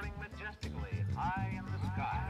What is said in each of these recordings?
soaring majestically high in the sky.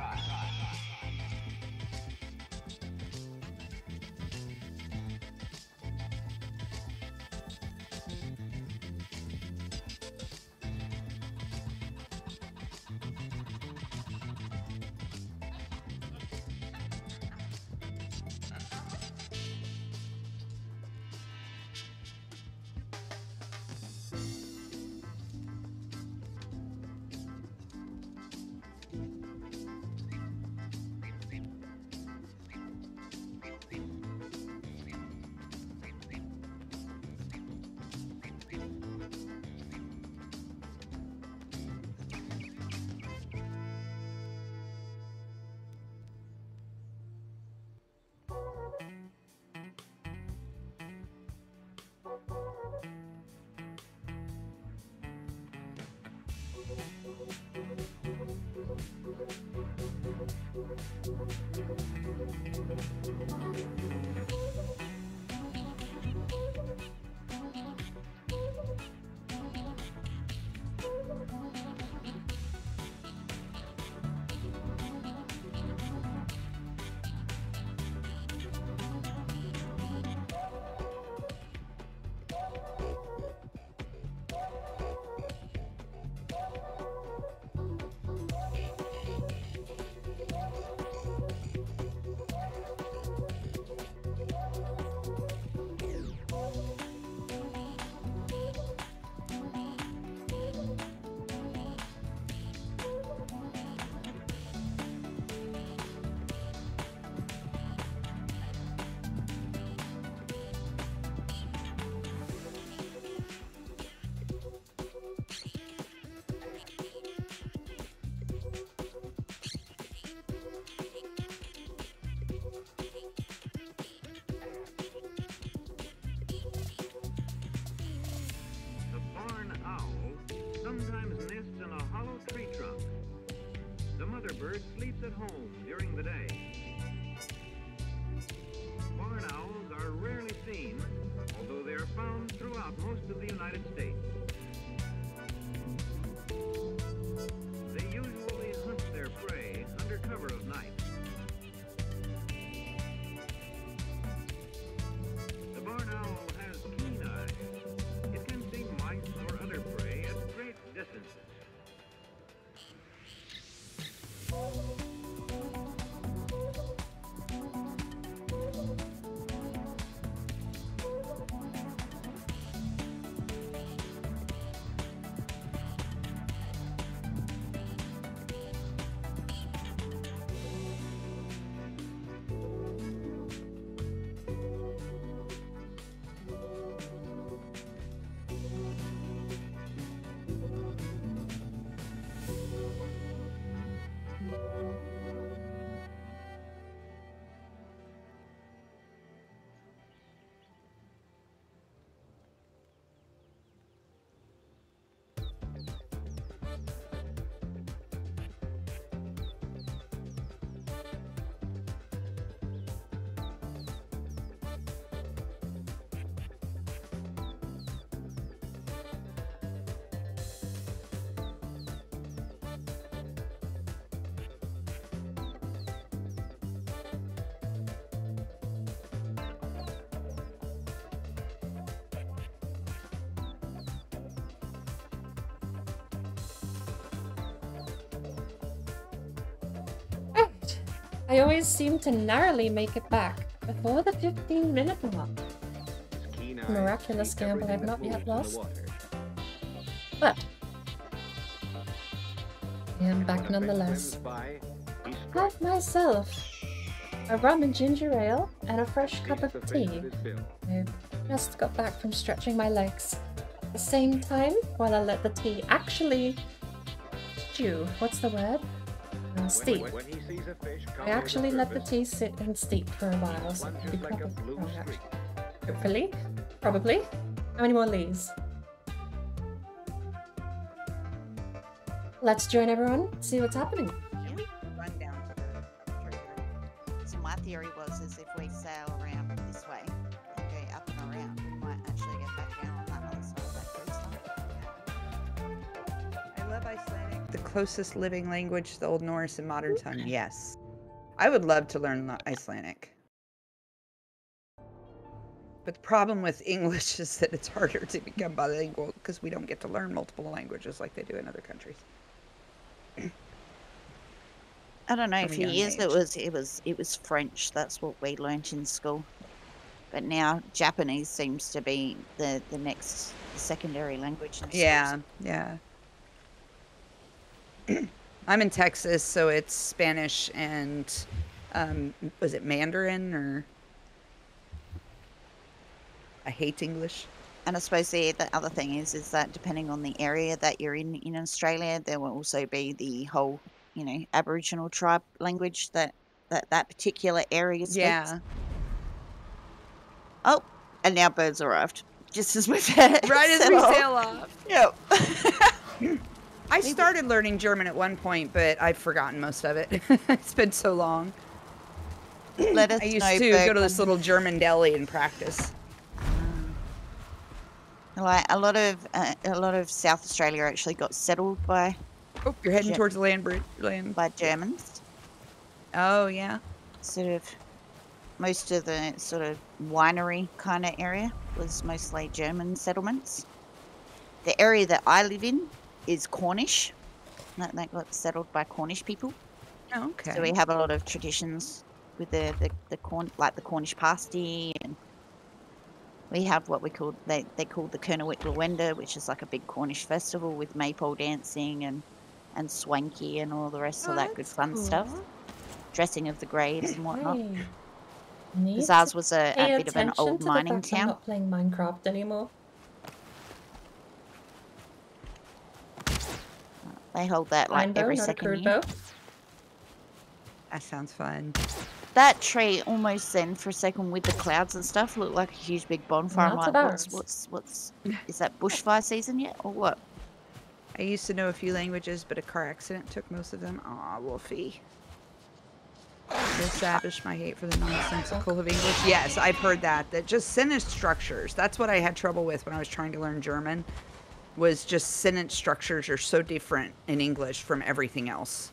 Bird sleeps at home during the day. Barn owls are rarely seen, although they are found throughout most of the United States. They usually hunt their prey under cover of night. The barn owl has keen eyes. It can see mice or other prey at great distances. I always seem to narrowly make it back before the 15-minute mark. A miraculous gamble I've not yet lost. But I am back nonetheless. Have myself a rum and ginger ale and a fresh cup of tea. I just got back from stretching my legs. At the same time, while I let the tea actually stew. What's the word? Steep. I actually let the tea sit and steep for a while, so it could be proper. Hopefully. Probably. How many more leaves? Let's join everyone, see what's happening. Can we run down to the trigger? So my theory was is if we sail around this way and go up and around, we might actually get back down on that other side of that coast. I love Icelandic the closest living language to the Old Norse and modern tongue. Yes. I would love to learn Icelandic. But the problem with English is that it's harder to become bilingual because we don't get to learn multiple languages like they do in other countries. I don't know. From For a young years age. it was French. That's what we learnt in school. But now Japanese seems to be the next secondary language in schools. Yeah, yeah. I'm in Texas, so it's Spanish and was it Mandarin or? I hate English. And I suppose the other thing is that depending on the area that you're in Australia, there will also be the whole, you know, Aboriginal tribe language that particular area speaks. Yeah. Oh, and now birds arrived. Just as we've had Right as we sail off. Yep. I started learning German at one point, but I've forgotten most of it. It's been so long. Let us I used know, to go to Bergman. this little German deli and practice. Like a lot of South Australia actually got settled by Oh, you're heading towards the land. by Germans. Oh, yeah. Sort of most of the sort of winery kind of area was mostly German settlements. The area that I live in is Cornish. That got settled by Cornish people. Oh, okay. So we have a lot of traditions with the like the Cornish pasty, and we have what they call the Kernowit Lawenda, which is like a big Cornish festival with maypole dancing and swanky and all the rest of that good fun stuff. Dressing of the graves and whatnot. Because ours was a bit of an old mining town. I'm not playing Minecraft anymore. They hold that like every second year. That sounds fun. That tree almost then for a second with the clouds and stuff looked like a huge big bonfire. I'm like, what's is that bushfire season yet or what? I used to know a few languages, but a car accident took most of them. Aw, Wolfie. To establish my hate for the nonsensical of English. Yes, I've heard that. That just sentence structures. That's what I had trouble with when I was trying to learn German. Was just sentence structures are so different in English from everything else.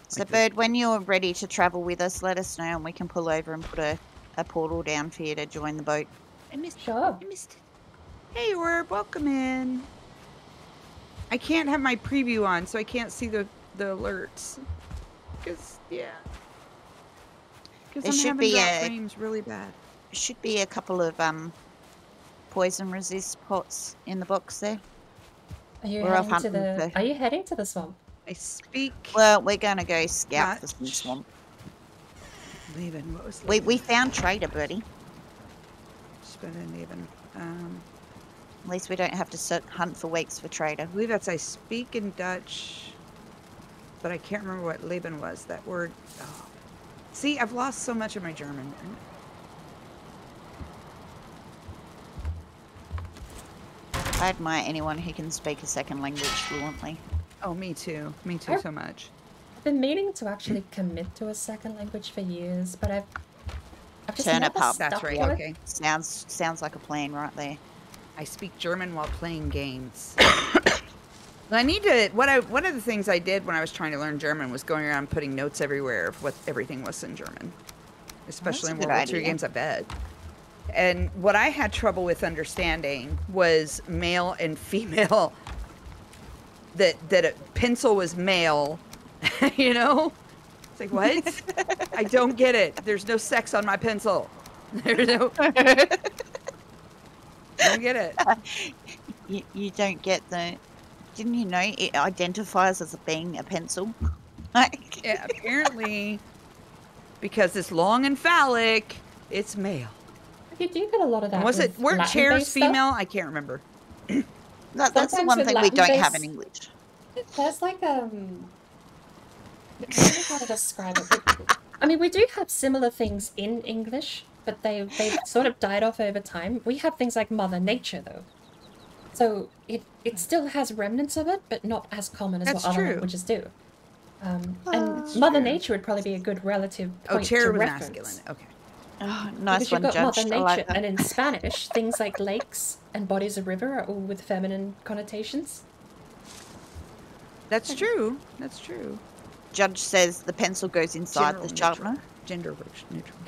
So, Like Bird, when you're ready to travel with us, let us know and we can pull over and put a portal down for you to join the boat. I missed it. Sure. I missed it. Hey, Orb, welcome in. I can't have my preview on, so I can't see the alerts. Because, yeah. Because I'm having drop frames really bad. Should be a couple of poison resist pots in the box there. Are you heading to the swamp? I speak. Well, we're going to go scout for some swamp. Leaving. What was we found Trader, Birdie. Leaving. At least we don't have to hunt for weeks for Trader. I believe that's I speak in Dutch, but I can't remember what Leben was. That word. Oh. See, I've lost so much of my German. I admire anyone who can speak a second language fluently. Oh, me too. Me too, so much. I've been meaning to actually commit to a second language for years, but I've just Turnip never up. stuck That's right. to it. Okay. Sounds like a plan right there. I speak German while playing games. I need to. One of the things I did when I was trying to learn German was going around putting notes everywhere of what everything was in German, especially in World War II games. I bet. And what I had trouble with understanding was male and female. That a pencil was male, you know? It's like, what? I don't get it. There's no sex on my pencil. There's no. Don't get it. You don't get the. Didn't you know it identifies as being a pencil? Yeah, apparently, because it's long and phallic, it's male. You do get a lot of that. Weren't chairs female? I can't remember. That's the one thing we don't have in English. There's like I don't know how to describe it. But, I mean, we do have similar things in English, but they've sort of died off over time. We have things like Mother Nature, though. So it still has remnants of it, but not as common as what other languages do. And Mother Nature would probably be a good relative point to reference. Masculine. Okay. Oh, nice because one, you've got Judge. Mother Nature, like and in Spanish, things like lakes and bodies of river are all with feminine connotations. That's true. That's true. Judge says the pencil goes inside the sharpener. Gender neutral.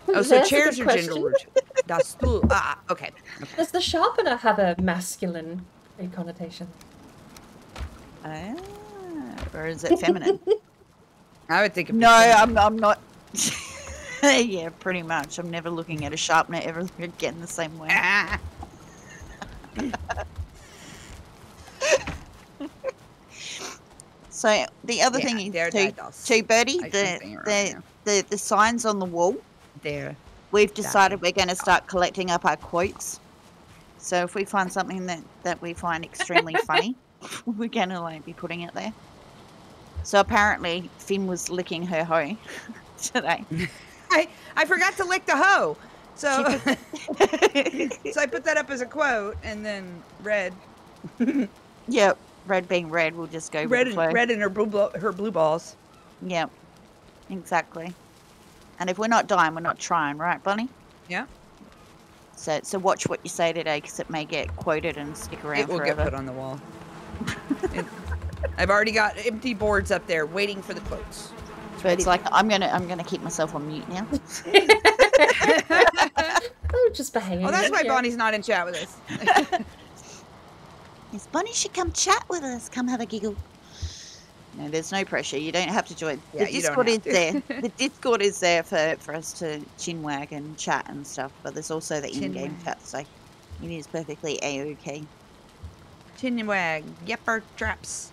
Oh, so That's a chairs good are gender question. neutral. Das Stuhl. Ah, okay. Does the sharpener have a masculine connotation? Ah, or is it feminine? I would think. No, I'm not. Yeah, pretty much. I'm never looking at a sharpener ever again the same way. Ah. So the other thing is too, Birdie, the signs on the wall. There. We've decided we're going to start collecting up our quotes. So if we find something that we find extremely funny, we're going to like be putting it there. So apparently Finn was licking her hoe today. I forgot to lick the hoe. So so I put that up as a quote, and then red. Yep, red being red, we'll just go red with the flow. Red in her blue balls. Yep, exactly. And if we're not dying, we're not trying, right, Bunny? Yeah. So watch what you say today, because it may get quoted and stick around forever. It will get put on the wall. I've already got empty boards up there waiting for the quotes. But it's like I'm gonna keep myself on mute now. Oh, just behave. Oh, that's why Bonnie's not in chat with us. Yes, Bonnie should come chat with us. Come have a giggle. No, there's no pressure. You don't have to join. Yeah, The Discord is there. The Discord is there for us to chinwag and chat and stuff. But there's also the in-game chat, so it is perfectly a-okay. Chinwag, yepper traps.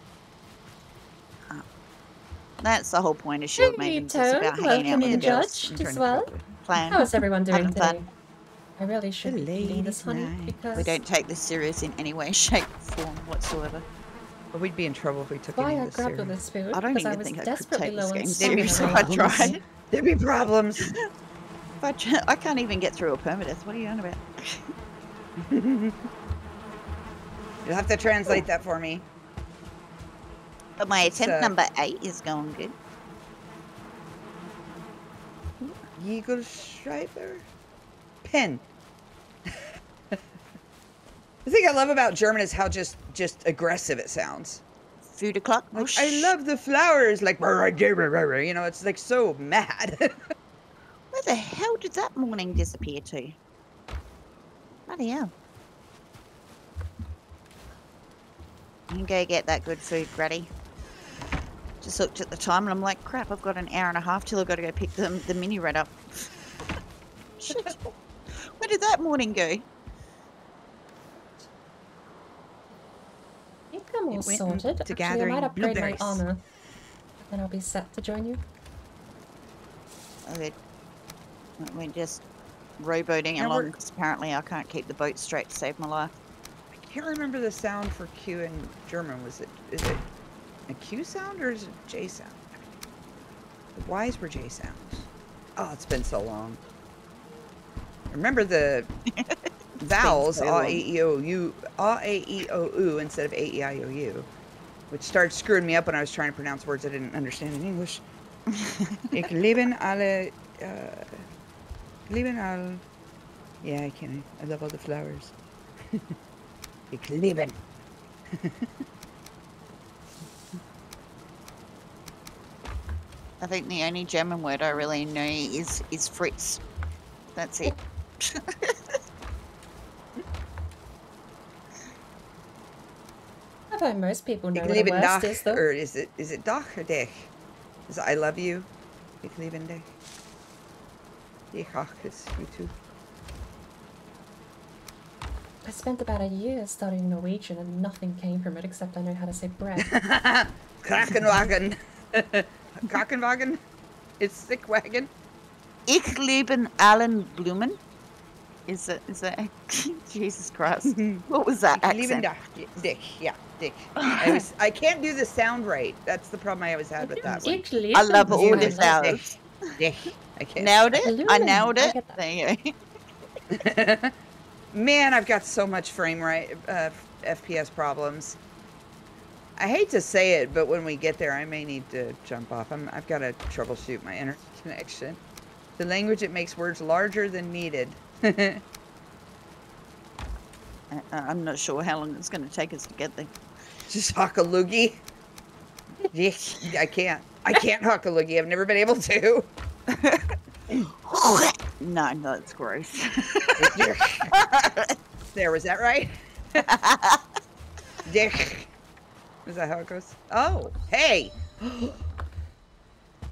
That's the whole point of Shield Maidens. It's about hanging out with the girls. Judge as well. Playing. How is everyone doing Having today? fun. I really should be eating this honey because We don't take this serious in any way, shape, form whatsoever. But we'd be in trouble if we took why any I of this grabbed all serious. this food I don't because I even was think I could desperately take low this on game stamina. serious if I tried. There'd be problems. But I can't even get through a permadeath. What are you on about? You'll have to translate that for me. But my attempt number 8 is going good. Eagle Schreiber? Pen. The thing I love about German is how just aggressive it sounds. Food o'clock. Like, I love the flowers. Like, you know, it's like so mad. Where the hell did that morning disappear to? Bloody hell. You can go get that good food, Granny. Just looked at the time and I'm like, crap, I've got an hour and a half till I've got to go pick the mini red up. Shit. Where did that morning go? I think I'm all sorted. Actually, I might upgrade my armor. Then I'll be set to join you. Okay. We're just rowboating along because apparently I can't keep the boat straight to save my life. I can't remember the sound for Q in German. Is it a Q sound or is it a J sound? The Y's were J sounds. Oh, it's been so long. Remember the vowels A, E, I, O, U, A, E, I, O, U instead of A, E, I, O, U, which started screwing me up when I was trying to pronounce words I didn't understand in English. Ich lieben alle, lieben all, yeah, I can't, I love all the flowers. Ich lieben. I think the only German word I really know is Fritz. That's it. I bet most people know Ich what the liebe worst dich, is, though. or is it doch or dich? Is it I love you? Ich liebe dich. Ich auch is you too. I spent about a year studying Norwegian and nothing came from it except I know how to say bread. Krakenwagen. Krakenwagen? It's sick wagon. Ich lieben allen Blumen. Is that Jesus Christ? What was that accent? Dich, yeah, dich. I can't do the sound right. That's the problem I always had with that one. I love all the flowers. Dich. I can't. Nailed it. I nailed it. There you go. Man, I've got so much frame rate FPS problems. I hate to say it, but when we get there, I may need to jump off. I've got to troubleshoot my internet connection. The language, it makes words larger than needed. I'm not sure how long it's going to take us to get there. Just talk a loogie. I can't. I can't huck a loogie. I've never been able to. No, that's gross. There, was that right? Is that how it goes? Oh, hey!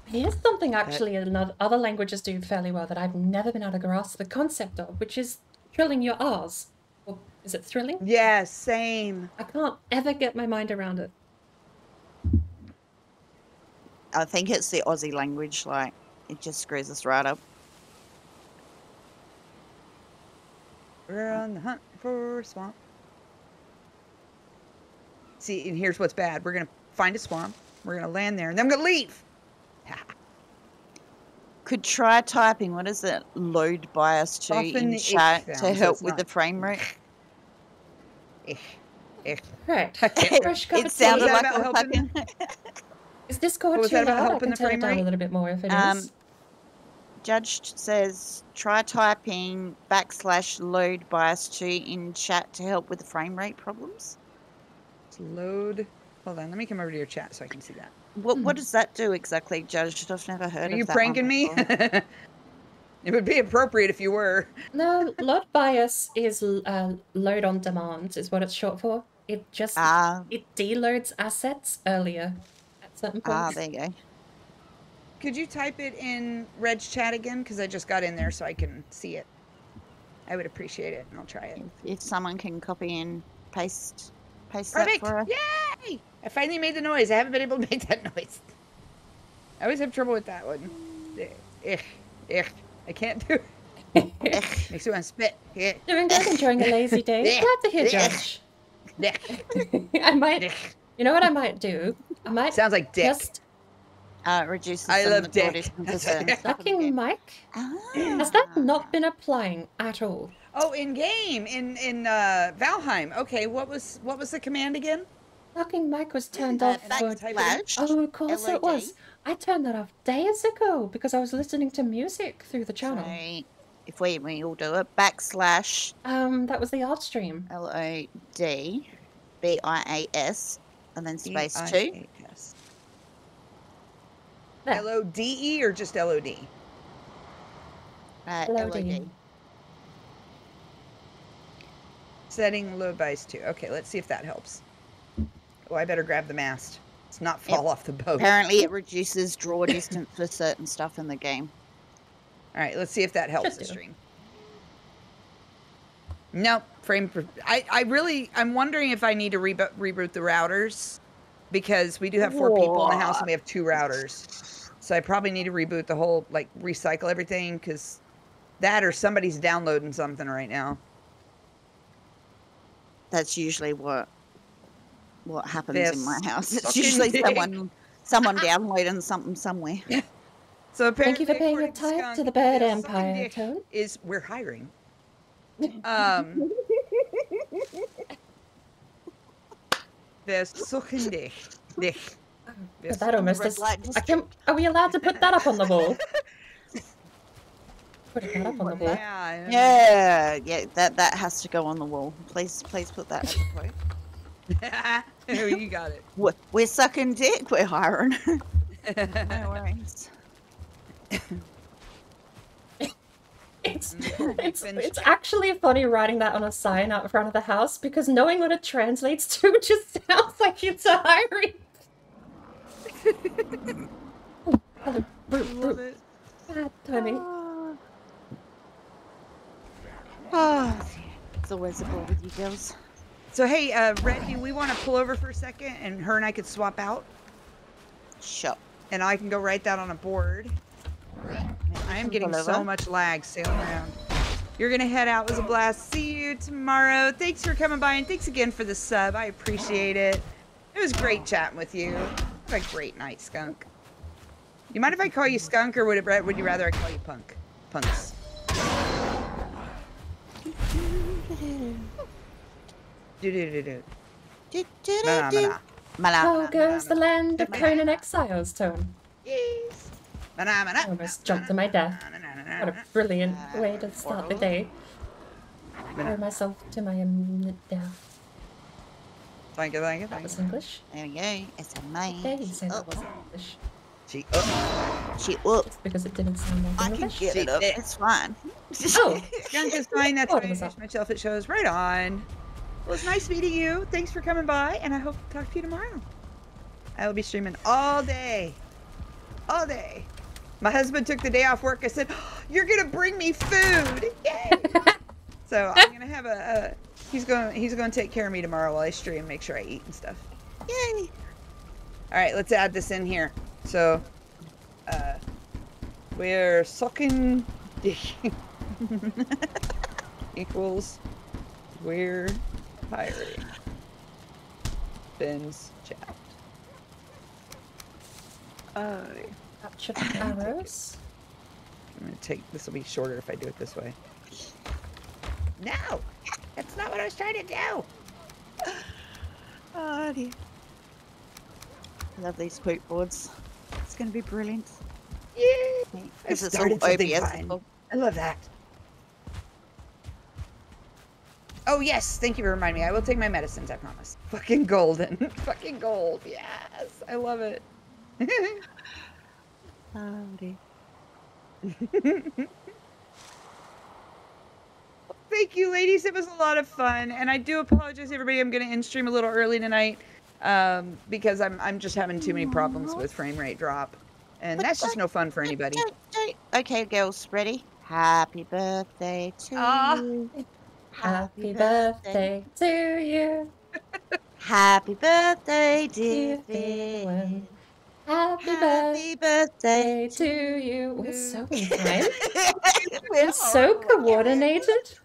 Here's something actually other languages do fairly well that I've never been able to grasp the concept of, which is trilling your R's. Or is it thrilling? Yeah, same. I can't ever get my mind around it. I think it's the Aussie language, like, it just screws us right up. We're on the hunt for swamp. See, and here's what's bad. We're going to find a swamp. We're going to land there, and then I'm going to leave. Could try typing, what is it, load bias to Soften in the chat ich to sound, so help it's with not- the frame rate? Right. Okay. Fresh cup It of sounded tea. like about I was helping? typing. Is Discord What was too that about loud? I helping can the turn it frame down rate? a little bit more if it Um, is. Judge says, try typing / load bias to in chat to help with the frame rate problems. Let's load. Hold on. Let me come over to your chat so I can see that. What does that do exactly, Judge? I've never heard Are of you that pranking one me? before. It would be appropriate if you were. No, load bias is load on demand, is what it's short for. It just it deloads assets earlier at certain points. There you go. Could you type it in Reg's chat again? Because I just got in there so I can see it. I would appreciate it, and I'll try it. If someone can copy and paste that Perfect! for us. Yay! I finally made the noise. I haven't been able to make that noise. I always have trouble with that one. I can't do it. Makes me want to spit. Doing good, enjoying a lazy day. Glad to hear, Judge. I might, you know what I might do? I might Sounds like dick. just Reduces I some love of the dick. distance of certain stuff in the sucking game. mic. Has that not been applying at all? Oh, in game, in Valheim. Okay, what was the command again? Fucking mic was turned off for... Backslash Oh, of course it was. LOD. I turned that off days ago because I was listening to music through the channel. So if we all do it, / That was the art stream. LOD BIAS and then space 2. B-I-A-S. There. L-O-D-E or just L-O-D? LOD. Setting load bias 2. Okay, let's see if that helps. Oh, I better grab the mast. Let's not fall off the boat. Apparently it reduces draw distance for certain stuff in the game. All right, let's see if that helps Should the do. stream. Nope. I'm wondering if I need to reboot the routers because we do have 4 people in the house and we have 2 routers. So I probably need to reboot the whole, like, recycle everything because that or somebody's downloading something right now. That's usually what happens This in my house. It's fucking usually thing. someone downloading something somewhere. So Thank you for apparently, paying your according tithe Skunk, to the Bird the Empire, sucking dick Tone. is we're hiring. The sucking dick. That almost Red is... light Are we allowed to put that up on the wall? Put that up on the wall. Yeah, that has to go on the wall. Please put that at the point. Oh, you got it. We're sucking dick, we're hiring. No worries. It's actually funny writing that on a sign out front of the house because knowing what it translates to just sounds like it's a hiring. Love it. Bad timing. It's always a ball with you girls. So hey, Red, do we want to pull over for a second and her and I could swap out? Sure. And I can go write that on a board. I am getting so much lag sailing around. You're going to head out. It was a blast. See you tomorrow. Thanks for coming by, and thanks again for the sub. I appreciate it. It was great chatting with you. Have a great night, Skunk. You mind if I call you Skunk, or would you rather I call you Punks? How goes the land of Conan Exiles, Tone? Yes. I almost jumped to my death. What a brilliant way to start the day. Throw myself to my death. Thank you, thank you, That thank was you. English. There we go. It's a maid. Okay, you say that wasn't English. She She up. Just because it didn't sound like I can English. get it up. She- It's fine. Oh, Skunk is fine. That's Thought why it I was introduced up. myself. It shows right on. Well, it's nice meeting you. Thanks for coming by, and I hope to talk to you tomorrow. I will be streaming all day. All day. My husband took the day off work. I said, oh, you're going to bring me food. Yay. So I'm going to have he's going to take care of me tomorrow while I stream, make sure I eat and stuff. Yay. All right, let's add this in here. So, we're sucking dick equals we're hiring. Ben's chat. capture the arrows. I'm gonna take this will be shorter if I do it this way. No! That's not what I was trying to do! Oh dear. I love these poop boards. It's going to be brilliant. Yay! I Because it's all started something OBS. fun. I love that. Oh yes, thank you for reminding me. I will take my medicines, I promise. Fucking golden. Fucking gold. Yes, I love it. Oh dear. Thank you, ladies. It was a lot of fun, and I do apologize, everybody. I'm going to end stream a little early tonight because I'm just having too many problems with frame rate drop, and that's just no fun for anybody. Okay, girls, ready? Happy birthday to Ah. you. Happy birthday to you, Happy birthday, dear dear Finn. Finn. Happy Happy birthday birthday to you. We're so in time. We're We're so coordinated.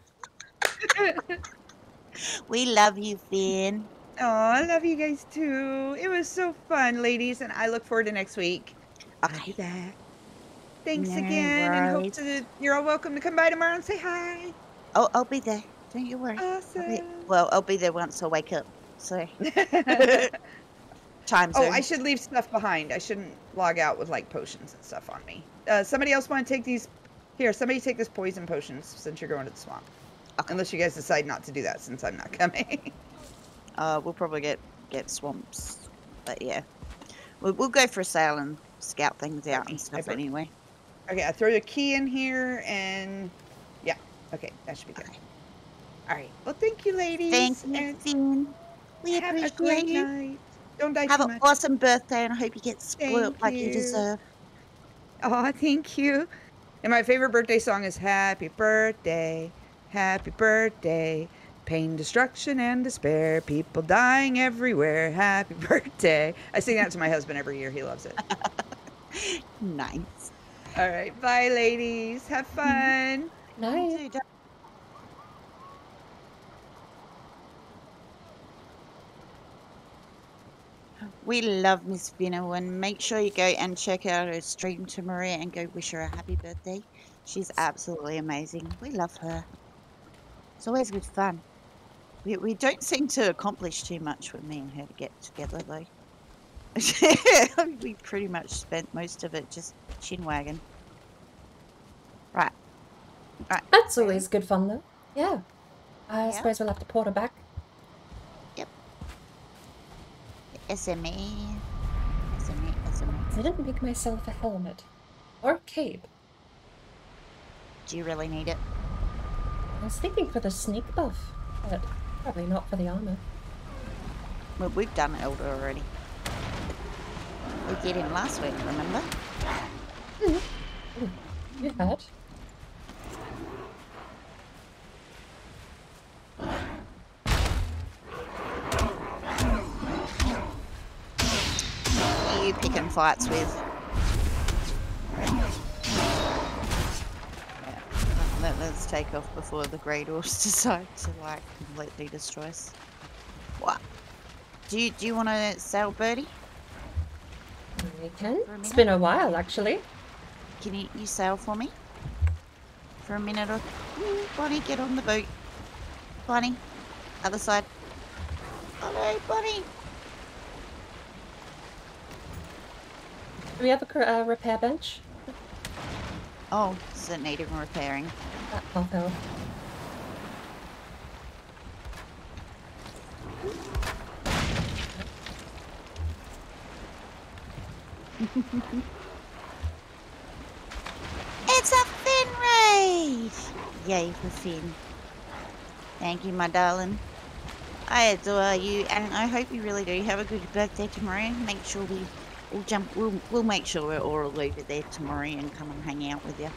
We love you, Finn. Oh, I love you guys too. It was so fun, ladies, and I look forward to next week. I'll be Okay. back. Thanks No again, and hope worries. you're all welcome to come by tomorrow and say hi. Oh, I'll be there. Don't you worry. Awesome. I'll be there once I wake up. So, time Oh, zone. I should leave stuff behind. I shouldn't log out with like potions and stuff on me. Somebody else want to take these? Here, somebody take this poison potions since you're going to the swamp. Okay. Unless you guys decide not to do that since I'm not coming. We'll probably get swamps, but yeah, we'll go for a sail and scout things out and stuff Perfect. anyway. Okay, I throw the key in here and yeah. Okay, that should be good. Okay. All right. Well, thank you, ladies. Thank you, and Finn. We have a appreciate great you. night. Don't die Have too an much. awesome birthday, and I hope you get spoiled Thank like you you. deserve. Oh, thank you. And my favorite birthday song is Happy Birthday, Happy Birthday. Pain, destruction, and despair. People dying everywhere. Happy birthday. I sing that to my husband every year. He loves it. Nice. All right. Bye, ladies. Have fun. Night. We love Miss Vinno, and make sure you go and check out her stream to Maria and go wish her a happy birthday. She's absolutely amazing. We love her. It's always good fun. We don't seem to accomplish too much with me and her to get together, though. We pretty much spent most of it just chinwagging. Right. That's always good fun, though. Yeah. I Yeah. suppose we'll have to port her back. SME. I didn't make myself a helmet. Or a cape. Do you really need it? I was thinking for the sneak buff, but probably not for the armor. Well, we've done Elder already. We did him last week, remember? You had. Who you picking fights with? Yeah. Let's take off before the Grey Dwarfs decide to like completely destroy us. What? Do you want to sail, Birdie? We can. For a It's minute? been a while, actually. Can you sail for me? For a minute or... Ooh, Bonnie, get on the boat. Bonnie, other side. Hello, Bonnie. Do we have a repair bench? Oh, does it need him repairing? That half health. It's a Finn raid! Yay for Finn. Thank you, my darling. I adore you, and I hope you really do have a good birthday tomorrow. Make sure we'll make sure we're all over there tomorrow and come and hang out with you.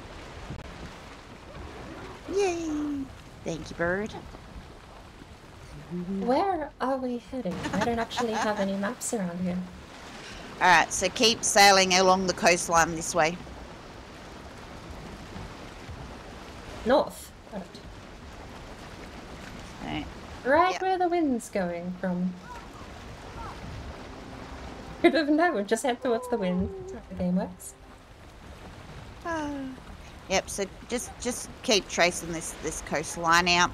Yay! Thank you, bird. Where are we heading? I don't actually have any maps around here. Alright, so keep sailing along the coastline this way. North. Got it. Alright. Right Yep. where the wind's going from. Could have known, just head towards the wind. That's how the game works. Yep, so just keep tracing this coastline out.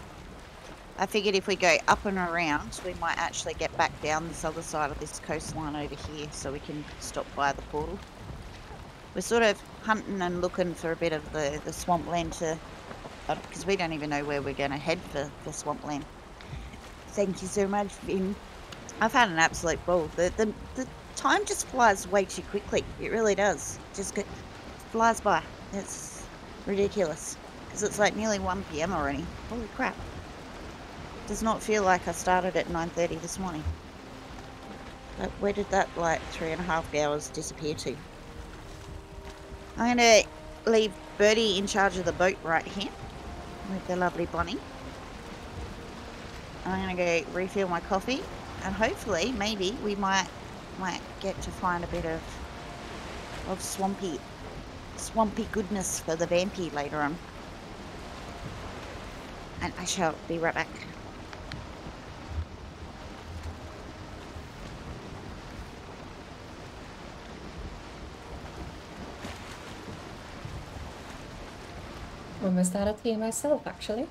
I figured if we go up and around, we might actually get back down this other side of this coastline over here, so we can stop by the portal. We're sort of hunting and looking for a bit of the swampland to... because we don't even know where we're going to head for swampland. Thank you so much, Finn. I've had an absolute ball. The time just flies way too quickly. It really does. Just flies by. It's ridiculous. Because it's like nearly 1 PM already. Holy crap. Does not feel like I started at 9:30 this morning. Like, where did that like 3.5 hours disappear to? I'm going to leave Birdie in charge of the boat right here with the lovely Bonnie. I'm going to go refill my coffee, and hopefully maybe we might get to find a bit of swampy goodness for the vampy later on. And I shall be right back. Almost out of tea myself, actually.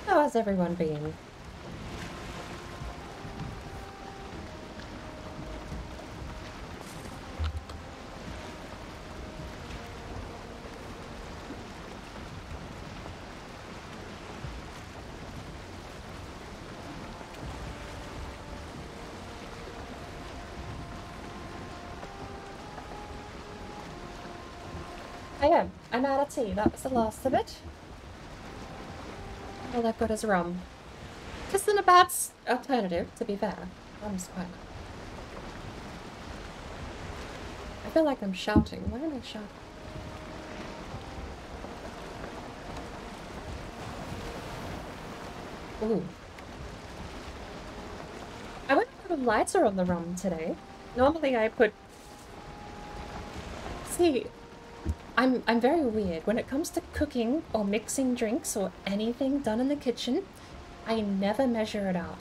How has everyone been? I'm out of tea. That was the last of it. All I've got is rum. Just in a bad alternative, to be fair. Rum's quite nice. I feel like I'm shouting. Why am I shouting? Ooh. I went to put a lighter on the rum today. Normally I put... See... I'm very weird. When it comes to cooking or mixing drinks or anything done in the kitchen, I never measure it out.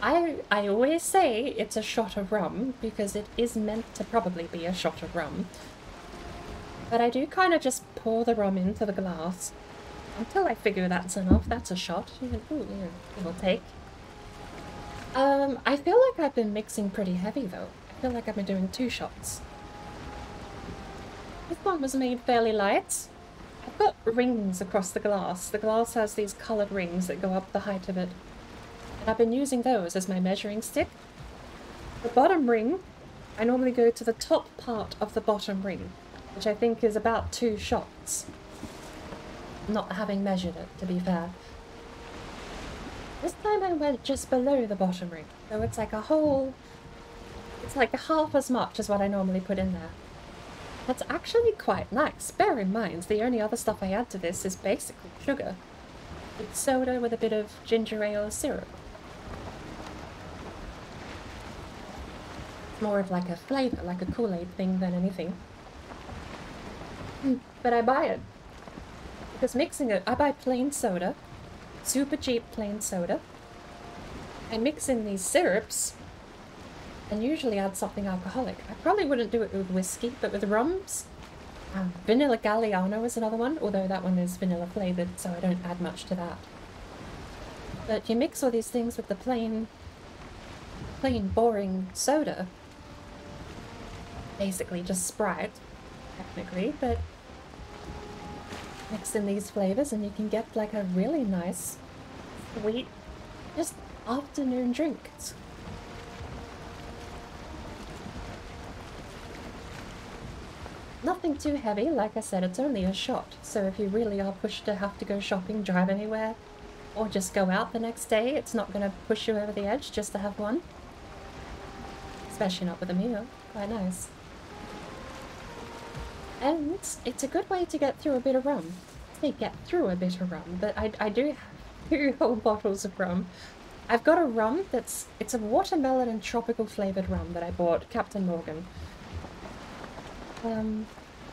I always say it's a shot of rum because it is meant to probably be a shot of rum. But I do kind of just pour the rum into the glass until I figure that's enough. That's a shot. Ooh, yeah, give or take. I feel like I've been mixing pretty heavy though. I feel like I've been doing 2 shots. This one was made fairly light. I've got rings across the glass. The glass has these coloured rings that go up the height of it. And I've been using those as my measuring stick. The bottom ring, I normally go to the top part of the bottom ring, which I think is about 2 shots. Not having measured it, to be fair. This time I went just below the bottom ring, so it's like a whole... It's like half as much as what I normally put in there. That's actually quite nice. Bear in mind, the only other stuff I add to this is basically sugar. It's soda with a bit of ginger ale syrup. More of like a flavour, like a Kool-Aid thing than anything. But I buy it. Because mixing it, I buy plain soda. Super cheap plain soda. I mix in these syrups. And usually add something alcoholic. I probably wouldn't do it with whiskey, but with rums. Vanilla Galliano is another one, although that one is vanilla flavoured, so I don't add much to that. But you mix all these things with the plain boring soda. Basically just Sprite, technically, but mix in these flavors and you can get like a really nice, sweet, just afternoon drink. Nothing too heavy, like I said, it's only a shot, so if you really are pushed to have to go shopping, drive anywhere, or just go out the next day, it's not going to push you over the edge just to have one. Especially not with a meal. Quite nice. And it's a good way to get through a bit of rum. I say get through a bit of rum, but I do have 2 whole bottles of rum. I've got a rum it's a watermelon and tropical flavoured rum that I bought, Captain Morgan.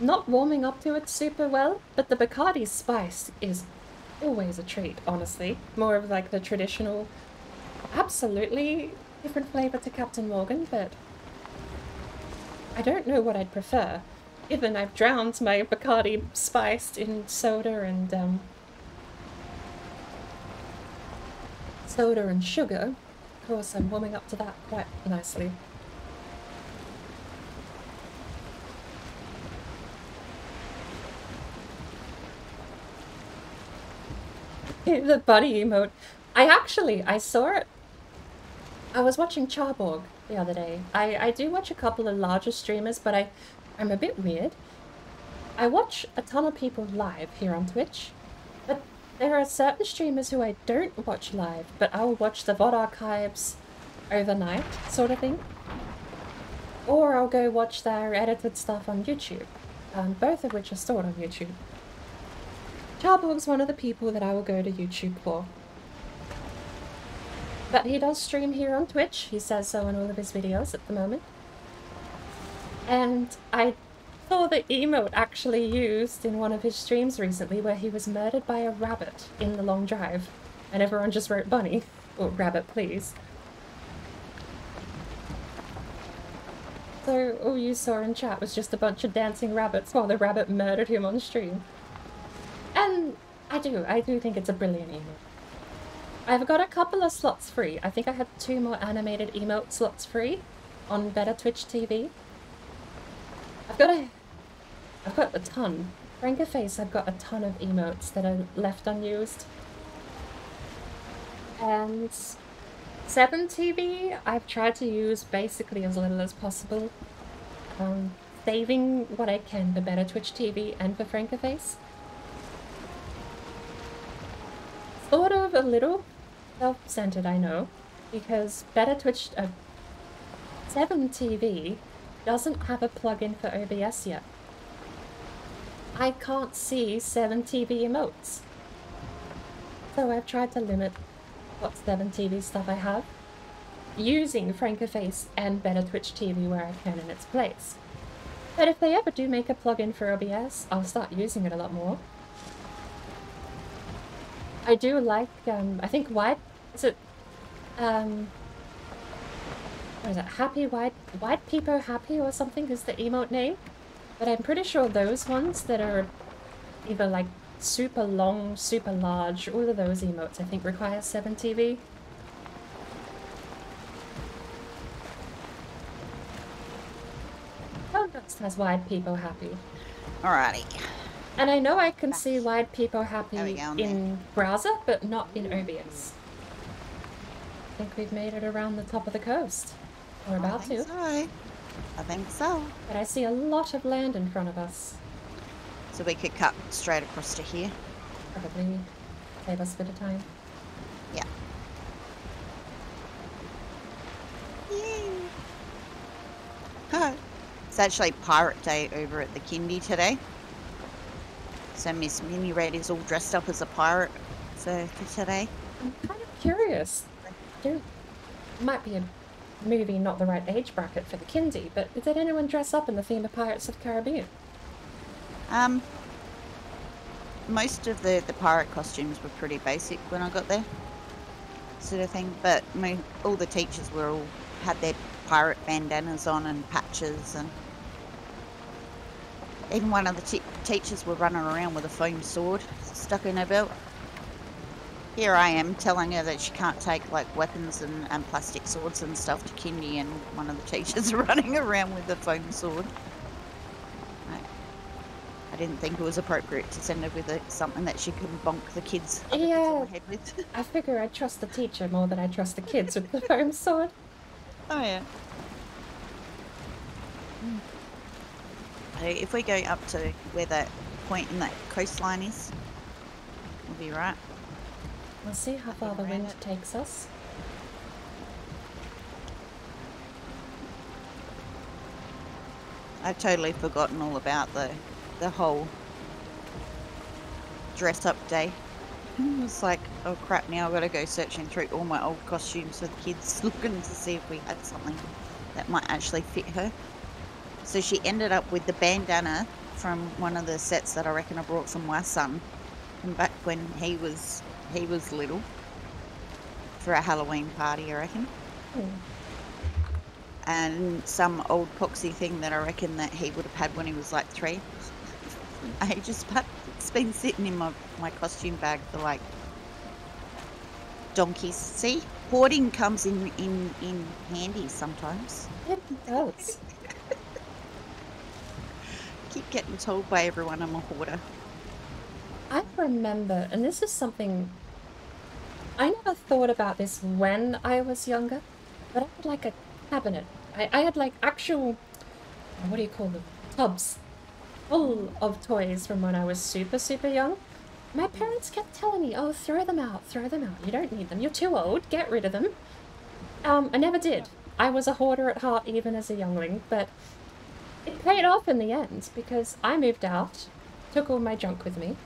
Not warming up to it super well, but the Bacardi spice is always a treat, honestly. More of like the traditional, absolutely different flavour to Captain Morgan, but I don't know what I'd prefer. Given I've drowned my Bacardi spiced in soda and sugar. Of course, I'm warming up to that quite nicely. The bunny emote. I saw it. I was watching Charborg the other day. I do watch a couple of larger streamers, but I'm a bit weird. I watch a ton of people live here on Twitch, but there are certain streamers who I don't watch live, but I'll watch the VOD archives overnight, sort of thing. Or I'll go watch their edited stuff on YouTube, both of which are stored on YouTube. Charborg's one of the people that I will go to YouTube for. But he does stream here on Twitch, he says so in all of his videos at the moment. And I saw the emote actually used in one of his streams recently where he was murdered by a rabbit in the long drive. And everyone just wrote bunny, or rabbit please. So all you saw in chat was just a bunch of dancing rabbits while the rabbit murdered him on stream. And I do think it's a brilliant emote. I've got a couple of slots free. I think I had 2 more animated emote slots free on Better Twitch TV. I've got a ton. Frankerface, I've got a ton of emotes that are left unused. And 7TV, I've tried to use basically as little as possible. Saving what I can for Better Twitch TV and for Frankerface. Sort of a little self-centered, I know, because Better Twitch 7TV doesn't have a plugin for OBS yet. I can't see 7TV emotes. So I've tried to limit what 7TV stuff I have, using Frankerface and Better Twitch TV where I can in its place. But if they ever do make a plugin for OBS, I'll start using it a lot more. I do like, I think White, is it, what is it, Happy White Peepo Happy or something is the emote name? But I'm pretty sure those ones that are either like super long, super large, all of those emotes I think require 7TV. Oh, next has Wide Peepo Happy. Alrighty. And I know I can see Wide Peepo Happy go, in browser, but not in OBS. I think we've made it around the top of the coast. We're about to. So. I think so. But I see a lot of land in front of us. So we could cut straight across to here. Probably save us a bit of time. Yeah. Yay. Hi. It's actually Pirate Day over at the Kindy today. So Miss Mini Red is all dressed up as a pirate for today. I'm kind of curious. Might be a movie not the right age bracket for the Kindy, but did anyone dress up in the theme of Pirates of the Caribbean? Most of the pirate costumes were pretty basic when I got there, sort of thing. But all the teachers had their pirate bandanas on and patches, and even one of the teachers were running around with a foam sword stuck in her belt. Here I am telling her that she can't take like weapons and plastic swords and stuff to kindy, and one of the teachers running around with a foam sword. I didn't think it was appropriate to send her with something that she couldn't bonk the kids on the head with. I figure I trust the teacher more than I trust the kids with the foam sword. Oh yeah. If we go up to where that point in that coastline is, we'll be right. We'll see how far the wind takes us. I've totally forgotten all about the whole dress up day. It's like, oh crap, now I've got to go searching through all my old costumes for the kids, looking to see if we had something that might actually fit her. So she ended up with the bandana from one of the sets that I reckon I brought from my son from back when he was little, for a Halloween party, I reckon. And some old poxy thing that I reckon that he would have had when he was like 3. Ages back. It's been sitting in my costume bag for like donkeys. See, hoarding comes in handy sometimes. It does. Keep getting told by everyone I'm a hoarder. I remember, and this is something I never thought about this when I was younger, but I had like a cabinet. I had like actual, what do you call them, tubs full of toys from when I was super young. My parents kept telling me, oh, throw them out, you don't need them, you're too old, get rid of them. I never did. I was a hoarder at heart even as a youngling, but it paid off in the end because I moved out, took all my junk with me,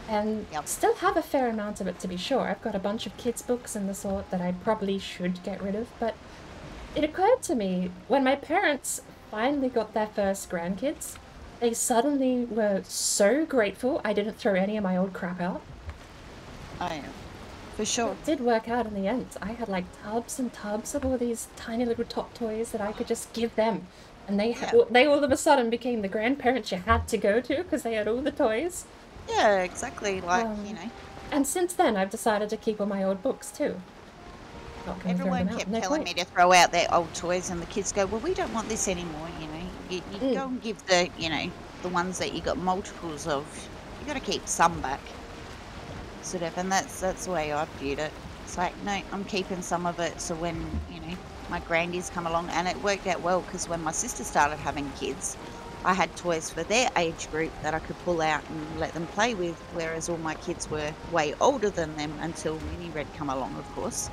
and still have a fair amount of it, to be sure. I've got a bunch of kids' books and the sort that I probably should get rid of, but it occurred to me when my parents finally got their first grandkids, they suddenly were so grateful I didn't throw any of my old crap out. I am. For sure. It did work out in the end. I had like tubs and tubs of all these tiny little top toys that I could just give them. And they all of a sudden became the grandparents you had to go to because they had all the toys. Yeah, exactly. Like, you know. And since then, I've decided to keep all my old books too. Everyone kept telling me to throw out their old toys, and the kids go, well, we don't want this anymore, you know. You go and give the, you know, the ones that you got multiples of, you got to keep some back. Sort of, and that's the way I viewed it. It's like, no, I'm keeping some of it, so when, you know, my grandies come along, and it worked out well, because when my sister started having kids, I had toys for their age group that I could pull out and let them play with, whereas all my kids were way older than them until Mini Red come along, of course.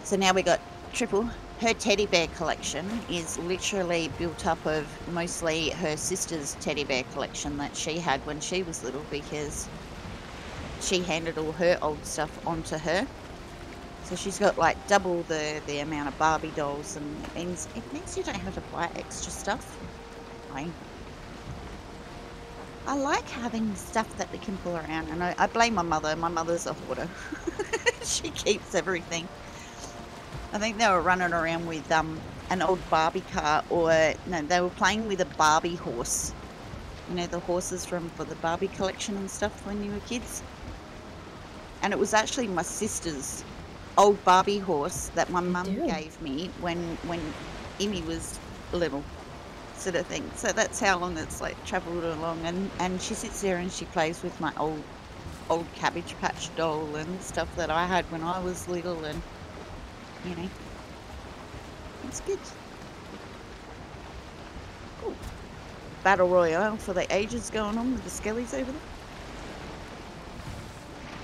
So now we got triple. Her teddy bear collection is literally built up of mostly her sister's teddy bear collection that she had when she was little, because she handed all her old stuff onto her. So she's got like double the amount of Barbie dolls, and it means you don't have to buy extra stuff. I like having stuff that we can pull around, and I blame my mother. My mother's a hoarder. She keeps everything. I think they were running around with an old Barbie car, or no, they were playing with a Barbie horse. You know, the horses for the Barbie collection and stuff when you were kids. And it was actually my sister's old Barbie horse that my mum gave me when Emmy was little, sort of thing. So that's how long it's like travelled along, and she sits there and she plays with my old Cabbage Patch doll and stuff that I had when I was little, and you know, it's good. Ooh. Battle Royale for the ages going on with the skellies over there.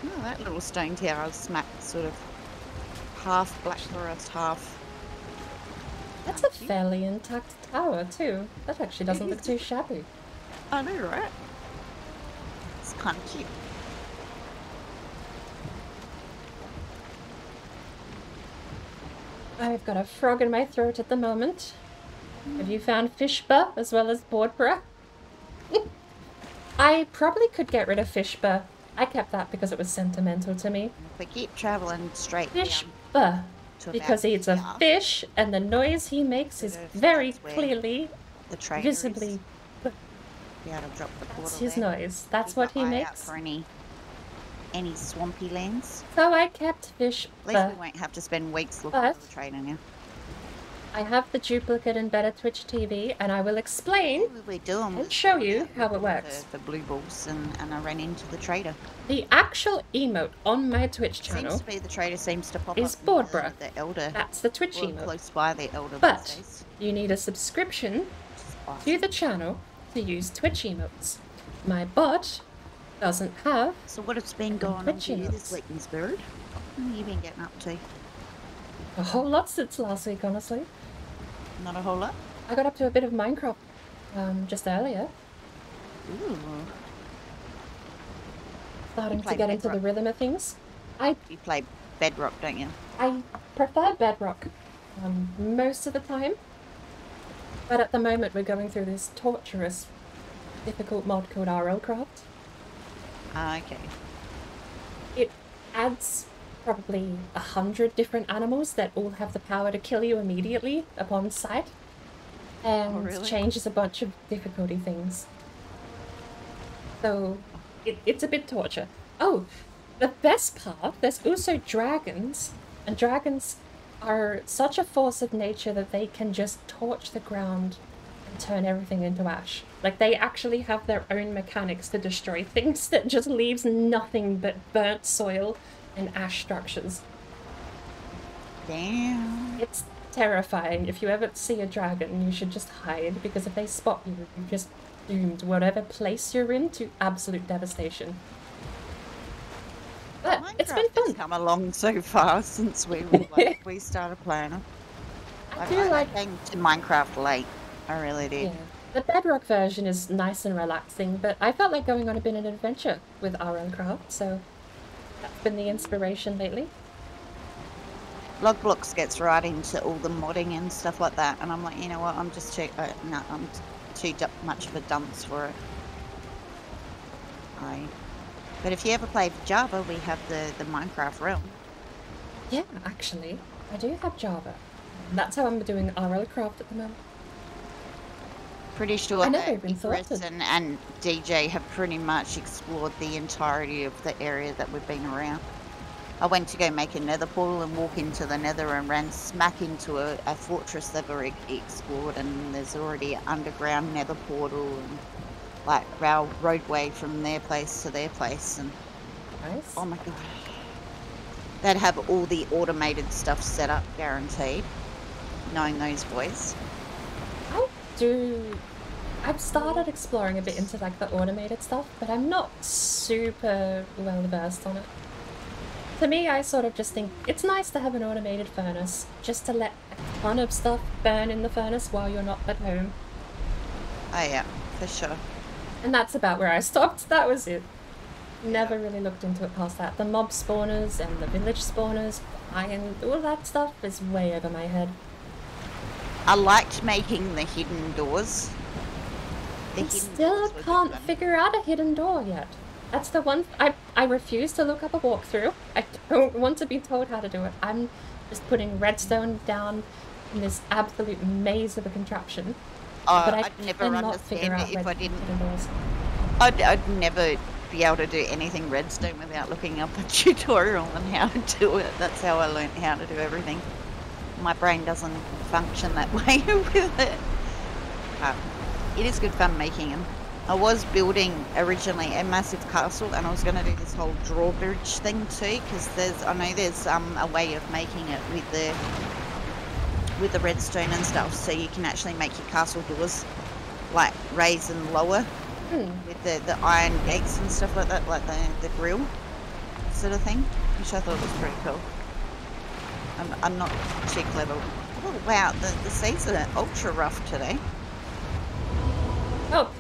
Oh, that little stone tower is smacked, sort of half Black Forest, half. That's a fairly intact tower too. That actually doesn't look too shabby. I know, right? It's kind of cute. I've got a frog in my throat at the moment. Have you found Fishba as well as Boardbra? I probably could get rid of Fishba. I kept that because it was sentimental to me. If we keep travelling straight Fishba, because he eats a fish, and the noise he makes is very clearly, visibly. Be able to drop the portal. That's his noise. That's what he makes. For any any swampy lands. So I kept fish, At least we but won't have to spend weeks looking for the trader now. I have the duplicate in Better Twitch TV, and I will explain All we're doing and was show going you out how it looking works. for blue balls, and I ran into the trader. The actual emote on my Twitch Seems channel to be the trader seems to pop is up Boardbra. the elder. That's the Twitch Or emote. close by the elder But these days. you need a subscription Which is awesome. to the channel to use Twitch emotes. My bot doesn't have. So what has been going on Twitch for you this emotes. week, Miss Bird? What have you been getting up to? A whole lot since last week, honestly. Not a whole lot? I got up to a bit of Minecraft just earlier. Ooh. Starting to play get into the Bedrock. rhythm of things. You play Bedrock, don't you? I prefer Bedrock most of the time. But at the moment we're going through this torturous, difficult mod called RLcraft. Ah, okay. It adds probably 100 different animals that all have the power to kill you immediately upon sight. And really? changes a bunch of difficulty things. So it's a bit torture. Oh, the best part, there's also dragons. And dragons are such a force of nature that they can just torch the ground and turn everything into ash. Like, they actually have their own mechanics to destroy things that just leaves nothing but burnt soil and ash structures. Damn. It's terrifying. If you ever see a dragon, you should just hide, because if they spot you, you're just doomed whatever place you're in to absolute devastation. But it's been Minecraft has fun. come along so far since we started playing it. I do like... I came to Minecraft late. I really did. Yeah. The Bedrock version is nice and relaxing, but I felt like going on a bit of an adventure with RLcraft, so that's been the inspiration lately. Logblocks gets right into all the modding and stuff like that, and I'm like, you know what? I'm just too I'm too much of a dunce for it. But if you ever played Java, we have the Minecraft realm. Yeah, actually, I do have Java. That's how I'm doing RLcraft at the moment. Pretty sure I never that even thought Icarus of- and DJ have pretty much explored the entirety of the area that we've been around. I went to go make a nether portal and walk into the nether and ran smack into a fortress they've already explored, and there's already an underground nether portal and like rail roadway from their place to their place, and Nice. oh my god, they'd have all the automated stuff set up, guaranteed, knowing those boys. I've started exploring a bit into like the automated stuff, but I'm not super well versed on it. To me, I sort of just think it's nice to have an automated furnace, just to let a ton of stuff burn in the furnace while you're not at home. Oh yeah, for sure. And that's about where I stopped. That was it. Never really looked into it past that. The mob spawners and the village spawners, and all that stuff is way over my head. I liked making the hidden doors. I still can't figure out a hidden door yet. That's the one... I refuse to look up a walkthrough. I don't want to be told how to do it. I'm just putting redstone down in this absolute maze of a contraption. But I'd never cannot figure understand out it if I hidden didn't. doors. I'd never be able to do anything redstone without looking up a tutorial on how to do it. That's how I learned how to do everything. My brain doesn't function that way with it. It is good fun making them. I was building originally a massive castle, and I was going to do this whole drawbridge thing too, because I know there's a way of making it with the redstone and stuff, so you can actually make your castle doors like raise and lower with the iron gates and stuff like that, like the grill sort of thing, which I thought was pretty cool. I'm not too clever. Oh wow, the seas are ultra rough today. Oh,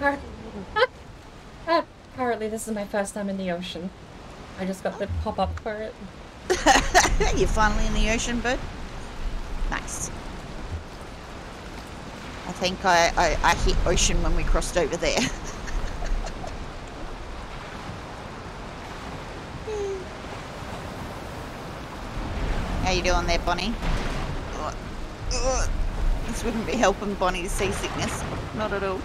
apparently this is my first time in the ocean. I just got the pop-up for it. You're finally in the ocean, bud? Nice. I think I hit ocean when we crossed over there. How you doing there, Bonnie? This wouldn't be helping Bonnie's seasickness. Not at all.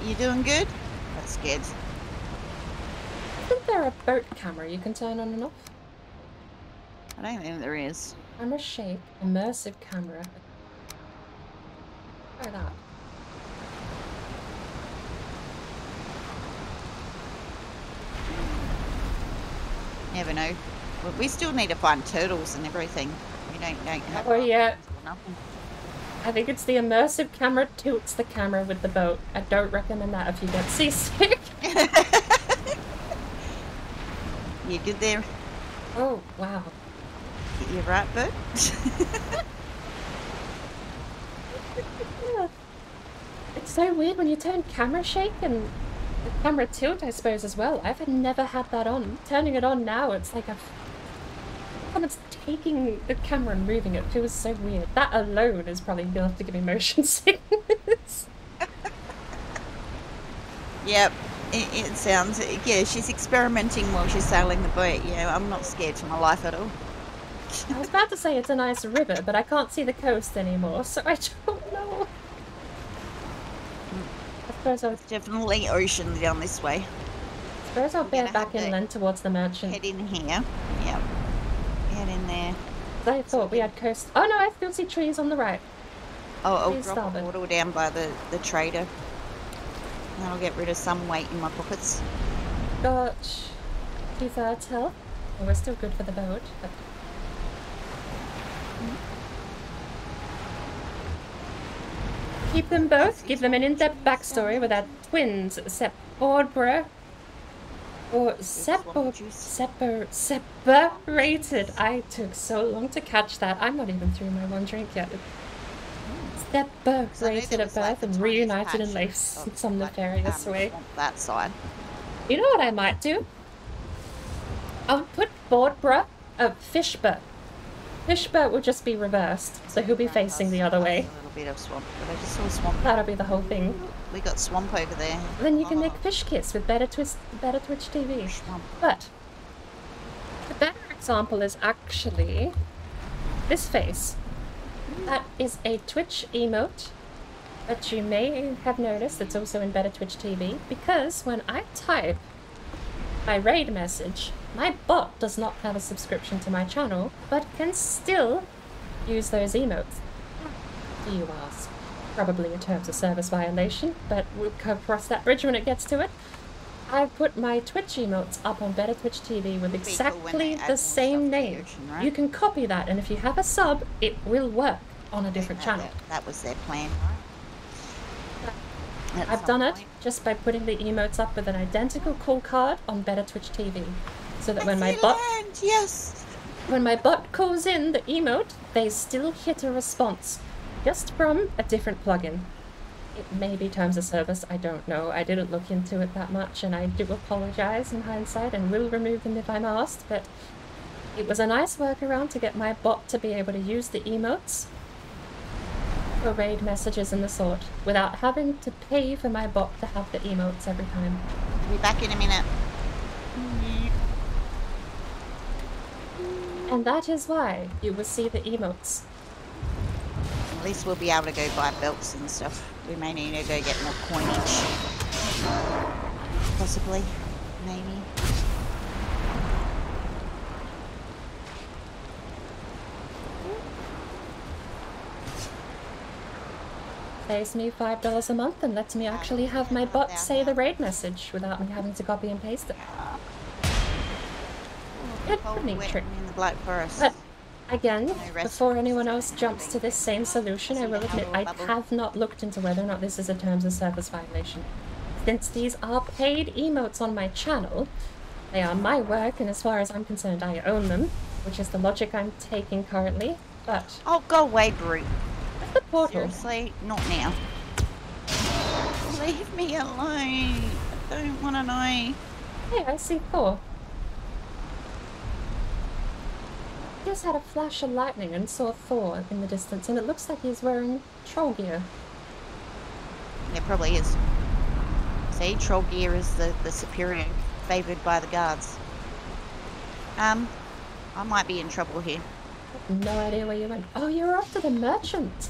You doing good? That's good. Isn't there a boat camera you can turn on and off? I don't think there is. Camera shake, immersive camera. Try that. Never know. We still need to find turtles and everything. We don't have. Oh yeah. Nothing. I think it's the immersive camera tilts the camera with the boat. I don't recommend that if you get seasick. You good there? Oh, wow. You right, bud? Yeah. It's so weird when you turn camera shake and the camera tilt, I suppose, as well. I've never had that on. Turning it on now, it's like someone's taking the camera and moving it. It feels so weird. That alone is probably enough to give me motion sickness. Yep. It sounds, yeah, she's experimenting while she's sailing the boat. Yeah, I'm not scared for my life at all. I was about to say it's a nice river, but I can't see the coast anymore, so I don't know. I suppose It's definitely ocean down this way. I'll bear gonna back have to inland towards the merchant. Head in here. Yep. Head in there. I thought we had coast. Oh no, I still see trees on the right. I'll Please drop stop a it. bottle down by the trader. That'll get rid of some weight in my pockets. Got 2/3 health. Well, we're still good for the boat. But... Keep them both. Give them an in-depth backstory with our twins, separated. I took so long to catch that. I'm not even through my one drink yet. Separated at birth and reunited in life in some nefarious way. That side. You know what I might do? I would put Bordbra, Fishbert. Fishbert will just be reversed, so he'll be facing the other way. A little bit of swamp, but I just saw swamp. That'll be the whole thing. We got swamp over there. Then you can make fish kits with Better Twitch TV. Swamp. But the better example is actually this face. That is a Twitch emote, but you may have noticed it's also in Better Twitch TV, because when I type my raid message, my bot does not have a subscription to my channel, but can still use those emotes. Do you ask? Probably a terms of service violation, but we'll cross that bridge when it gets to it. I put my Twitch emotes up on Better Twitch TV with exactly the same name. Right? You can copy that, and if you have a sub, it will work on a different channel. That was their plan, right? I've done it just by putting the emotes up with an identical call card on Better Twitch TV, so that when my bot calls in the emote, they still hit a response, just from a different plugin. It may be terms of service, I don't know. I didn't look into it that much, and I do apologize in hindsight and will remove them if I'm asked, but it was a nice workaround to get my bot to be able to use the emotes for raid messages and the sort, without having to pay for my bot to have the emotes every time. I'll be back in a minute. And that is why you will see the emotes. At least we'll be able to go buy belts and stuff. We may need to go get more coinage. Possibly. Maybe. Saves me $5 a month and lets me actually have my bot say the raid message without me having to copy and paste it. It's a neat trick. In the Black Forest. But again, before anyone else jumps to this same solution, I will admit I have not looked into whether or not this is a terms of service violation. Since these are paid emotes on my channel, they are my work, and as far as I'm concerned, I own them, which is the logic I'm taking currently. But oh, go away, brute. what's the portal? Seriously, not now. Leave me alone. I don't want to know. Hey, I see Thor. I just had a flash of lightning and saw Thor in the distance, and it looks like he's wearing troll gear. There probably is. See, troll gear is the superior, favoured by the guards. I might be in trouble here. No idea where you went. Oh, you're off to the merchant.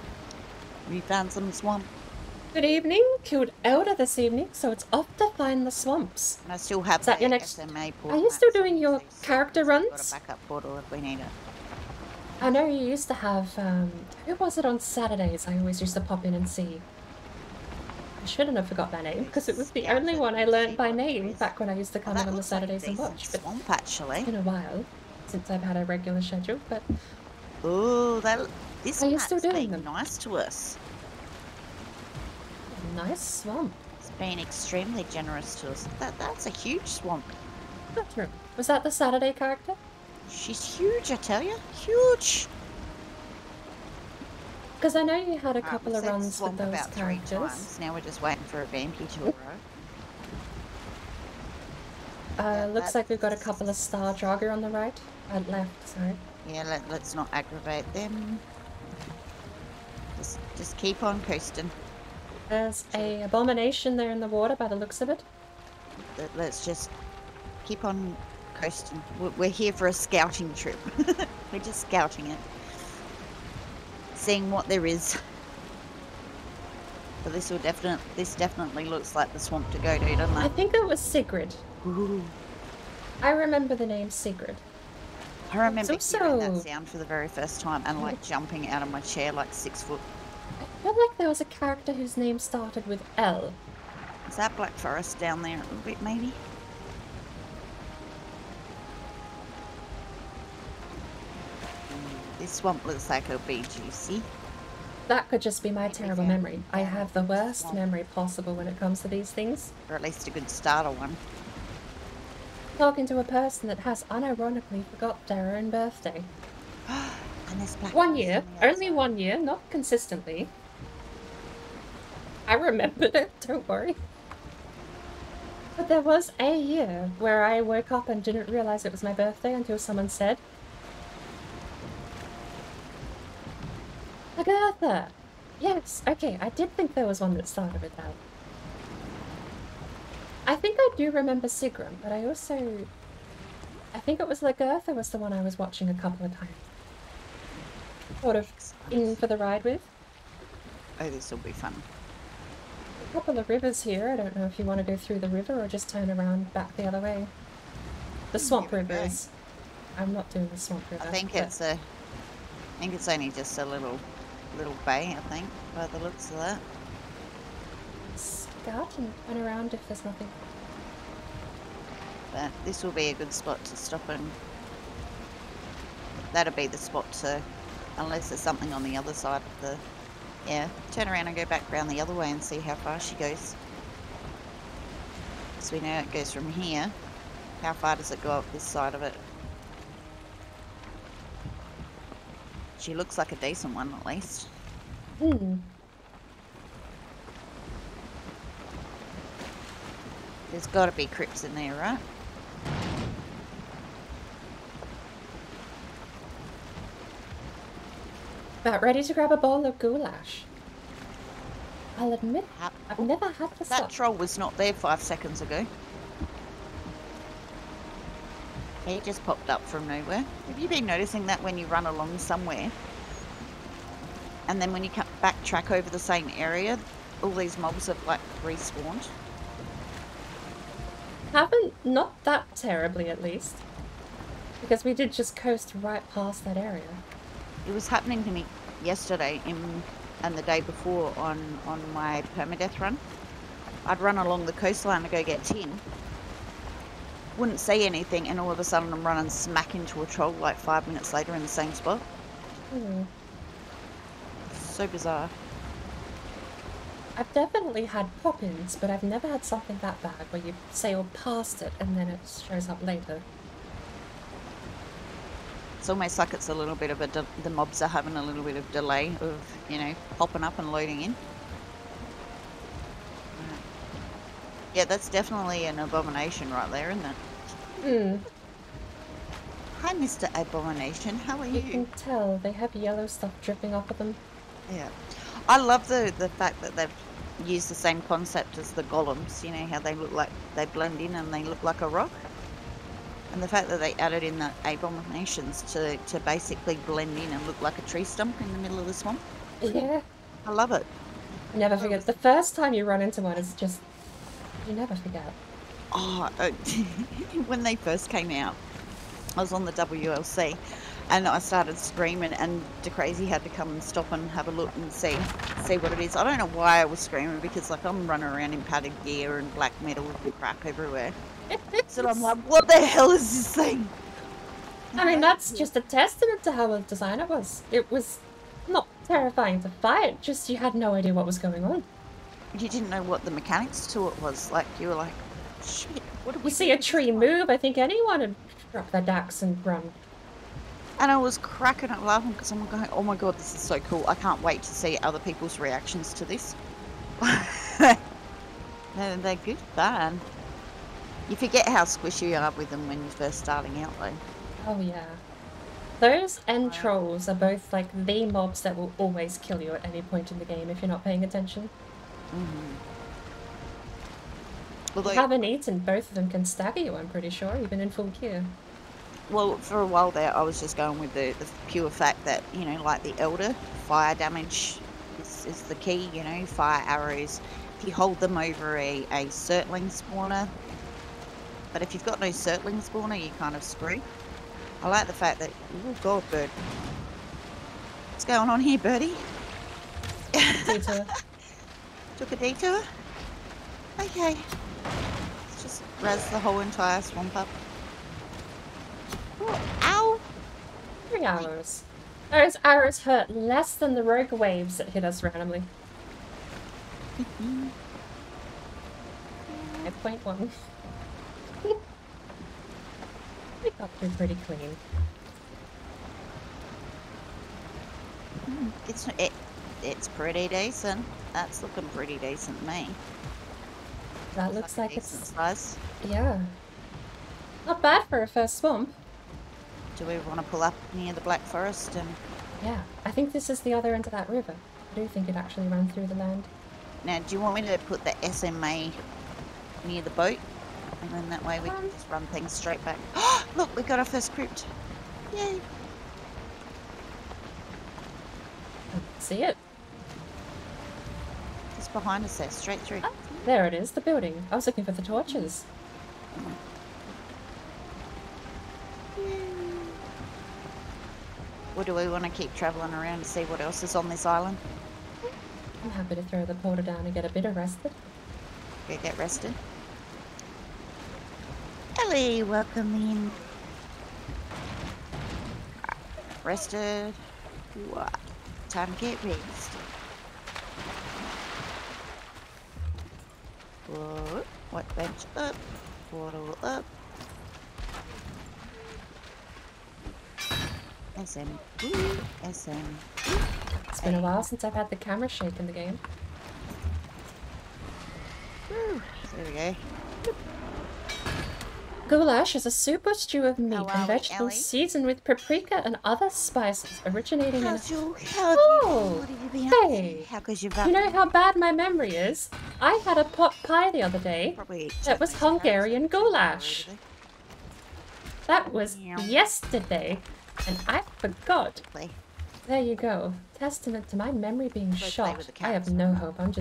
We found some swamp. Good evening. Killed Elder this evening, so it's off to find the swamps. And I still have Is that the your next- SMA Are you still doing your CC, character so I've runs? got a backup portal if we need it. I know you used to have, who was it on Saturdays I always used to pop in and see? I shouldn't have forgot their name, because it was the only one I learnt by name back when I used to come in on the Saturdays and watch. But Swamp, actually. it's been a while since I've had a regular schedule, but Oh, this Are you mat's still doing been them? nice to us. nice swamp. It's been extremely generous to us. That's a huge swamp. True. Was that the Saturday character? She's huge, I tell you. Huge. Because I know you had a Right, couple we've of said runs with swamp those about 3 characters. times. Now we're just waiting for a Vampy to arrive. Looks like we've got a couple of Star Jogger on the right. Left, sorry. Yeah, let's not aggravate them. Just keep on coasting. There's a abomination there in the water by the looks of it. Let's just keep on coasting. We're here for a scouting trip. We're just scouting it. Seeing what there is. But this definitely looks like the swamp to go to, doesn't I it? think it was Sigrid. Ooh. I remember the name Sigrid. I remember It's hearing that also- sound for the very first time and like jumping out of my chair like 6 foot. I feel like there was a character whose name started with L. Is that Black Forest down there a little bit maybe? This swamp looks like it'll be juicy. That could just be my Maybe terrible found memory. I down have the in the worst swamp. memory possible when it comes to these things. Or at least a good starter one. Talking to a person that has unironically forgot their own birthday. And there's Black 1 Forest year. on the other Only side. 1 year, not consistently. I remembered it, don't worry. But there was a year where I woke up and didn't realize it was my birthday until someone said, Agatha! Yes, okay, I did think there was one that started with that. I think I do remember Sigrun, but I also... I think it was Lagertha was the one I was watching a couple of times. Sort of in for the ride with. Oh, this will be fun. A couple of rivers here. I don't know if you want to go through the river or just turn around back the other way. The swamp Give it a go. rivers. I'm not doing the swamp river. I think but it's only just a little bay, I think, by the looks of that. scout and turn around if there's nothing. But this will be a good spot to stop and that'll be the spot to, unless there's something on the other side of the, yeah, turn around and go back around the other way and see how far she goes. So we know it goes from here. How far does it go up this side of it? She looks like a decent one at least. Hmm. There's got to be crypts in there, right? About ready to grab a bowl of goulash. I'll admit, I've never had this That up. troll was not there 5 seconds ago. He just popped up from nowhere. Have you been noticing that when you run along somewhere and then when you backtrack over the same area, all these mobs have like respawned? Haven't, not that terribly at least. Because we did just coast right past that area. It was happening to me yesterday and the day before on my permadeath run. I'd run along the coastline to go get tin. Wouldn't see anything, and all of a sudden I'm running smack into a troll like 5 minutes later in the same spot. Hmm. So bizarre. I've definitely had pop-ins, but I've never had something that bad where you sail past it and then it shows up later. It's almost like it's a little bit of the mobs are having a little bit of delay of, you know, popping up and loading in. Yeah, that's definitely an abomination right there, isn't it? Hmm. Hi, Mr. Abomination. How are You you? can tell they have yellow stuff dripping off of them. Yeah. I love the fact that they've used the same concept as the golems. You know, how they look like, they blend in and they look like a rock. And the fact that they added in the abominations to basically blend in and look like a tree stump in the middle of the swamp. Yeah. I love it. You never forget. The first time you run into one is just... You never forget. Oh, when they first came out, I was on the WLC and I started screaming, and DeCrazy had to come and stop and have a look and see what it is. I don't know why I was screaming, because like I'm running around in padded gear and black metal and crap everywhere. So I'm like, what the hell is this thing? I mean, that's just a testament to how well designed it was. It was not terrifying to fight, just you had no idea what was going on. You didn't know what the mechanics to it was. Like, you were like, shit, what did we You see a tree move, I think anyone would drop their dax and run. And I was cracking up laughing because I'm going, oh my god, this is so cool. I can't wait to see other people's reactions to this. They're good fun. You forget how squishy you are with them when you're first starting out though. Oh yeah. Those and trolls are both like the mobs that will always kill you at any point in the game if you're not paying attention. Although, You have an eat and both of them can stagger you, I'm pretty sure, even in full gear. well, for a while there, I was just going with the pure fact that, you know, like the Elder, fire damage is the key, you know, fire arrows. If you hold them over a Surtling spawner, but if you've got no Surtling spawner, you kind of screw. I like the fact that, oh god, bird. What's going on here, birdie? Detour. Took a detour? Okay. Let's just razz the whole entire swamp up. Oh, ow! 3 arrows. Those arrows hurt less than the rogue waves that hit us randomly. 5.1. We got through pretty clean. It's pretty decent. That's looking pretty decent to me. That looks like decent it's... size. Yeah. Not bad for a first swamp. Do we want to pull up near the Black Forest and... Yeah, I think this is the other end of that river. I do think it actually ran through the land. Now, do you want me to put the SMA near the boat? And then that way we can just run things straight back. Look, we got our first crypt. Yay! See it? Just behind us there, straight through. Oh, there it is, the building. I was looking for the torches. Or do we want to keep travelling around to see what else is on this island? I'm happy to throw the porter down and get a bit arrested. Go get rested. Ellie, welcome in. Rested. What? Time to get rest. Whoa. White bench up. Portal up. SM. Ooh. SM. It's been a while since I've had the camera shake in the game. Woo. There we go. Goulash is a soup or stew of meat How are and we, vegetables Ellie? seasoned with paprika and other spices originating in... How have you Oh, been up to? hey. How could you You know how bad my memory is? I had a pot pie the other day Probably that was Hungarian goulash. That was Yeah. yesterday, and I forgot. Play. There you go. Testament to my memory being Play shot. with the I have cats. no hope. I'm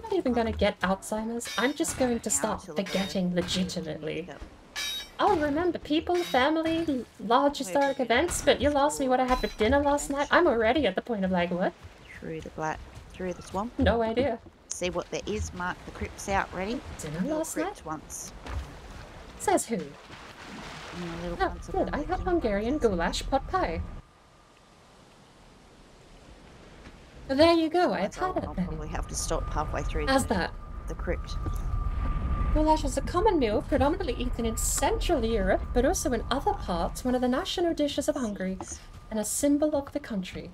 not even going to get Alzheimer's. I'm just going to start Until the forgetting bird- legitimately. I'll remember people, family, large historic events, but you'll ask me what I had for dinner last night. I'm already at the point of like, what? Through the swamp. No idea. See what there is. Mark the crypts out. Ready? Dinner Little last crypt night? once. Says who? Little Oh, ones are good. I on had the- Hungarian goulash pot pie. Well, there you go. I've had it I'll then. probably have to stop halfway through How's that? the crypt. Goulash is a common meal predominantly eaten in Central Europe, but also in other parts, one of the national dishes of Hungary, and a symbol of the country.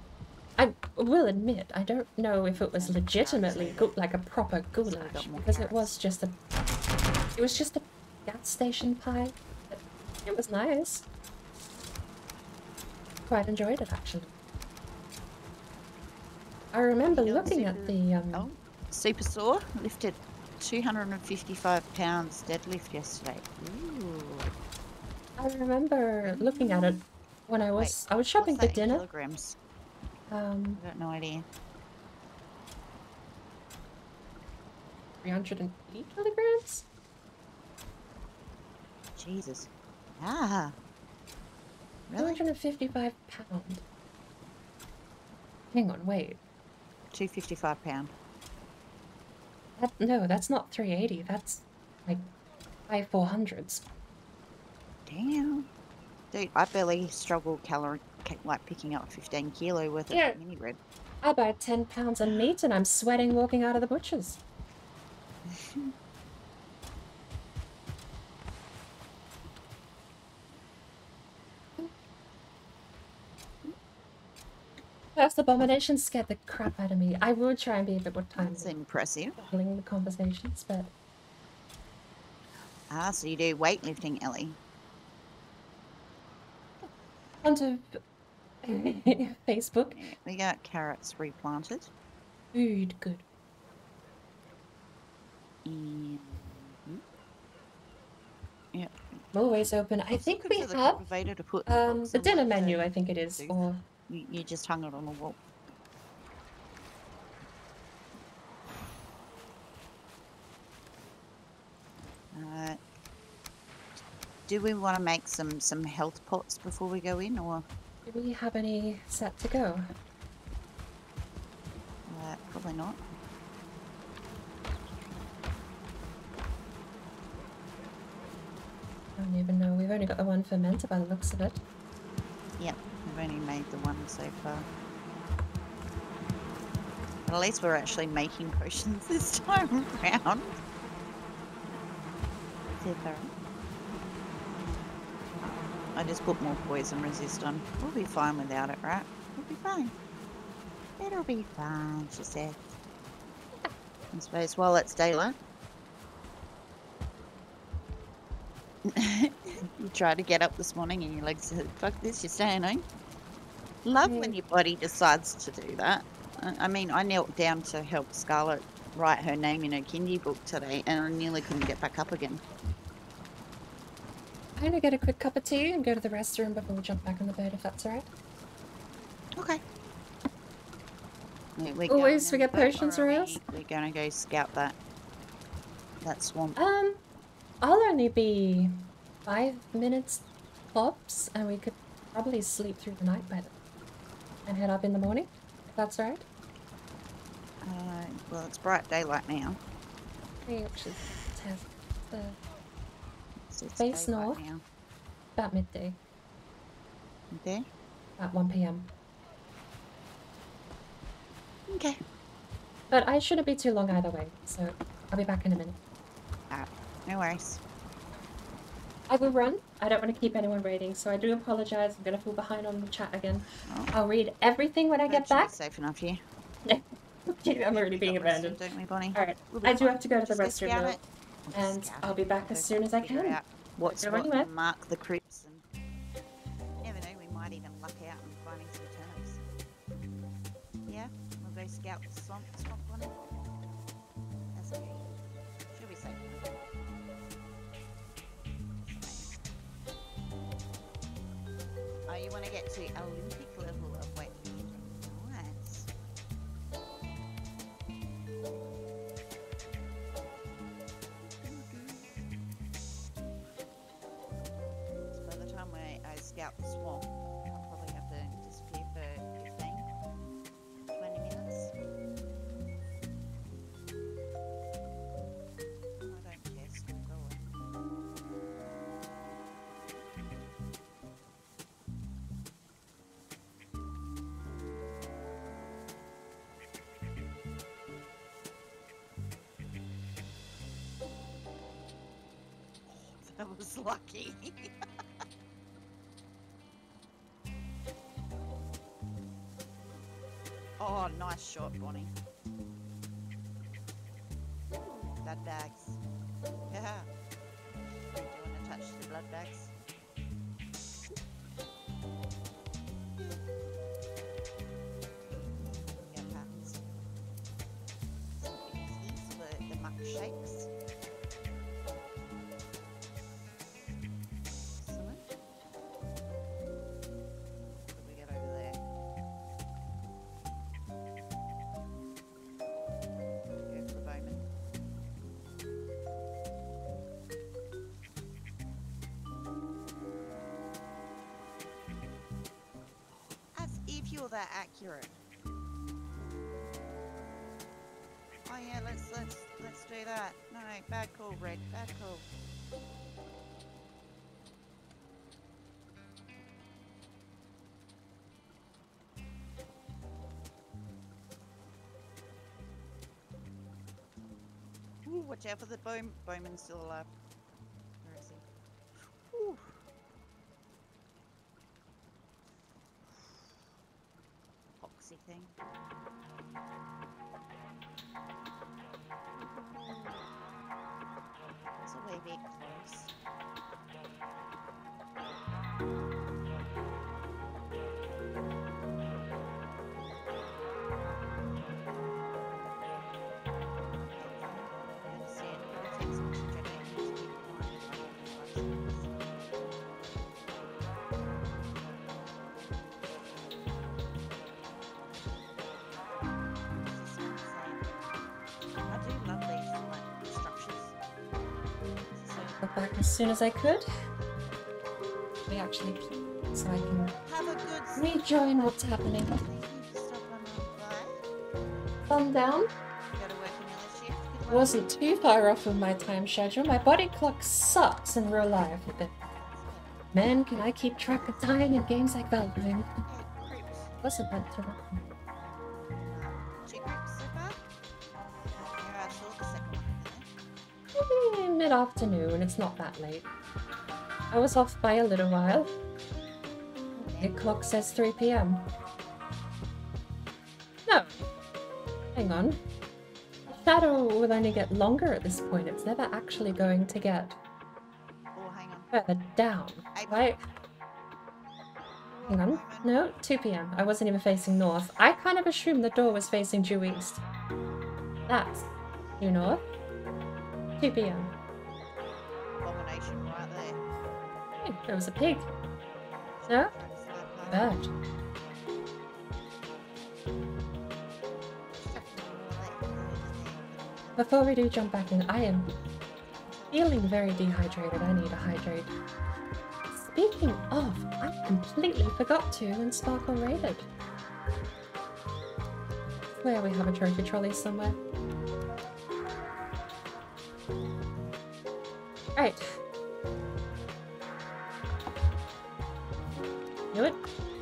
I will admit, I don't know if it was legitimately like a proper goulash, because it was just a gas station pie. But it was nice. Quite enjoyed it, actually. I remember looking at the Oh, super sore. Lifted 255 pounds deadlift yesterday. Ooh. I remember looking at it when I was shopping What's for that in dinner. kilograms? Um, I've got no idea. 380 kilograms? Jesus. Ah. Really? 255 pounds. Hang on, wait. 255 pound. No, that's not 380. That's like high 400s. Damn. Dude, I barely struggle like picking up 15 kilo worth Yeah. of mini bread. I buy 10 pounds of meat and I'm sweating walking out of the butcher's. Perhaps abominations scared the crap out of me. I will try and be a bit more time That's impressive. handling the conversations, but Ah, so you do weightlifting, Ellie. onto Facebook. Yeah, we got carrots replanted. Food, good. And... Yep. I'm always open. I think we have To put the dinner menu, I think it is, or you just hung it on the wall. Do we want to make some health pots before we go in, or do we have any set to go? probably not? I don't even know. We've only got the one fermenter by the looks of it. Yep, we've only made the one so far. But at least we're actually making potions this time around. I just put more poison resist on. We'll be fine without it, right? We'll be fine. It'll be fine, she said. I suppose while it's daylight. You tried to get up this morning and your legs said, fuck this, you're staying home. Love when your body decides to do that. I mean, I knelt down to help Scarlett write her name in her kindy book today and I nearly couldn't get back up again. I'm gonna get a quick cup of tea and go to the restroom before we jump back on the bed, if that's alright. Okay. Yeah, Always we get potions or else? We're gonna go scout that swamp. I'll only be 5 minutes tops, and we could probably sleep through the night by then. And head up in the morning, if that's alright. Well, it's bright daylight now. Which is So it's face daylight north, now. about midday, Okay. at 1 PM. Okay. But I shouldn't be too long either way, so I'll be back in a minute. Alright. No worries. I will run. I don't want to keep anyone waiting, so I do apologize. I'm going to fall behind on the chat again. Oh. I'll read everything when I get Should be back. safe enough here. I'm already being abandoned. Don't we, Bonnie? Alright, We'll be I do fine. have to go to the Just go restroom scout now, it. and Scout I'll it. be back as soon as I Figure can. out what's Go what anywhere. and mark the crypts and you never know, we might even luck out and finding some turnips. Yeah, we'll go scout the swamp Bonnie. That's okay. She'll be safe. Oh, you want to get to Olympic level of weightlifting? Nice. So by the time I scout the swamp, I'll probably have to disappear for 15, 20 minutes. I don't care, still going. That was lucky. Oh, nice shot, Bonnie. Blood bags. Yeah. Do you want to touch the blood bags? Yeah, packs. Some Uzis for the muck shakes. Excellent. What do we got over there? Go for the bowman. 0. Oh yeah, let's do that. No, bad call, Red. Bad call. Ooh, watch out for the bowman's still alive. Where is he? Ooh. Foxy thing. It's a wee bit close. Got back as soon as I could. We actually, so I can Have a good rejoin what's happening. stop on by. Thumb down. You gotta work another shift. Good luck. Wasn't too far off of my time schedule. My body clock sucks in real life. But man, can I keep track of time in games like Valheim? Hey, creeps. Wasn't meant to. Chick creeps so far? Yeah, I saw the second one. Mid-afternoon, it's not that late. I was off by a little while. The clock says 3 p.m. No. Hang on. The shadow will only get longer at this point. It's never actually going to get Oh, hang on. further down. Right? Hang on. No, 2 p.m. I wasn't even facing north. I kind of assumed the door was facing due east. That's due north. 2 p.m. Abomination right there. Hey, there was a pig. No? Bird. Before we do jump back in, I am feeling very dehydrated. I need a hydrate. Speaking of, I completely forgot to when Sparkle raided. Where we have a trophy trolley somewhere. Right. Knew it.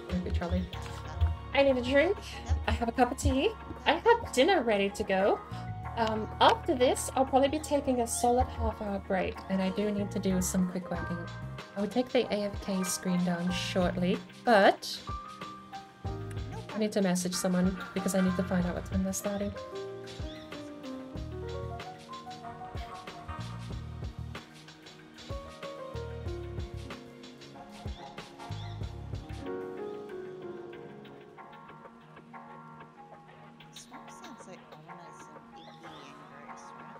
Trophy trolley. I need a drink. I have a cup of tea. I have dinner ready to go. After this, I'll probably be taking a solid half-hour break, and I do need to do some quick working. I will take the AFK screen down shortly, but I need to message someone because I need to find out what time they're starting. Swamp sounds like ominous and icky and gross, right?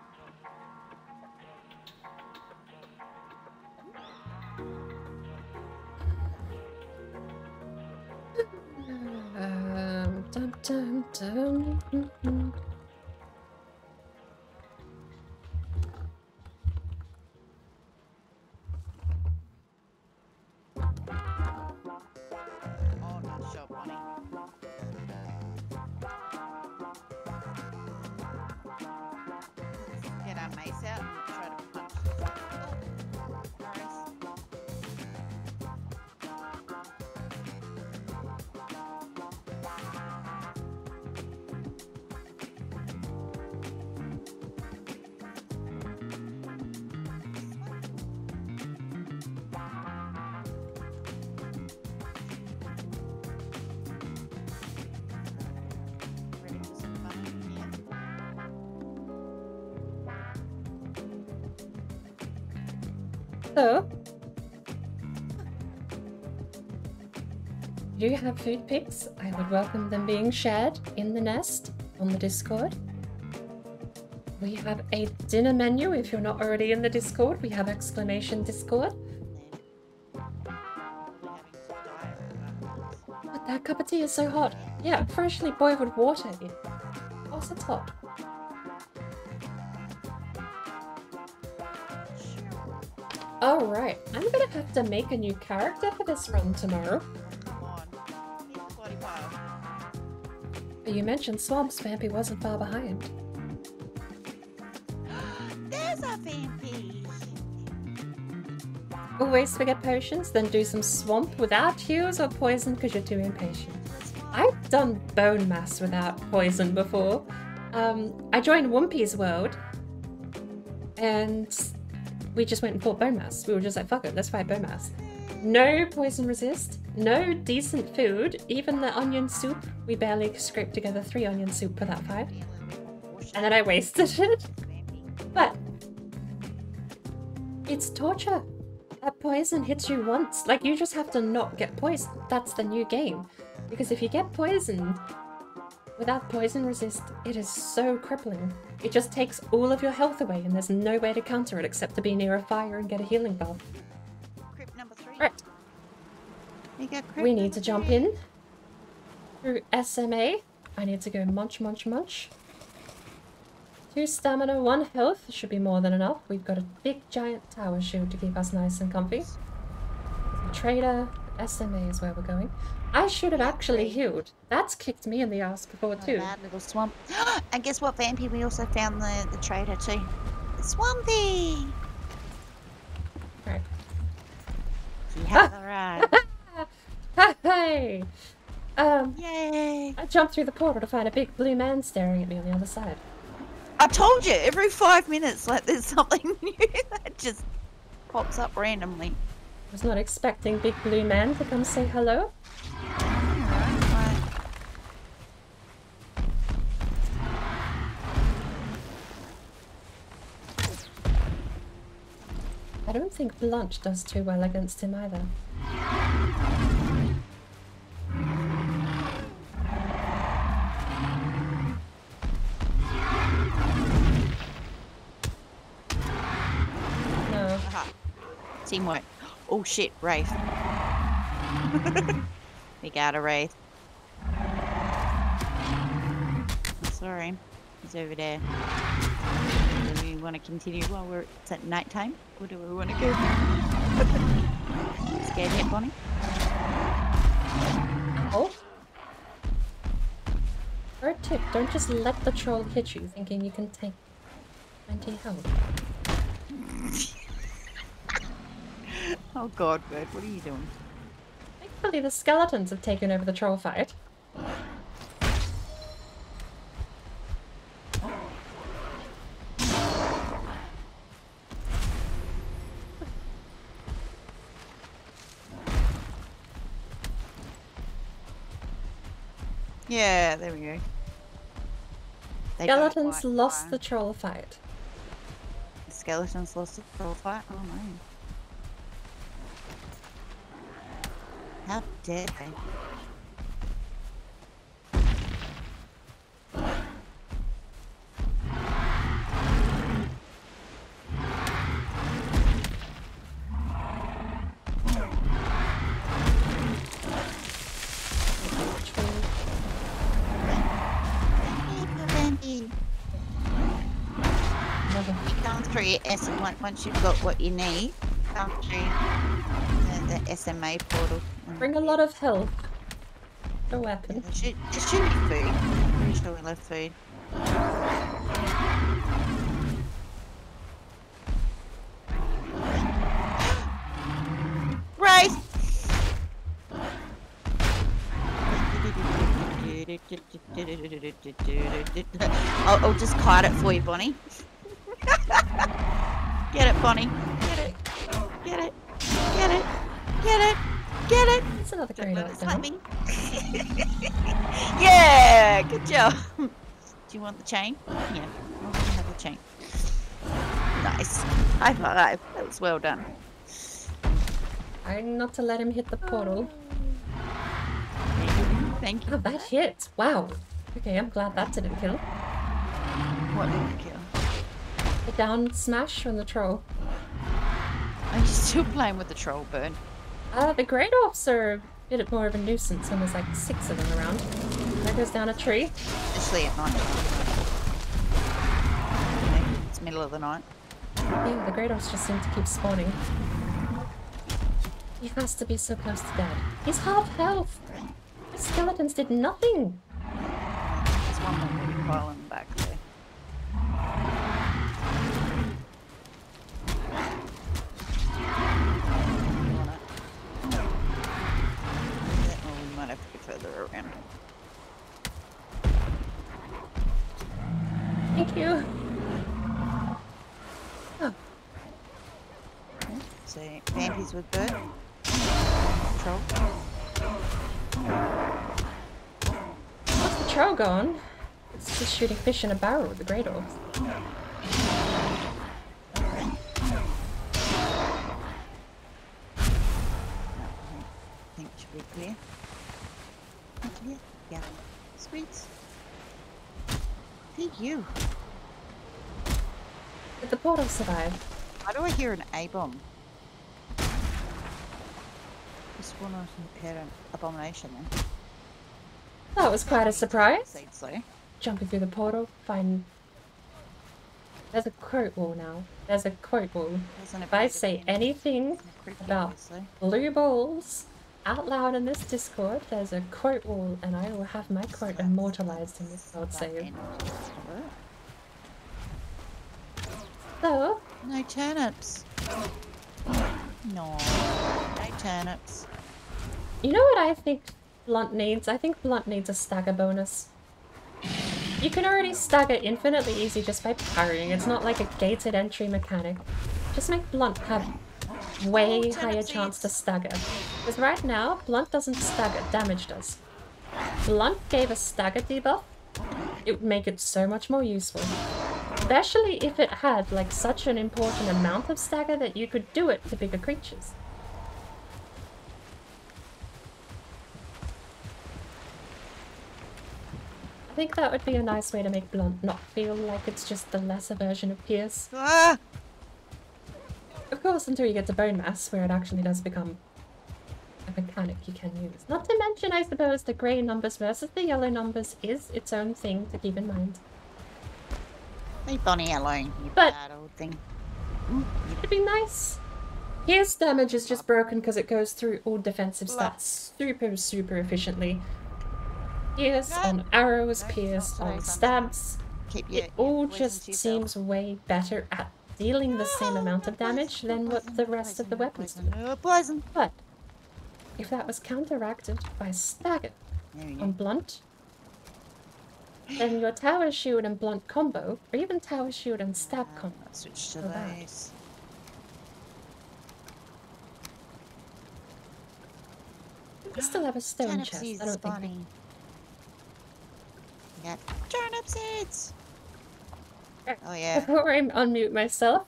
Dum dum dum. Oh, nice shot, Bonnie. Get our mace out and try to punch. Oh, nice. Ready for some fun in here? So, do you have food pics? I would welcome them being shared in the nest on the Discord. We have a dinner menu if you're not already in the Discord. We have exclamation Discord. But that cup of tea is so hot. Yeah, freshly boiled water. Of course it's hot. Alright, I'm gonna have to make a new character for this run tomorrow. Come on. Hit the body pile. you mentioned swamps, Vampy wasn't far behind. There's a vampy. Always forget potions, then do some swamp without heals or poison because you're too impatient. I've done bone mass without poison before. I joined Wumpy's world and we just went and fought bone mass. We were just like, fuck it, let's fight bone mass. No poison resist, no decent food, even the onion soup. We barely scraped together 3 onion soup for that fight. And then I wasted it. But it's torture. That poison hits you once. Like, you just have to not get poisoned. That's the new game. Because if you get poisoned without poison resist, it is so crippling. It just takes all of your health away and there's no way to counter it except to be near a fire and get a healing buff. Crypt number 3. Right. You got crypt We need number to jump 3. in through SMA. I need to go munch, munch, munch. 2 stamina, 1 health. Should be more than enough. We've got a big giant tower shield to keep us nice and comfy. The trader, SMA is where we're going. I should have actually healed. That's kicked me in the ass before too. Bad little swamp. And guess what, Vampy? We also found the trader too. The Swampy! Right. You have arrived. Hey! Yay! I jumped through the portal to find a big blue man staring at me on the other side. I told you, every 5 minutes, like, there's something new that just pops up randomly. I was not expecting big blue man to come say hello. Alright, I don't think Blunt does too well against him either. No. Aha. Teamwork. Oh shit, Wraith. We got a Wraith. Sorry. He's over there. Do we want to continue while it's at night time? Or do we want to go? Scared yet, Bonnie? Oh. For a tip, don't just let the troll hit you thinking you can take 20 health. Oh god, Bird, what are you doing? Thankfully the skeletons have taken over the troll fight. Yeah, there we go. They Skeletons don't lost like the troll fight. fire. Skeletons lost the troll fight? Oh no. How dare they? Come through your once you've got what you need. Come through the SMA portal. Bring a lot of health. A weapon. There should be food. Pretty sure we left food. Right. I'll just kite it for you, Bonnie. Get it, Bonnie. Get it. Get it. Get it. Get it. Get it. That's another great Don't let it outcome. slap me. Yeah, good job. Do you want the chain? Yeah, I'll have the chain. Nice. High five. That was well done. Trying not to let him hit the portal. Thank you. Oh, that hit! Wow. Okay, I'm glad that didn't kill. What did you kill? The down smash from the troll. Are you still playing with the troll bird? The Great Orcs are a bit more of a nuisance when there's like 6 of them around. There goes down a tree. Especially at night. It's middle of the night. Yeah, the Great Orcs just seem to keep spawning. He has to be so close to dead. He's half health! The skeletons did nothing! Thank you. Oh, So, Vampy's with bird. Troll. what's the troll going? It's just shooting fish in a barrel with the great orb. I think it should be clear. Clear? Yeah. Sweet. Thank you. Did the portal survive? Why do I hear an A-bomb? Just one of an abomination then. That was quite a surprise. Say so. Jumping through the portal, find... There's a quote wall now. There's a quote wall. If I say anything about blue balls out loud in this Discord, there's a quote wall, and I will have my quote immortalized in this world save. So, No turnips. No. No turnips. you know what I think Blunt needs? I think Blunt needs a stagger bonus. You can already stagger infinitely easy just by parrying. It's not like a gated entry mechanic. Just make Blunt have way higher chance to stagger. Because right now, Blunt doesn't stagger, damage does. Blunt gave a stagger debuff, it would make it so much more useful. Especially if it had like such an important amount of stagger that you could do it to bigger creatures. I think that would be a nice way to make Blunt not feel like it's just the lesser version of Pierce. Ah! Of course, until you get to Bone Mass, where it actually does become a mechanic you can use. Not to mention, I suppose, the grey numbers versus the yellow numbers is its own thing to keep in mind. Leave Bonnie alone, you But- bad old thing. It'd be nice. Pierce damage is just broken because it goes through all defensive stats super efficiently. Pierce on arrows, Pierce on stabs. Keep your, It all your poison just to yourself. seems way better at dealing the same amount of damage than what the rest of the weapons do. Poison. But if that was counteracted by stagger There we go. on Blunt, then your Tower Shield and Blunt combo, or even Tower Shield and Stab combo. Let's switch to So bad. those. We still have a stone Turnip chest. seeds, I don't think. Bonnie. Yeah. Turnip seeds. Oh yeah. Before I unmute myself,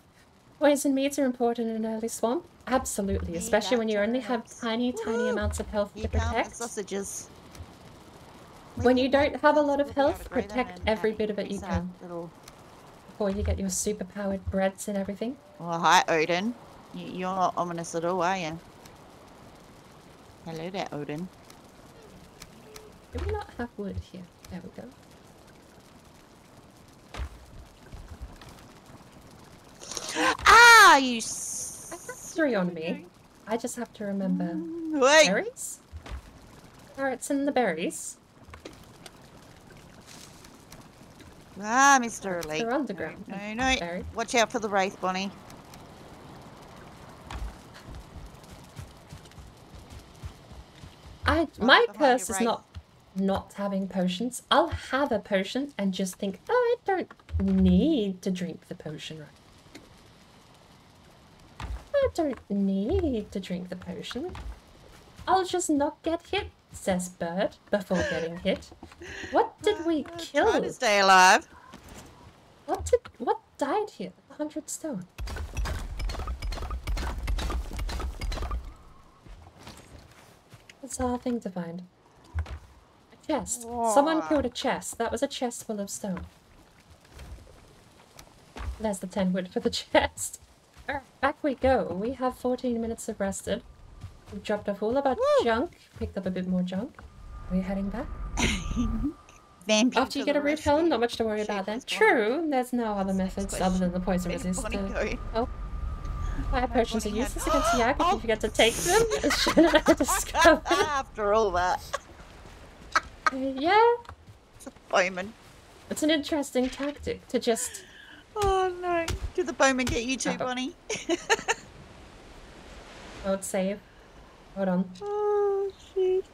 poison meats are important in an early swamp. Absolutely, especially when you only have tiny amounts of health to You can't protect. have sausages. When you don't have a lot of health, protect every bit of it you can Little... before you get your super-powered breads and everything. Well, hi Odin. You're not ominous at all, are you? Hello there, Odin. Do we not have wood here? There we go. Ah, you. I have 3 on me. I just have to remember Wait. berries? Carrots and the berries. Ah, Mr. Elite. They're underground. No. Berries. Watch out for the wraith, Bonnie. My behind curse you, is right? not having potions. I'll have a potion and just think, oh, I don't need to drink the potion right. I don't need to drink the potion. I'll just not get hit, says Bird, before getting hit. What did we Trying kill? to stay alive. What died here? 100 stone. What's our thing to find? A chest. Someone killed a chest. That was a chest full of stone. There's the 10 wood for the chest. Alright, back we go. We have 14 minutes of rested. We've dropped off all of our junk. Picked up a bit more junk. Are we heading back? Vampire After you get a root helm, not much to worry about then. True, there's no other methods other than the poison resist to help. Fire potions are useless against Yak if you forget to take them, as Shannon and I discovered. After all that. Yeah, It's a bowman. it's an interesting tactic to just... Oh no. Did the bowman get you too, Uh-oh. Bonnie? Mode save. Hold on. Oh shit.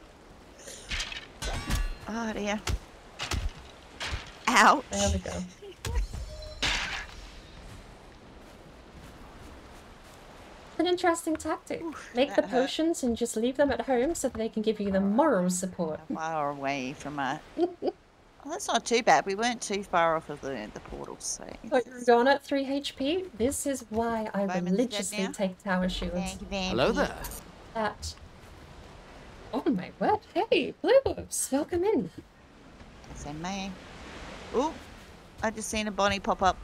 Oh dear. Ouch. There we go. an interesting tactic. Oof, Make the that hurt. potions and just leave them at home so that they can give you the moral support. Far away from a... Well, that's not too bad. We weren't too far off of the portal, so... But you're gone at 3 HP? This is why I Bowman's dead religiously now? take tower shields. Thank you, Vampy. Hello there. That... Oh my word. Hey, Blue Wolves, welcome in. Send me. Ooh, I just seen a Bonnie pop up.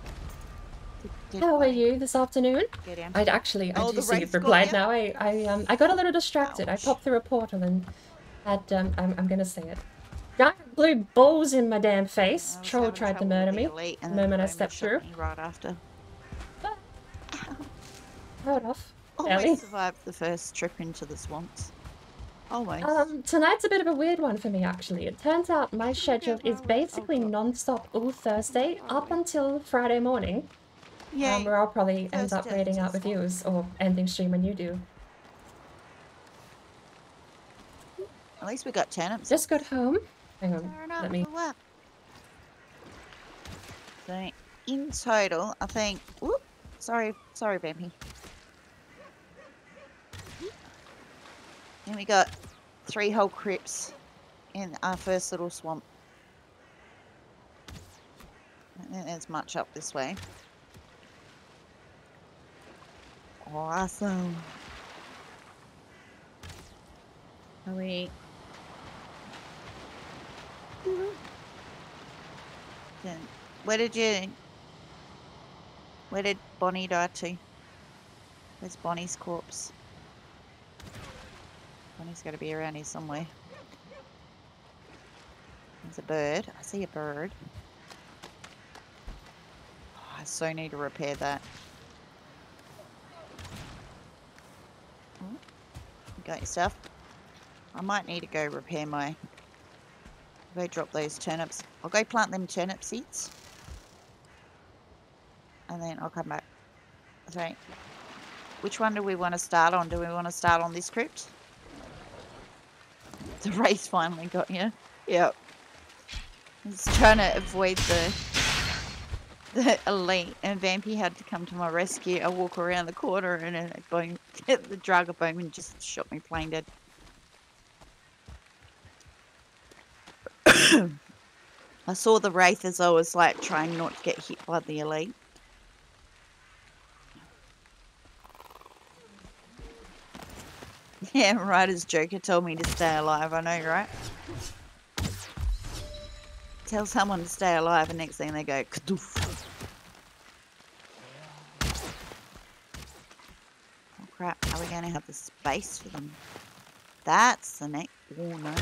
How are you this afternoon? Go down. I Oh, do the see wraith you've got replied ya? now. I got a little distracted. Ouch. I popped through a portal and had, I'm gonna say it. Giant blue balls in my damn face. I was Troll having tried to trouble murder with me the elite, the and then moment I Bowman stepped shot through. me right after. Hold off. Almost Ellie. survived the first trip into the swamps. Almost. Tonight's a bit of a weird one for me, actually. It turns out my schedule is basically non-stop all Thursday up until Friday morning. Yay. Where I'll probably end up Thursday raiding to out with swamp. yous, or ending stream when you do. At least we got turnips. Just got home. Hang on, Fair enough, let me... for what? So, in total, I think... Whoop! Sorry, Vampy. And we got 3 whole crypts in our first little swamp. I don't think there's much up this way. Awesome. Are we... Then, where did Bonnie die to? Where's Bonnie's corpse? Bonnie's got to be around here somewhere. There's a bird. I see a bird. Oh, I so need to repair that. Oh, you got your stuff? I might need to go repair my... Go drop those turnips. I'll go plant them turnip seeds. And then I'll come back. Sorry. Which one do we want to start on? Do we want to start on this crypt? The race finally got you. Yep. I was trying to avoid the elite, and Vampy had to come to my rescue. I walk around the corner and the Draga Bowman just shot me plain dead. I saw the wraith as I was like trying not to get hit by the elite. Yeah, right as Joker told me to stay alive, I know, right? Tell someone to stay alive and next thing they go kadoof. Oh crap, are we going to have the space for them? That's the next... Oh no.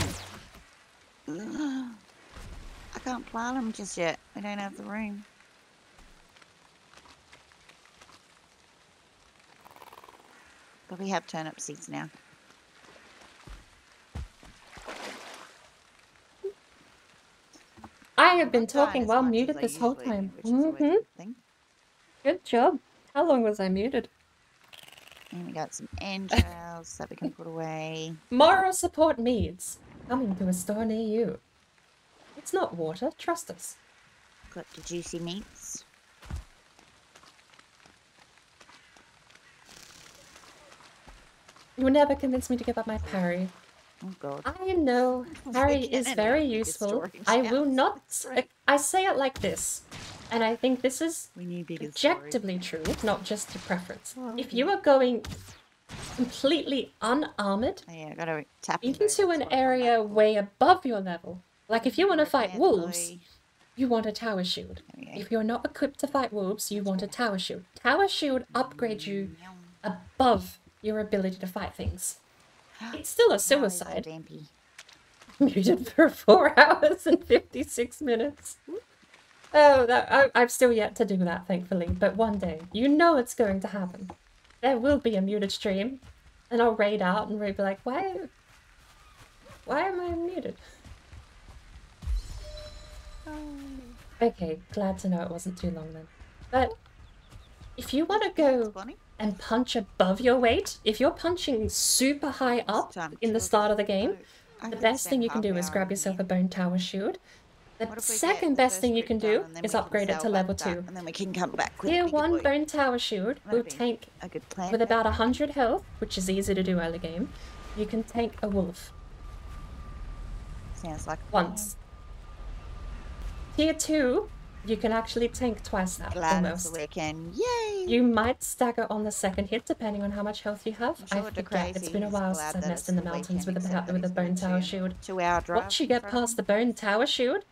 Ugh. I can't plant them just yet. We don't have the room. But we have turnip seeds now. I have been Not dying talking as while much muted as I this whole usually do, time. which is always a good thing. Good job. How long was I muted? And we got some entrails that we can put away. Moral support meads. Coming to a store near you. It's not water, trust us. Got the juicy meats. You will never convince me to give up my parry. Oh god. I know parry Taking is it very out, useful. storage I will house. not... That's right. I say it like this. And I think this is We need bigger storage. objectively true, not just to preference. If you are going completely unarmored Oh, yeah, I gotta tap into an area way above your level, like if you want to fight wolves, you want a tower shield. If you're not equipped to fight wolves, you want a tower shield. Tower shield upgrades you above your ability to fight things. It's still a suicide. Muted for 4 hours and 56 minutes. Oh, I've still yet to do that, thankfully. But one day, you know it's going to happen. There will be a muted stream, and I'll raid out and we'll be like, why am I muted? Okay, glad to know it wasn't too long then. But if you want to go and punch above your weight, if you're punching super high up in the start of the game, the best thing you can do is grab yourself a bone tower shield, The What if we get second the best first thing you bit can done do and then is we can upgrade it to sell level that, 2. and then we can come back with a Tier bigger 1 boy. Bone Tower Shield will That'd be tank a good plan. with about 100 health, which is easy to do early game. You can tank a wolf Sounds like a once. Tier 2, you can actually tank twice now, plan. Glad it's almost. a weekend. Yay! You might stagger on the second hit depending on how much health you have. I'm I sure the forget, it's been a crazy's while glad since I've that messed it's in the the mountains weekend, with except the that he's Bone got a Tower Shield. 2-hour drive Once you in get front of past him. the Bone Tower Shield,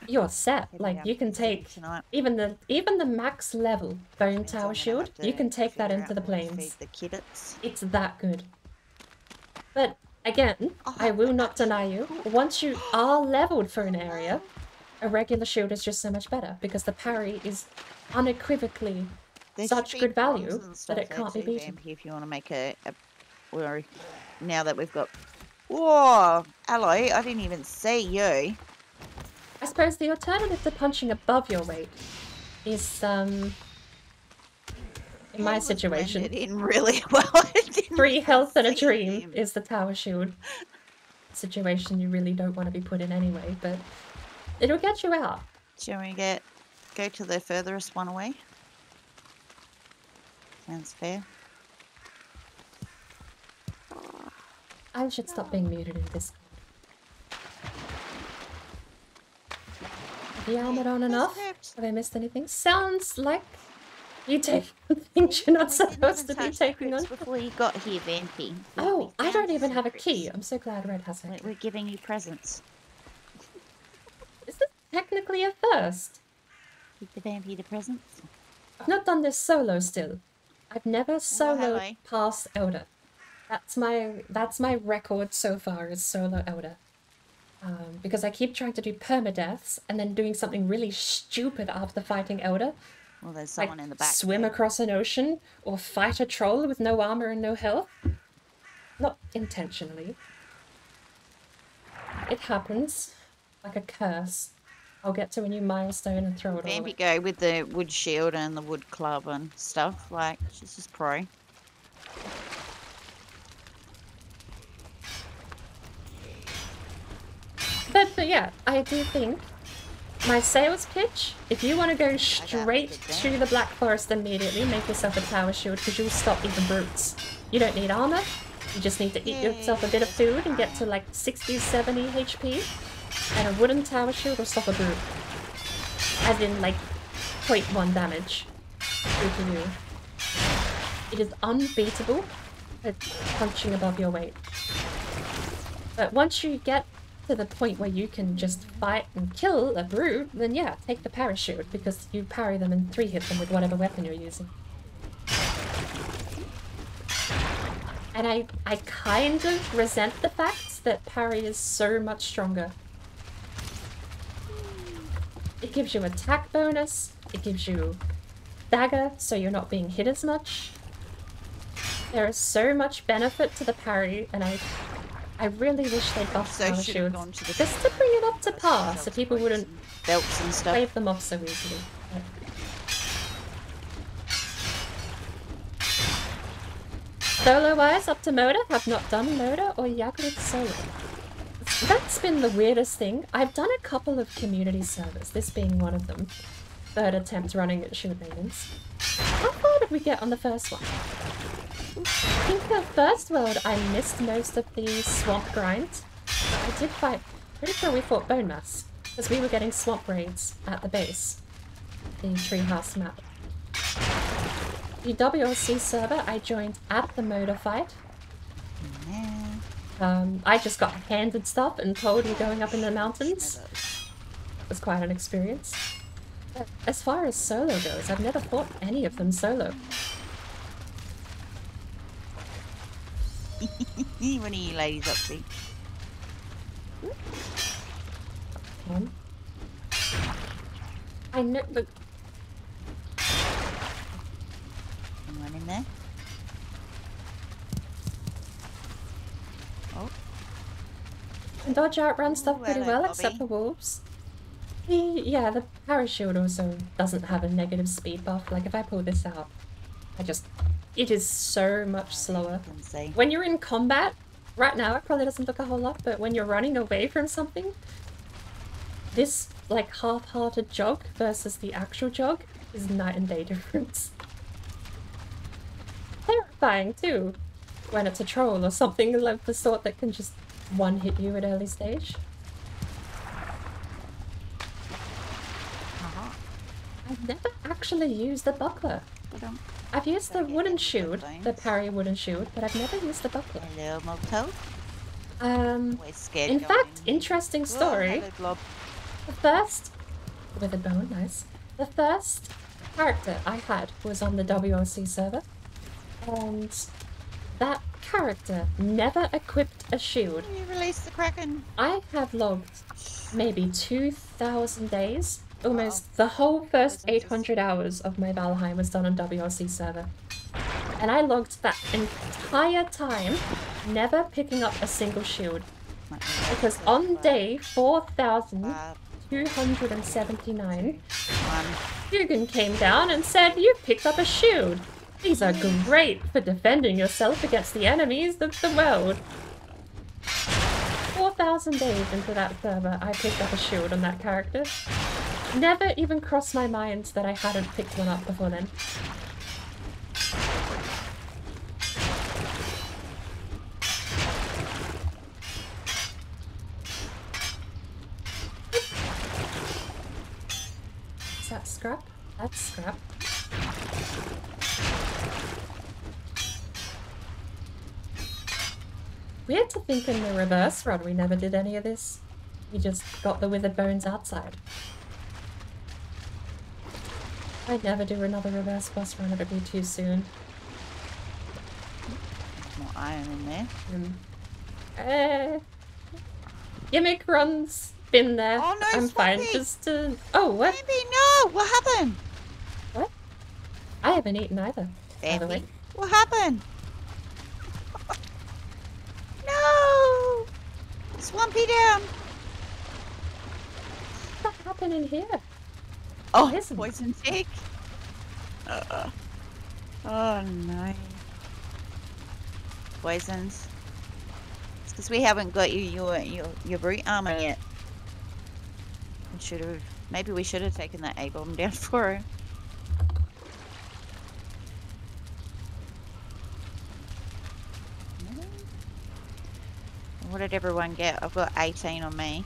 you're set. Heading Like, down you to can the city take tonight. even the max level Bone Means I'm Tower gonna Shield, have you to can take that figure into out the what to feed plains. the kittens. It's that good. But again, I will not deny you, once you are leveled for an area, a regular shield is just so much better because the parry is unequivocally There such should be good value bronze and that stuff it there can't be too, beaten. Vampy, if you want to make or now that we've got. Whoa, hello! I didn't even see you. I suppose the alternative to punching above your weight is, in my situation, It in really well. 3 health and a dream is the tower shield. Situation you really don't want to be put in anyway, but it'll get you out. Shall we go to the furthest one away? Sounds fair. I should stop being muted in Discord. Have you armored on enough? Have I missed anything? Sounds like you take things you're not supposed to be taking on. Before you got here, Vampy. Oh, I don't even have a key. I'm so glad Red has it. We're giving you presents. Is this technically a first? Give the Vampy the presents. I've not done this solo still. I've never soloed hello. past Elder. That's my record so far is solo Elder. Because I keep trying to do permadeaths and then doing something really stupid after fighting Elder. Well, there's someone Like in the back. swim there. across an ocean or fight a troll with no armor and no health. Not intentionally. It happens. Like a curse. I'll get to a new milestone and throw it all away. Vampy go with the wood shield and the wood club and stuff. Like, she's just pro. But yeah, I do think my sales pitch, if you want to go straight to the Black Forest immediately, make yourself a tower shield because you'll stop even brutes. You don't need armor. You just need to eat yourself a bit of food and get to like 60, 70 HP. And a wooden tower shield will stop a brute. As in like 0.1 damage. Through to you. It is unbeatable at punching above your weight. But once you get to the point where you can just fight and kill a brute, then yeah, take the parachute because you parry them and 3-hit them with whatever weapon you're using. And I kind of resent the fact that parry is so much stronger. It gives you attack bonus, it gives you dagger so you're not being hit as much. There is so much benefit to the parry, and I really wish they'd buff power shields just to bring it up to par so people wouldn't belts and stuff. wave them off so easily. Solo-wise, up to Moda, have not done Moda or Yakuza solo. That's been the weirdest thing. I've done a couple of community servers, this being one of them. Third attempt running at Shield Maidens. How far did we get on the first one? I think the first world I missed most of the swamp grind. I did fight, pretty sure we fought Bone Mass, because we were getting swamp raids at the base. The treehouse map. The WLC server I joined at the Moda fight. I just got handed stuff and told we're going up in the mountains. It was quite an experience. But as far as solo goes, I've never fought any of them solo. What are you ladies up to? I know, but Anyone in there? Oh. can dodge outrun stuff pretty hello, well, except for wolves. Yeah, the parachute also doesn't have a negative speed buff. Like if I pull this out, it is so much slower. When you're in combat, right now it probably doesn't look a whole lot, but when you're running away from something, this like half-hearted jog versus the actual jog is night and day difference. Terrifying too, when it's a troll or something like the sort that can just one-hit you at early stage. I've never actually used the buckler. I've used the wooden shield, the parry wooden shield, but I've never used the buckler. Hello, Moto. In fact, interesting story. The first, with a bone, nice. The first character I had was on the WRC server, and that character never equipped a shield. You released the Kraken. I have logged maybe 2,000 days. Almost the whole first 800 hours of my Valheim was done on WRC server. And I logged that entire time, never picking up a single shield. Because on day 4,279, Dugan came down and said, "You picked up a shield. These are great for defending yourself against the enemies of the world." 4,000 days into that server, I picked up a shield on that character. Never even crossed my mind that I hadn't picked one up before then. Is that scrap? That's scrap. Weird to think in the reverse run we never did any of this. We just got the withered bones outside. I'd never do another reverse boss run, it'd be too soon. More iron in there. Gimmick runs, been there. Oh no, I'm fine. Just oh, what? Maybe no. What happened? What? I haven't eaten either. By the way. What happened? No! Swampy down. What happened in here? Oh, poison tick. Oh no. Poisons. It's because we haven't got your brute armor yet. We should have. Maybe we should have taken that A-bomb down for her. What did everyone get? I've got 18 on me.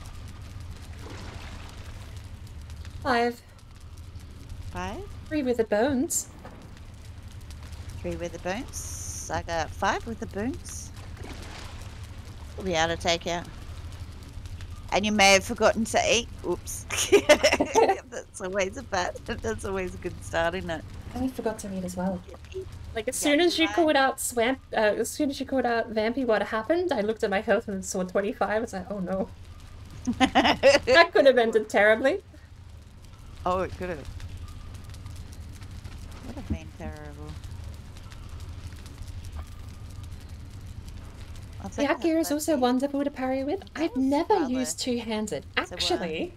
5. 5? 3 with the bones. 3 with the bones. I got 5 with the bones. We'll be able to take out. And you may have forgotten to eat. Oops. That's always a bad. That's always a good start, isn't it? I forgot to eat as well. Like as soon as you called out Vampy, what happened? I looked at my health and saw 25. I was like, oh no. That could have ended terribly. Oh, it could have. Would have been terrible. The Akira is also wonderful to parry with. I've never used two-handed. Actually,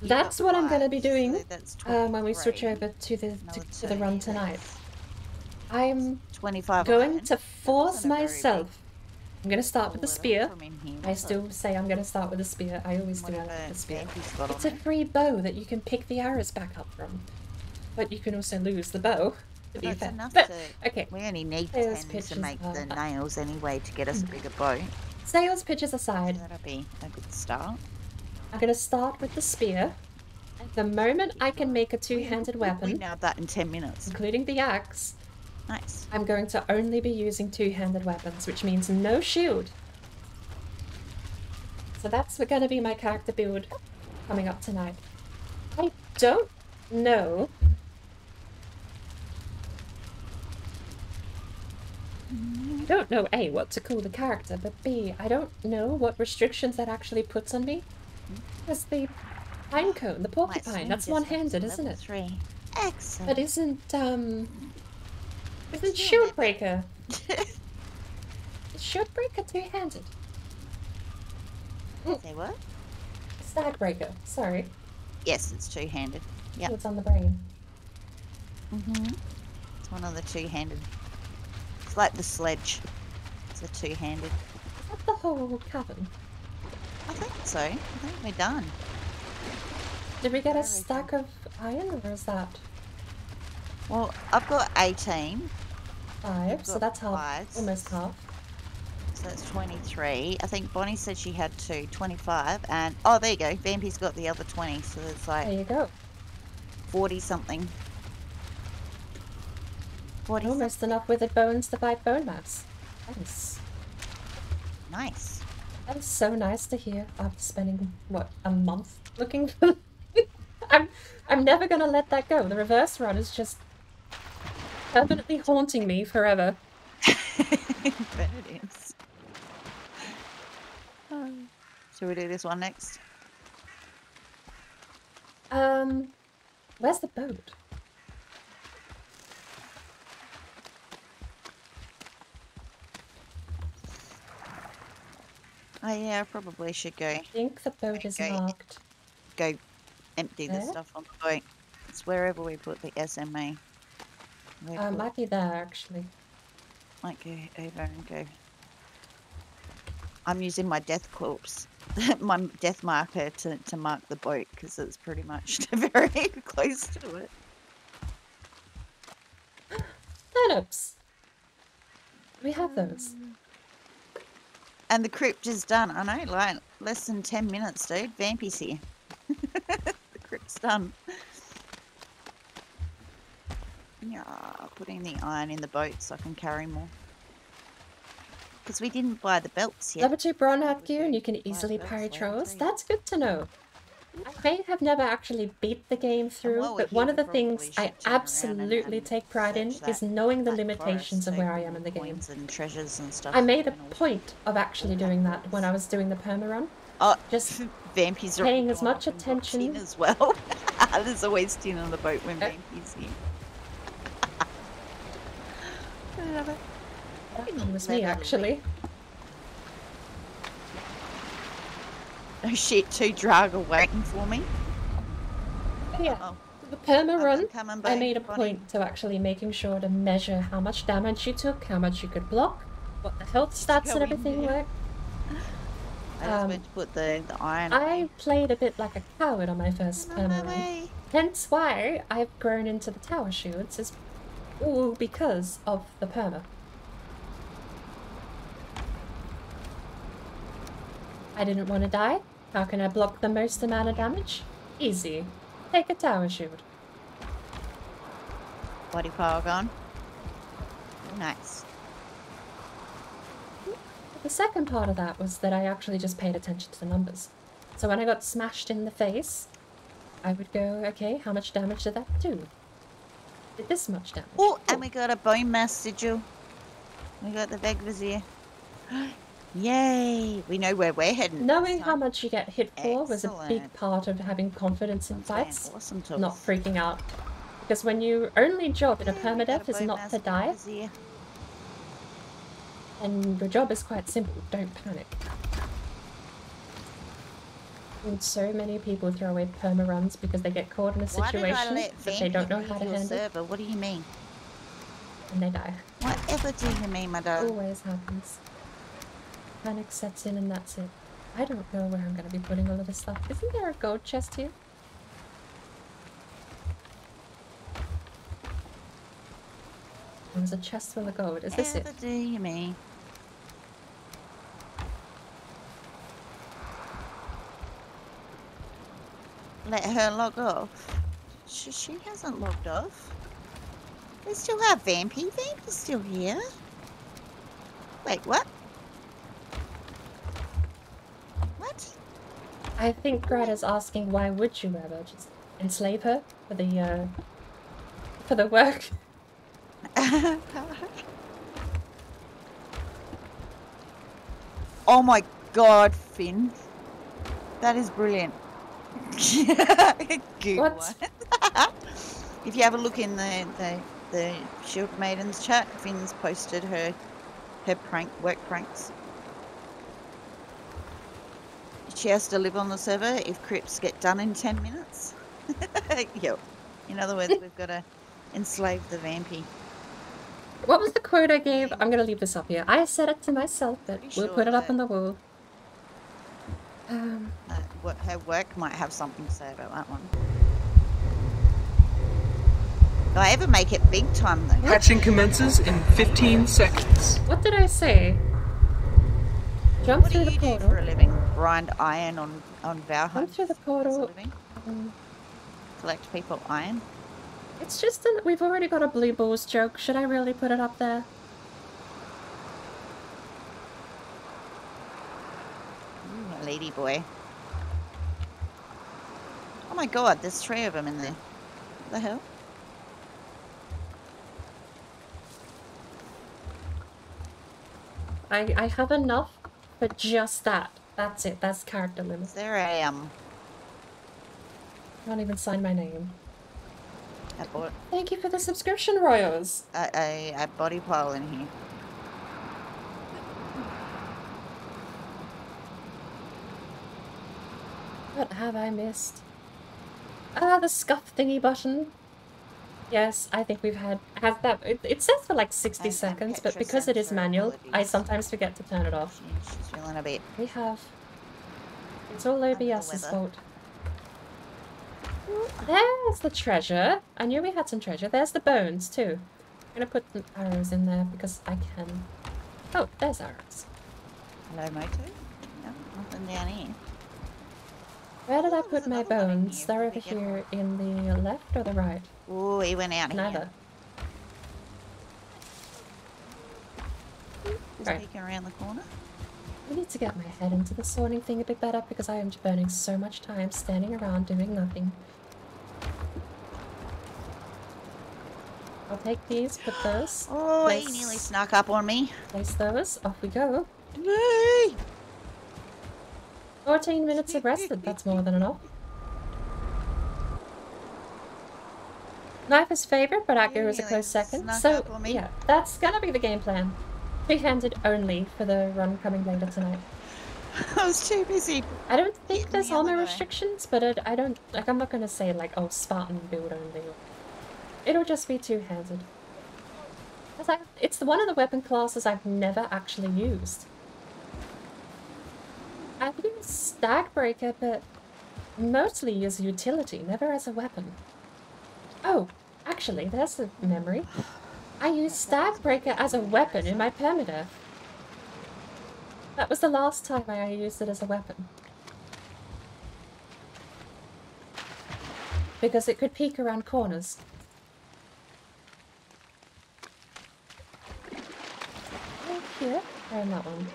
that's what I'm going to be doing when we switch over to the run tonight. I'm going to force myself. I'm going to start with the spear. I still say I'm going to start with the spear. I always do with the spear. It's a free bow that you can pick the arrows back up from. But you can also lose the bow. To be fair. But, okay. We only need 10 to make the nails anyway to get us a bigger bow. Sales pitches aside. That'll be a good start. I'm going to start with the spear. The moment I can make a two-handed weapon, we nailed that in 10 minutes, including the axe. Nice. I'm going to only be using two-handed weapons, which means no shield. So that's going to be my character build coming up tonight. I don't know. I don't know A, what to call the character, but B, I don't know what restrictions that actually puts on me. Because the pinecone, the porcupine, that's one-handed, isn't it? 3. Excellent. But isn't Shieldbreaker? Is Shieldbreaker two-handed? Say what? Stagbreaker, sorry. Yes, it's two-handed. Yeah. It's on the brain. It's one of the two-handed. It's like the sledge. It's a two-handed. Is that the whole cabin? I think so. I think we're done. Did we get a Very stack of iron, or is that Well, I've got 18, 5? You've So got that's half, fives. almost half. so that's 23. I think Bonnie said she had 25, and oh, there you go. Vampy's got the other 20, so it's There like you go. 40 something. 40 Almost enough withered bones to fight bone mass. Nice. Nice. That is so nice to hear after spending, what, a month looking for I'm never gonna let that go. The reverse run is just permanently haunting me forever. Bet it is. Shall we do this one next? Where's the boat? Oh yeah, I probably should go I think the boat is Okay. marked. empty the There? stuff on the boat. It's wherever we put the SMA. Might be there actually. Might go over and go. I'm using my death corpse, my death marker to mark the boat because it's pretty much very close to it. Turnips! We have those. And the crypt is done. I know, like less than 10 minutes, dude. Vampy's here. The crypt's done. Yeah, putting the iron in the boat so I can carry more. Because we didn't buy the belts yet. Level 2 brawn We hat gear and you can buy easily belts parry later trolls. too. That's good to know. I may have never actually beat the game through, while we're but one here, of the we things probably I should turn around absolutely and take pride in search is that knowing the Black limitations Forest of where I open am in the game. coins and treasures and stuff. I made a and all. point of actually doing that when I was doing the perma-run. Oh, Just Vampy's paying already as gone much up and got tin attention. as well. There's always tin on the boat when Uh, Vampy's here. I love it. That one was me, actually. Oh shit, 2 drag are waiting for me. Yeah, Oh, the perma-run, I'm coming, I made a Bonnie. point to actually making sure to measure how much damage you took, how much you could block, what the health stats go and in everything there. were. I just went to put the iron I away. played a bit like a coward on my first I'm on my perma-run. way. Hence why I've grown into the tower shields, is all because of the perma. I didn't want to die. How can I block the most amount of damage? Easy. Take a tower shield. Body power gone. Nice. The second part of that was that I actually just paid attention to the numbers. So when I got smashed in the face, I would go, okay, how much damage did that do? Did this much damage? Oh, and we got a bone mass sigil. We got the Veg Vizier. Yay! We know where we're heading. Knowing this how time. much you get hit for was a big Excellent. part of having confidence in That's been fights, awesome to not us. freaking out. Because when your only job in a Yay, we got permadeath is bone not mass to die, Vizier. and your job is quite simple, don't panic. And so many people throw away perma runs because they get caught in a Why did I situation let that they don't know Vampy how to leave your handle, server? What do you mean? and they die. Whatever do you mean, my darling? Always happens. Panic sets in and that's it. I don't know where I'm going to be putting all of this stuff. Isn't there a gold chest here? There's a chest full of gold. Is this it? Whatever do you mean? Let her log off. She hasn't logged off. We still have Vampy. Vampy's still here. Wait, what? What? I think Greta's asking why would you ever just enslave her for the work. Oh my god, Finn. That is brilliant. Google What? it. If you have a look in the Shield Maidens chat, Finn's posted her work pranks. She has to live on the server if crypts get done in 10 minutes. Yep. In other words, we've got to enslave the Vampy. What was the quote I gave? I'm going to leave this up here. I said it to myself, but Pretty we'll sure put it up that- on the wall. Her work might have something to say about that one. Do I ever make it big time though? Hatching commences in 15 seconds. What did I say? Jump What through do the you do portal. for a living? Grind iron on Valheim? Jump through the as a portal. living? Collect people iron? It's just that we've already got a blue balls joke. Should I really put it up there? Ooh, a lady boy. Oh my god, there's 3 of them in there. What the hell? I have enough for just that. That's it. That's character limit. Is there a Can't even sign my name. a, Thank you for the subscription, Royals. a body pile in here? What have I missed? Ah, the scuff thingy button. Yes, I think we've had that. It says for like 60 And seconds, but Petra because it is sensor manual, I abilities. sometimes forget to turn it off. She's feeling a bit. We have. It's all OBS's weather. fault. There's the treasure. I knew we had some treasure. There's the bones too. I'm gonna put some arrows in there because I can. Oh, there's arrows. Hello, Moto? No, nothing down here. Where did I Oh, put there's my another one in bones? here. They're Did over we get here in the left or the right? Oh, he went out Neither. here. Just Right. peeking around the corner. I need to get my head into the sorting thing a bit better because I am burning so much time standing around doing nothing. I'll take these, put those, Oh, Place- he nearly snuck up on me. place those, off we go. Hey! 14 minutes of rested, that's more than enough. Knife is favourite, but Agu is a Really close second. snuck So, up on me. yeah, that's gonna be the game plan. Two-handed only for the run coming later tonight. I was too busy. I don't think Hitting there's the other armor guy. restrictions, but I don't, like, I'm not gonna say, like, oh, Spartan build only. It'll just be two-handed. It's one of the weapon classes I've never actually used. I've used Stagbreaker, but mostly as utility, never as a weapon. Oh, actually, there's a memory. I used Stagbreaker as a weapon in my permadeath. That was the last time I used it as a weapon. Because it could peek around corners. Oh, here. And that one.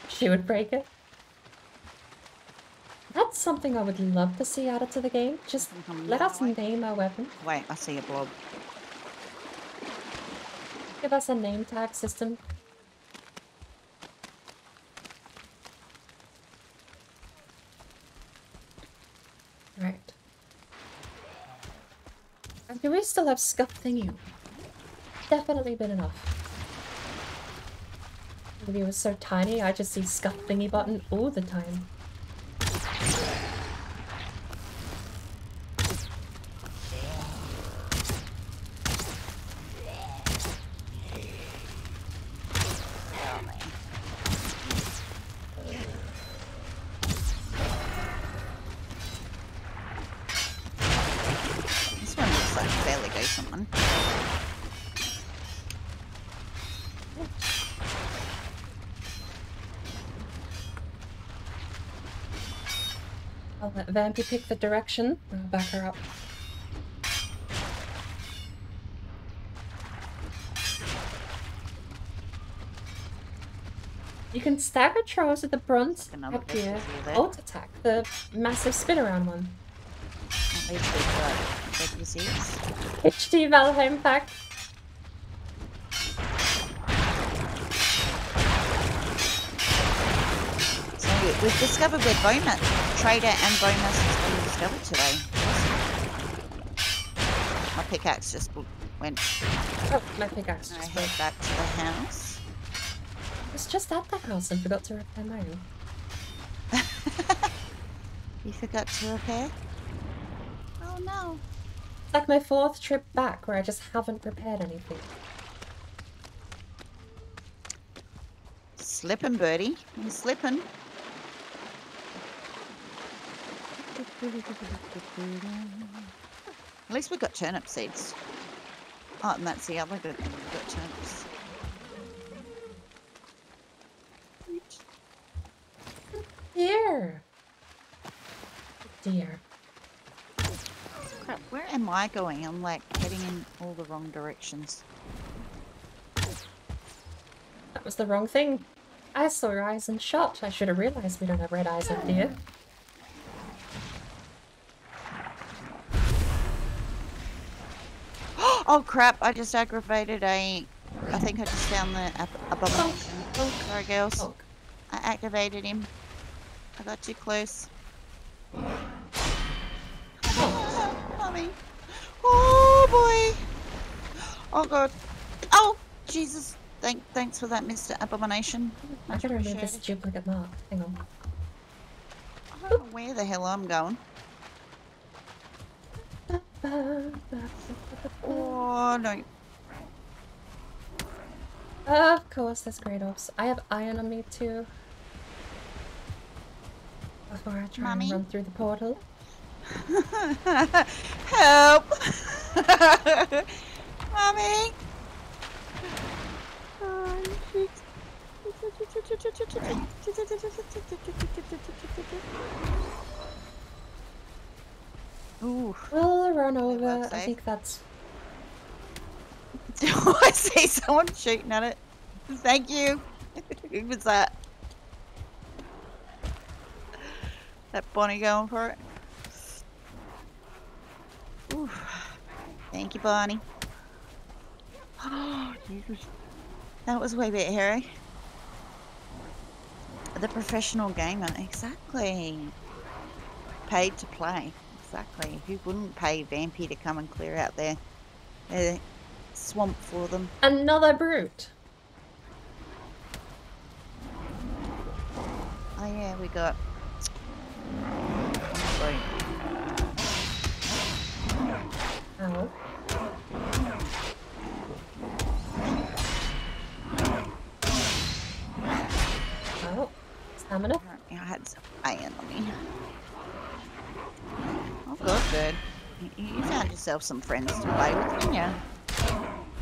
Shield breaker. That's something I would love to see added to the game. Just let us name our weapon. Wait, I see a blob. Give us a name tag system. Right. And do we still have scuff thingy? Definitely been enough. Maybe it was so tiny I just see scuff thingy button all the time. This one looks like a fairly decent one. I'll let Vampy pick the direction. I'll back her up. You can stagger trolls with the bronze Another headgear visual there. alt attack, the massive spin around one. That leads me to like WCs. HD Valheim pack. So we've discovered where Bowman, Trader and Bowmas has been discovered today. My pickaxe just went. Oh, my pickaxe I just head broke. back to the house. I was just at the house and forgot to repair my own. You forgot to repair? Oh no. It's like my 4th trip back where I just haven't prepared anything. slipping, birdie. You're slipping. At least we got turnip seeds. Oh, and that's the other good thing. We got turnips. Dear. Dear. Crap, where am I going? I'm like heading in all the wrong directions. That was the wrong thing. I saw your eyes and shot. I should have realized we don't have red eyes up here. Oh crap, I just aggravated I think I just found the abomination. Sorry girls. Oh. I activated him. I got too close. Mommy. Oh boy. Oh god. Oh Jesus. Thanks for that, Mr. Abomination. I Much gotta remove appreciated. this duplicate mark. Hang on. I don't know where the hell I'm going. Oh no. Of course, there's great ops. I have iron on me too. Before I try Mommy? and run through the portal. Help! Mommy! Oh, shit. Ooh. We'll run over. well I safe. think that's... I see someone shooting at it. Thank you. Who was that? That Bonnie going for it? Ooh. Thank you, Bonnie. Oh, Jesus. That was way bit hairy. The professional gamer, exactly. Paid to play, exactly. Who wouldn't pay Vampy to come and clear out their swamp for them? Another brute! Oh yeah, we got... Ow. Oh, stamina. Apparently I had some iron on me. Oh, good. You found yourself some friends to play with, didn't you?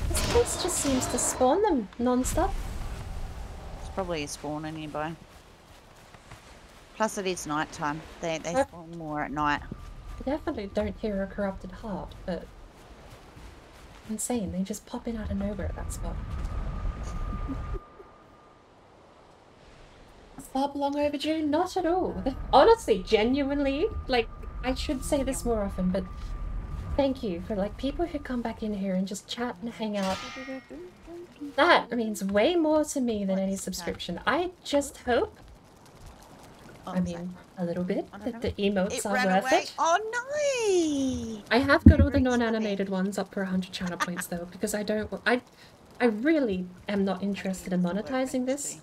This place just seems to spawn them non-stop. It's probably a spawner nearby. Plus it is night time. They spawn more at night. I definitely don't hear a corrupted heart, but... insane, they just pop in out of nowhere at that spot. Far long overdue? Not at all. Honestly, genuinely, like, I should say this more often, but thank you for, like, people who come back in here and just chat and hang out. That means way more to me than any subscription. I just hope, I mean, a little bit, that the emotes are worth it. Oh no! I have got all the non-animated ones up for 100 channel points though, because I don't... I really am not interested in monetizing this.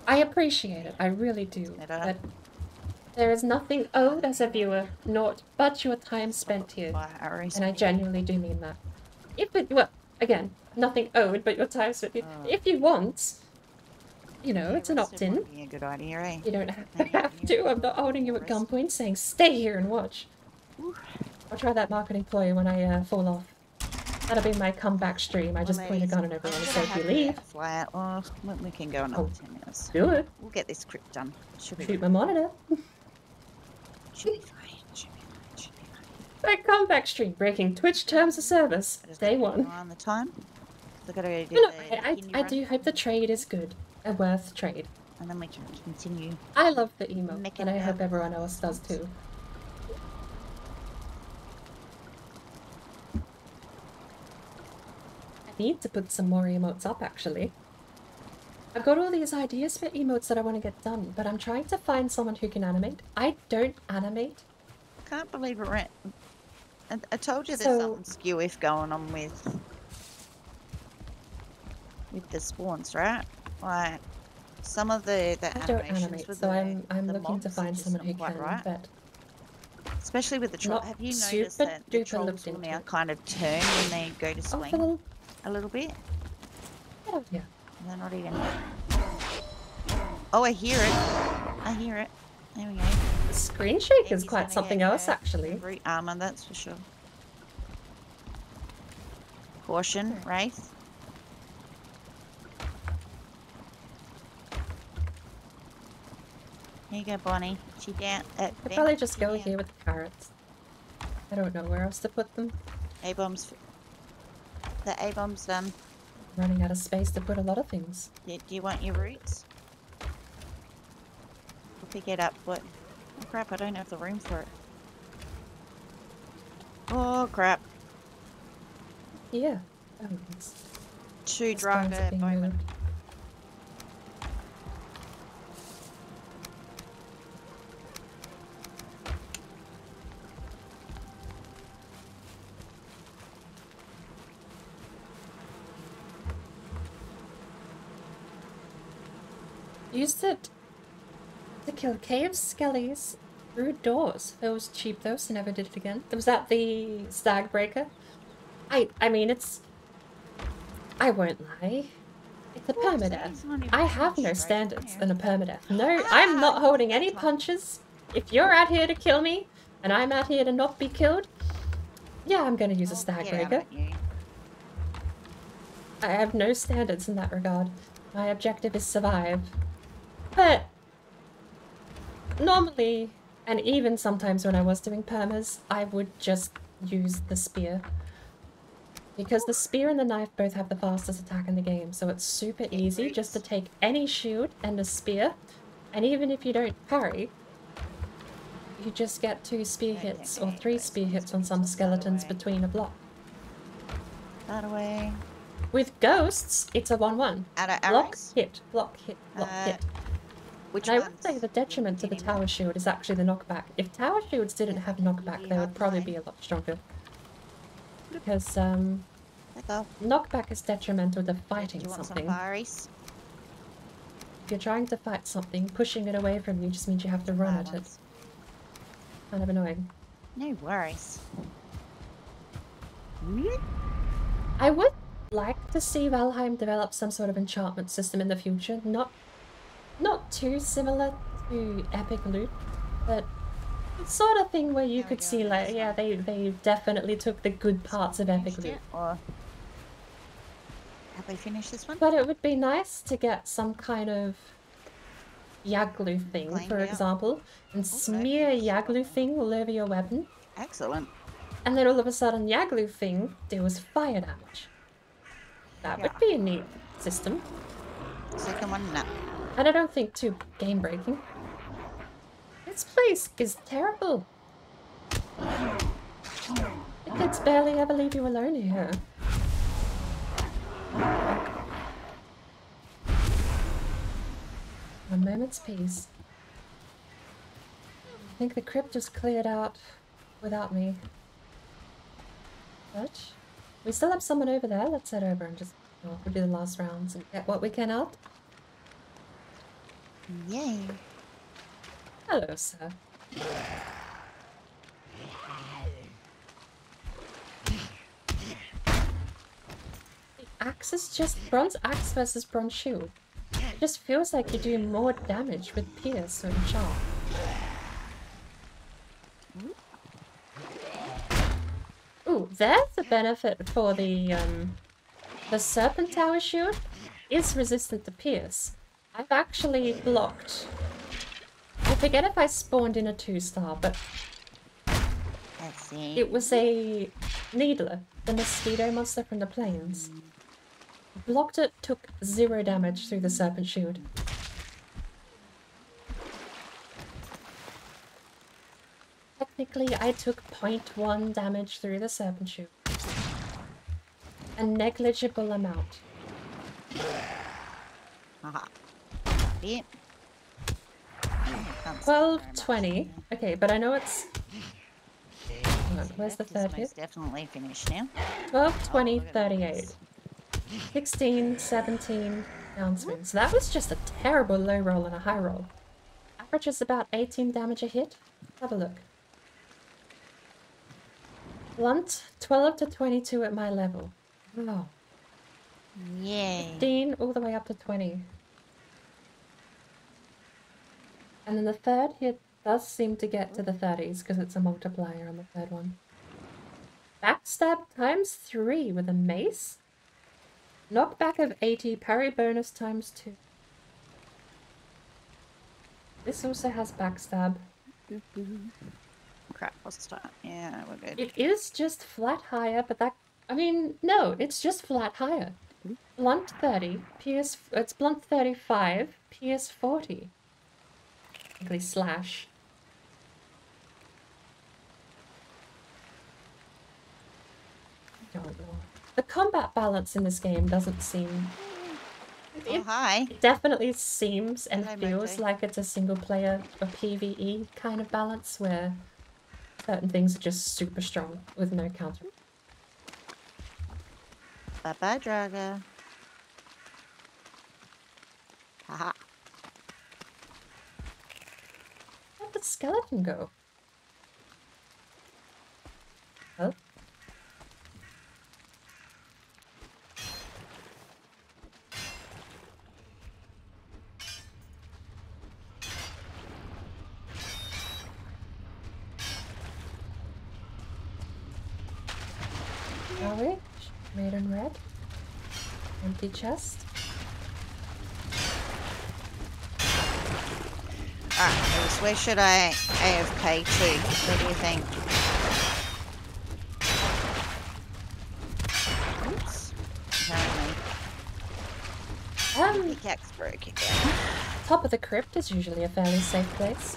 I appreciate it, I really do, but there is nothing owed as a viewer, naught but your time spent here, and I genuinely do mean that. If it, well, again, nothing owed but your time spent here. If you want, you know, it's an opt-in. Be a good idea, eh? You don't have to, I'm not holding you at gunpoint saying stay here and watch. I'll try that marketing ploy when I fall off. That'll be my comeback stream. I just point a gun at everyone and say if you leave. Fly out. Oh, we can go another 10 minutes. Do it. We'll get this crypt done. Should be Shoot my monitor. Should be fine. Should be fine. Should be fine. My comeback stream breaking Twitch terms of service. Day one. On the time. So gotta do No, the I kidney do run, hope the trade is good. A worth trade. and then we can continue. I love the emote, Make it and I hope happen. everyone else does too. I need to put some more emotes up, actually. I've got all these ideas for emotes that I want to get done, but I'm trying to find someone who can animate. I don't animate. Can't believe it. I told you there's So- something skew-if going on with the spawns, right? Like some of the I don't animations animate, with so I'm the looking to mobs are find just someone who not quite can, right. but Especially with the troll. Not Have you super noticed that the duper trolls looked will into now it. kind of turn when they go to Oh, swing for the... a little bit? Get out here. They're not even... Oh, I hear it. I hear it. There we go. The screen shake is Amy's quite gonna something get else, her actually. root armor, that's for sure. Caution, Wraith. Here you go, Bonnie. She down. I'd probably just go here with the carrots. I don't know where else to put them. A-bombs. The A-bomb's done. Running out of space to put a lot of things. Do you want your roots? We'll pick it up. What? Oh crap, I don't have the room for it. Oh crap. Yeah. Oh, it's... Two the spawns are driver being bowmen. moved. Used it to kill cave skellies through doors. That was cheap though, so never did it again. Was that the stag breaker? I mean, it's... I won't lie. It's a permadeath. I have no standards in a permadeath. No, I'm not holding any punches. If you're out here to kill me, and I'm out here to not be killed, yeah, I'm gonna use a stag breaker. I have no standards in that regard. My objective is survive. But normally, and even sometimes when I was doing permas, I would just use the spear. Because the spear and the knife both have the fastest attack in the game, so it's super easy just to take any shield and a spear, and even if you don't parry, you just get 2 spear hits or 3 spear hits on some skeletons between a block. That away. With ghosts, it's a 1-1. Block, hit, block, hit, block, hit. Which And I would say the detriment to the tower shield is actually the knockback. If tower shields didn't have knockback, they would probably be a lot stronger. Because, knockback is detrimental to fighting something. If you're trying to fight something, pushing it away from you just means you have to run at it. Kind of annoying. No worries. I would like to see Valheim develop some sort of enchantment system in the future. Not too similar to Epic Loot, but sort of thing where you could see, like, yeah, they definitely took the good parts of Epic Loot. Or have we finished this one? But it would be nice to get some kind of Yaglu thing, for example, and smear Yaglu thing all over your weapon. Excellent. And then all of a sudden Yaglu thing deals fire damage. That would be a neat system. Second one, no. And I don't think too game breaking. This place is terrible. The kids barely ever leave you alone here. A moment's peace. I think the crypt was cleared out without me. But we still have someone over there. Let's head over and just we'll do the last rounds and get what we can out. Yay. Hello, sir. The axe is just bronze axe versus bronze shield. It just feels like you do more damage with pierce or charm. Ooh, there's a benefit for the serpent tower shield is resistant to pierce. I've actually blocked. I forget if I spawned in a 2-star, but it was a Needler, the mosquito monster from the plains. Blocked it, took 0 damage through the serpent shield. Technically, I took 0.1 damage through the serpent shield. A negligible amount. Aha. Yeah. 12:20. Okay, but I know it's... Hold on, where's the third hit? Definitely finished now. 12:20, 38. 16, 17, downswing. So that was just a terrible low roll and a high roll. Average is about 18 damage a hit. Have a look. Blunt 12 to 22 at my level. Wow. Yay. 15 all the way up to 20. And then the third hit does seem to get to the 30s because it's a multiplier on the third one. Backstab times 3 with a mace. Knockback of 80, parry bonus times 2. This also has backstab. Crap, what's the start? Yeah, we're good. It is just flat higher, but that... I mean, no, it's just flat higher. Blunt 30, PS... It's blunt 35, PS 40. Technically slash. I don't know. The combat balance in this game doesn't seem... Oh, hi. It definitely seems and Hello, feels Mojo. like it's a single player or PvE kind of balance where certain things are just super strong with no counter. Bye-bye, Draga. Haha. Where'd the skeleton go? Huh? Are we? Maiden red. Empty chest. Alright, Lewis, where should I AFK to? What do you think? Oops. Apparently. Pickaxe broke again. Top of the crypt is usually a fairly safe place.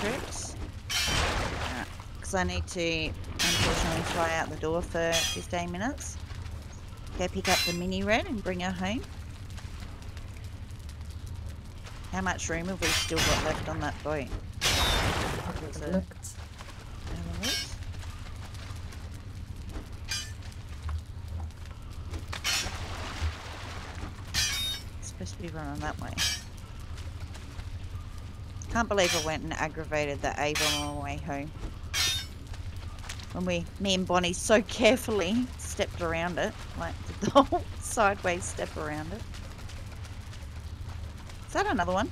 Crypts. Because I need to unfortunately fly out the door for 15 minutes. Go pick up the mini red and bring her home. How much room have we still got left on that boat? Was it- Looked. have a look. It's supposed to be running that way. Can't believe I went and aggravated that Avon on the way home. When me and Bonnie so carefully stepped around it, like did the whole sideways step around it. Is that another one?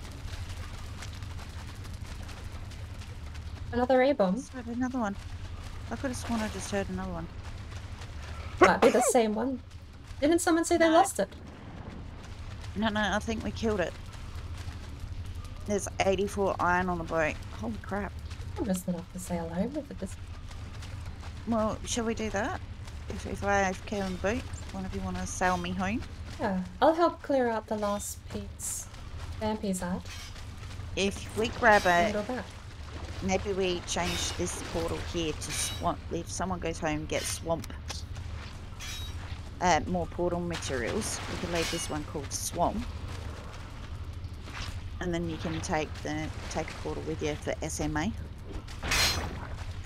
Another A-bomb. Is that another one? I could have sworn I just heard another one. Might be the same one. Didn't someone say they No. lost it? No, I think we killed it. There's 84 iron on the boat. Holy crap. I'm just enough to say hello with it. Just... Well, shall we do that? If I AFK on the boat, one of you want to sail me home? Yeah, I'll help clear out the last piece. Vampy's out. If we grab And a, go back. maybe we change this portal here to swamp. If someone goes home and gets swamp, more portal materials, we can leave this one called swamp. And then you can take a portal with you for SMA.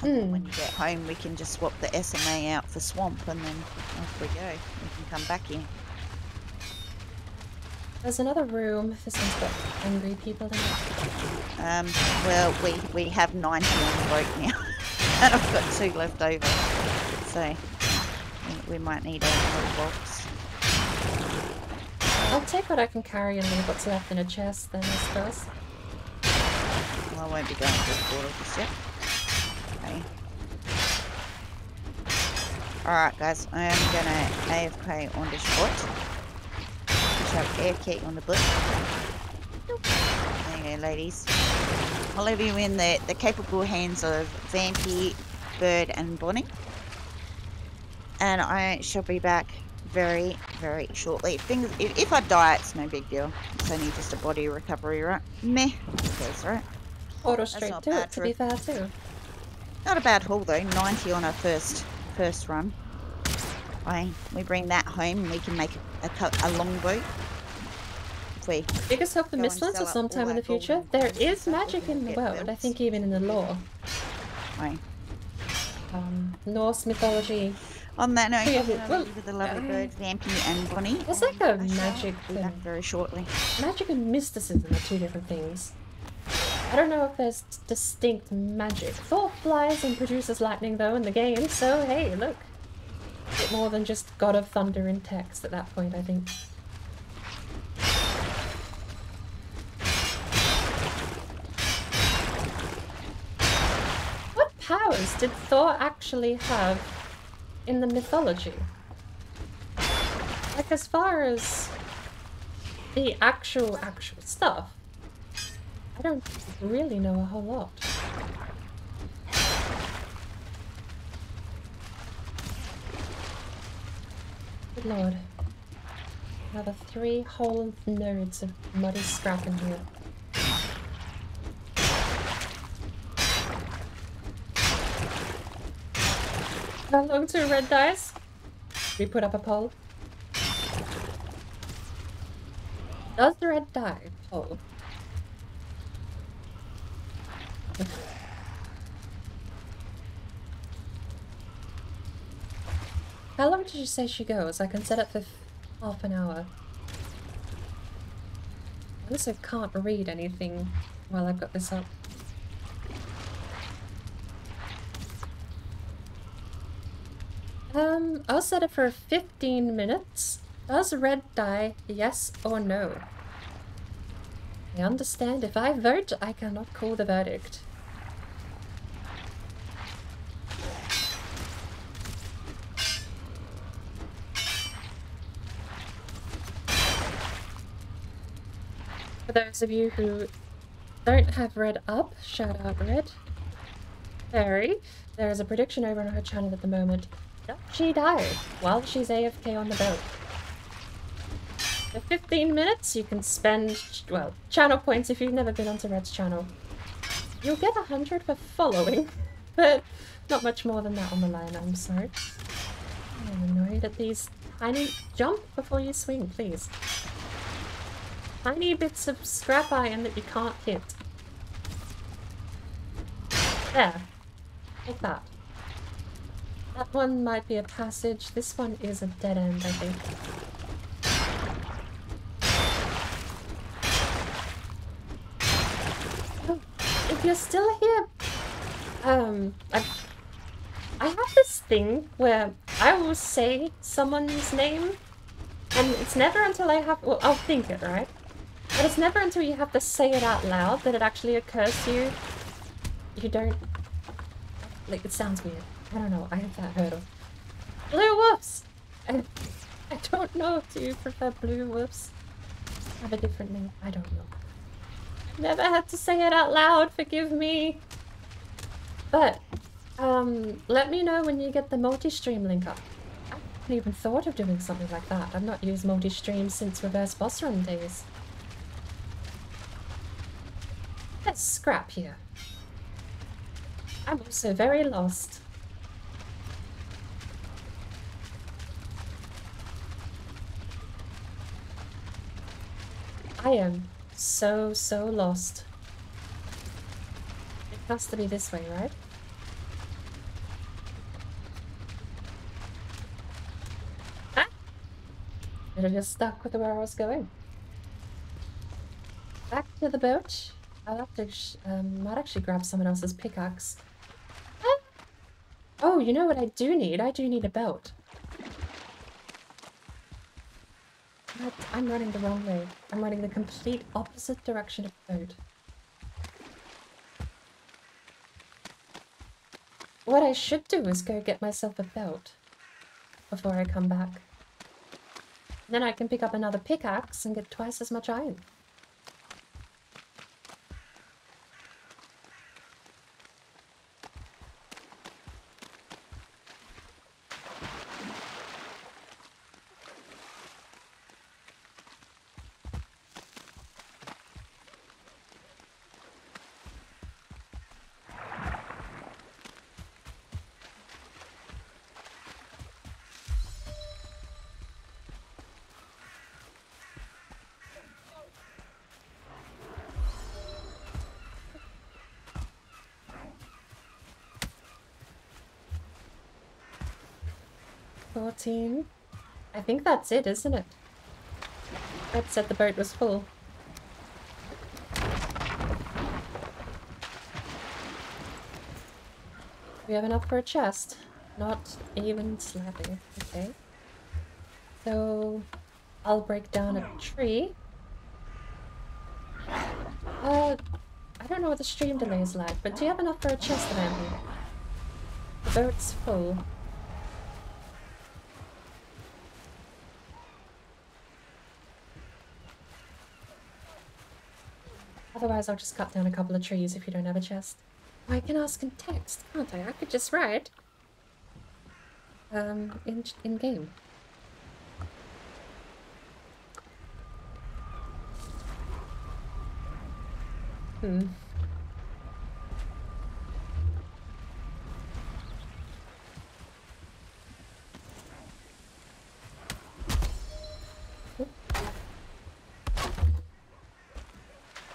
And then when you get home, we can just swap the SMA out for swamp, and then off we go. We can come back in. There's another room. This one's got angry people in it. Well, we have 90 on the boat now, and I've got 2 left over, so we might need another box. I'll take what I can carry and leave what's left in a chest then, I suppose. Well, I won't be going to the portal just yet. Okay. Alright guys, I am gonna AFK on this boat. Shall AFK on the boat. There you go, ladies. I'll leave you in the capable hands of Vampy, Bird and Bonnie. And I shall be back very, very shortly. If I die, it's no big deal. It's only just a body recovery, right? Meh. Who cares, right? Auto straight not to bad it, to for be a- fair too. Not a bad haul though. 90 on our first run. We bring that home and we can make a long boat. If we Biggest hope the Go and Mist ones sell are up sometime all in the that gold future. and There stuff is magic in the get world, I belts. think even in the lore. Aye. Norse mythology. On that note, Yeah, I'm gonna well, leave you with the lovely bird, Vampy and Bonnie. There's like a I shall magic be back thing. very shortly. Magic and mysticism are two different things. I don't know if there's distinct magic. Thor flies and produces lightning though in the game, so hey, look. A bit more than just God of Thunder in text at that point, I think. What powers did Thor actually have in the mythology? Like, as far as the actual stuff, I don't really know a whole lot. Good lord. Another 3 whole nodes of muddy scrap in here. How long to red dice? We put up a poll. Does the red die poll? How long did you say she goes? I can set it for half an hour. I also can't read anything while I've got this up. I'll set it for 15 minutes. Does red die, yes or no? I understand if I vote, I cannot call the verdict. For those of you who don't have Red up, shout out Redfairie. There is a prediction over on her channel at the moment. Does she die while she's AFK on the boat? For 15 minutes you can spend, well, channel points if you've never been onto Red's channel. You'll get 100 for following, but not much more than that on the line, I'm sorry. I'm annoyed at these tiny... Jump before you swing, please. Tiny bits of scrap iron that you can't hit. There. Like that. That one might be a passage. This one is a dead end, I think. Oh, if you're still here... I have this thing where I will say someone's name, and it's never until I have... Well, I'll think it, right? But it's never until you have to say it out loud that it actually occurs to you. You don't... Like, it sounds weird. I don't know. I have that hurdle. Blue wolves! I don't know. Do you prefer blue wolves? Have a different name? I don't know. Never had to say it out loud. Forgive me. But, let me know when you get the multi-stream link up. I haven't even thought of doing something like that. I've not used multi-stream since reverse boss run days. Let's scrap here. I'm also very lost. I am so lost. It has to be this way, right? Ah! I just stuck with where I was going. Back to the boat. I'll have to, might actually grab someone else's pickaxe. Ah! Oh, you know what I do need? I do need a belt. But I'm running the wrong way. I'm running the complete opposite direction of the boat. What I should do is go get myself a belt before I come back. Then I can pick up another pickaxe and get twice as much iron. I think that's it, isn't it? That said the boat was full. we have enough for a chest? Not even slightly. Okay. So I'll break down a tree. I don't know what the stream delay is like, but do you have enough for a chest, Amanda? The boat's full. Otherwise, I'll just cut down a couple of trees if you don't have a chest. Oh, I can ask in text, can't I? I could just write. In game. Hmm.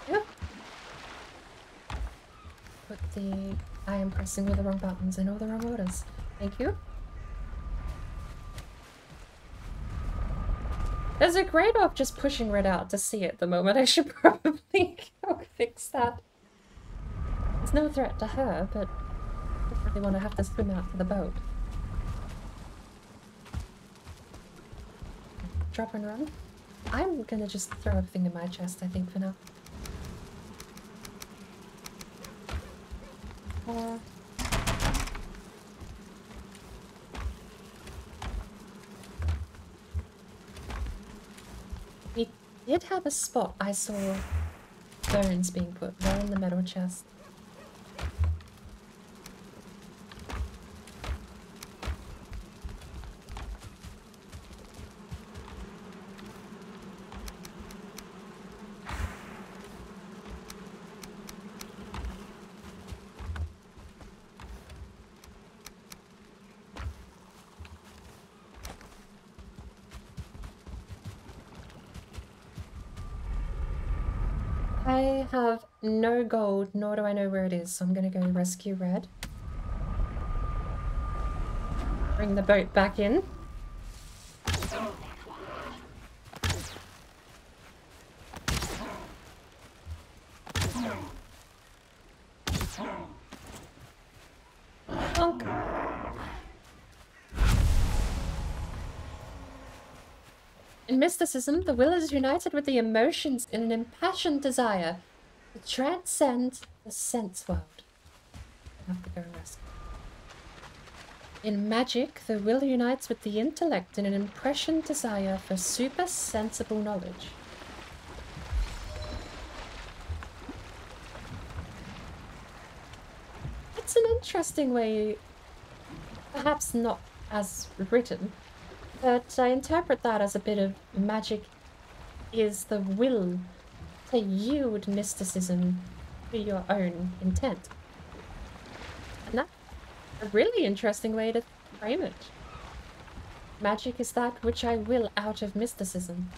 Yep. But I am pressing with the wrong buttons and all the wrong orders. Thank you. There's a grade of just pushing Red out to see it the moment. I should probably go fix that. It's no threat to her, but I don't really want to have to swim out to the boat. Drop and run. I'm gonna just throw everything in my chest, I think, for now. We did have a spot I saw bones being put right in the metal chest. I have no gold, nor do I know where it is, so I'm gonna go rescue Red. Bring the boat back in. Bonk. In mysticism, the will is united with the emotions in an impassioned desire to transcend the sense world. I have to go rescue. In magic, the will unites with the intellect in an impassioned desire for super sensible knowledge. It's an interesting way, perhaps not as written, but I interpret that as a bit of magic is the will to yield mysticism to your own intent. And that's a really interesting way to frame it. Magic is that which I will out of mysticism.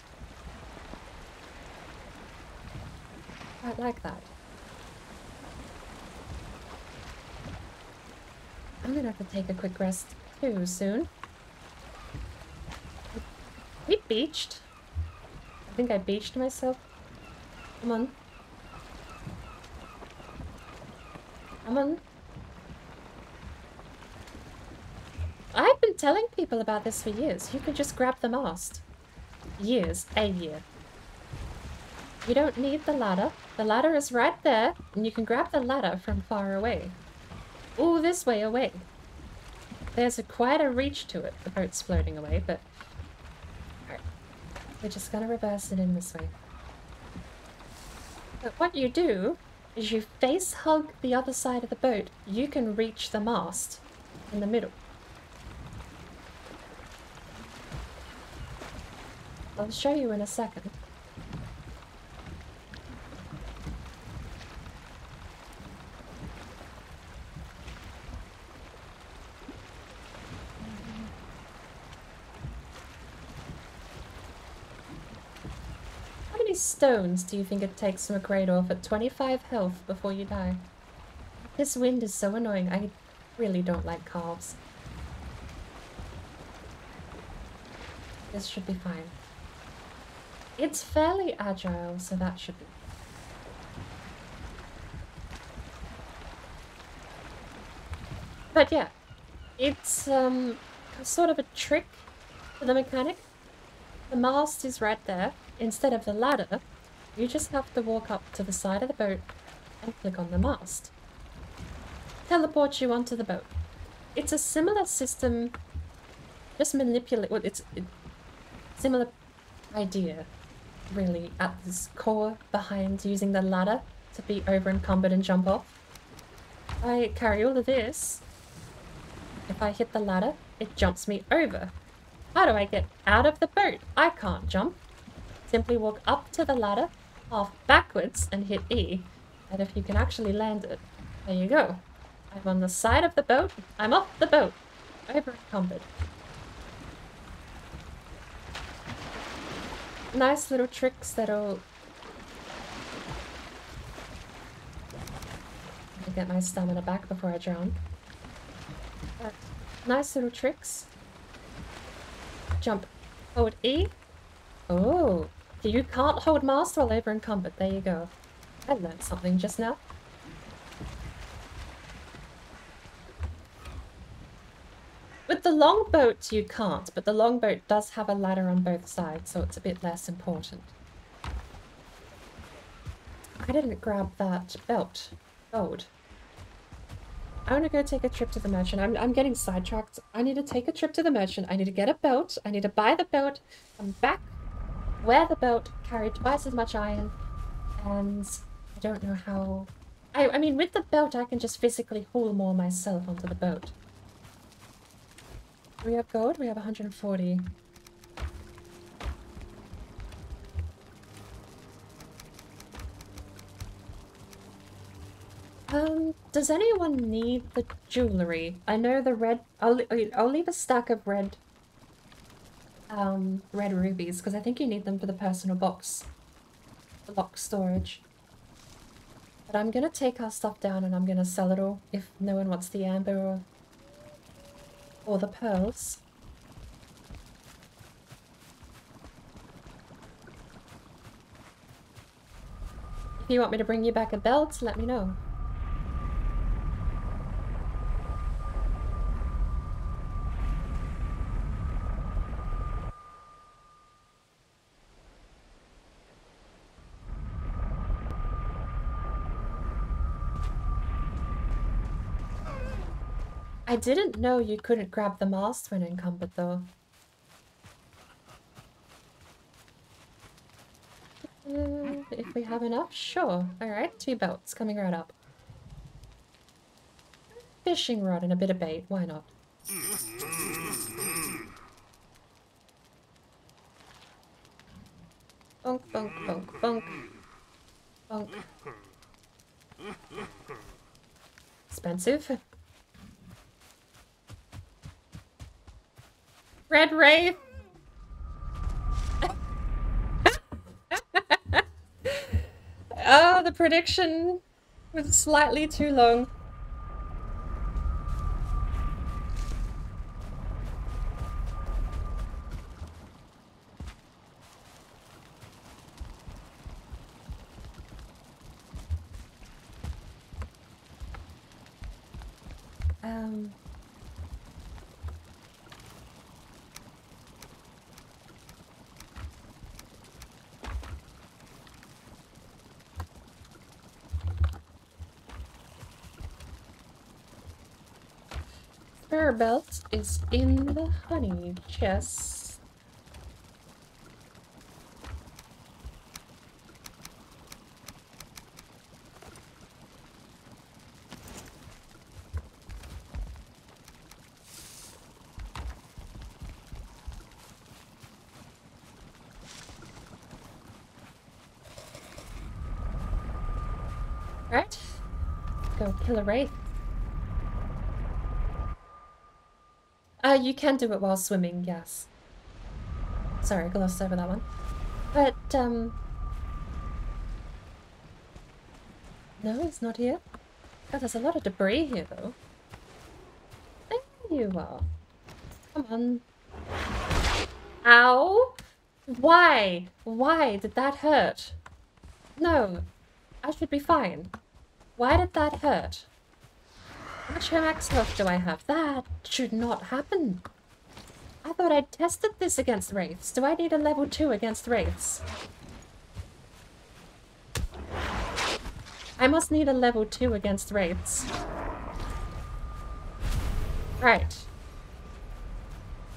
I like that. I'm gonna have to take a quick rest too soon. We beached. I think I beached myself. Come on. Come on. I've been telling people about this for years. You can just grab the mast. Years. A year. You don't need the ladder. The ladder is right there, and you can grab the ladder from far away. All this way away. There's quite a reach to it. The boat's floating away, but... Alright. We're just gonna reverse it in this way. But what you do is you face hug the other side of the boat. You can reach the mast in the middle. I'll show you in a second. How many stones do you think it takes to upgrade off at 25 health before you die? This wind is so annoying. I really don't like calves. This should be fine. It's fairly agile, so that should be. But yeah, it's sort of a trick for the mechanic. The mast is right there. Instead of the ladder, you just have to walk up to the side of the boat and click on the mast. Teleport you onto the boat. It's a similar system, just manipulate. Well, it's similar idea, really, at this core behind using the ladder to be over encumbered and jump off. I carry all of this. If I hit the ladder, it jumps me over. How do I get out of the boat? I can't jump. Simply walk up to the ladder, half backwards, and hit E. And if you can actually land it, there you go. I'm on the side of the boat. I'm off the boat. Over encumbered. Nice little tricks that'll... I'll get my stamina back before I drown. But nice little tricks. Jump. Hold E. Oh. You can't hold mast while over encumbered. There you go. I learned something just now. With the longboat you can't, but the longboat does have a ladder on both sides, so it's a bit less important. I didn't grab that belt. Gold. I want to go take a trip to the merchant. I'm getting sidetracked. I need to take a trip to the merchant. I need to get a belt. I need to buy the belt. Come back, wear the belt, carry twice as much iron, and I don't know how... I mean, with the belt I can just physically haul more myself onto the boat. Do we have gold? We have 140. Does anyone need the jewellery? I know the red... I'll leave a stack of red rubies, because I think you need them for the personal box. The lock storage. But I'm gonna take our stuff down and I'm gonna sell it all if no one wants the amber or the pearls. If you want me to bring you back a belt, let me know. I didn't know you couldn't grab the mast when encumbered, though. If we have enough, sure. Alright, 2 belts coming right up. Fishing rod and a bit of bait, why not? Bonk, bonk, bonk, bonk. Bonk. Expensive. Red Wraith! Oh, the prediction was slightly too long. Her belt is in the honey chest. Right, go kill a wraith. You can do it while swimming, yes. Sorry, I glossed over that one. But, no, it's not here. Oh, there's a lot of debris here, though. There you are. Come on. Ow! Why? Why did that hurt? No, I should be fine. Why did that hurt? How much max health do I have? That should not happen. I thought I'd tested this against wraiths. Do I need a level 2 against wraiths? I must need a level 2 against wraiths. Right.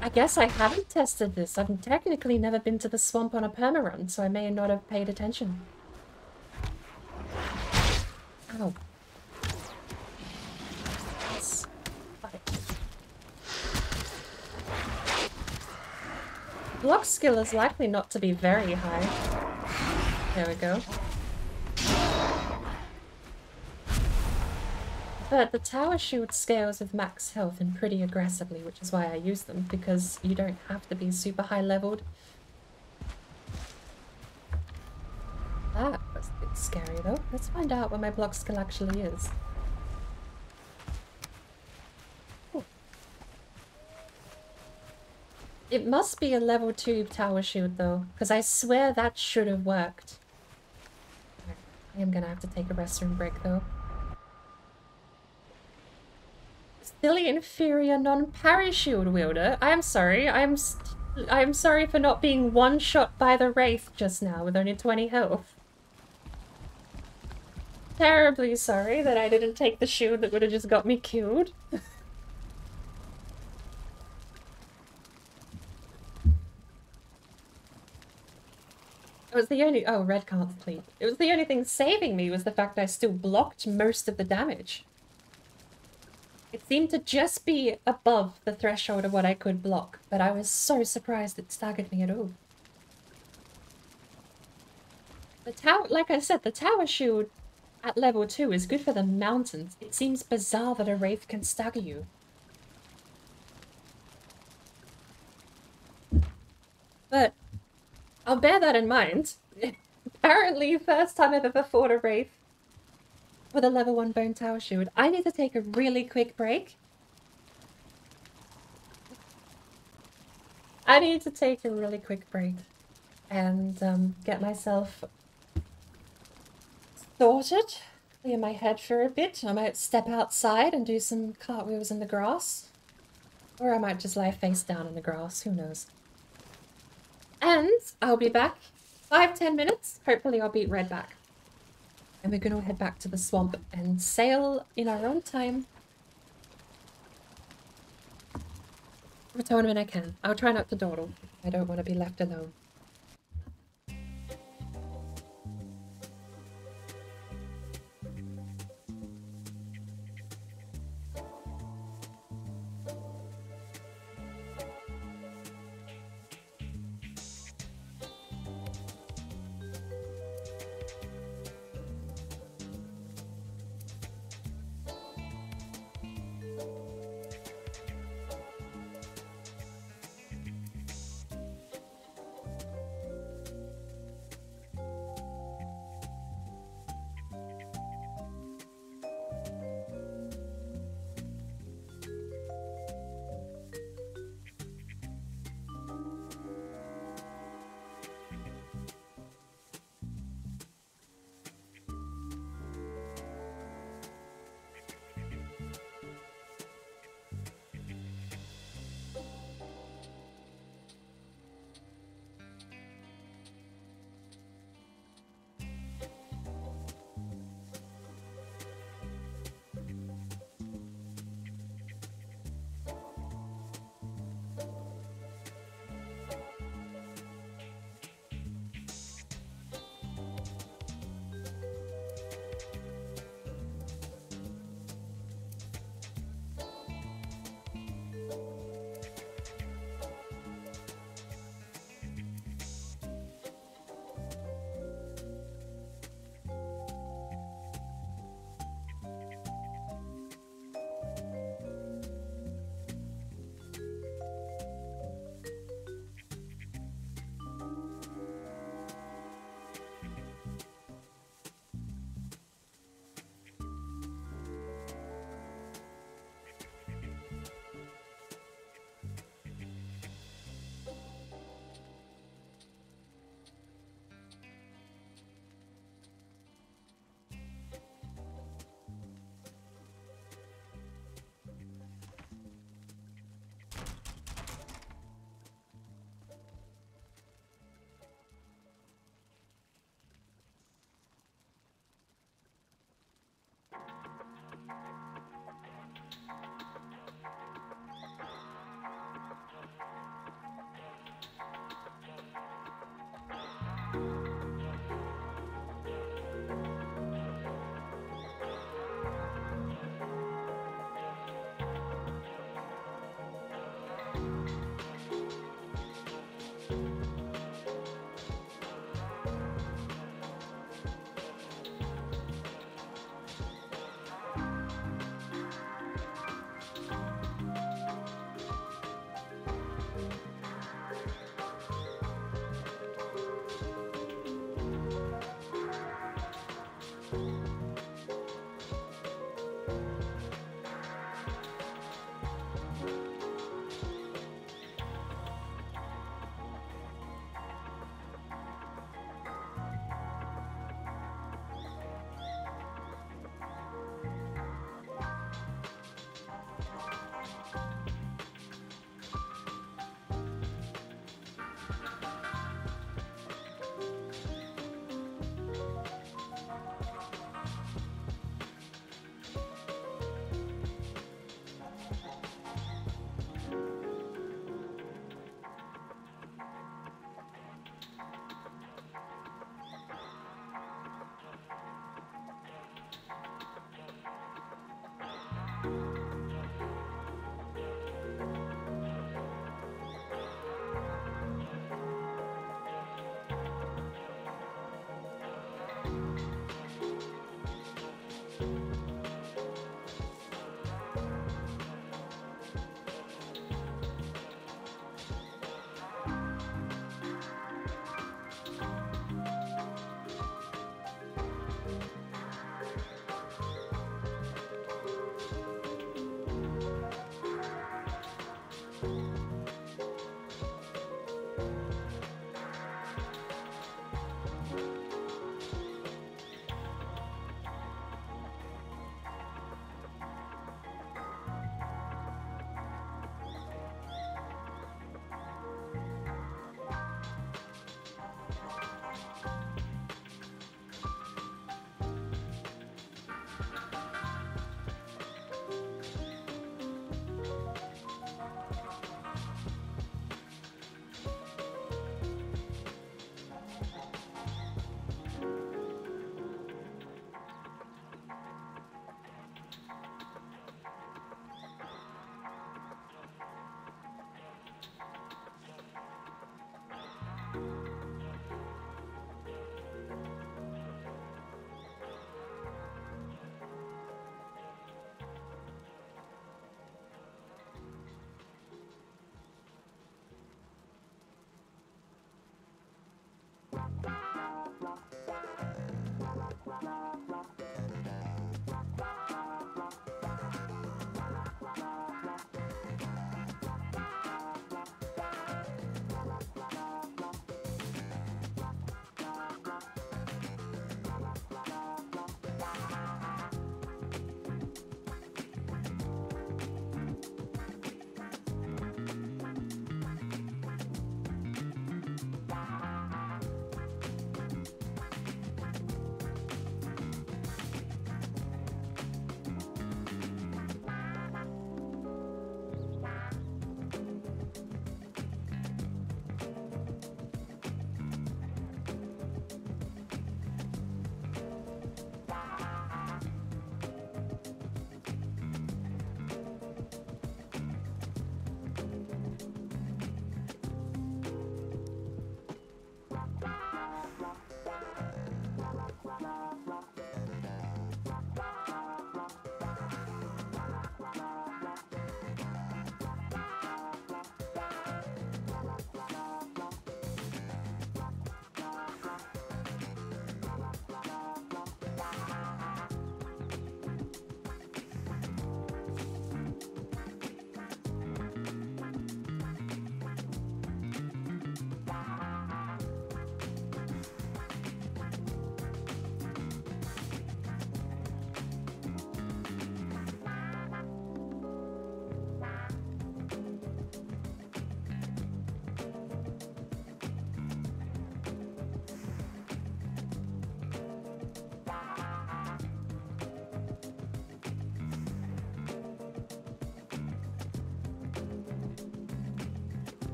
I guess I haven't tested this. I've technically never been to the swamp on a permarun, so I may not have paid attention. Ow. Yes. Fight. Block skill is likely not to be very high. There we go. But the tower shield scales with max health and pretty aggressively, which is why I use them, because you don't have to be super high leveled. That was a bit scary though. Let's find out what my block skill actually is. Ooh. It must be a level 2 tower shield though, because I swear that should have worked. I am gonna have to take a restroom break though. Silly inferior non-parry shield wielder. I am sorry. I am sorry for not being one-shot by the wraith just now with only 20 health. Terribly sorry that I didn't take the shield that would have just got me killed. It was the only— oh, red can't sleep. It was the only thing saving me was the fact I still blocked most of the damage. It seemed to just be above the threshold of what I could block, but I was so surprised it staggered me at all. The tower— like I said, the tower shield at level 2 is good for the mountains. It seems bizarre that a wraith can stagger you. But I'll bear that in mind. Apparently, first time I've ever fought a wraith with a level 1 bone tower shield. I need to take a really quick break. I need to take a really quick break and get myself sorted, clear my head for a bit. I might step outside and do some cartwheels in the grass. Or I might just lie face down in the grass, who knows. And I'll be back 5-10 minutes. Hopefully I'll beat Red back. And we're going to head back to the swamp and sail in our own time. For a tournament I can. I'll try not to dawdle. I don't want to be left alone.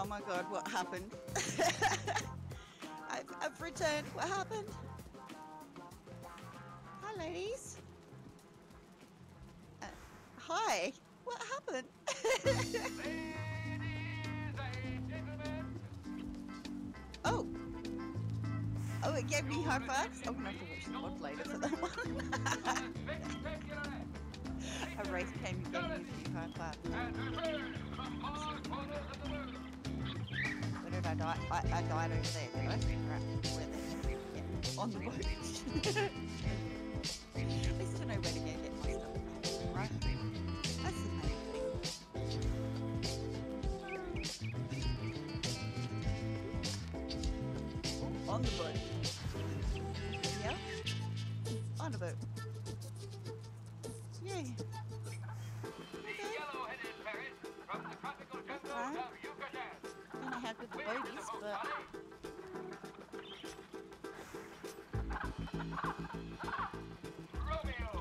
Oh my god, what happened? I've returned. What happened? Hi, ladies. Hi. What happened? Oh. Oh, it gave me high fives? I'm gonna have to watch the mod later for that one. A race came and gave me a few high fives. Where did I die? I died over there, did I? Right. Where then? Yeah. On the boat. At least I know where to go get my stuff. Right? That's the main thing. On the boat. Yeah? On the boat. Yay. Okay. Right. Don't know how good the boat is, but... Romeo,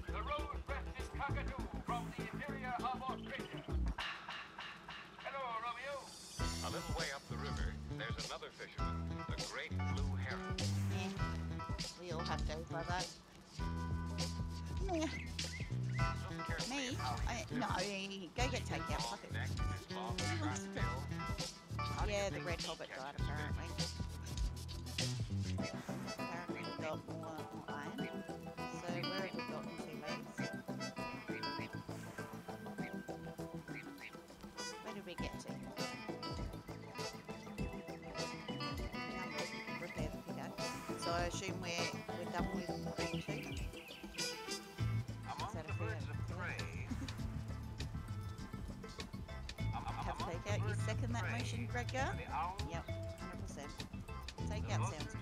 the rose-breasted cockatoo from the interior of Australia. Hello, Romeo. A little way up the river, there's another fisherman, the great blue heron. Yeah. We all have days like that. Yeah. Me? No, go get takeout. Fuck it. Yeah, the red hobbit died apparently. Apparently we got more iron. So where have we gotten to, ladies? Where did we get to? Repair the pickaxe. So I assume we're done with green 2. Among the birds of prey. Have takeout. You second that motion, Gregor? Yep, 100%. Takeout sounds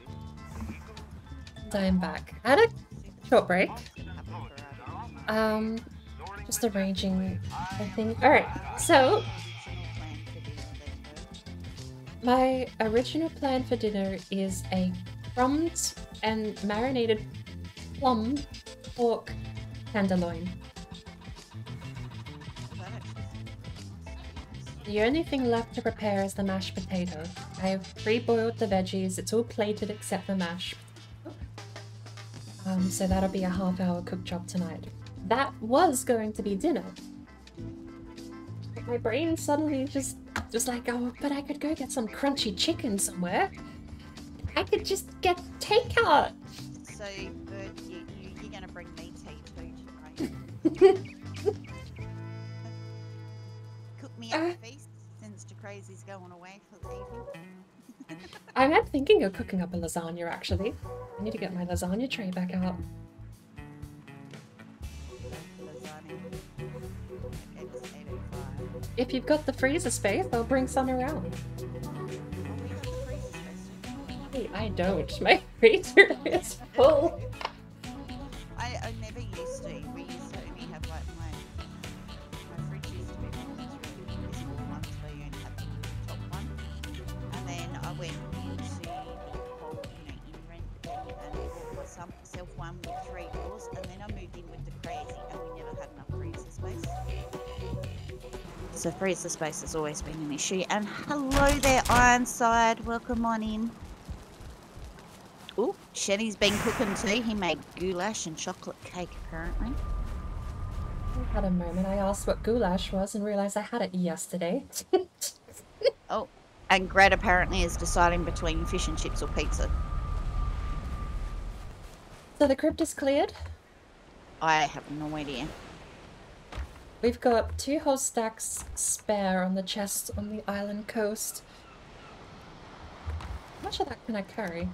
good. I'm back. I had a short break. Just arranging everything. Alright, so my original plan for dinner is a crumbed and marinated plum pork tenderloin. The only thing left to prepare is the mashed potato. I have pre-boiled the veggies, it's all plated except the mash. So that'll be a half-hour cook job tonight. That was going to be dinner. But my brain suddenly just like, oh, but I could go get some crunchy chicken somewhere. I could just get takeout. So, Bird, you're gonna bring me tea too, right? Cook me up a feast since the crazy's going away for the evening. I'm not thinking of cooking up a lasagna actually. I need to get my lasagna tray back out. If you've got the freezer space, I'll bring some around. Hey, I don't. My freezer is full. I never used to. We used to only have like my fridge used to be one of those really small ones where you only have the top one. And then I went into the whole, in rent thing and I bought myself one with 3 doors and then I moved in with the crazy and we never had enough freezer space. So freezer space has always been an issue. And hello there, Ironside. Welcome on in. Ooh, Shenny's been cooking too. He made goulash and chocolate cake, apparently. I had a moment. I asked what goulash was and realised I had it yesterday. Oh, and Grad apparently is deciding between fish and chips or pizza. So the crypt is cleared. I have no idea. We've got 2 whole stacks spare on the chest on the island coast. How much of that can I carry?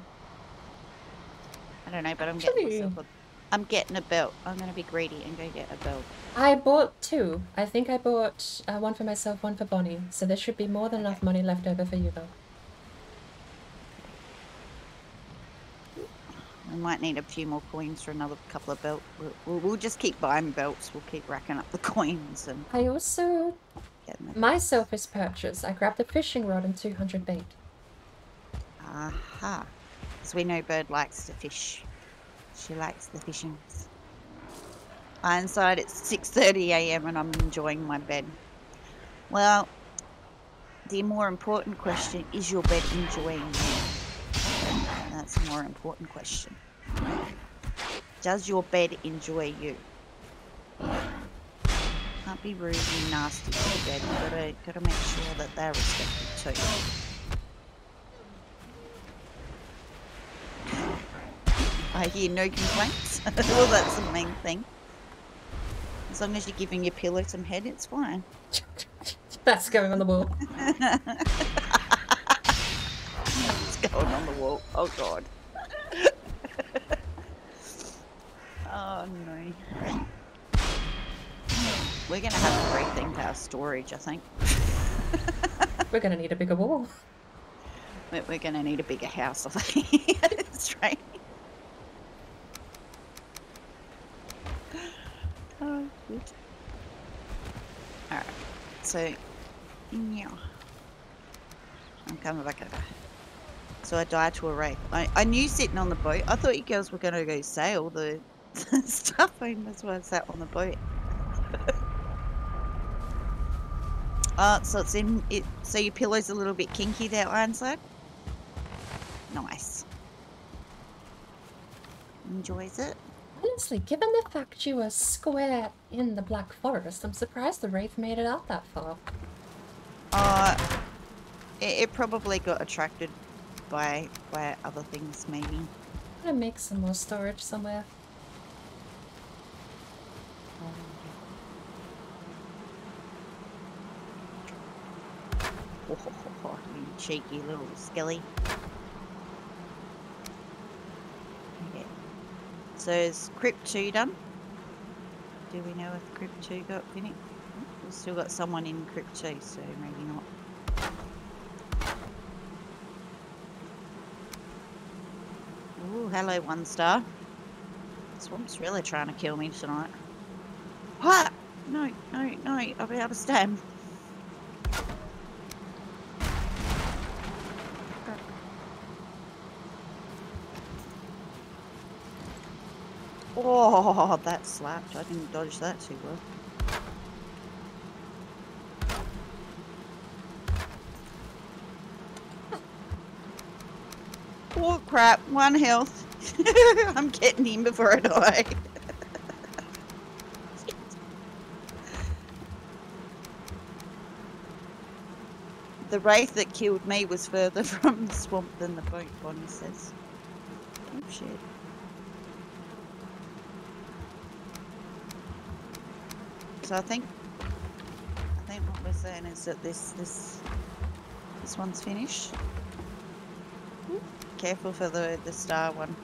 I don't know, but I'm Actually, getting myself I'm getting a belt. I'm going to be greedy and go get a belt. I bought 2. I think I bought one for myself, one for Bonnie. So there should be more than enough money left over for you though. We might need a few more coins for another couple of belts. We'll just keep buying belts. We'll keep racking up the coins. And I also... My selfish purchase. I grabbed a fishing rod and 200 bait. Aha. So we know Bird likes to fish. She likes the fishing. Ironside, it's 6:30 AM and I'm enjoying my bed. Well, the more important question, is your bed enjoying you? That's the more important question. Does your bed enjoy you? Can't be rude and nasty to your bed. You gotta make sure that they're respected too. I hear no complaints. Well, that's the main thing. As long as you're giving your pillow some head, it's fine. That's going on the wall. It's going on the wall. Oh, God. Oh, no. We're going to have to rethink our storage, I think. We're going to need a bigger wall. We're going to need a bigger house, I think. That's right. Oh, good. Alright. So, yeah. I'm coming back over. So I died to a wraith. I knew sitting on the boat. I thought you girls were going to go sail the stuff home. That's why I sat on the boat. So it's in it. So your pillow's a little bit kinky there, Ironside. Nice. Enjoys it. Honestly, given the fact you were square in the Black Forest, I'm surprised the wraith made it out that far. It probably got attracted by other things, maybe. I'm gonna make some more storage somewhere. Oh, you cheeky little skelly. Okay. So is Crypt 2 done? Do we know if Crypt 2 got finished? We've still got someone in Crypt 2, so maybe not. Ooh, hello, 1 star. Swamp's really trying to kill me tonight. What? No, I'll be able to stand. Oh, that slapped. I didn't dodge that too well. Oh crap, 1 health. I'm getting in before I die. The wraith that killed me was further from the swamp than the boat, Bonnie says. Oh shit. So I think what we're saying is that this one's finished. Careful for the star one.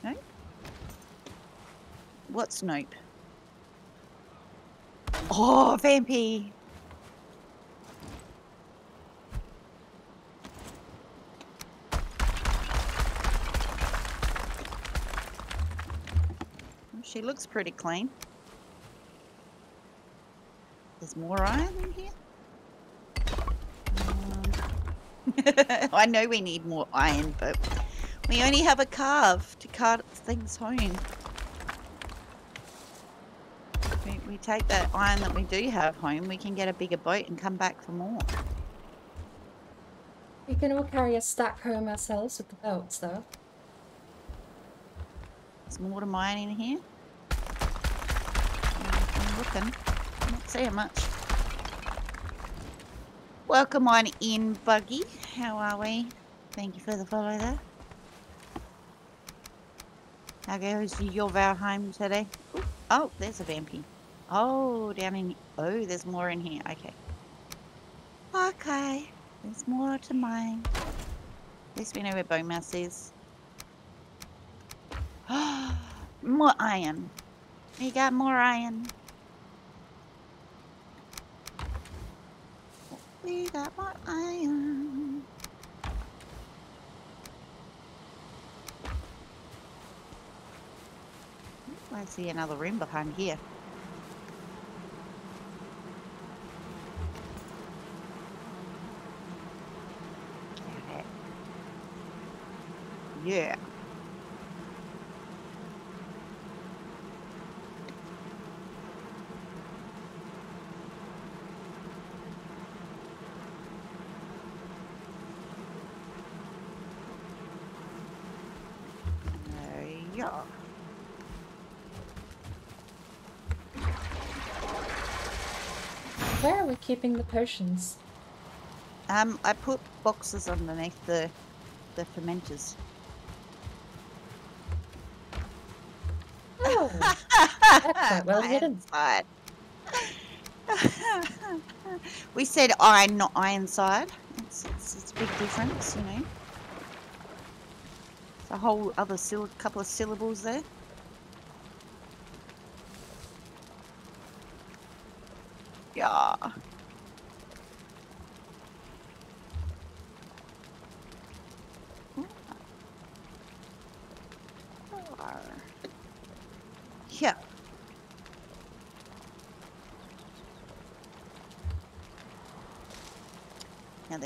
No? What's nope? Oh, Vampy! She looks pretty clean. There's more iron in here? I know we need more iron, but we only have a carve to cart things home. We take that iron that we do have home, we can get a bigger boat and come back for more. We can all carry a stack home ourselves with the boats, though. There's more to mine in here. I'm looking. I'm not seeing much. Welcome on in, Buggy. How are we? Thank you for the follow there. How goes your vow home today? Ooh. Oh, there's a vampy. Oh, down in... Oh, there's more in here. Okay. Okay. There's more to mine. At least we know where bone mass is. More iron. We got more iron. We got more iron. I see another room behind here. Yeah. Yeah. Where are we keeping the potions? I put boxes underneath the fermenters. Oh, they're quite well hidden. Inside. We said iron, not ironside. It's a big difference, you know. It's a whole other couple of syllables there. Yeah. Yeah. Now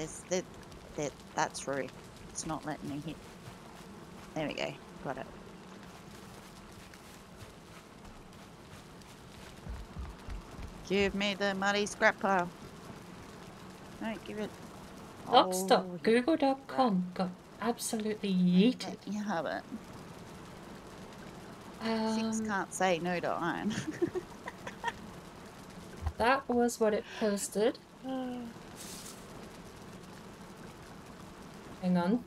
that's through. It's not letting me hit. There we go. Got it. Give me the muddy scrap pile. No, give it. Docs.google.com got absolutely yeeted. You have it. Things can't say no to iron. That was what it posted. Hang on.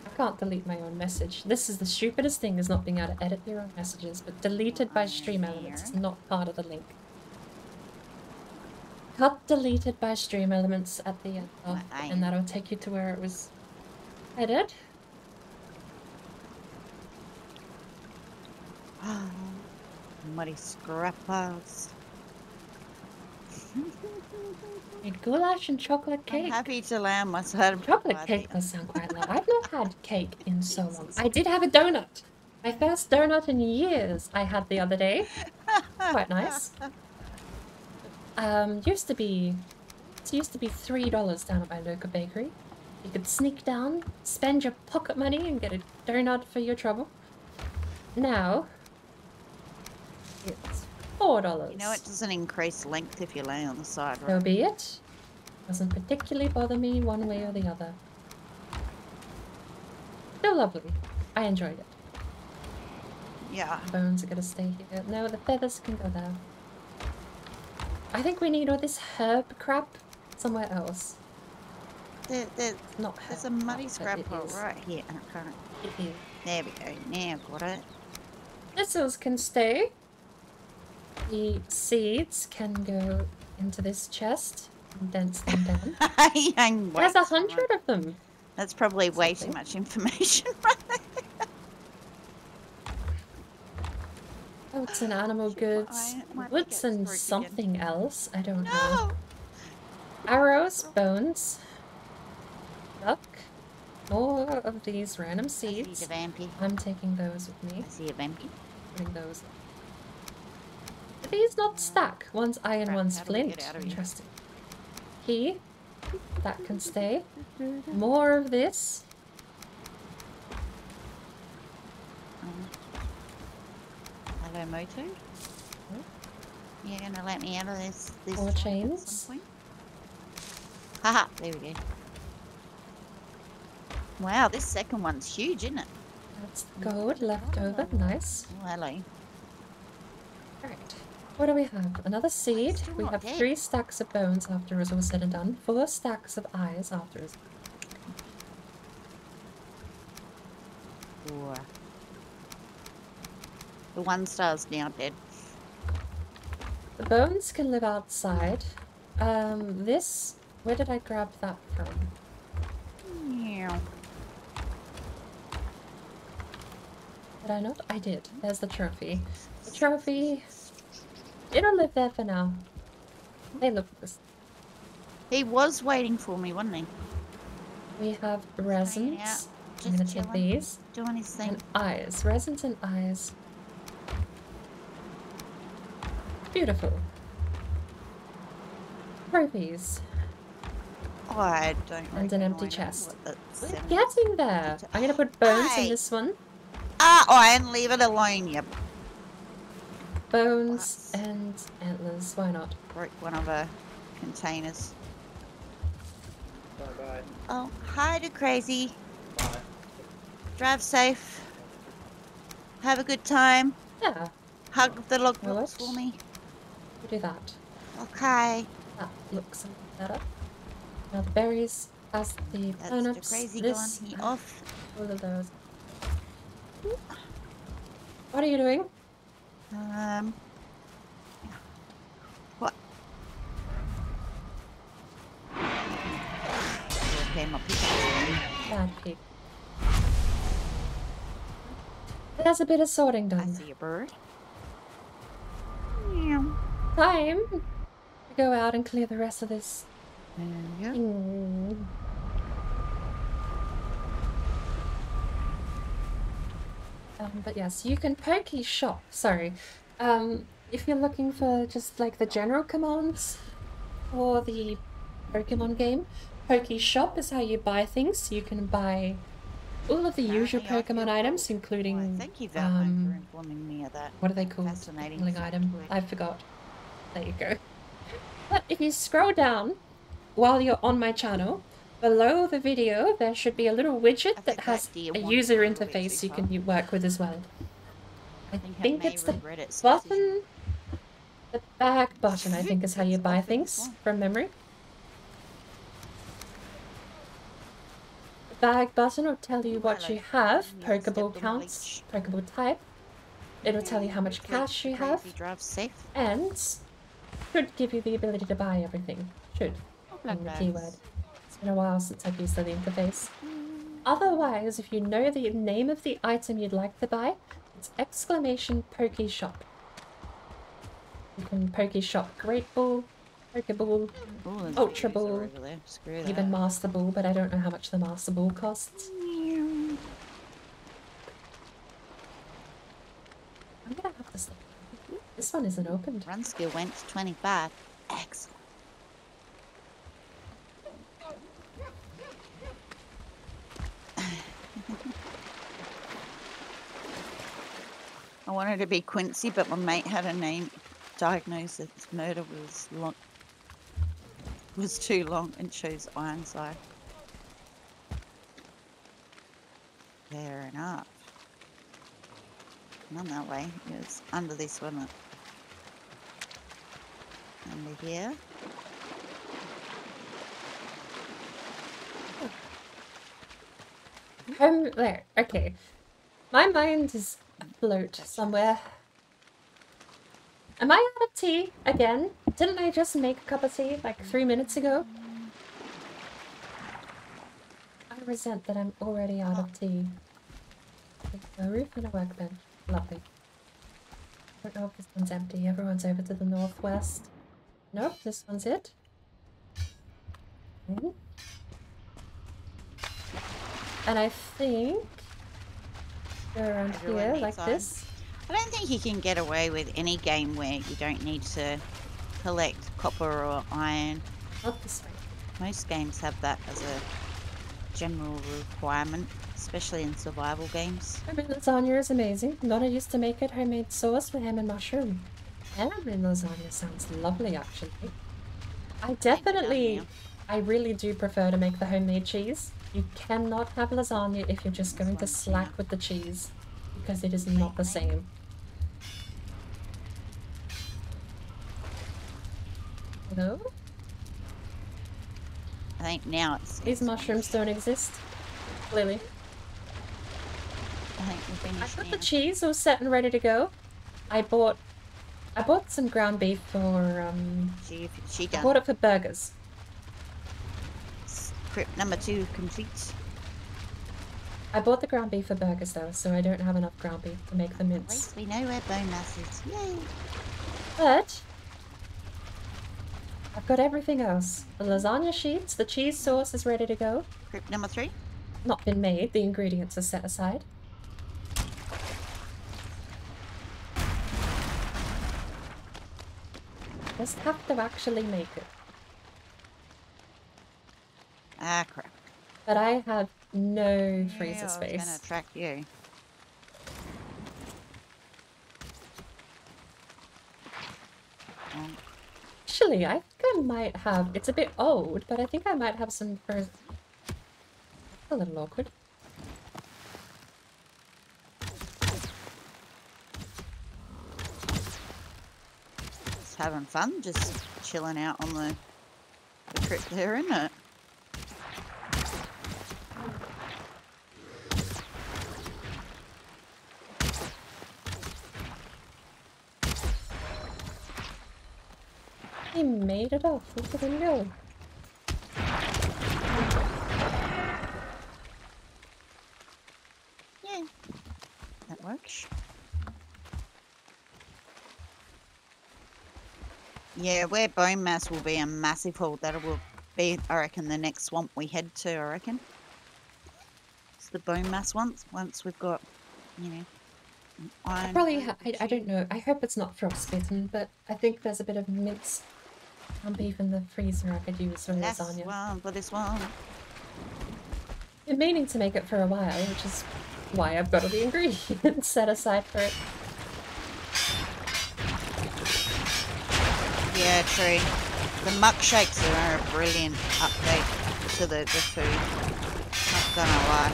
I can't delete my own message. This is the stupidest thing, is not being able to edit your own messages, but deleted by stream elements is not part of the link. Cut deleted by stream elements at the end of, and that'll take you to where it was headed. Muddy scrap piles. Made goulash and chocolate cake. I'm happy to land my side of Chocolate cake does sound quite loud. I've not had cake in so long. I did have a donut. My first donut in years I had the other day. Quite nice. Used to be $3 down at my local bakery. You could sneak down, spend your pocket money and get a donut for your trouble. Now it's $4. You know it doesn't increase length if you lay on the side, right? So be it. Doesn't particularly bother me one way or the other. Still lovely. I enjoyed it. Yeah. The bones are gonna stay here. No, the feathers can go there. I think we need all this herb crap somewhere else. Not herb. There's a muddy crap, scrap pile right here. It is. There we go. Now I've got it. Thistles can stay. The seeds can go into this chest and dents them down. There's 100 of them. That's probably way too much information right there. Oats and animal goods. Woods and something else. I don't know. Arrows, bones. Duck. More of these random seeds. I'm taking those with me. I see a vampy. Putting those. Are these not stack? One's iron, one's flint. Interesting. Key. That can stay. More of this. Hello, Moto. You're gonna let me out of this 4 chains. Haha, there we go. Wow, this second one's huge, isn't it? That's gold left over. Nice. Oh, hello. Alright. What do we have? Another seed. We have 3 stacks of bones after it's all said and done. 4 stacks of eyes after it's... Ooh. The 1 star's now dead. The bones can live outside. This... Where did I grab that from? Yeah. Did I not? I did. There's the trophy. The trophy... It'll live there for now. Hey, look at this. He was waiting for me, wasn't he? We have resins. I'm gonna take these. Doing his thing. And eyes. Resins and eyes. Beautiful. Trophies. Oh, I don't know. And an empty chest. We're getting there. I'm gonna put bones in this one. Iron, leave it alone, yep. Bones and antlers. Why not? Broke one of our containers. Bye-bye. Oh, hi to Crazy. Bye. Drive safe. Have a good time. Yeah, Hug the log Know blocks it. for me. we'll do that. Okay. That looks a lot better. Now the berries, as the That's turnips, the crazy this, gone. He off. all of those. What are you doing? What? Okay, my pickaxe. Bad pig. There's a bit of sorting I done. see a bird. Meow. Time to go out and clear the rest of this. There you go. But yes, you can Pokey shop. Sorry. If you're looking for just like the general commands for the Pokemon game, Pokey shop is how you buy things. You can buy all of the usual Apparently I Pokemon feel items, cold. including Why, thank you, Valheim, for informing me of that. what are they called? Fascinating Healing fact item. work. I forgot. There you go. But if you scroll down while you're on my channel, below the video there should be a little widget that has a user interface you can work with as well. I think it's the button, the back button, I think is how you buy things from memory. The bag button will tell you what you have, Pokeball counts, Pokeball type. It'll tell you how much cash you have, and should give you the ability to buy everything. Should, in the keyword. It's been a while since I've used the interface. Otherwise, if you know the name of the item you'd like to buy, it's exclamation Poke Shop. You can Poke Shop Great Ball, Pokeball, Ultra Ball, even Master Ball, but I don't know how much the Master Ball costs. I'm gonna have this. This one isn't opened. Run skill went to 25. Excellent. I wanted to be Quincy, but my mate had a name diagnosed as murder was too long and chose Ironside. Fair enough. Not that way. It was under this one. Under here. There. Okay. My mind is afloat somewhere. Am I out of tea again? Didn't I just make a cup of tea like 3 minutes ago? I resent that I'm already out of tea. A roof and a workbench. Lovely. I don't know if this one's empty. Everyone's over to the northwest. Nope, this one's it. Okay. And I think go around here like this. I don't think you can get away with any game where you don't need to collect copper or iron. Not this way. Most games have that as a general requirement, especially in survival games. Homemade lasagna is amazing. Nonna used to make it homemade sauce with ham and mushroom. Ham and lasagna sounds lovely, actually. I really do prefer to make the homemade cheese. You cannot have lasagna if you're just going to slack with the cheese, because it is not the same. Hello? I think now it's... These mushrooms don't exist. Clearly. I think we're finished I got now. the cheese all set and ready to go. I bought some ground beef for She I done. bought it for burgers. Script number 2 complete. I bought the ground beef for burgers though, so I don't have enough ground beef to make the At mince. least we know where bone mass is. Yay! But I've got everything else. The lasagna sheets, the cheese sauce is ready to go. Script number 3. Not been made, the ingredients are set aside. Just have to actually make it. Ah, crap. But I have no freezer Yeah, I was space. gonna track you. Actually, I think I might have... It's a bit old, but I think I might have some frozen... A little awkward. Just having fun, just chilling out on the trip there, isn't it? He made it off. Look at him go. Yeah, that works. Yeah, where bone mass will be a massive haul. That will be, I reckon, the next swamp we head to, I reckon. It's the bone mass once we've got, you know, iron. Probably, I don't know. I hope it's not frostbitten, but I think there's a bit of minced beef in the freezer I could use for Last lasagna. one for this one. Been meaning to make it for a while, which is why I've got all the ingredients set aside for it. Yeah, true. The muck shakes are a brilliant update to the food. Not gonna lie.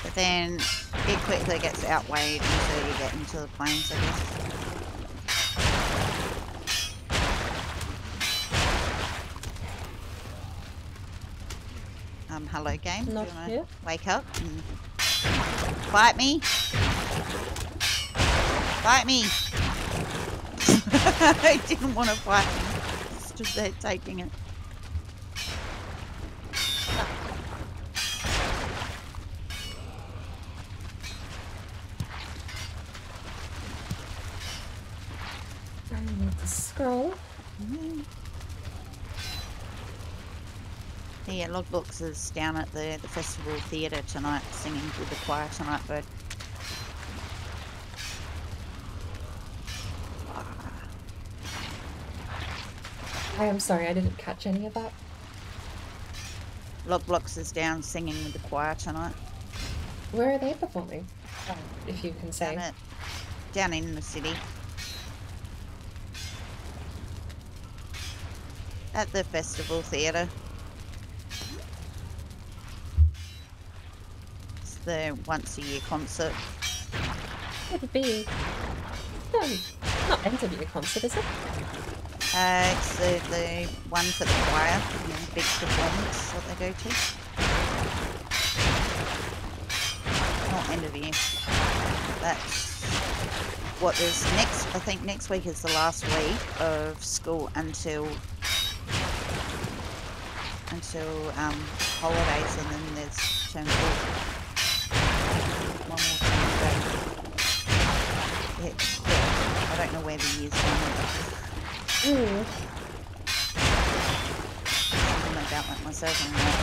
But then it quickly gets outweighed until you get into the plains, I guess. Hello game. Not Do you wanna here. wake up and bite me? Bite me! I didn't want to bite me. Stood there taking it. I need to scroll. Yeah, Logbooks is down at the festival theatre tonight, singing with the choir tonight, bird. I am sorry, I didn't catch any of that. Logbooks is down singing with the choir tonight. Where are they performing? If you can say. Down in the city. At the festival theatre. It's the once a year concert. It'd be... No, not meant to be a concert, is it? It's the one for the choir, you know, big performance that they go to. Not end of the year. That's what there's next. I think next week is the last week of school until holidays, and then there's term 4. One more term. Yeah, I don't know where the year's going. Mm. Something about like myself and like,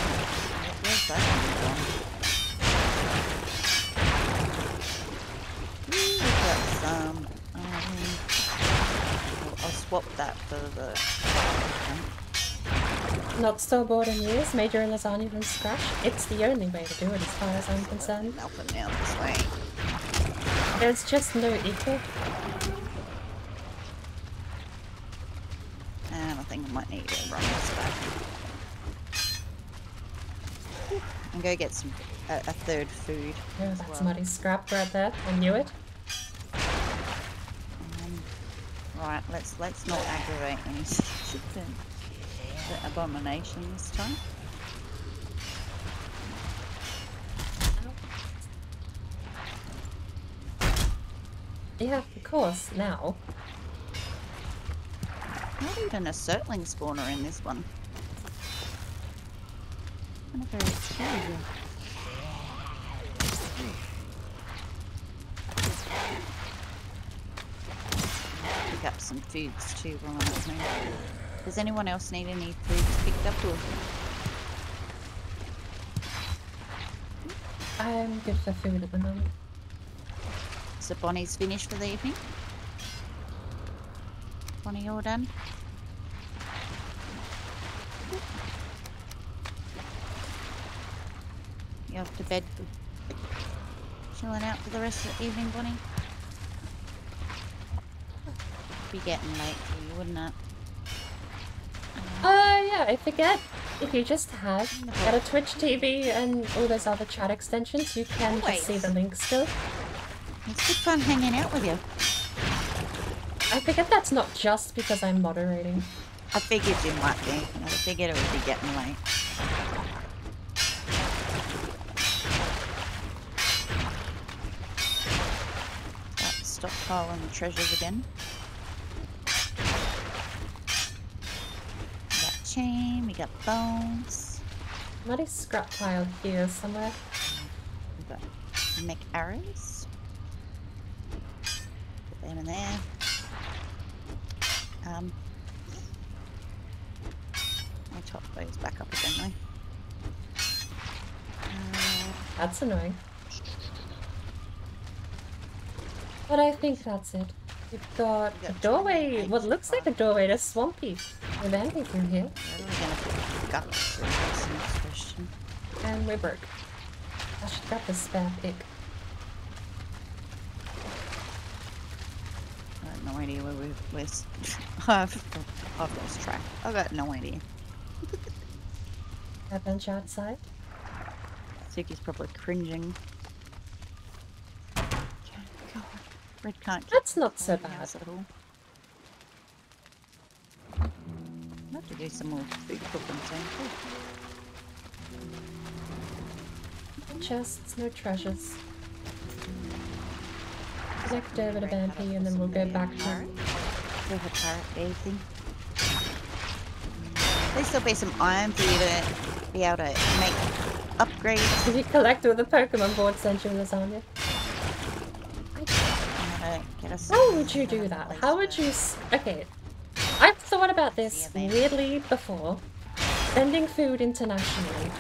where's that one gone? We've got some. I'll swap that for the. Not so bored in years, made your lasagna from scratch. It's the only way to do it as far as I'm concerned. Up and down this way. There's just no equal. And I think I might need to run this back. And go get some a third food. Oh, that's muddy scrap right there. I knew it. Right, let's not aggravate any stupid abomination this time. Yeah, of course, now. Not even a circling spawner in this one. Kind of very scary. Pick up some foods too while I'm at home. Does anyone else need any foods picked up or? I'm good for food at the moment. So Bonnie's finished for the evening? Bonnie, all done? You off to bed for chilling out for the rest of the evening, Bonnie? Be getting late for you, wouldn't it? Yeah, I forget. if you just get a Twitch TV and all those other chat extensions, you can just see the link still. It's good fun hanging out with you. I forget that's not just because I'm moderating. I figured you might be. I figured it would be getting late. Stockpiling the treasures again. We got chain, we got bones. Bloody scrap pile here somewhere. We've got mech arrows. Put them in there. I'll top those back up again though. That's annoying. But I think that's it. We've got a doorway, what looks like a doorway to Swampy. With Andy through here. Where are we gonna put guts? That's the next question. And we're broke. I should grab the spare pick. I have no idea where we're I've lost track. I've got no idea. A bench outside. Suki's probably cringing. God, Red can't. That's not so bad. At all. I'll have to do some more food cooking soon. No chests, no treasures. Connect over to Vampy and then we'll go back to... Go for parrot bathing. There's still be some iron for you to be able to make upgrades. Did you collect all the Pokemon board sent you lasagna? How would you do that? How would you... Okay, I've thought about this weirdly before. Sending food internationally.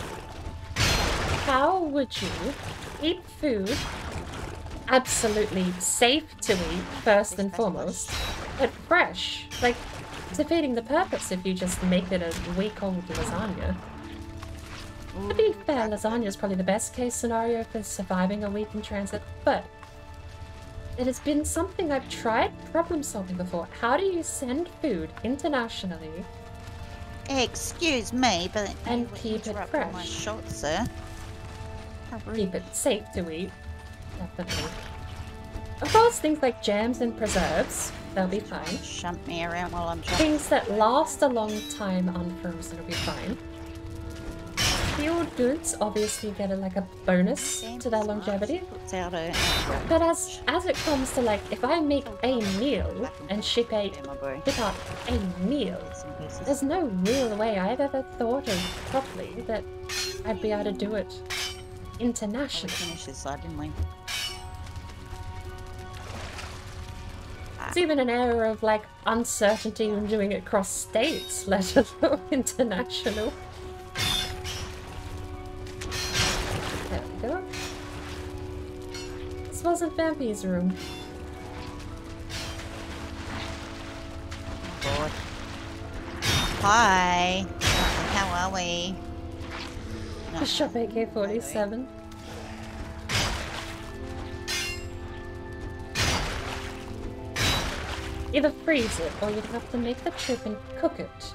How would you keep food absolutely safe to eat, first and foremost, but fresh? Like, defeating the purpose if you just make it a week-old lasagna. To be fair, lasagna is probably the best case scenario for surviving a week in transit, but it has been something I've tried problem solving before. How do you send food internationally? Excuse me, but and keep it fresh? My shot, sir. Keep it safe to eat, definitely. Of course, things like jams and preserves, they'll be fine. Shunt me around while I'm trying. Things that last a long time unfrozen will be fine. Sealed goods obviously get a bonus to their longevity. But as it comes to if I make a meal and ship out a meal, there's no real way I've ever thought of properly that I'd be able to do it internationally. Finish this side, didn't we? It's even an area of uncertainty when doing it cross states, let alone international. There we go. This wasn't Vampy's room. Oh God. Hi. How are we? The shop AK-47. Either freeze it, or you'd have to make the trip and cook it.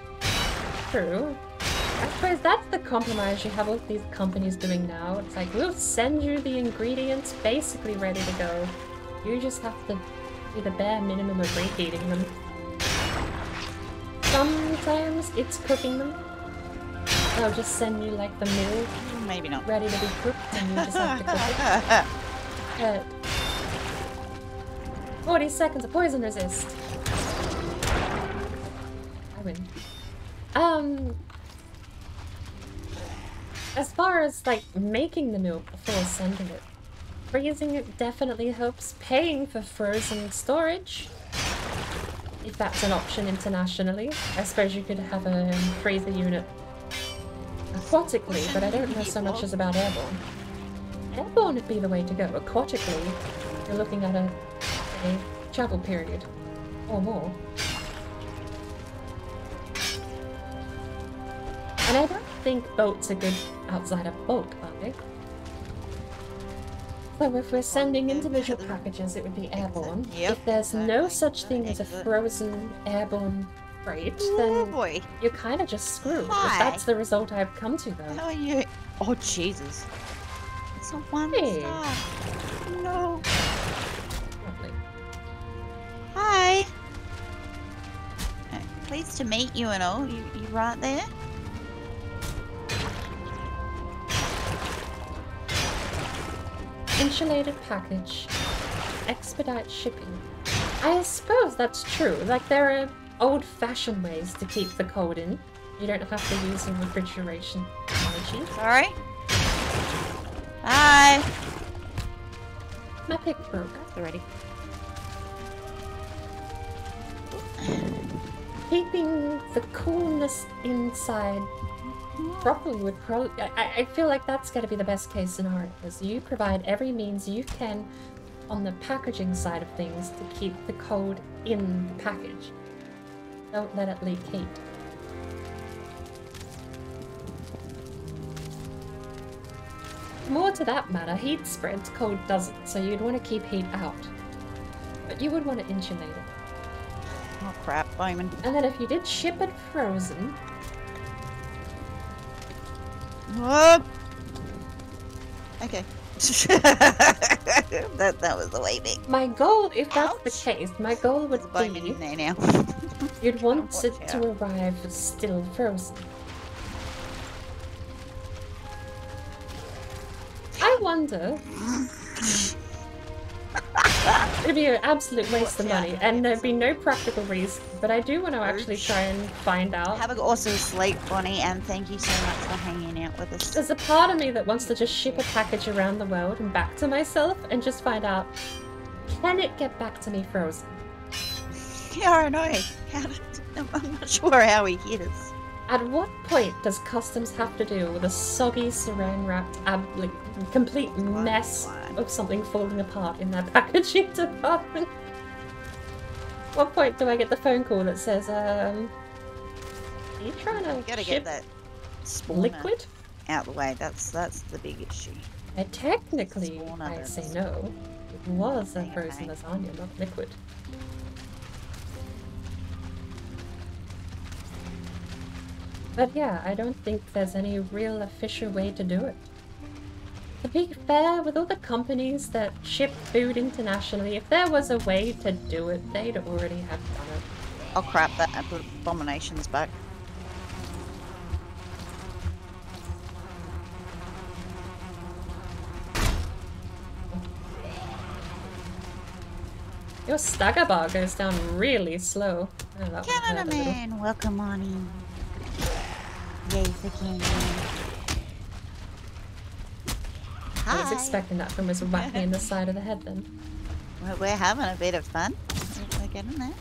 True. I suppose that's the compromise you have with these companies doing now. It's like, we'll send you the ingredients basically ready to go. You just have to do the bare minimum of reheating them. Sometimes it's cooking them. They'll just send you the meal. Maybe not. Ready to be cooked, and you just have to cook it. 40 seconds of poison resist. I win. As far as making the meal before sending it, freezing it definitely helps. Paying for frozen storage, if that's an option internationally. I suppose you could have a freezer unit aquatically, but I don't know so much as about airborne. Airborne would be the way to go. Aquatically, you're looking at a travel period or more. And I don't think boats are good outside of bulk, are they? So if we're sending individual packages, it would be airborne. Yep, if there's no such thing as a frozen airborne great, Oh then boy. you're kind of just screwed. If Hi. that's the result I've come to, though. How are you? Oh, Jesus. It's a 1 Hey. star. No. Lovely. Hi. Pleased to meet you and all. You right there? Insulated package. Expedite shipping. I suppose that's true. Like, there are old-fashioned ways to keep the cold in. You don't have to use a refrigeration technology. Sorry. Hi. My pick broke. Already. Keeping the coolness inside properly would probably... I feel like that's going to be the best case scenario, because you provide every means you can on the packaging side of things to keep the cold in the package. Don't let it leak heat. More to that matter, heat spreads, cold doesn't, so you'd want to keep heat out. But you would want to insulate it. Oh crap, Bowman. And then if you did ship it frozen... Whoop. Okay. that was the way big. My goal, if that's Ouch. the case, my goal would There's a Bowman be... in there now. You'd want Watch it out. to arrive still frozen. I wonder... It'd be an absolute waste of money, and there'd be no practical reason, but I do want to actually try and find out. Have a awesome sleep, Bonnie, and thank you so much for hanging out with us. There's a part of me that wants to just ship a package around the world and back to myself and just find out, can it get back to me frozen? Yeah, I know. I'm not sure how he hit us. At what point does customs have to deal with a soggy, saran-wrapped, like, complete mess of something falling apart in their packaging department? What point do I get the phone call that says, are you trying to Gotta ship get that spawner liquid? out the way. That's the big issue. Technically, Spawner I then. say no. It was a Okay, frozen okay. lasagna, not liquid. But yeah, I don't think there's any real official way to do it. To be fair, with all the companies that ship food internationally, if there was a way to do it, they'd already have done it. Oh crap, that abomination's back. Your stagger bar goes down really slow. Oh, that one hurt Canada a little. man, welcome on in. Yay for Canada. I was Hi. expecting that from us whack me in the side of the head then. We're having a bit of fun. We're getting there.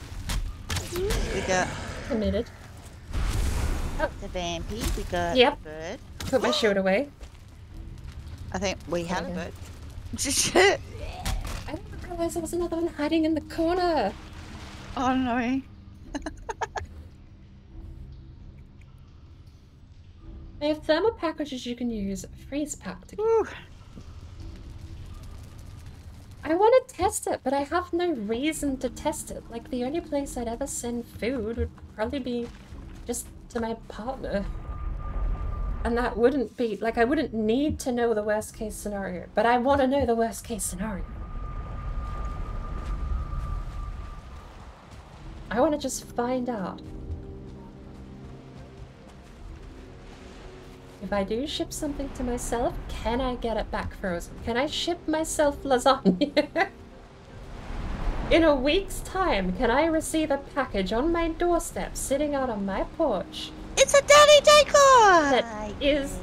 We got Committed. the vampy, we got Yep. the bird. Put my shield away. I think we had a Okay. bird. I didn't realize there was another one hiding in the corner. Oh no. They have thermal packages you can use freeze pack to keep. Whew. I want to test it, but I have no reason to test it. Like, the only place I'd ever send food would probably be just to my partner. And that wouldn't be, like, I wouldn't need to know the worst case scenario, but I want to know the worst case scenario. I want to just find out. If I do ship something to myself, can I get it back frozen? Can I ship myself lasagna? In a week's time, can I receive a package on my doorstep sitting out on my porch It's a daddy decor! that is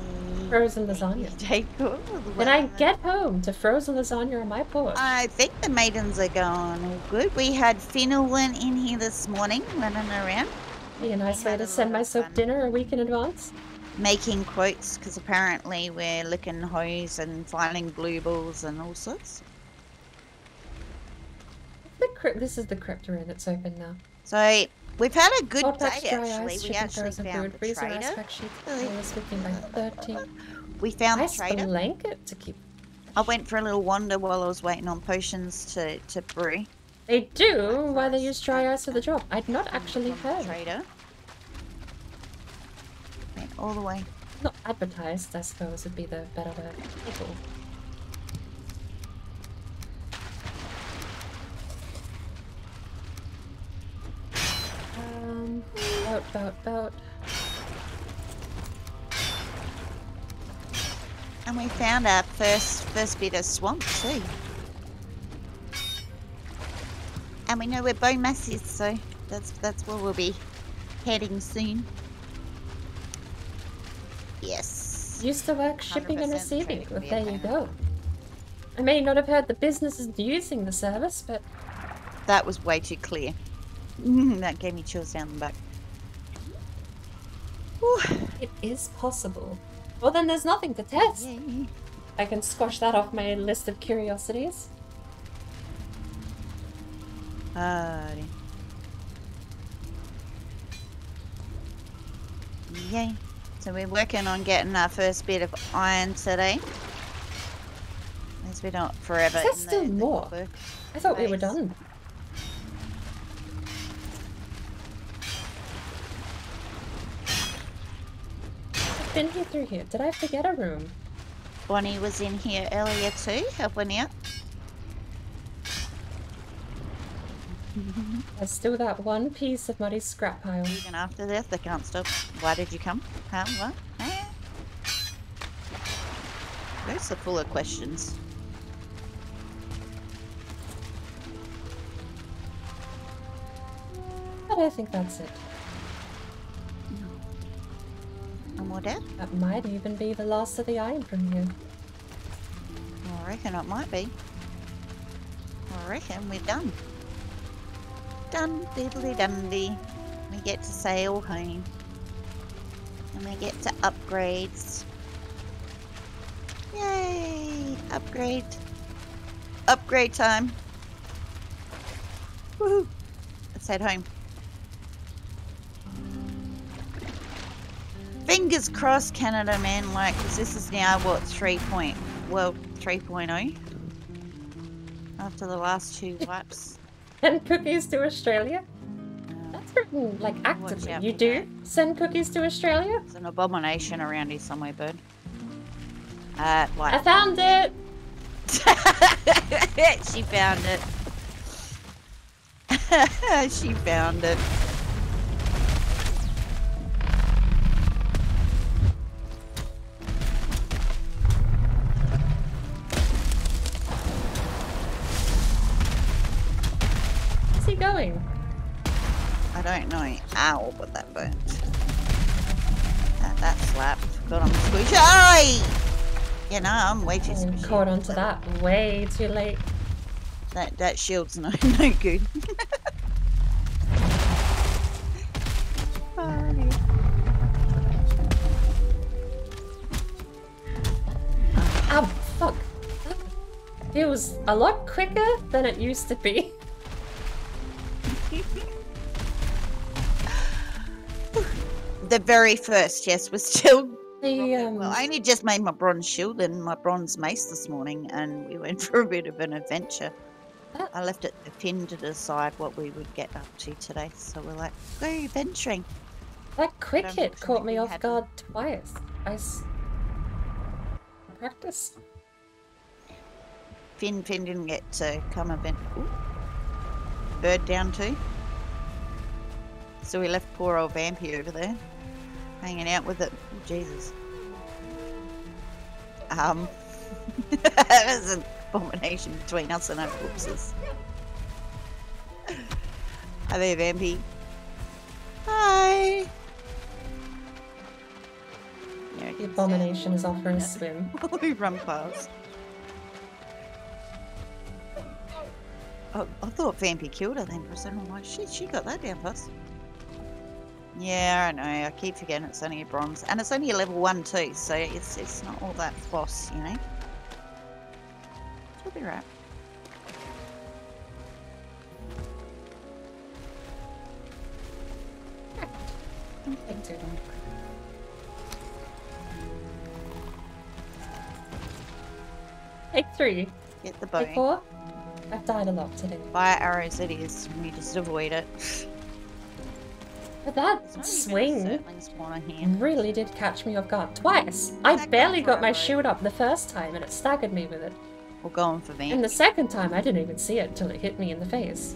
frozen lasagna? Decor. Can I get home to frozen lasagna on my porch? I think the maidens are going all good. We had Fennel went in here this morning running around Be a nice way had to a send lot of myself fun. dinner a week in advance. making quotes because apparently we're licking hose and finding blue balls and all sorts. This is the crypt room that's open now. So we've had a good Hot day packs, dry actually. ice, We chicken, actually frozen found food, the freezer ice trader. pack sheets, this weekend by 13. We found the Nice trader. blanket to keep. I went for a little wander while I was waiting on potions to brew. They do, why they use dry ice for the job. I'd not actually From the heard. trader. all the way. Not advertised, I suppose, would be the better word. People. Boat. And we found our first bit of swamp too. And we know where Bone Mass is, so that's where we'll be heading soon. Yes. Used to work shipping and 100% receiving. trade Well, will be there a you pain. go. I may not have heard the businesses using the service, but That was way too clear. That gave me chills down the back. Whew. it is possible. Well, then there's nothing to test. Yay. I can squash that off my list of curiosities. Yay. So we're working on getting our first bit of iron today. As we don't forever. Is there in still the more? copper I thought we were phase. done. I've been here through here. Did I forget a room? Bonnie was in here earlier too, helping out. There's still that one piece of muddy scrap pile. Even after this, they can't stop. Why did you come? Huh? What? Huh? Those are full of questions. But I think that's it. No more dead? That might even be the last of the iron from here. I reckon it might be. I reckon we're done. Done, diddly dundee. We get to sail home. And we get to upgrades. Yay! Upgrade. Upgrade time. Woohoo! Let's head home. Fingers crossed, Canada, man. Like, 'cause this is now what 3.0 after the last 2 wipes. Send cookies to Australia? That's written, like, actively. out You for do send cookies to Australia? There's an abomination around here somewhere, bird. I Like, found it! she found it. She found it. Where's he going? I don't know. Ow, but that burnt. That slapped. Got on the squeeze. Oi! You know, I'm way too And squishy. caught onto that way too late. That shield's no good. Oh, fuck. That feels a lot quicker than it used to be. The very first, yes, was still. The, Well, I only just made my bronze shield and my bronze mace this morning, and we went for a bit of an adventure. Oh. I left it to Finn to decide what we would get up to today, so we're like, go venturing. that quick hit Unfortunately, caught me we off hadn't. guard twice. Practice. Finn didn't get to come a bit. Ooh. Bird down too. So we left poor old Vampy over there, hanging out with it. Oh, Jesus. There's an abomination between us and our corpses. Hi there, Vampy. Hi. Yeah, The abomination is off for a swim. we run past. Oh, I thought Vampy killed her then for a second. I'm like, shit, she got that down fast. Yeah, I know. I keep forgetting it's only a bronze. And it's only a level 1 too, so it's not all that boss, you know? She'll be right. Take 3. Get the Take bow. 4. I've died a lot today. Fire arrows it is. We just avoid it. But There's not that even a swing circling spawner here. really did catch me off guard twice. I barely got my shield up the first time and it staggered me with it. We're going for Vamp. And the second time I didn't even see it till it hit me in the face.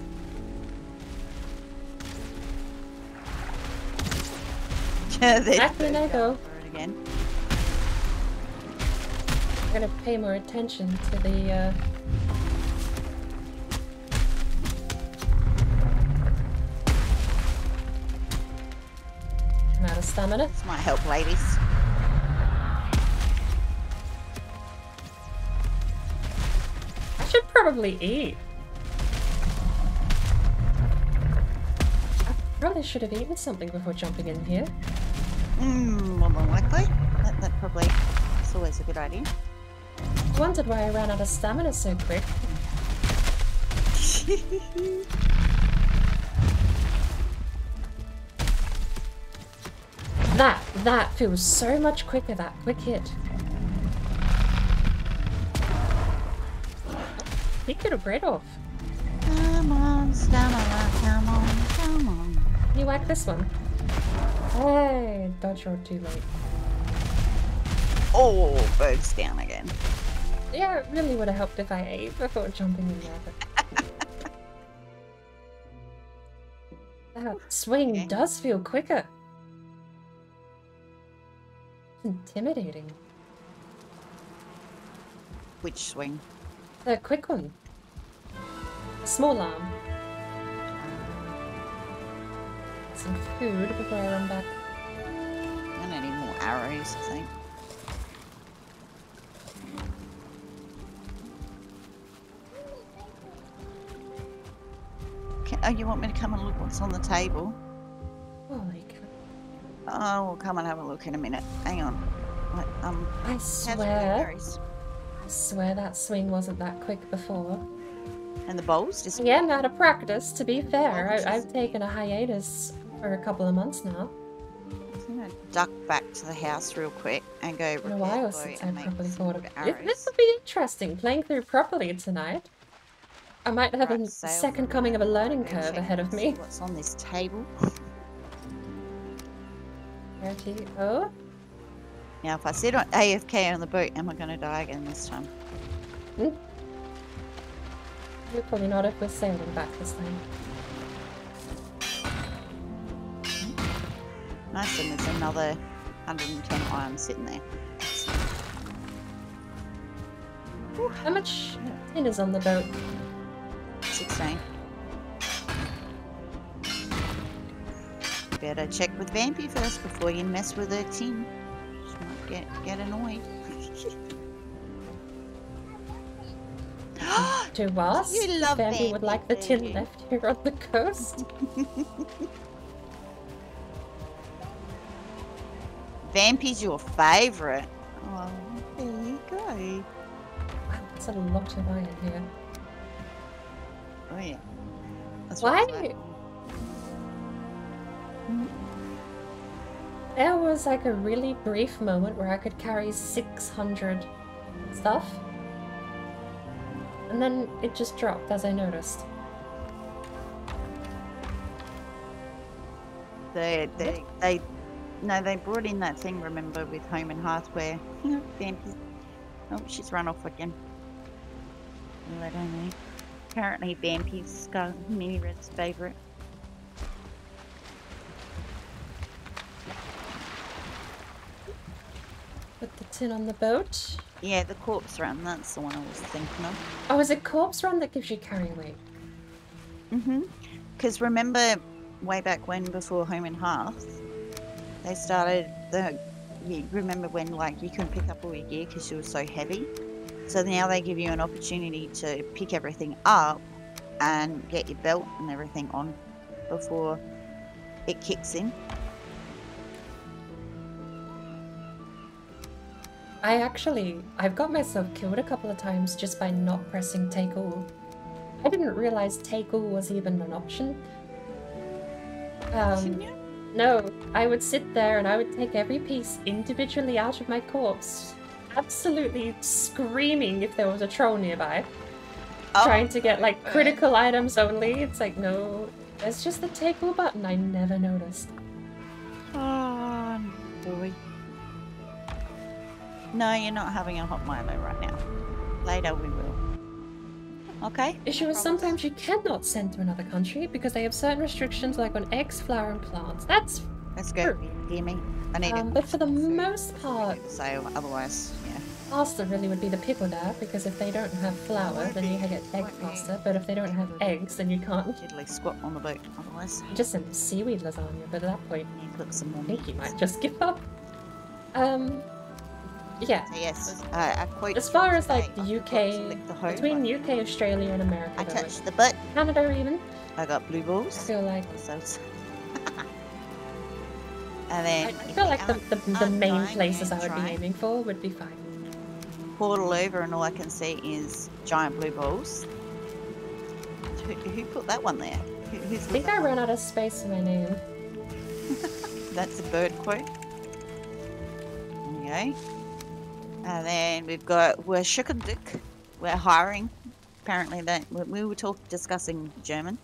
Back in I go. For it again. I'm gonna pay more attention to the I'm out of stamina. This might help, ladies. I should probably eat. I probably should have eaten something before jumping in here. More than likely. That probably is always a good idea. I wondered why I ran out of stamina so quick. That feels so much quicker, that quick hit. He could have bread off. Come on, stamina, come on, come on. Can you whack this one? Hey, dodge roll too late. Oh, bird's down again. Yeah, it really would have helped if I ate before jumping in there, but... That swing does feel quicker. Intimidating. Which swing? The quick one. The small arm. Some food before I run back. I need more arrows, I think. Oh, you want me to come and look what's on the table? Holy cow. Oh, we'll come and have a look in a minute. Hang on. I swear that swing wasn't that quick before. And the bowls just... Yeah, I'm out of practice, to be fair. I've taken a hiatus for a couple of months now. I'm going to duck back to the house real quick and go It's been a while since I properly thought of it. This will be interesting, playing through properly tonight. I might have a second coming of a learning curve ahead of me. What's on this table? Oh. Now, if I sit on AFK on the boat, am I going to die again this time? We're probably not if we're sailing back this time. Nice, and there's another 110 iron sitting there. How much tin is on the boat? 16. Better check with Vampy first before you mess with her tin. She might get annoyed. To us, You love Vampy would like the tin you? left here on the coast. Vampy's your favourite. Oh, there you go. Wow, that's a lot of iron here. Oh yeah. That's Why? right. There was like a really brief moment where I could carry 600 stuff. And then it just dropped as I noticed. They brought in that thing, remember, with Home and Hearth where Vampy... Oh, she's run off again. Well, I don't know. Apparently Vampy's Mini Red's favourite. Put the tin on the boat. Yeah, the corpse run, that's the one I was thinking of. Oh, is it corpse run that gives you carry weight? Because remember, way back when, before Home and Hearth, they started you remember when, like, you couldn't pick up all your gear because you were so heavy? So now they give you an opportunity to pick everything up and get your belt and everything on before it kicks in. I've got myself killed a couple of times just by not pressing take all. I didn't realize take all was even an option. No, I would sit there and I would take every piece individually out of my corpse, absolutely screaming if there was a troll nearby. Trying to get like critical items only. It's like, no, There's just the take all button I never noticed. Oh, boy. No, you're not having a hot Milo right now. Later we will. Okay? Issue is sometimes you cannot send to another country because they have certain restrictions like on eggs, flour, and plants. That's Let's go. true. Hear me? I need it. But for the most part, So otherwise, yeah. pasta really would be the picola, because if they don't have flour, then you get egg pasta, but if they don't have eggs, then you can't. Diddly squat on the boat otherwise. You just send seaweed lasagna, but at that point, You put some more I think meat. you might just give up. Yeah. So yes, I quote As far as like today, the I forgot to UK, lick the hoe, between but UK, Australia, and America, I though, like touched the butt. Canada even, I got blue I balls. feel like So and then I if feel you like the aren't main dying places I and would be trying, aiming for would be fine. portal over and all I can see is giant blue balls. Who put that one there? Who's I think I ran out of space in my name. That's a bird quote. Okay. And then we've got we're Schuckendick. We're hiring. Apparently that we were discussing German.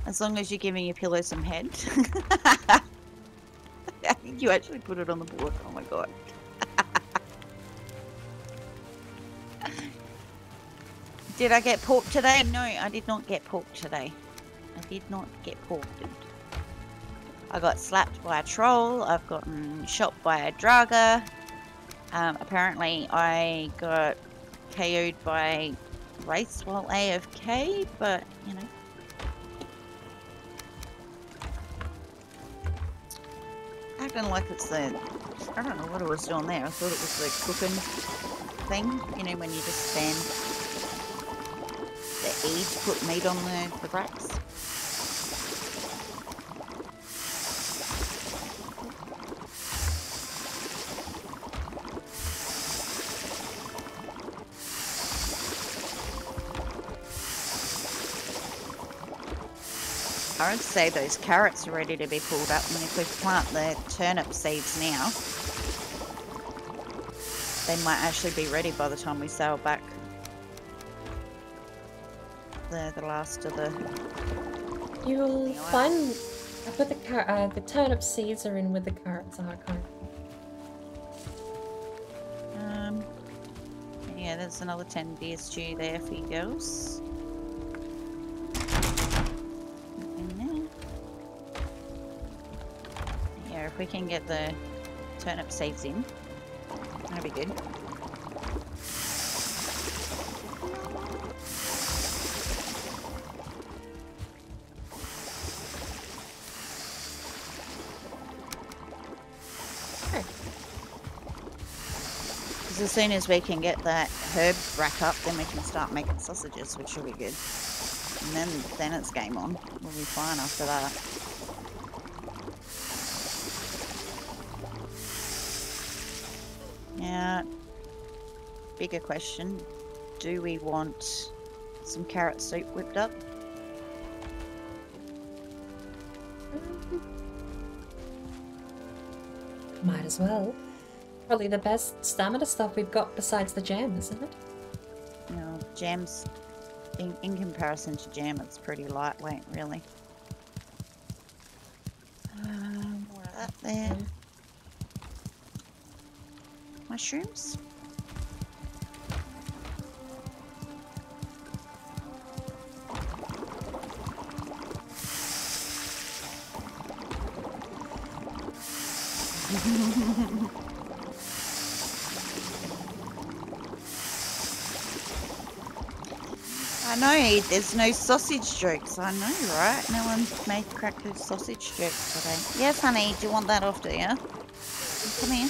As long as you're giving your pillow some head. I think you actually put it on the board. Oh my god. Did I get pork today? No, I did not get pork today. I did not get pork. I got slapped by a troll. I've gotten shot by a draga. Apparently I got KO'd by Wraiths while AFK, but you know. Acting like it's the, I don't know what it was doing there. I thought it was the cooking thing, you know, when you just stand the E to put meat on the racks. I would say those carrots are ready to be pulled up, and if we plant the turnip seeds now, they might actually be ready by the time we sail back. The last of the... You'll find... I put the turnip seeds are in with the carrots are currently. Yeah, there's another 10 beer stew there for you girls. Yeah, if we can get the turnip seeds in, that'll be good. Because as soon as we can get that herb rack up, then we can start making sausages, which will be good. And then it's game on. We'll be fine after that. Now, bigger question, do we want some carrot soup whipped up? Might as well. Probably the best stamina stuff we've got besides the jam, isn't it? You know, jam's, in comparison to jam, it's pretty lightweight, really. More of that there. Mushrooms. I know, there's no sausage jokes, I know, right? No one's made cracked those sausage jokes today. Yes, honey, do you want that off, do you? Come here.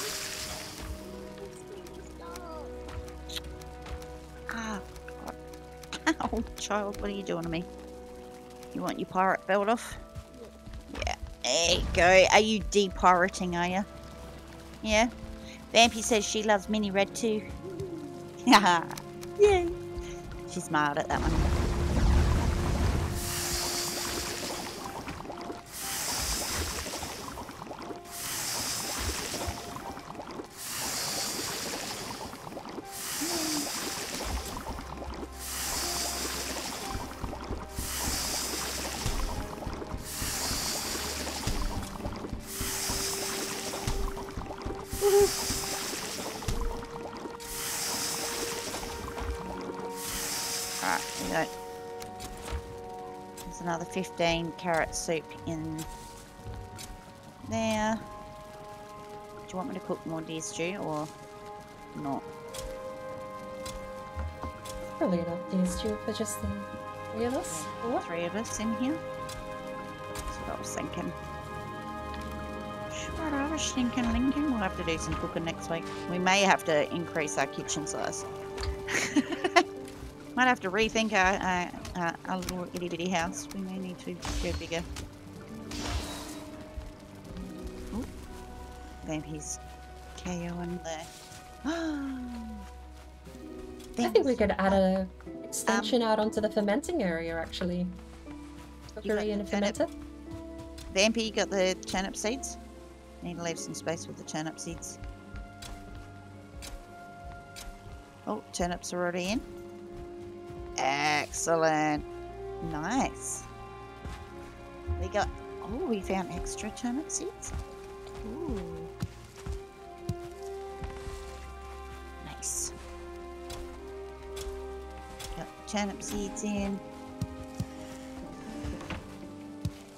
Ah, God. Ow, child, what are you doing to me? You want your pirate belt off? Yeah, there you go. Are you de-pirating, are you? Yeah? Vampy says she loves Mini Red too. Haha. Yay. She smiled at that one. Alright, we got. There's another 15 carrot soup in there. Do you want me to cook more deer stew or not? Probably enough deer stew for just the 3 of us. Or what? 3 of us in here. That's what I was thinking. What I was thinking, Lincoln. We'll have to do some cooking next week. We may have to increase our kitchen size. Might have to rethink our little itty bitty house. We may need to go bigger. Ooh. Vampy's KOing there. I think we could add a extension out onto the fermenting area actually. Cookery and fermenter. Vampy, you got the turnip seeds? Need to leave some space with the turnip seeds. Oh, turnips are already in. Excellent. Nice. We got... Oh, we found extra turnip seeds. Ooh. Nice. Got the turnip seeds in.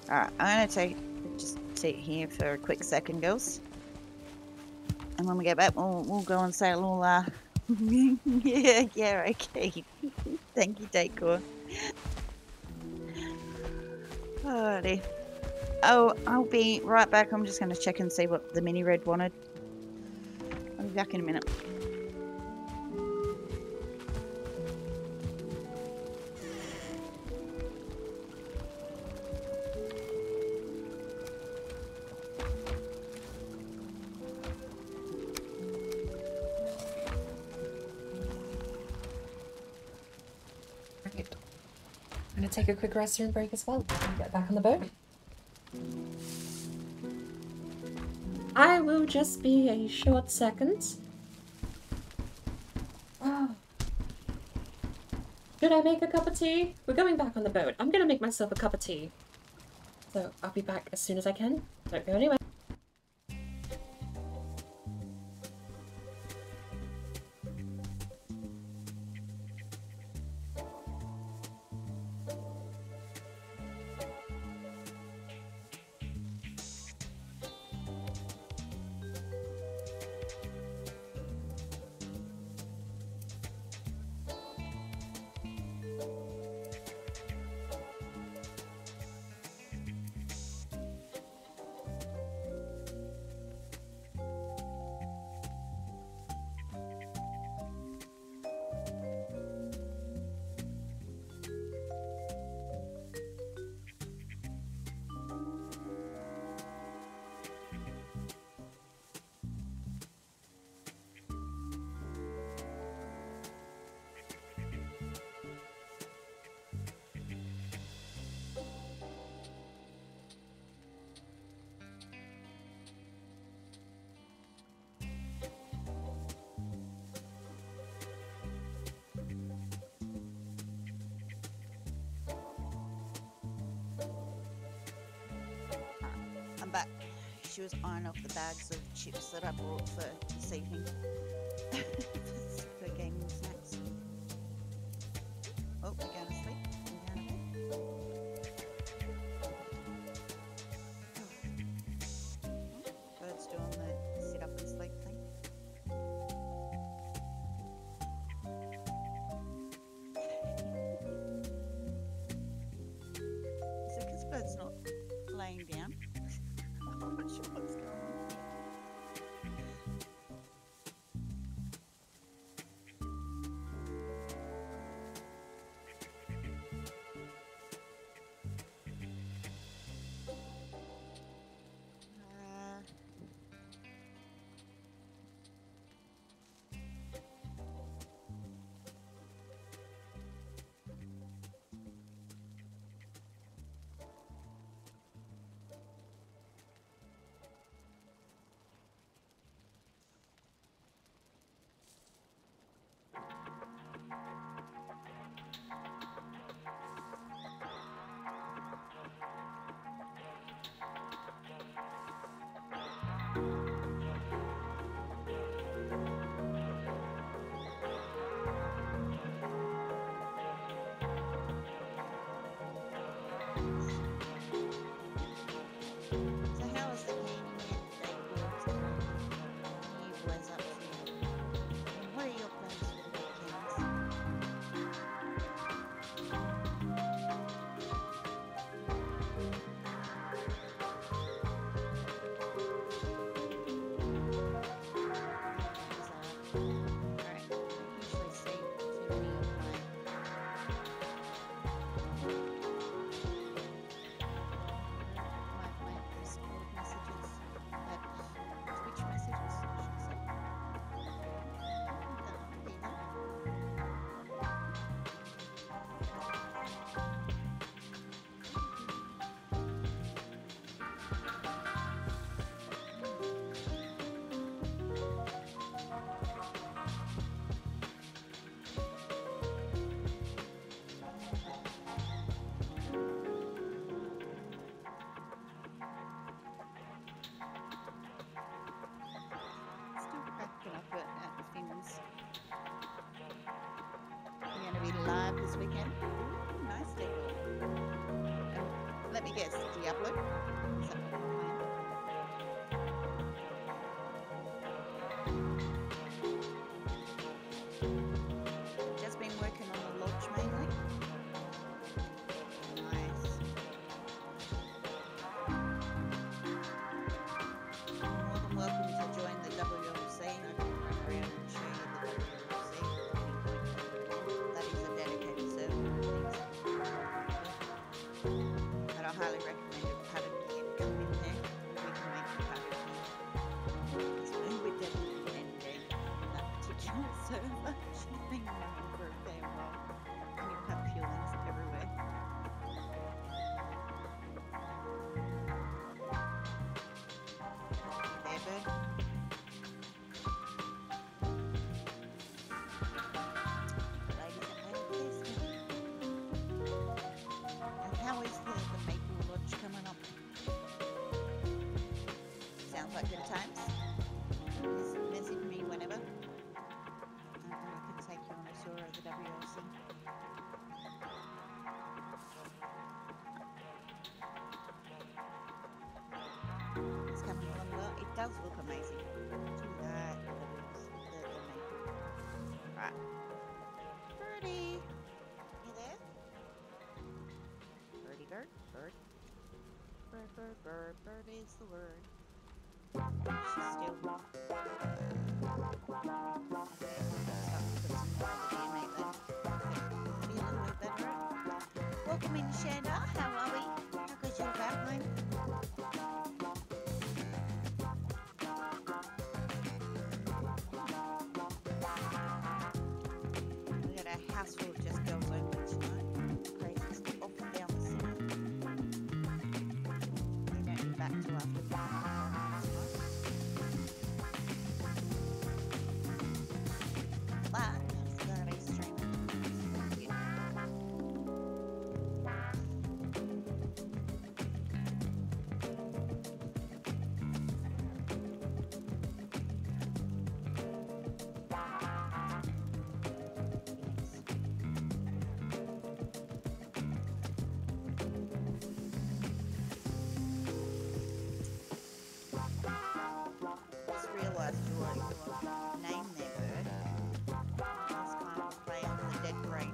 Alright, I'm going to just sit here for a quick second, girls. And when we get back, we'll go and say a little, yeah, okay. Thank you, Decor. Alrighty. Oh, I'll be right back. I'm just going to check and see what the mini red wanted. I'll be back in a minute. I'm gonna take a quick restroom break as well and get back on the boat. I will just be a short second. Oh. Should I make a cup of tea? We're going back on the boat. I'm gonna make myself a cup of tea. So I'll be back as soon as I can. Don't go anywhere. Back. She was eyeing off the bags of chips that I brought for this evening. For gaming snacks. Oh, we're going to sleep. We're going to bed. Bird's doing the sit up and sleep thing. Is it because Bird's not laying down? I'm not sure what's going on. this weekend. Ooh, nice day. Let me guess, Diablo? Is that what you're playing? Just been working on the lodge mainly. Nice. More than welcome to join the WLC. I can run around and show you the WLC. That is a dedicated server. But I highly recommend it. Having you come in there, we can make it happen. So we're definitely ending in that particular server. She's been running for a fair while. And you have feelings everywhere. There, bird. Ladies and ladies. And how is the Maple Lodge coming up? Sounds like good times. Message me whenever. I can take you on a tour of the WLC. It's coming along well. It does look amazing. Do that. The Maple. Right. Birdie! You there? Birdie bird, bird. Bird, bird, bird, bird is the word. She's still welcome in, Shanda. How are we? How goes your back home? We got a house full of just girls only tonight. Crazy stuff up and down the city. They don't be back till after but it's gonna be streaming. Just realised you already got a name there, bird. Last time I was playing the Dead Brain,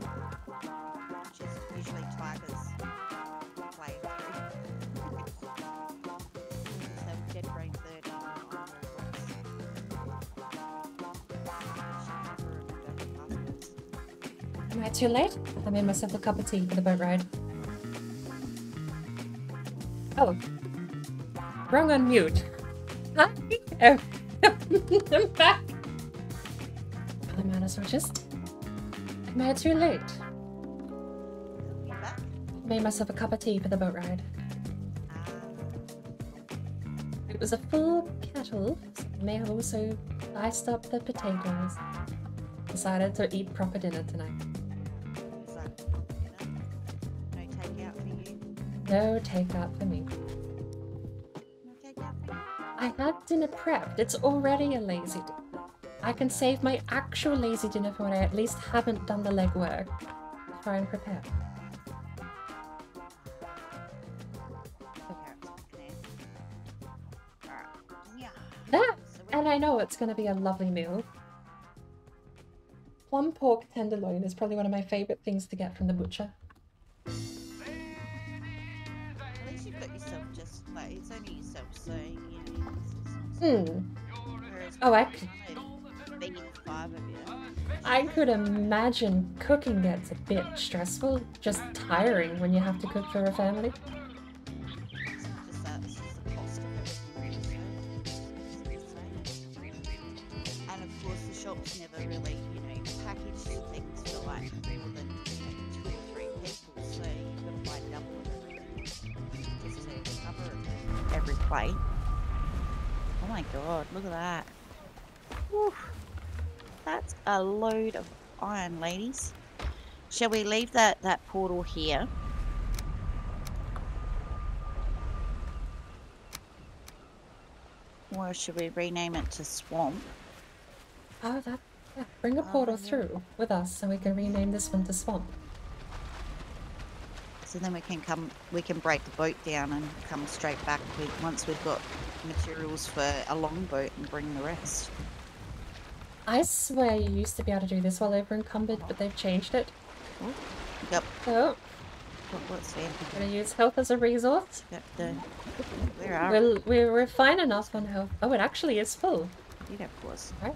which is usually Tiger's playing through. So Dead Brain 30 on Roblox. Am I too late? I made myself a cup of tea for the boat ride. Oh. Wrong on mute. Hi. Oh. I'm back. Well, I might as well just... Am I too late? You're back? Made myself a cup of tea for the boat ride. It was a full kettle, so I may have also sliced up the potatoes. Decided to eat proper dinner tonight. So, no takeout for you? No takeout for me. No takeout for you? I had dinner prepped. It's already a lazy dinner. I can save my actual lazy dinner for when I at least haven't done the legwork to try and prepare. Ah, and I know it's going to be a lovely meal. Plum pork tenderloin is probably one of my favourite things to get from the butcher. At least you've got yourself just like it's only yourself, so you know. Whereas Oh, being 5 of you. I could imagine cooking gets a bit stressful, just tiring when you have to cook for a family. It's not just that, it's just the cost of everything really. And of course the shops never really, you know, package things for like more than 2 or 3 people, so you've got to buy double of everything just to cover every plate. Oh my god, look at that. Whew. That's a load of iron, ladies. Shall we leave that portal here? Or should we rename it to Swamp? Oh, yeah. Bring a portal through with us so we can rename this one to Swamp. So then we can break the boat down and come straight back once we've got materials for a longboat and bring the rest. I swear you used to be able to do this while they were encumbered, but they've changed it. Oh, yep. So, What's there? we're gonna use health as a resource. Yep, where are we? We're fine enough on health. Oh, it actually is full. Yeah, of course. Right.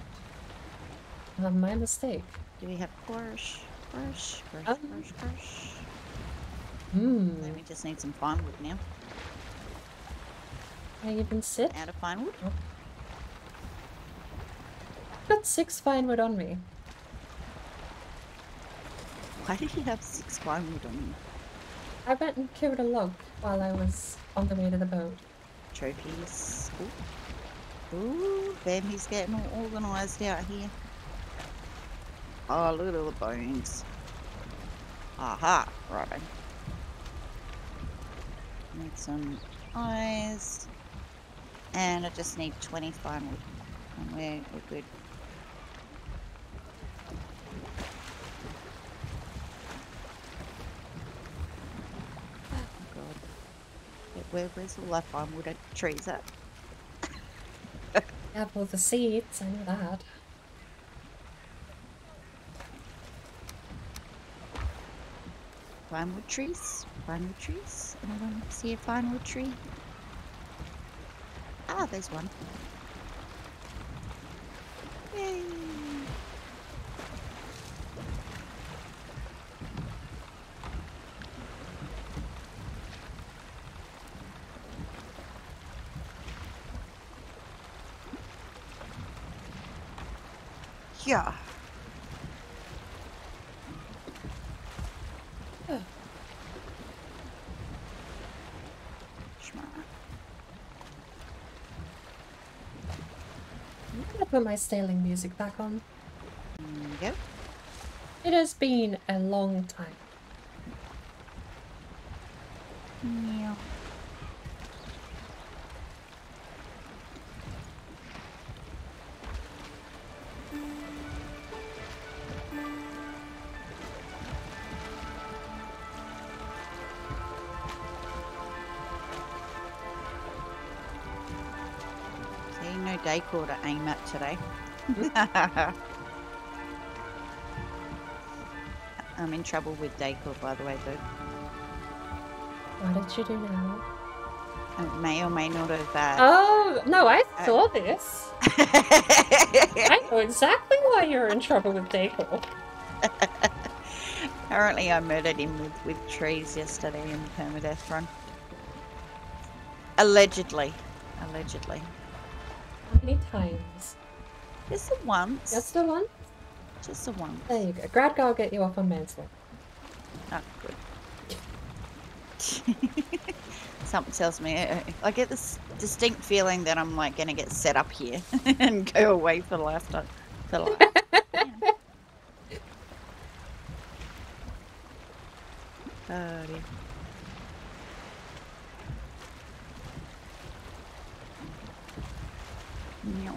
My mistake. Do we have Porsche? Then we just need some firewood now. Can I even sit? Out of firewood? Oh. I've got 6 firewood on me. Why did you have 6 firewood on you? I went and killed a log while I was on the way to the boat. Trophies. Ooh, Ben, he's getting all organised out here. Oh, look at all the bones. Aha, right. Need some eyes. And I just need 20 firewood. And we're good. Oh god. Where's all that firewood trees at? Yeah, well, the seeds, I know that. Firewood trees? Firewood trees? Anyone see a firewood tree? Ah, there's one. Yay! Yeah. I'm gonna put my sailing music back on. Yep. It has been a long time. Yeah. See, no decor to aim at today. I'm in trouble with decor, by the way, though. What did you do now? I may or may not have. Oh, no, I saw this. I know exactly why you're in trouble with decor. Apparently, I murdered him with trees yesterday in permadeath run. Allegedly. Allegedly. How many times? Just the once. Just the one? Just the once. There you go. Gradgar will get you off on manslaughter. Oh, good. Something tells me I get this distinct feeling that I'm like gonna get set up here and go away for lifetime. For life. Oh dear. No.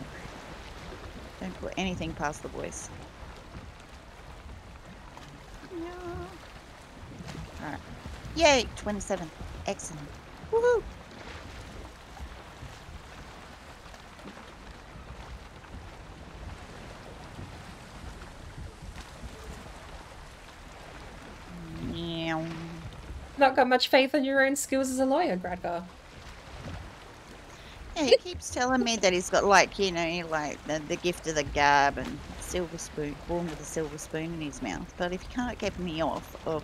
Don't put anything past the boys. No. Alright. Yay! 27. Excellent. Woohoo! Meow. Not got much faith in your own skills as a lawyer, Gradgar. Yeah, he keeps telling me that he's got, like, you know, like the gift of the gab and silver spoon, born with a silver spoon in his mouth. But if you can't get me off of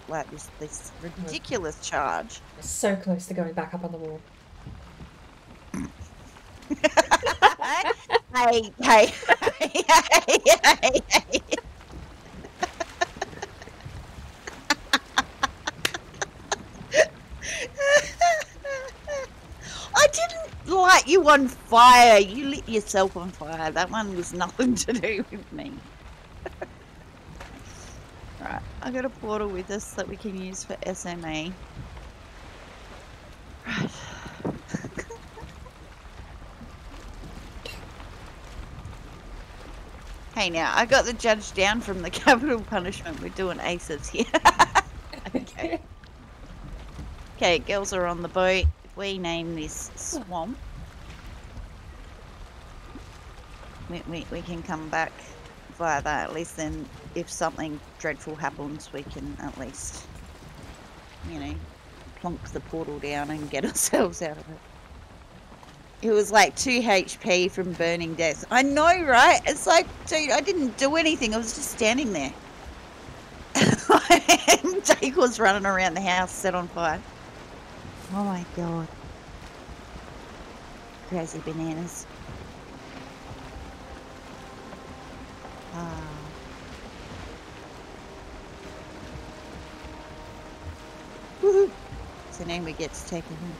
like this ridiculous charge. We're so close to going back up on the wall. Hey. I didn't light you on fire. You lit yourself on fire. That one was nothing to do with me. Right, I got a portal with us that we can use for SMA. Right. Hey now, I got the judge down from the capital punishment. We're doing aces here. Okay. Okay, girls are on the boat. If we name this swamp, we can come back via that. At least then, if something dreadful happens, we can at least, you know, plonk the portal down and get ourselves out of it. It was like 2 HP from burning deaths. I know, right? It's like, dude, I didn't do anything. I was just standing there. And Jake was running around the house set on fire. Oh my god. Crazy bananas. Ah. Woohoo! So now we get to take it home.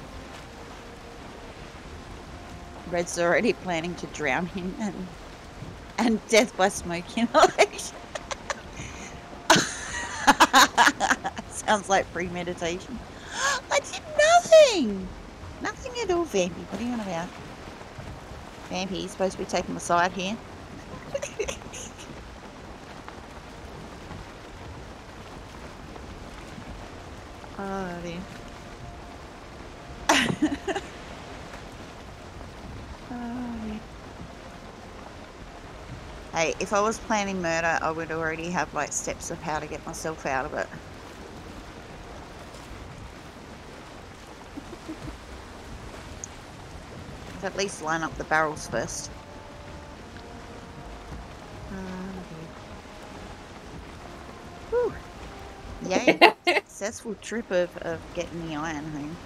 Red's already planning to drown him and death by smoke inhalation. Sounds like premeditation. I did nothing! Nothing at all, Vampy. What are you on about? Vampy, you're supposed to be taking my side here. Oh, dear. Hey, if I was planning murder, I would already have like steps of how to get myself out of it. At least line up the barrels first. Whew. Yay. Successful trip of getting the iron home.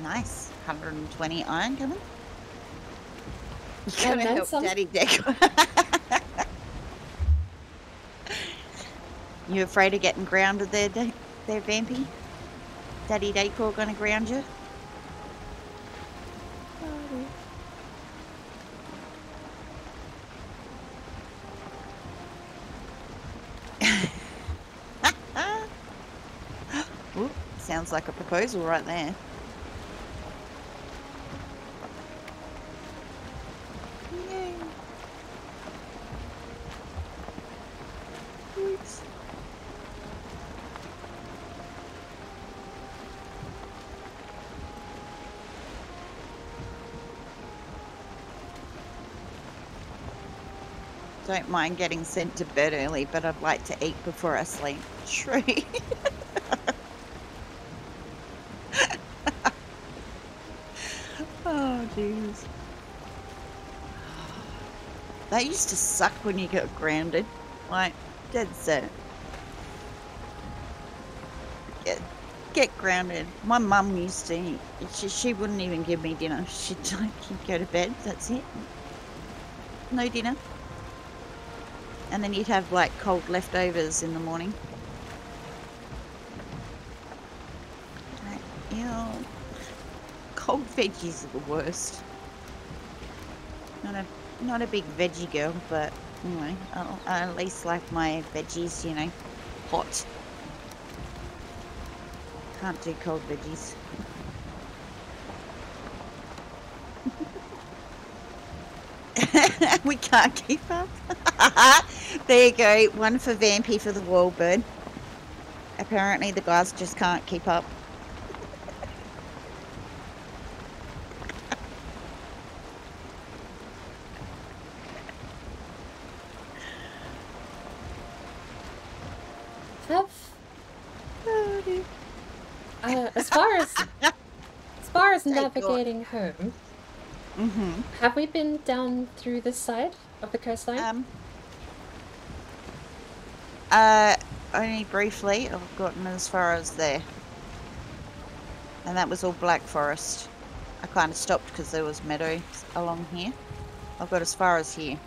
Nice. 120 iron coming. You're gonna help Daddy Deck. You afraid of getting grounded there, Vampy? Daddy Decor gonna ground you? Ooh, sounds like a proposal right there. Yay. Oops. Don't mind getting sent to bed early, but I'd like to eat before I sleep. True. Oh, jeez. That used to suck when you got grounded. Like, dead set. Get grounded. My mum used to, she wouldn't even give me dinner. She'd like, you'd go to bed, that's it. No dinner. And then you'd have like cold leftovers in the morning. Like, ew. Cold veggies are the worst. Not a big veggie girl, but anyway, I at least like my veggies, you know, hot. Can't do cold veggies. We can't keep up. There you go, one for Vampy for the Warbird. Apparently the guys just can't keep up. As far as navigating home, have we been down through this side of the coastline? Only briefly. I've gotten as far as there, and that was all black forest. I kind of stopped because there was meadows along here. I've got as far as here.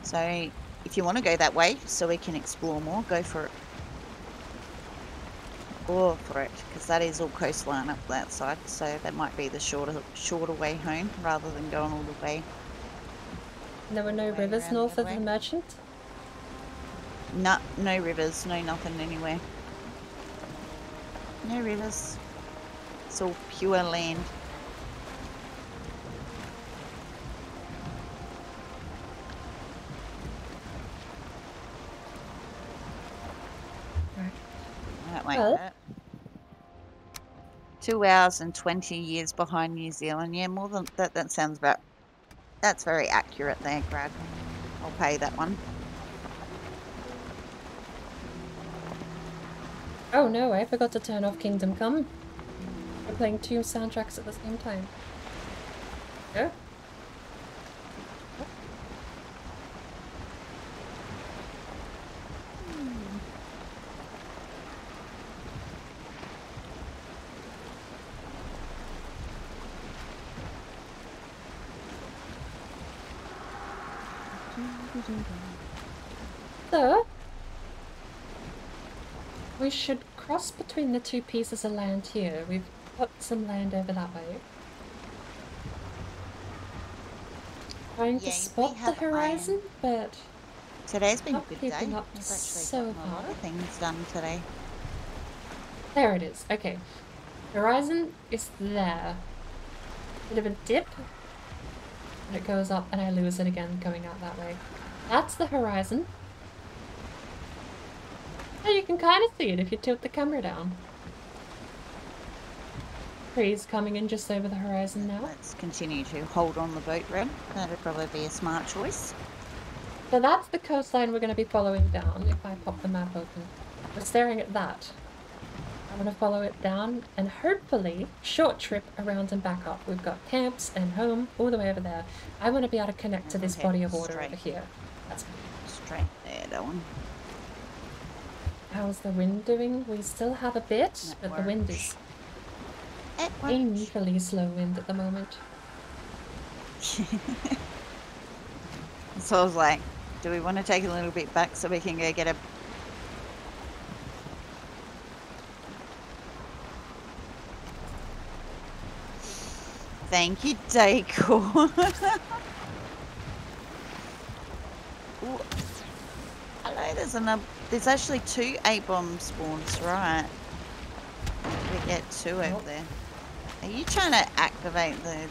So if you want to go that way so we can explore more, go for it. Or for it, because that is all coastline up that side, so that might be the shorter way home rather than going all the way. There were no rivers north of the Merchant? No rivers, no nothing anywhere. No rivers. It's all pure land. Right, like that. 2 hours and 20 years behind New Zealand. Yeah, more than that. That sounds about. That's very accurate there, Brad. I'll pay that one. Oh no, I forgot to turn off Kingdom Come. We're playing 2 soundtracks at the same time. Oh. So, we should cross between the 2 pieces of land here. We've put some land over that way. Trying to Yeah, spot we the have horizon, but Today's been a not good day. keeping up We've actually so gotten a lot far. of things done today. There it is. Okay. Horizon is there. Bit of a dip. And it goes up and I lose it again going out that way. That's the horizon. And you can kind of see it if you tilt the camera down. Trees coming in just over the horizon now. Let's continue to hold on the boat, Red. That would probably be a smart choice. So that's the coastline we're going to be following down if I pop the map open. We're staring at that. I'm going to follow it down and hopefully short trip around and back up. We've got camps and home all the way over there. I want to be able to connect to this Okay, body of water straight. over here. That's Straight there, that one. How's the wind doing? We still have a bit, That but the wind works. is It works. painfully slow wind at the moment. So I was like, do we want to take a little bit back so we can go get a... Thank you, Decor. Ooh. Hello, there's actually 2 A-bomb spawns, right? We get 2 over there. Are you trying to activate the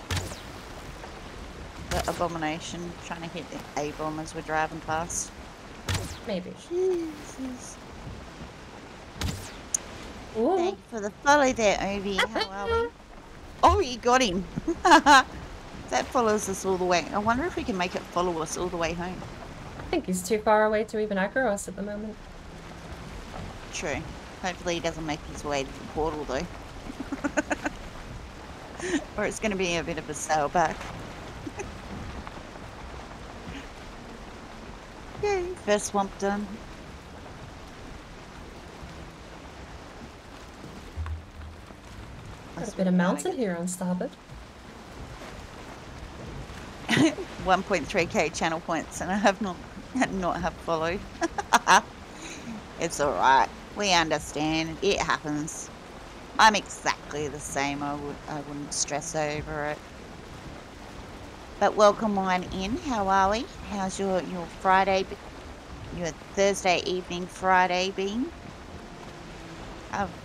abomination? Trying to hit the A-bomb as we're driving past? Maybe. Jesus. Ooh, Thank you for the follow there, Ovi. How are we? Oh, you got him. That follows us all the way. I wonder if we can make it follow us all the way home. I think he's too far away to even aggro us at the moment. True. Hopefully he doesn't make his way to the portal though. Or it's going to be a bit of a sail back. Yay, first swamp done. Got a bit of mountain here on starboard. 1.3k channel points, and I have not have followed. It's all right. We understand. It happens. I'm exactly the same. I wouldn't stress over it. But welcome on in. How are we? How's your Friday, your Thursday evening Friday been?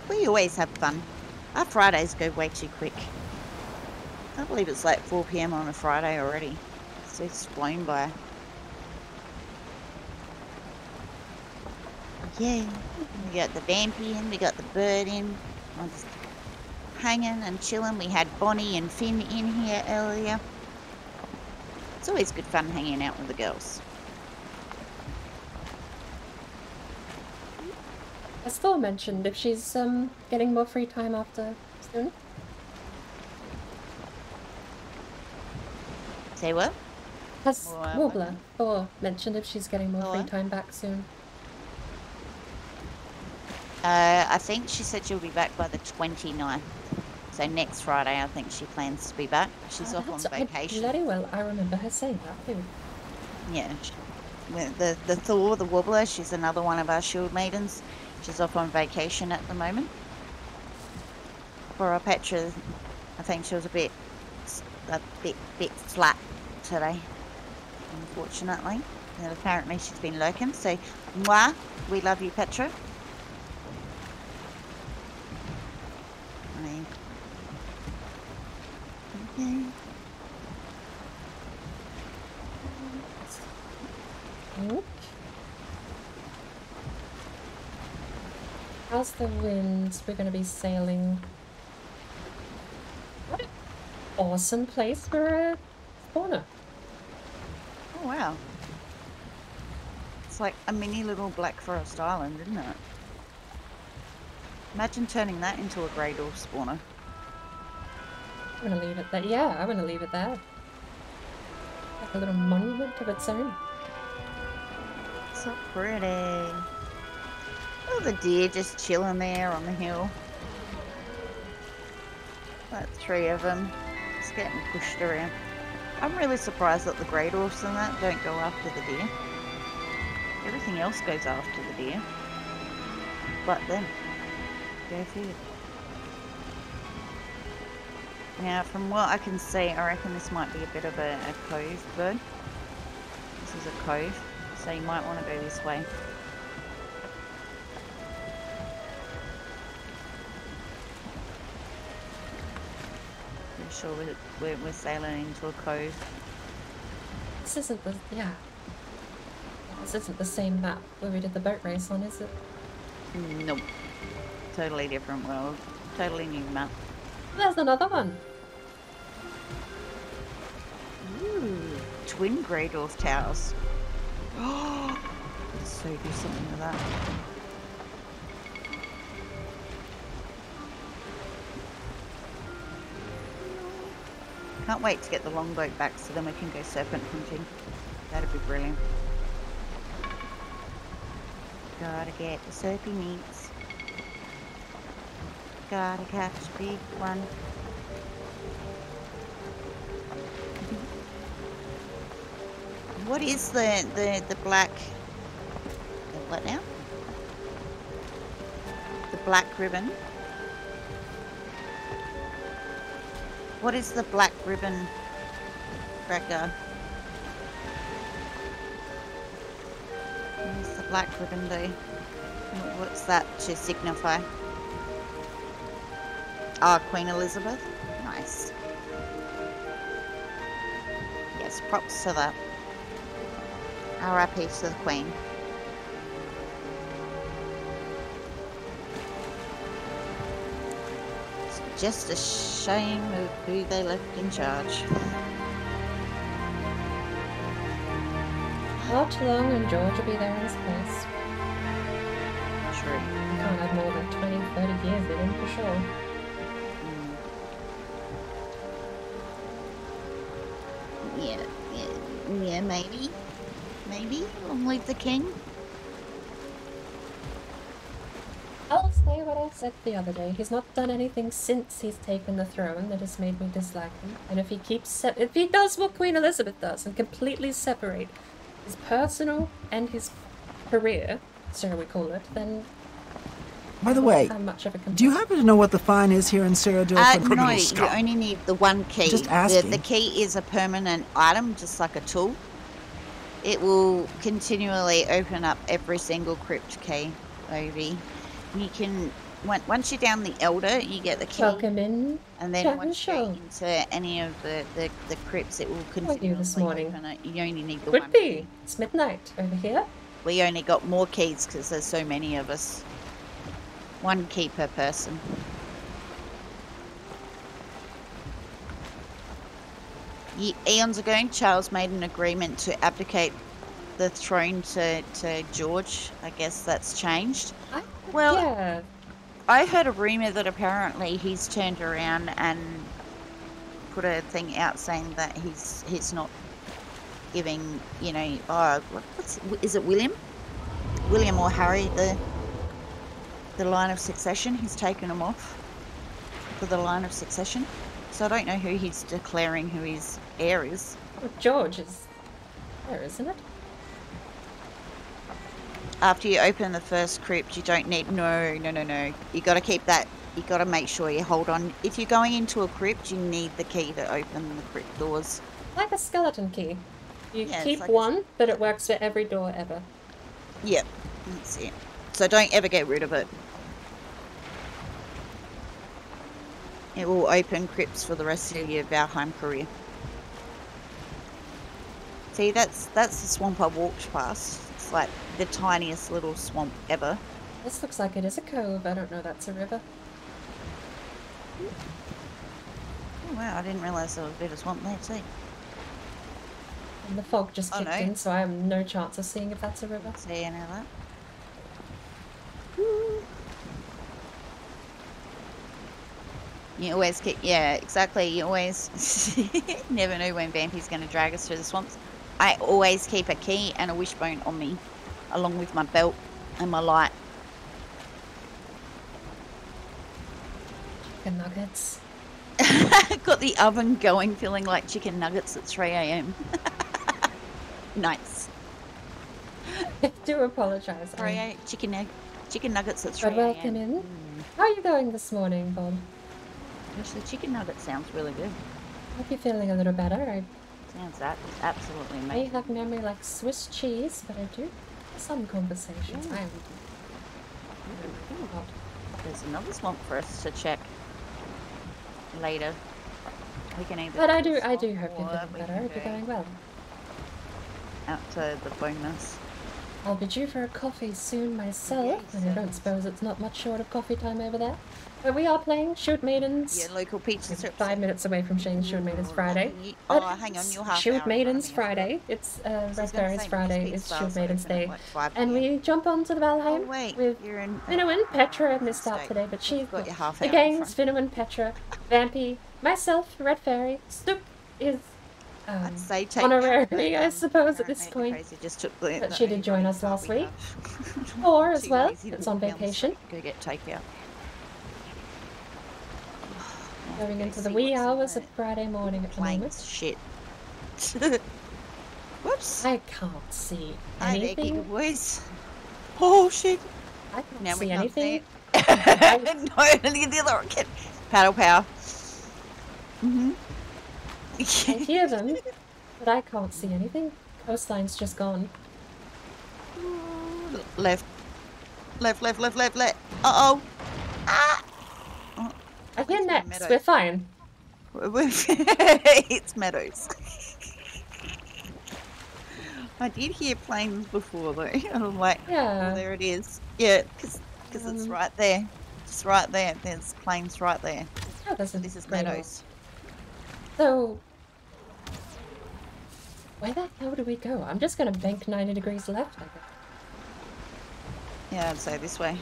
We always have fun. Our Fridays go way too quick. I can't believe it's like 4 PM on a Friday already. So it's flown by. Yeah, we got the vampy in, we got the bird in. I'm just hanging and chilling. We had Bonnie and Finn in here earlier. It's always good fun hanging out with the girls. As Thor mentioned, if she's getting more free time after soon. Say what? Has Well, Warbler Thor mentioned if she's getting more free Thor? time back soon. I think she said she'll be back by the 29th. So next Friday, I think she plans to be back. She's off on vacation. Bloody well, I remember her saying that too. Yeah. The Thor, the Warbler, she's another one of our shield maidens. She's off on vacation at the moment. For our Petra, I think she was a bit flat today, unfortunately. And apparently she's been lurking. So, mwah, we love you, Petra. Okay. Oop. How's the wind? We're going to be sailing awesome place for a spawner. Oh wow. It's like a mini little Black Forest island, isn't it? Imagine turning that into a grey dwarf spawner. I'm gonna leave it there. Yeah, I'm gonna leave it there. Like a little monument of its own. So pretty. Oh, the deer just chilling there on the hill. Like 3 of them. Just getting pushed around. I'm really surprised that the grey dwarfs and that don't go after the deer. Everything else goes after the deer. But then, go figure. Now, from what I can see, I reckon this might be a bit of a cove bird. This is a cove, so you might want to go this way. Pretty sure we're sailing into a cove. This isn't the... yeah. This isn't the same map where we did the boat race on, is it? Nope. Totally different world. Totally new map. There's another one. Ooh, twin grey dwarf towers. Oh, so do something with that. Can't wait to get the longboat back so then we can go serpent hunting. That'd be brilliant. Gotta get the serpy meats. Gotta catch a big one. What is the black... what now? The black ribbon. What is the black ribbon cracker? What does the black ribbon do? What's that to signify? Ah, oh, Queen Elizabeth. Nice. Yes, props to that. R.I.P. to the Queen. It's just a shame of who they left in charge. Not long and George will be there in his place. True. You can't have more than 20, 30 years in him for sure. Yeah, maybe. Maybe. Long live the king. I'll say what I said the other day. He's not done anything since he's taken the throne that has made me dislike him. And if he keeps if he does what Queen Elizabeth does and completely separate his personal and his career, so we call it, then By the way, much of a do you happen to know what the fine is here in Cyrodiil for criminal no, scum? you only need the one key. Just asking. The key is a permanent item, just like a tool. It will continually open up every single crypt key, Ovi. You can, once you're down the Elder, you get the key. Welcome in. And then once you get into any of the crypts, it will continually this morning? open it. You only need the Could one be. key. It's midnight over here. We only got more keys because there's so many of us. One key per person. Eons ago, Charles made an agreement to abdicate the throne to George. I guess that's changed. Well, yeah. I heard a rumour that apparently he's turned around and put a thing out saying that he's not giving, you know, is it William or Harry the line of succession? He's taken them off for the line of succession. So I don't know who he's declaring who his heir is. Well, George is there, isn't it? After you open the first crypt, you don't need... No. You got to keep that... You got to make sure you hold on. If you're going into a crypt, you need the key to open the crypt doors. Like a skeleton key. You Yeah, keep like one, but it works for every door ever. Yep, that's it. So don't ever get rid of it. It will open crypts for the rest of your Valheim career. See, that's the swamp I walked past. It's like the tiniest little swamp ever. This looks like it is a cove. I don't know that's a river. Oh wow, I didn't realise there was a bit of swamp there too. And the fog just kicked in, so I have no chance of seeing if that's a river. Can't see any of that. You always keep, yeah, exactly. You always never know when Vampy's going to drag us through the swamps. I always keep a key and a wishbone on me, along with my belt and my light. Chicken nuggets. Got the oven going, feeling like chicken nuggets at 3 a.m. Nice. I do apologise. Chicken nuggets at 3 But welcome in. How are you going this morning, Bob? Actually, chicken nugget sounds really good. Hope you're feeling a little better. Sounds absolutely amazing. I have memory like Swiss cheese, but I do some conversations. I am. There's another swamp for us to check later. We can either. But I do hope you're feeling better. I hope you're going well. Out to the bonus. I'll be due for a coffee soon myself, and I don't suppose it's not much short of coffee time over there. But we are playing Shoot Maidens. Yeah, local pizza. 5 minutes away from saying Shoot Maidens Friday. Oh, hang on, you'll have Shoot Maidens Friday. It's Redfairie's Friday. It's Shoot Maidens Day, and we jump onto the Valheim with Finnegan. Petra missed out today, but she's the gangs. Finnegan, Petra, Vampy, myself, Redfairie. Stoop is honorary, I suppose, at this point. But she did join us last week. Or as well, it's on vacation. Go get takeout. Going into the wee hours of Friday morning at the moment. Shit. Whoops. I can't see anything. Boys. Oh shit. I can't see anything. No, only the other kid. Paddle power. I hear them, but I can't see anything. Coastline's just gone. Left. Uh-oh. Ah! I hear nets. We're fine. It's meadows. I did hear planes before though. And I'm like, yeah. Oh, there it is. Yeah, because it's right there. It's right there. There's planes right there. Oh, this is meadows. So, where the hell do we go? I'm just going to bank 90 degrees left, I guess. Yeah, I'd say this way.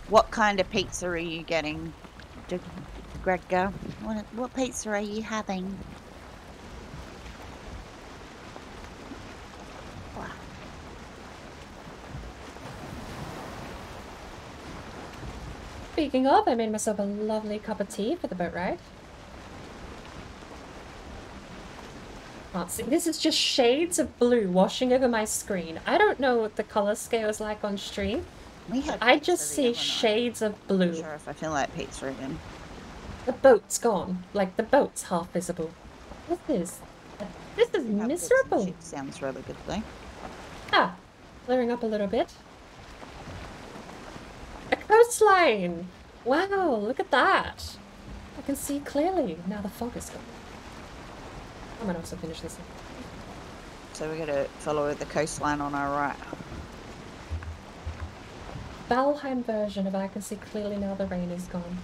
What kind of pizza are you getting, Gregor? What pizza are you having? Wow. Speaking of, I made myself a lovely cup of tea for the boat ride. Can't see. This is just shades of blue washing over my screen. I don't know what the color scale is like on stream. I just see shades of blue. I'm not sure if I feel like pizza again. The boat's gone. Like, the boat's half visible. This is miserable. Sounds really good though. Ah, clearing up a little bit. A coastline! Wow, look at that. I can see clearly. Now the fog is gone. I might also finish this. So we're gonna follow the coastline on our right. Valheim version of I can see clearly now the rain is gone.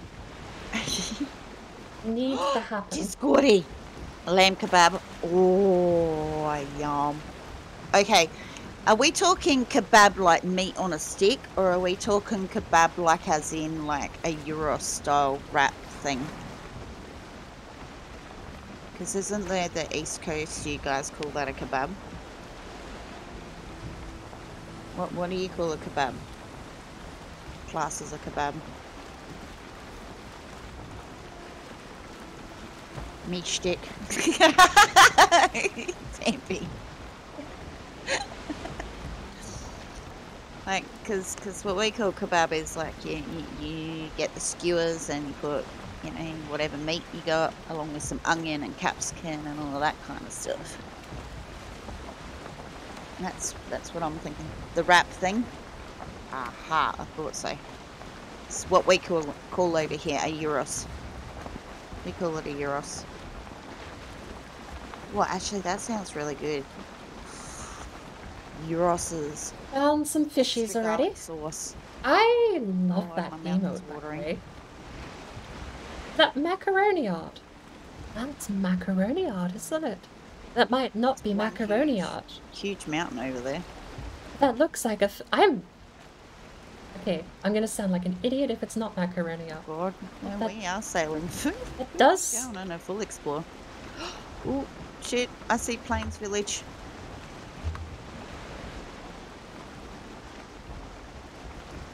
Needs to happen. Discordy! Lamb kebab. Oh, yum. Okay, are we talking kebab like meat on a stick, or are we talking kebab like as in like a Euro style wrap thing? Because isn't there the East Coast, you guys call that a kebab? What do you call a kebab? Class as a kebab. Meat stick. Tempy. Like, cause what we call kebab is like you get the skewers and you put, you know, whatever meat you got along with some onion and capsicum and all of that kind of stuff. That's what I'm thinking. The wrap thing. Aha, I thought so. It's what we call over here a gyros. We call it a gyros. Well, actually, that sounds really good. Euros's Found some fishies garlic already. sauce. I love Oh, that my mouth is emote, by the watering. way. That macaroni art. That's macaroni art, isn't it? That might not be One macaroni huge- art. Huge mountain over there. That looks like a. Okay, I'm gonna sound like an idiot if it's not macaroni art. God, That- no, we are sailing. It does. Going on a full explore. Oh, shit. I see Plains Village.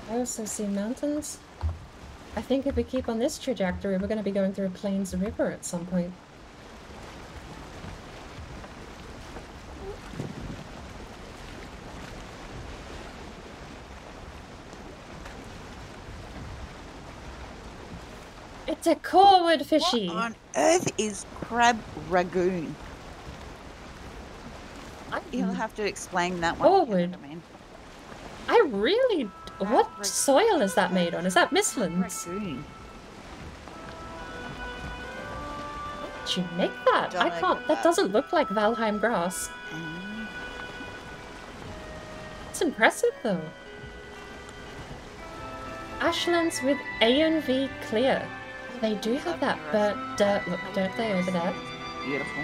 I also see mountains. I think if we keep on this trajectory, we're gonna be going through a Plains River at some point. It's a corward fishy. What on earth is crab ragoon? You'll have to explain that one. Forward. I mean, I really. What Crab soil is that made on? Is that Mistlands? ragoon. Did you make that? I Don't can't. know That that. doesn't look like Valheim grass. It's impressive though. Ashlands with ANV clear. They do have that burnt dirt look, don't they, over there? Beautiful.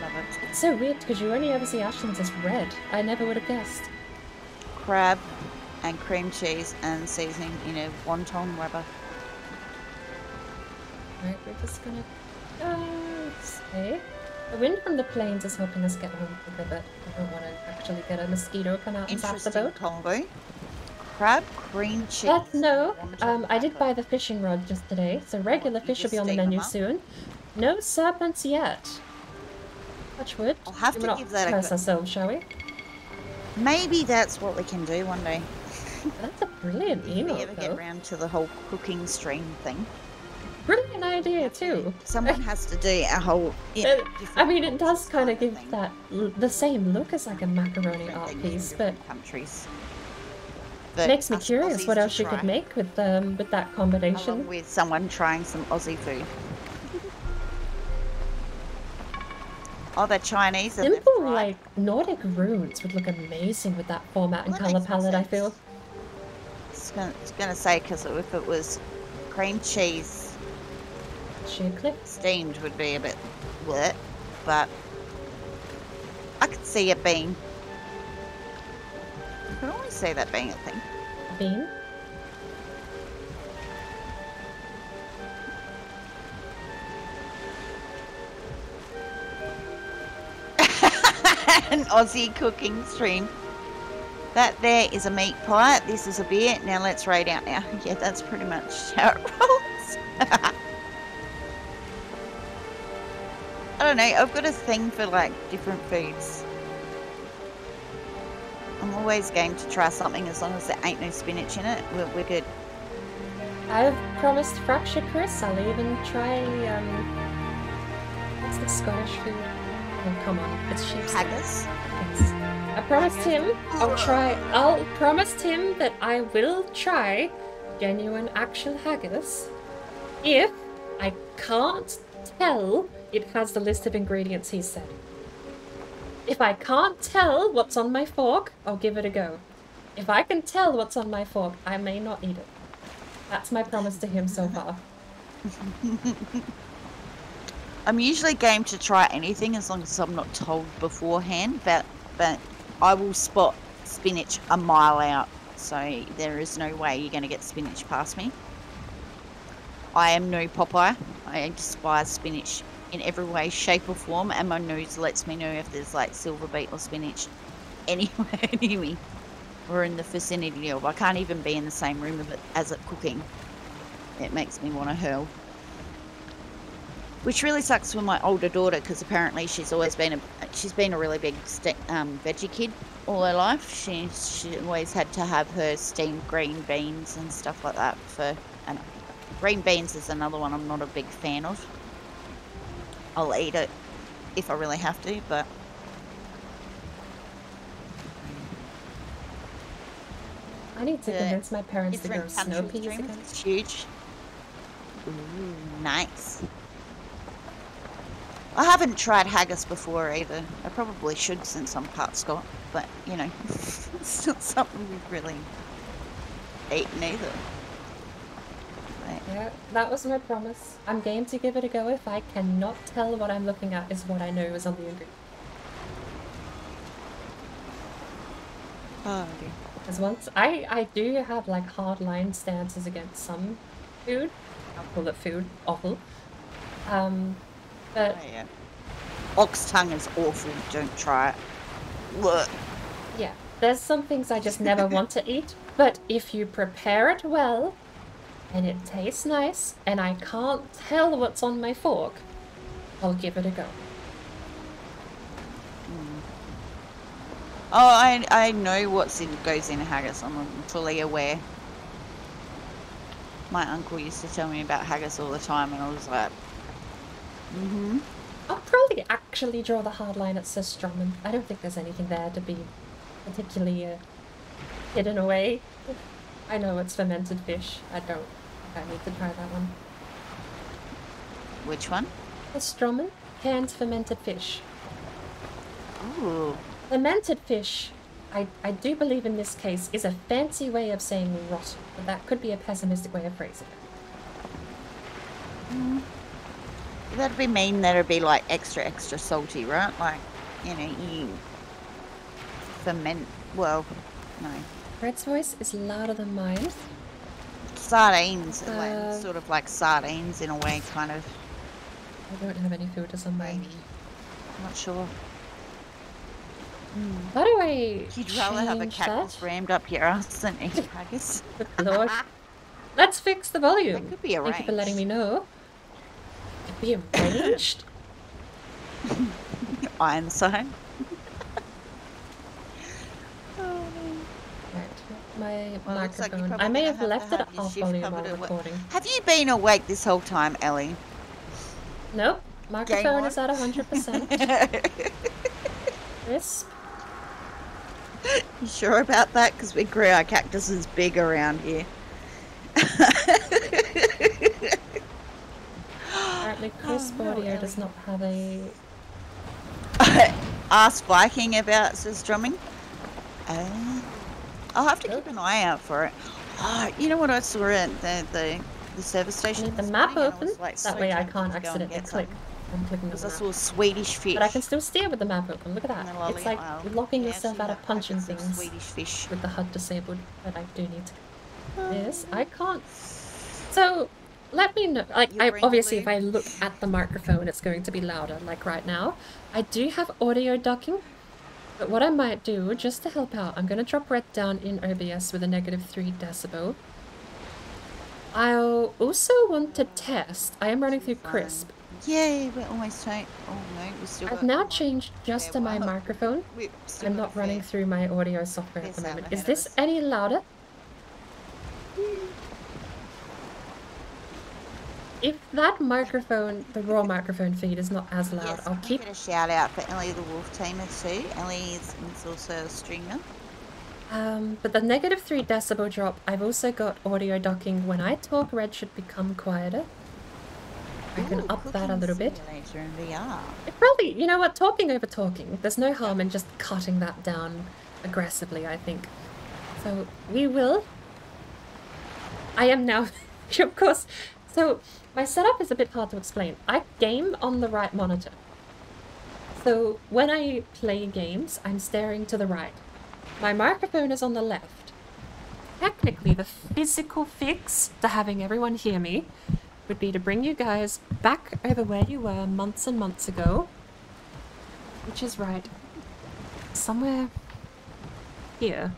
Love it. It's so weird because you only ever see Ashlands as red. I never would have guessed. Crab and cream cheese and seasoning in a wonton rubber. Right, we're just gonna stay. The wind from the plains is helping us get home quicker, but I don't want to actually get a mosquito come out and zap the Interesting boat. combo. Crab, cream cheese. No, wonton I did rubber. buy the fishing rod just today, so regular you fish will just be on the steam them menu up? soon. No serpents yet. Touch wood. I'll have We to will give not that a curse go. ourselves, shall we? Maybe that's what we can do one day. That's a brilliant If we email, ever get though. round to the whole cooking stream thing. Brilliant idea, too. Someone has to do a whole. I different mean, it does cultures kind of give thing. that the same look as like a macaroni Different art things in piece, but different countries. But makes me us curious Aussies what to else you could try, make with that combination. along with someone trying some Aussie food. Oh, they're Chinese. And they're Simple, fried. like Nordic runes would look amazing with that format and Well, that color makes more palette. I sense. feel. I was gonna say because if it was cream cheese Sheer clip. steamed would be a bit wet, but I could see it being. I can always see that being a thing. Bean. An Aussie cooking stream. That there is a meat pie. This is a beer. Now let's raid out now. Yeah, that's pretty much how it rolls. I don't know. I've got a thing for like different foods. I'm always game to try something as long as there ain't no spinach in it. We're good. I've promised Fracture Chris I'll even try, what's the Scottish food? Oh, come on, it's sheep's Haggis. Yes. I promised him I'll promised him that I will try genuine actual haggis if I can't tell it has the list of ingredients he said. If I can't tell what's on my fork, I'll give it a go. If I can tell what's on my fork, I may not eat it. That's my promise to him so far. I'm usually game to try anything as long as I'm not told beforehand, but I will spot spinach a mile out, so there is no way you're going to get spinach past me. I am no Popeye. I despise spinach in every way, shape or form, and my nose lets me know if there's like silver beet or spinach anywhere near me or in the vicinity of. I can't even be in the same room of it as it cooking. It makes me want to hurl. Which really sucks for my older daughter because apparently she's been a really big veggie kid all her life. She always had to have her steamed green beans and stuff like that. And green beans is another one I'm not a big fan of. I'll eat it if I really have to, but I need to Yeah. convince my parents to grow different snow country peas streams, again. it's huge. Ooh, nice. I haven't tried haggis before either. I probably should since I'm part Scot, but you know, it's not something we've really eaten either. But, Yeah, that was my promise. I'm game to give it a go if I cannot tell what I'm looking at is what I know is on the ingredient. oh dear. Because once I do have like hardline stances against some food. I'll call it food, awful. But Oh, yeah. Ox tongue is awful. Don't try it. Look. yeah, there's some things I just never want to eat. But if you prepare it well, and it tastes nice, and I can't tell what's on my fork, I'll give it a go. Oh, I know goes in haggis. I'm fully aware. My uncle used to tell me about haggis all the time, and I was like, mm-hmm. I'll probably actually draw the hard line at Surströmming. I don't think there's anything there to be particularly hidden away. I know it's fermented fish. I don't think I need to try that one. Which one? Surströmming, canned fermented fish. Ooh. Fermented fish, I do believe in this case, is a fancy way of saying rotten, but that could be a pessimistic way of phrasing it. That'd be mean. That'd be like extra salty, right? Like, you know, you ferment. Well, no. Red's voice is louder than mine. Sardines, like, sort of like sardines in a way, kind of. I don't have any filters on mine. Maybe. I'm not sure. How do I You'd rather have a change cactus that? rammed up your ass than eat haggis. Good Lord. Let's fix the volume. That could be arranged. Thank you for letting me know. Could be arranged? Iron sign. My Well, it looks like you're microphone. probably I may gonna have left to it at have your half shift volume while covered at work. recording. Have you been awake this whole time, Ellie? Nope. Microphone on. is at 100%. Crisp. You sure about that? Because we grew our cactuses big around here. Apparently crisp audio Ellie. does not have a... Ask Viking about Surströmming. I'll have to keep an eye out for it. Oh, you know what I saw at the service I station? need the this map morning, and I open, was, like, that so way I tempted can't to go and accidentally get some. click. I'm clicking on Because the I map. saw Swedish fish. But I can still steer with the map open, look at that. And the It's like lolly- locking yeah, yourself see out that? of punching Some things Swedish fish. with the HUD disabled, but I do need to... This, I can't... So, let me know, like, You bring obviously the if I look at the microphone it's going to be louder, like right now. I do have audio ducking, but what I might do, just to help out, I'm going to drop Red down in OBS with a -3 decibel. I'll also want to test, I am running through Crisp. Yay, we're almost tight. Oh no, we still I've got... now changed just to my well, microphone. we've still I'm got not running fair- through my audio software at the fair sound moment. Is ahead of this us. any louder? If that microphone, the raw microphone feed is not as loud, Yes, I'll can keep... get a shout out for Ellie the Wolf Tamer too. Ellie is also a streamer. But the -3 decibel drop, I've also got audio docking. When I talk, Red should become quieter. I can Ooh, up that a Cooking little bit. Simulator in VR. It probably, you know what, talking over talking. There's no harm in just cutting that down aggressively, I think. So, we will. I am now, of course. So, my setup is a bit hard to explain. I game on the right monitor. So, when I play games, I'm staring to the right. My microphone is on the left. Technically, the physical fix to having everyone hear me would be to bring you guys back over where you were months and months ago. Which is right. Somewhere here.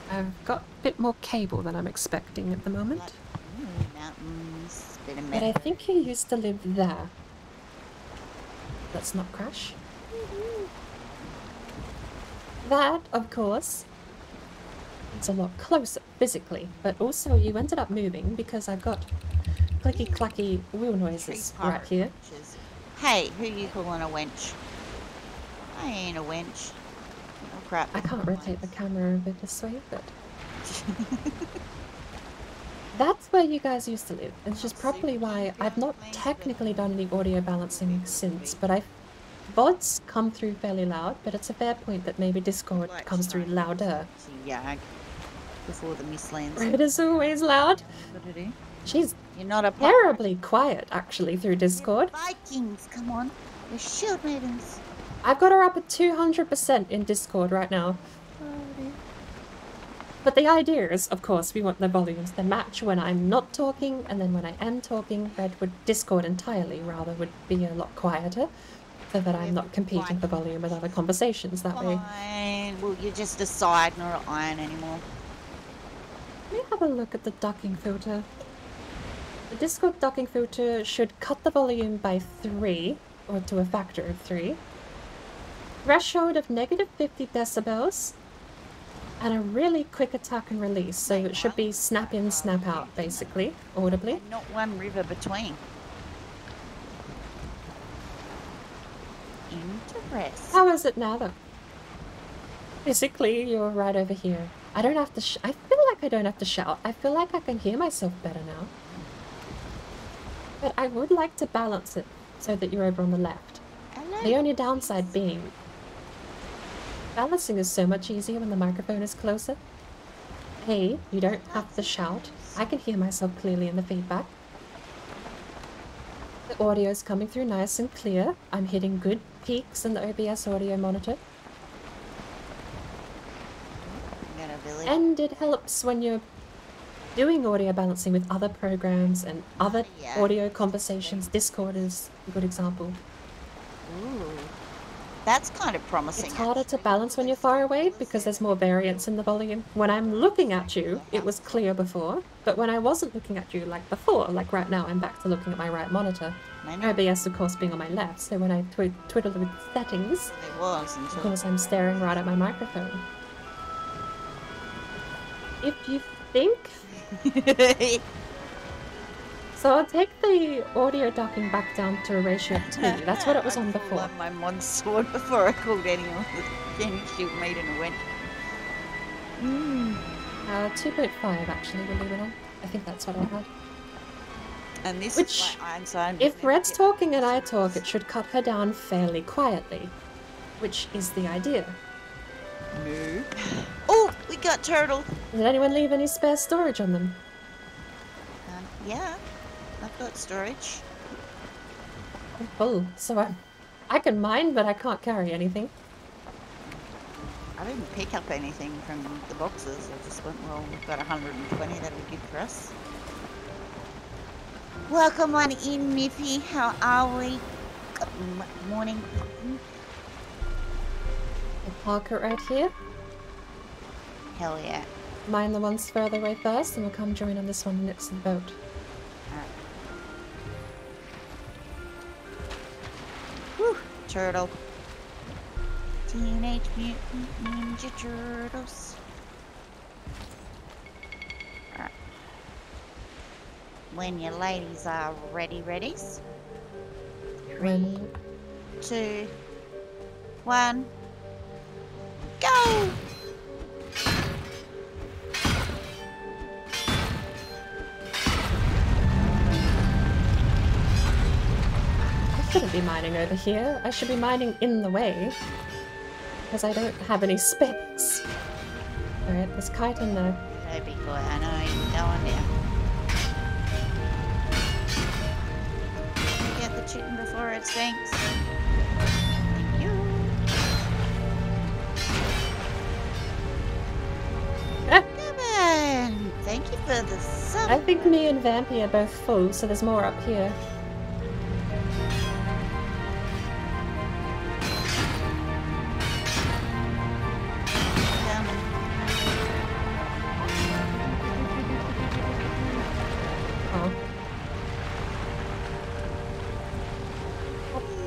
I've got a bit more cable than I'm expecting at the moment. Mountains, bit of But I think you used to live there. Let's not crash. That, of course, it's a lot closer physically, but also you ended up moving because I've got clicky-clacky wheel noises right here. Wenches. Hey, who you calling a wench? I ain't a wench. Oh crap. I can't rotate the camera over this way, but... That's where you guys used to live, which is probably why I've not technically done any audio balancing since, but I've VODs come through fairly loud, but it's a fair point that maybe Discord comes through louder. Yeah, before the mist lands. It is always loud. What to do? She's You're not a terribly quiet, actually, through Discord. Vikings, come on. We're shield maidens. I've got her up at 200% in Discord right now. But the idea is, of course, we want the volumes to match when I'm not talking, and then when I am talking, Red would Discord entirely, rather would be a lot quieter, so that I'm not competing for volume with other conversations that way. Fine. Well, you're just a side, not an iron anymore. Let me have a look at the ducking filter. The Discord ducking filter should cut the volume by 3, or to a factor of 3. Threshold of negative 50 decibels. And a really quick attack and release, so it should be snap in, snap out, basically, audibly. And not one river between. Interesting. How is it now, though? Basically, you're right over here. I don't have to I feel like I don't have to shout. I feel like I can hear myself better now. But I would like to balance it so that you're over on the left. The only downside being balancing is so much easier when the microphone is closer. A, you don't have to shout. I can hear myself clearly in the feedback. The audio is coming through nice and clear. I'm hitting good peaks in the OBS audio monitor. And it helps when you're doing audio balancing with other programs and other audio conversations. Discord is a good example. Ooh. That's kind of promising. It's harder to balance when you're far away because there's more variance in the volume. When I'm looking at you, it was clear before, but when I wasn't looking at you like before, like right now, I'm back to looking at my right monitor. OBS, of course, being on my left, so when I twiddle with settings, of course, I'm staring right at my microphone. If you think... So I'll take the audio ducking back down to a ratio of 2. That's what it was on before. I my mod sword before I called anyone any shield maiden and went. 2.5 actually, we'll leave it on. I think that's what I had. And this Which, is my iron sign. if Red's talking and I talk, it should cut her down fairly quietly. Which is the idea. No. Oh, we got turtle. Did anyone leave any spare storage on them? Yeah. I've got storage. I'm full, so I can mine, but I can't carry anything. I didn't pick up anything from the boxes. I just went, well, we've got 120. That'll be good for us. Welcome on in, Miffy. How are we? Good morning. I'll park it right here. Hell yeah. Mine the ones further away first, and we'll come join on this one next to the boat. Whew, turtle. Teenage Mutant Ninja Turtles. Alright. When your ladies are readies. 3, 2, 1. Go! I shouldn't be mining over here. I should be mining in the way. Because I don't have any space. Alright, there's kite in there. Don't be coy, I know you're going down. Get the chicken before it stinks. Thank you. Come on! Thank you for the sub. I think me and Vampy are both full, so there's more up here.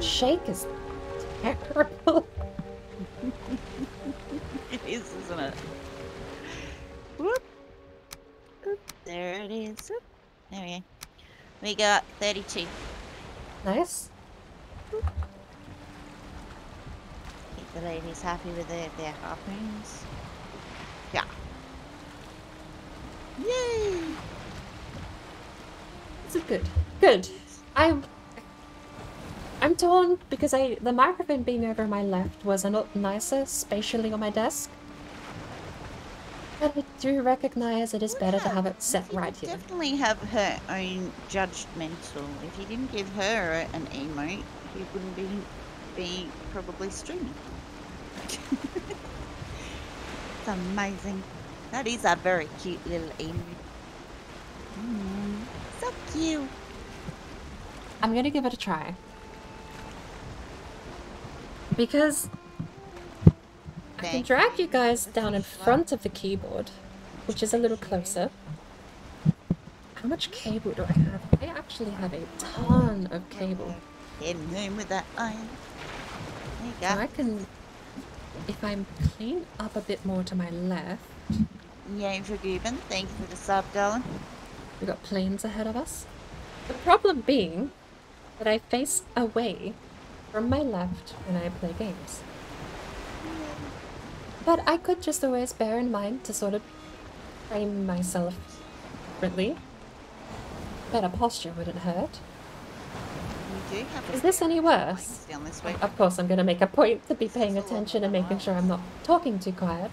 Shake is terrible. It is, isn't it? Whoop. Oop. There it is. Oop. There we go. We got 32. Nice. Keep the ladies happy with their harpoons. Yeah. Yay! I'm torn because the microphone being over my left was a lot nicer spatially on my desk. But I do recognize it is better to have it set right here. Definitely have her own judgmental. If you didn't give her an emote, he wouldn't be probably streaming. It's amazing. That is a very cute little emote. So cute. I'm gonna give it a try. Because I can drag you guys down in front of the keyboard, which is a little closer. How much cable do I have? I actually have a ton of cable. Heading home with that iron. There you go. So I can, if I'm clean up a bit more to my left. Yay for Ruben. Thank you for the sub, darling. We've got planes ahead of us. The problem being that I face away from my left when I play games. But I could just always bear in mind to sort of frame myself differently. Better posture wouldn't hurt. You do have Is this any worse? down this way. Of course, I'm going to make a point to be paying attention and making sure I'm not talking too quiet.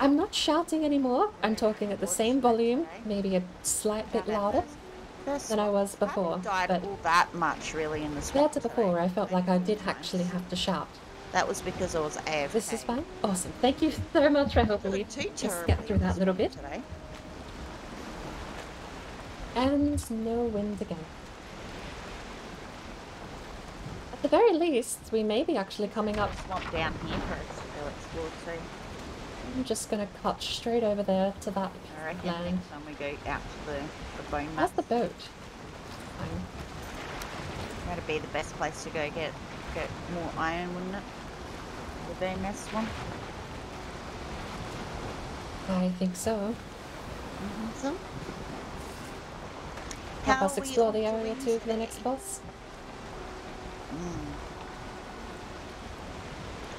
I'm not shouting anymore. I'm talking at the same volume, maybe a slight bit louder than I was before. I haven't died But all that much really in this compared to before, I felt like I did actually have to shout. That was because I was AFK. This is fine. Awesome. Thank you so much for helping me just get through that little bit. Today. And no wind again. At the very least, we may be actually coming up. Swamp down here for us to go explore too. I'm just gonna cut straight over there to that I reckon land. next time we go out to the bone How's map, the boat? Fine. that'd be the best place to go get more iron, wouldn't it? The bone mess one. I think so. So, Help how us are we explore on the area to too for the Wednesday? next boss.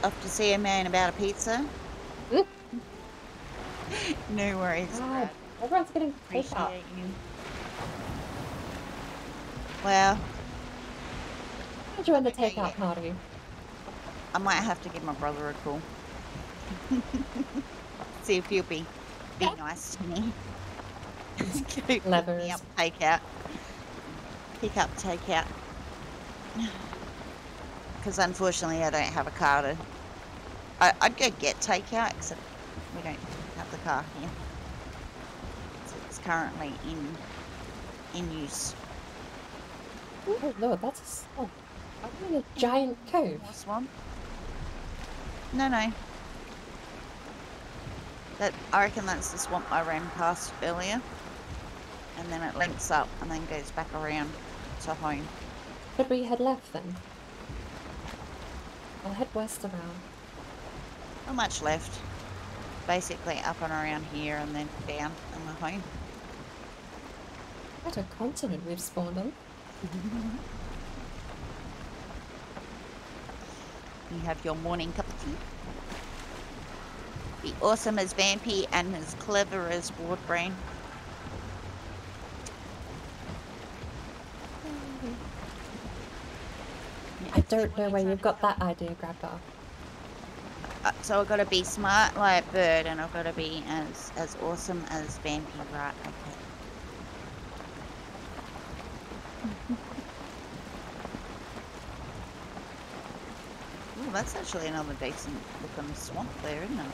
Off to see a man about a pizza. Oop. No worries. God, Brad. everyone's getting paid up. Appreciate you. Well, I joined the Okay, takeout yeah. party. I might have to give my brother a call. See if he'll be nice to me. Pick Levers. me up, takeout. Pick up, takeout. Because unfortunately I don't have a car to... I'd go get takeout, except we don't have the car here. So it's currently in use. Oh lord, that's a swamp. I'm in a giant cove. More swamp? No. I reckon that's the swamp I ran past earlier. And then it links up and then goes back around to home. Should we head left then? I'll head west around. Not much left. Basically up and around here and then down and we're home. What a continent we've spawned on. You have your morning cup of tea. Be awesome as Vampy and as clever as Wardbrain. I don't know where you've got that idea, Grandpa. So I've got to be smart like Bird and I've got to be as awesome as Vampy, right? Okay. Ooh, that's actually another decent looking swamp there, isn't it?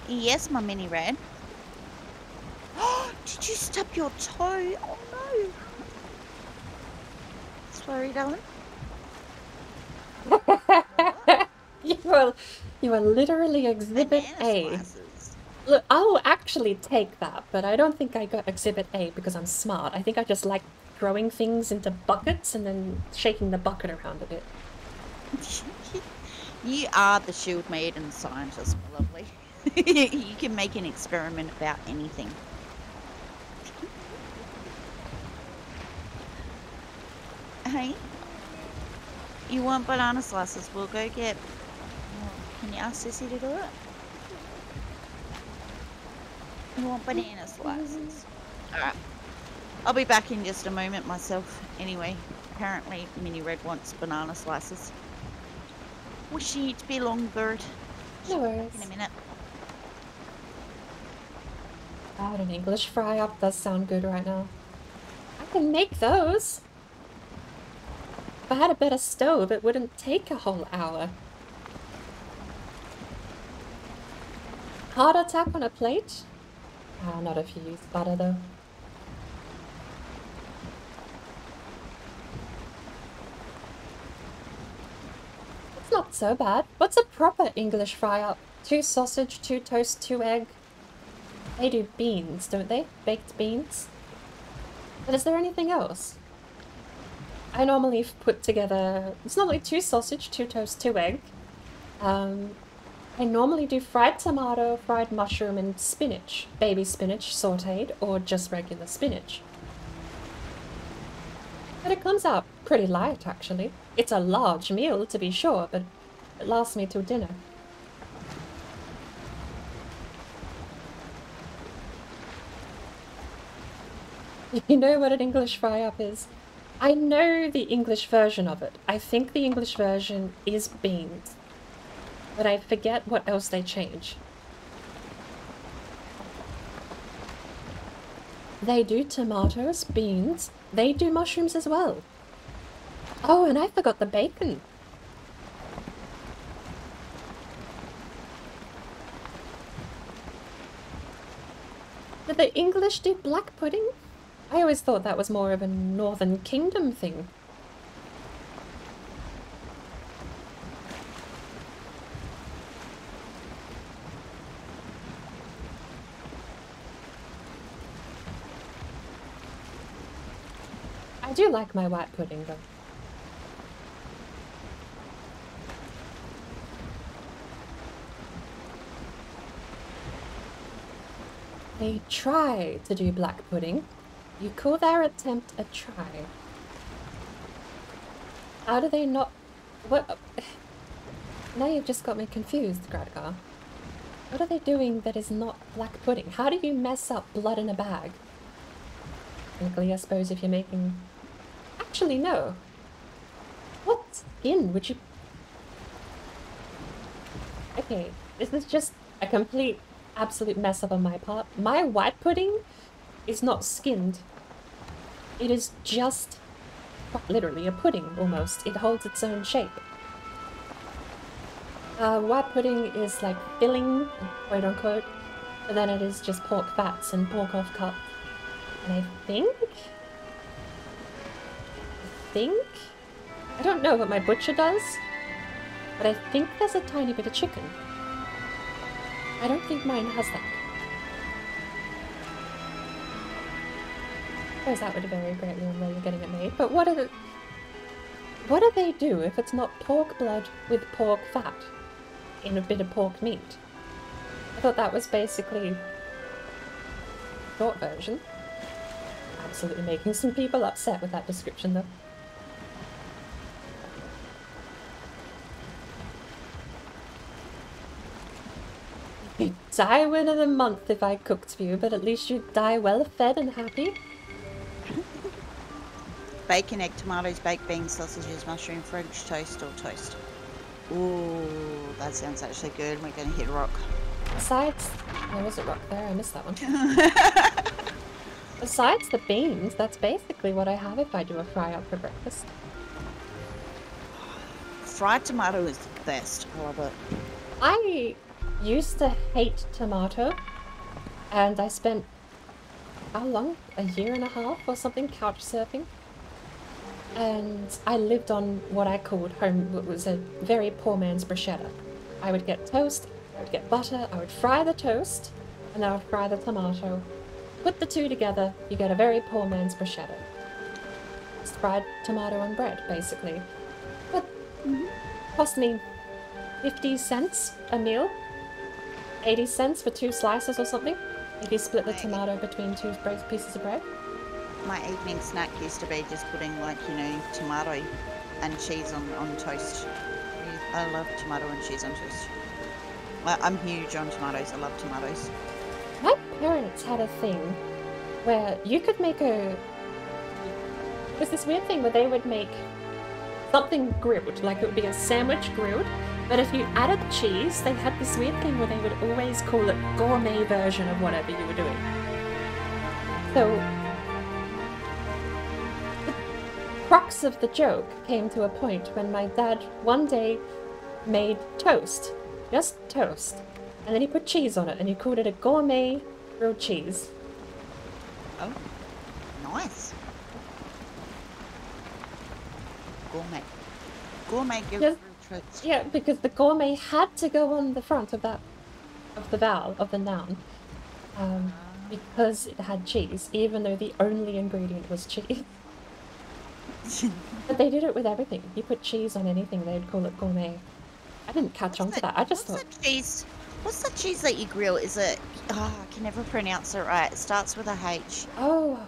Yes, my mini red. Did you stub your toe? Oh no! Sorry, darling. You are literally Exhibit Banana A. slices. Look, I'll actually take that, but I don't think I got Exhibit A because I'm smart. I think I just like throwing things into buckets and then shaking the bucket around a bit. You are the shield maiden scientist, my lovely. You can make an experiment about anything. Hey, you want banana slices? We'll go get. Can you ask Sissy to do it? You want banana slices? Alright. I'll be back in just a moment myself. Anyway, apparently Mini Red wants banana slices. Wishy to be long bird. No worries. In a minute. God, an English fry-up does sound good right now. I can make those! If I had a better stove, it wouldn't take a whole hour. Heart attack on a plate? Ah, not if you use butter though. It's not so bad. What's a proper English fry-up? 2 sausage, 2 toast, 2 egg. They do beans, don't they? Baked beans. But is there anything else? I normally put together... It's normally 2 sausage, 2 toast, 2 egg. I normally do fried tomato, fried mushroom, and spinach. Baby spinach, sauteed, or just regular spinach. But it comes out pretty light, actually. It's a large meal, to be sure, but it lasts me till dinner. You know what an English fry-up is? I know the English version of it. I think the English version is beans. But I forget what else they change. They do tomatoes, beans. They do mushrooms as well. Oh, and I forgot the bacon. Did the English do black pudding? I always thought that was more of a Northern Kingdom thing. I do like my white pudding though. They try to do black pudding. You call their attempt a try. How do they not... What... Now you've just got me confused, Gradgar. What are they doing that is not black pudding? How do you mess up blood in a bag? Technically, I suppose if you're making... Actually, no. What skin would you... Okay, this is just a complete, absolute mess up on my part. My white pudding is not skinned. It is just, quite literally, a pudding, almost. It holds its own shape. White pudding is like filling, quote unquote, but then it is just pork fats and pork off cut. And I think, I don't know what my butcher does, but I think there's a tiny bit of chicken. I don't think mine has that. I suppose that would vary greatly on where you're getting it made, but what do they do if it's not pork blood with pork fat in a bit of pork meat? I thought that was basically the short version. Absolutely making some people upset with that description though. You'd die within a month if I cooked for you, but at least you'd die well fed and happy. Bacon, egg, tomatoes, baked beans, sausages, mushroom, French toast or toast. Ooh, that sounds actually good. We're going to hit rock. Besides... There was a rock there, I missed that one. Besides the beans, that's basically what I have if I do a fry-up for breakfast. Fried tomato is the best. I love it. I used to hate tomato, and I spent, how long? A year and a half or something couch surfing. And I lived on what I called home, what was a very poor man's bruschetta. I would get toast, I would get butter, I would fry the toast, and I would fry the tomato. Put the two together, you get a very poor man's bruschetta. It's fried tomato and bread, basically. But cost me 50 cents a meal. 80 cents for 2 slices or something, if you split the tomato between 2 pieces of bread. My evening snack used to be just putting, like, you know, tomato and cheese on toast. I love tomato and cheese on toast. I'm huge on tomatoes. I love tomatoes. My parents had a thing where you could make a... It was this weird thing where they would make something grilled, like it would be a sandwich grilled, but if you added cheese, they had this weird thing where they would always call it gourmet version of whatever you were doing. So, the crux of the joke came to a point when my dad one day made toast, just toast, and then he put cheese on it, and he called it a gourmet grilled cheese. Oh, nice. Gourmet. Gourmet Yes. grilled toast. Yeah, because the gourmet had to go on the front of that, of the vowel, of the noun, because it had cheese, even though the only ingredient was cheese. But they did it with everything. You put cheese on anything, they'd call it gourmet. I didn't catch on to that. I just thought... What's the cheese? What's the cheese that you grill? Is it... Oh, I can never pronounce it right. It starts with a H. Oh,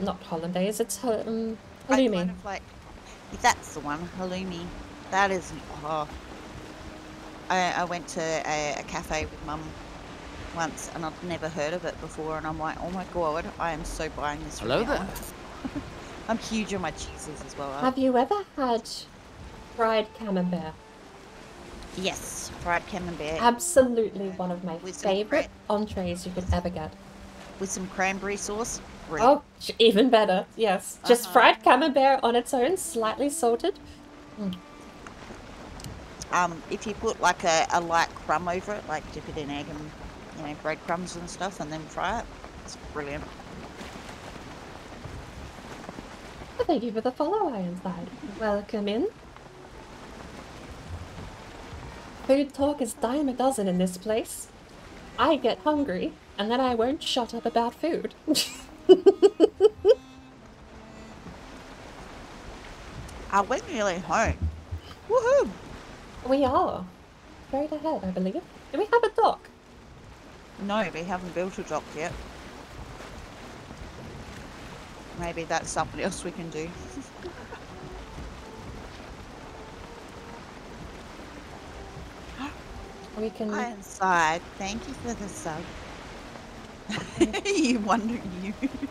not hollandaise. It's I halloumi. kind of like... That's the one. Halloumi. That is... Oh. I went to a cafe with Mum once and I'd never heard of it before and I'm like, oh my god, I am so buying this from Hello now there. on. I'm huge on my cheeses as well. Have you ever had fried camembert? Yes, fried camembert Absolutely one of my With some favourite entrees you could ever get. with some cranberry sauce. Brilliant. Oh, even better. Yes, just fried camembert on its own, slightly salted. If you put like a light crumb over it, like dip it in egg and breadcrumbs and stuff, and then fry it, it's brilliant. Thank you for the follow, Ironside. Welcome in. Food talk is dime a dozen in this place. I get hungry, and then I won't shut up about food. We're nearly home. Woohoo! We are. Straight ahead, I believe. Do we have a dock? No, we haven't built a dock yet. Maybe that's something else we can do. We can... Ironside, thank you for the sub.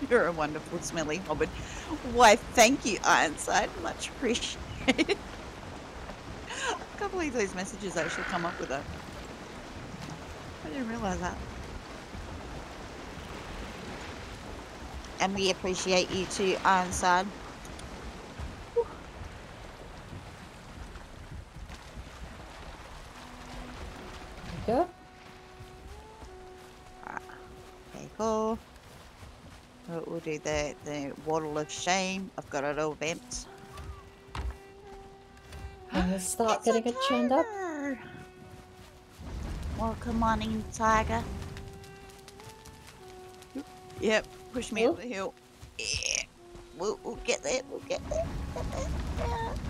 You're a wonderful smelly hobbit. Why, thank you, Ironside. Much appreciated. I can't believe those messages actually come up with that. I didn't realise that. And we appreciate you too, Ironside. There you go. Okay, cool. We'll do the waddle of shame. I've got it all bent. And we'll start It's getting a it chained up. tiger. Welcome on in, tiger. Yep, push me up the hill. Yeah. We'll get there, we'll get there.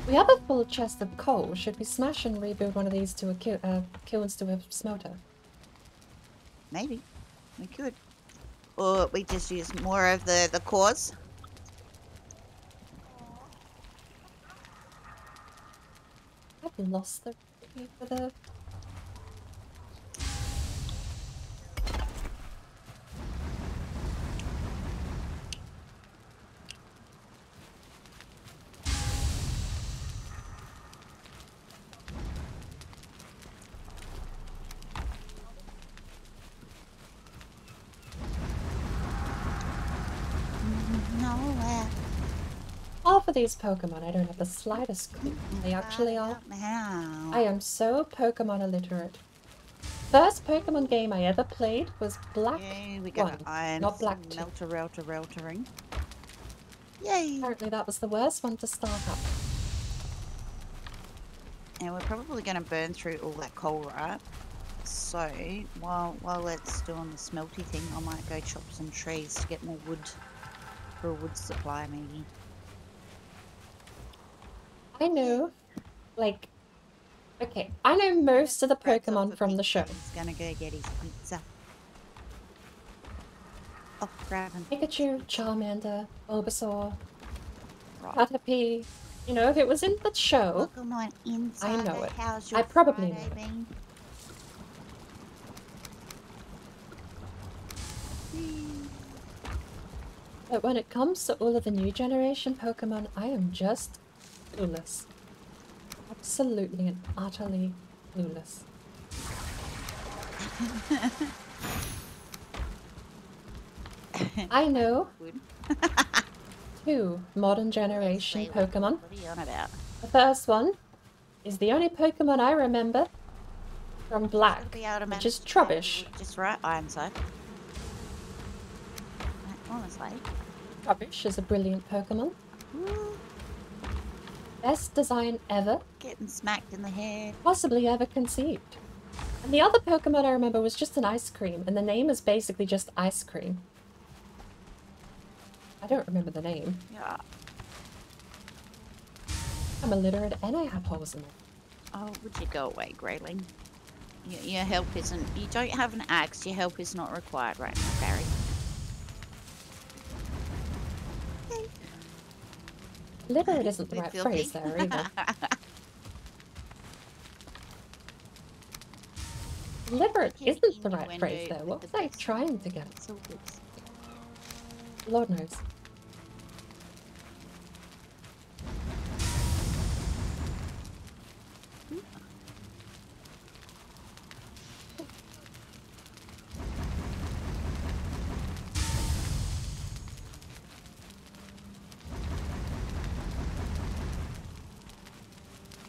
We have a full chest of coal. Should we smash and rebuild one of these to a kilns to a smelter? Maybe. We could. Or we just use more of the cores. I've lost the recipe for the... Nowhere. Half of these Pokemon I don't have the slightest clue what they actually are. Now. I am so Pokemon illiterate. First Pokemon game I ever played was Black Yay, we got 1, an iron not Black 2. melter-relter-reltering. Yay! Apparently that was the worst one to start up. And we're probably going to burn through all that coal, right? So, while it's doing the smelty thing, I might go chop some trees to get more wood for a wood supply, maybe. I know, like, okay, I know most of the Pokemon from the show. He's gonna go get his pizza. Oh, grab him. Pikachu, Charmander, Bulbasaur, Right. Caterpie. You know, if it was in the show, Pokemon inside. know it. How's your I probably Friday know it. been? But when it comes to all of the new generation Pokemon, I am just clueless. Absolutely and utterly clueless. I know 2 modern generation Pokemon. What are you on about? The first one is the only Pokemon I remember from Black, which is Trubbish. Just right, Ironside. Honestly. Trubbish is a brilliant Pokemon. Best design ever. Getting smacked in the head. Possibly ever conceived. And the other Pokemon I remember was just an ice cream, and the name is basically just ice cream. I don't remember the name. Yeah. I'm illiterate and I have holes in it. Oh, would you go away, Grayling? Your help isn't... You don't have an axe, your help is not required right now, Barry. Illiterate isn't the right phrase there either. Illiterate isn't the right phrase there. What was I trying to get? Lord knows.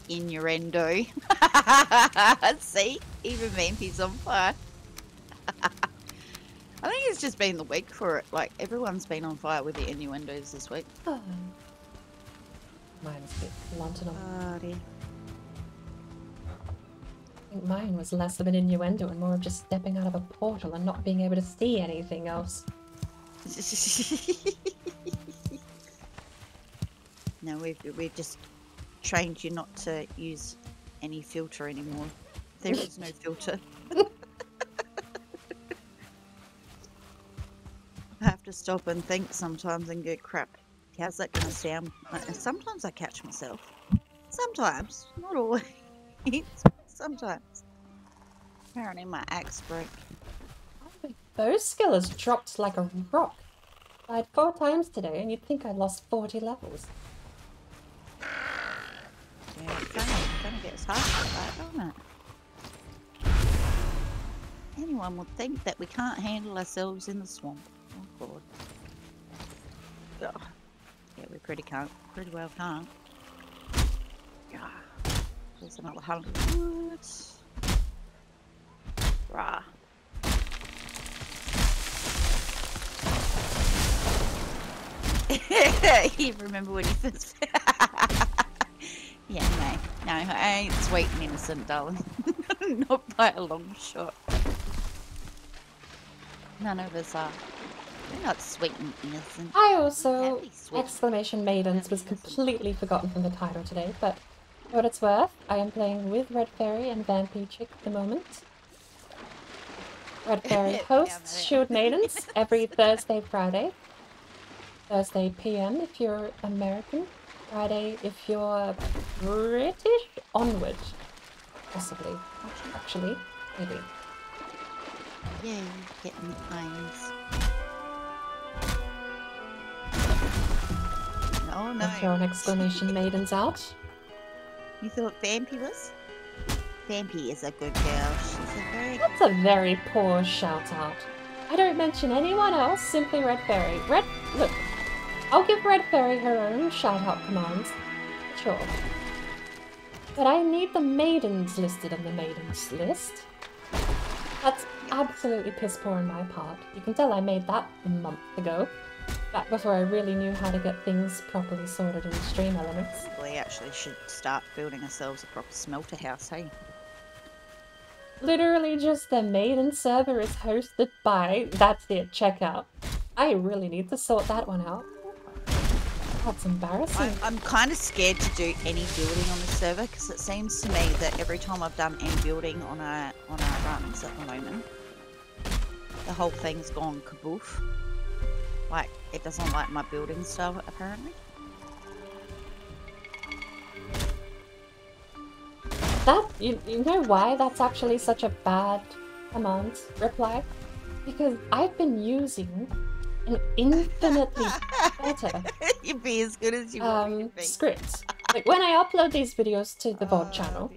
Innuendo. See? Even Vampy's on fire. I think it's just been the week for it. Like, everyone's been on fire with the innuendos this week. Oh. Mine's a bit blunt enough. Oh, dear. I think mine was less of an innuendo and more of just stepping out of a portal and not being able to see anything else. No, we've just trained you not to use any filter anymore. There is no filter. I have to stop and think sometimes and go, crap, how's that going to sound? And sometimes I catch myself. Sometimes, not always. Sometimes. Apparently my axe broke. My bow skill has dropped like a rock. I died 4 times today and you'd think I lost 40 levels. Yeah, it kind of gets harsh with that, doesn't it? Anyone would think that we can't handle ourselves in the swamp. Oh god. Ugh. Yeah, we pretty well can't. Yeah. There's another 100 woods. Rah. You remember when you first... Yeah, no, I ain't sweet and innocent, darling. Not by a long shot. None of us are. We're not sweet and innocent. I also, exclamation Maidens was completely forgotten from the title today, but for what it's worth, I am playing with Redfairie and Vampy Chick at the moment. Redfairie hosts Shield Maidens every Thursday, Friday. Thursday PM if you're American. Friday if you're British. Onward. Possibly. Actually. Maybe. Yeah, getting the irons. Oh no. I'll throw an exclamation Maidens out. You thought Vampy was? Vampy is a good girl. She's a very... That's a very poor shout out. I don't mention anyone else, simply Redfairie. Look, I'll give Redfairie her own shout-out commands, sure. But I need the Maidens listed on the Maidens list. That's absolutely piss poor on my part. You can tell I made that a month ago. Back before I really knew how to get things properly sorted in Stream Elements. We actually should start building ourselves a proper smelter house, hey? Literally just the Maiden server is hosted by... That's it, check out. I really need to sort that one out. That's embarrassing. I'm kind of scared to do any building on the server because it seems to me that every time I've done any building on our runs at the moment, the whole thing's gone kaboof. Like, it doesn't like my building style, apparently. That, you know why that's actually such a bad command reply? Because I've been using an infinitely better You'd be as good as you want to be. script. Like when I upload these videos to the VOD channel,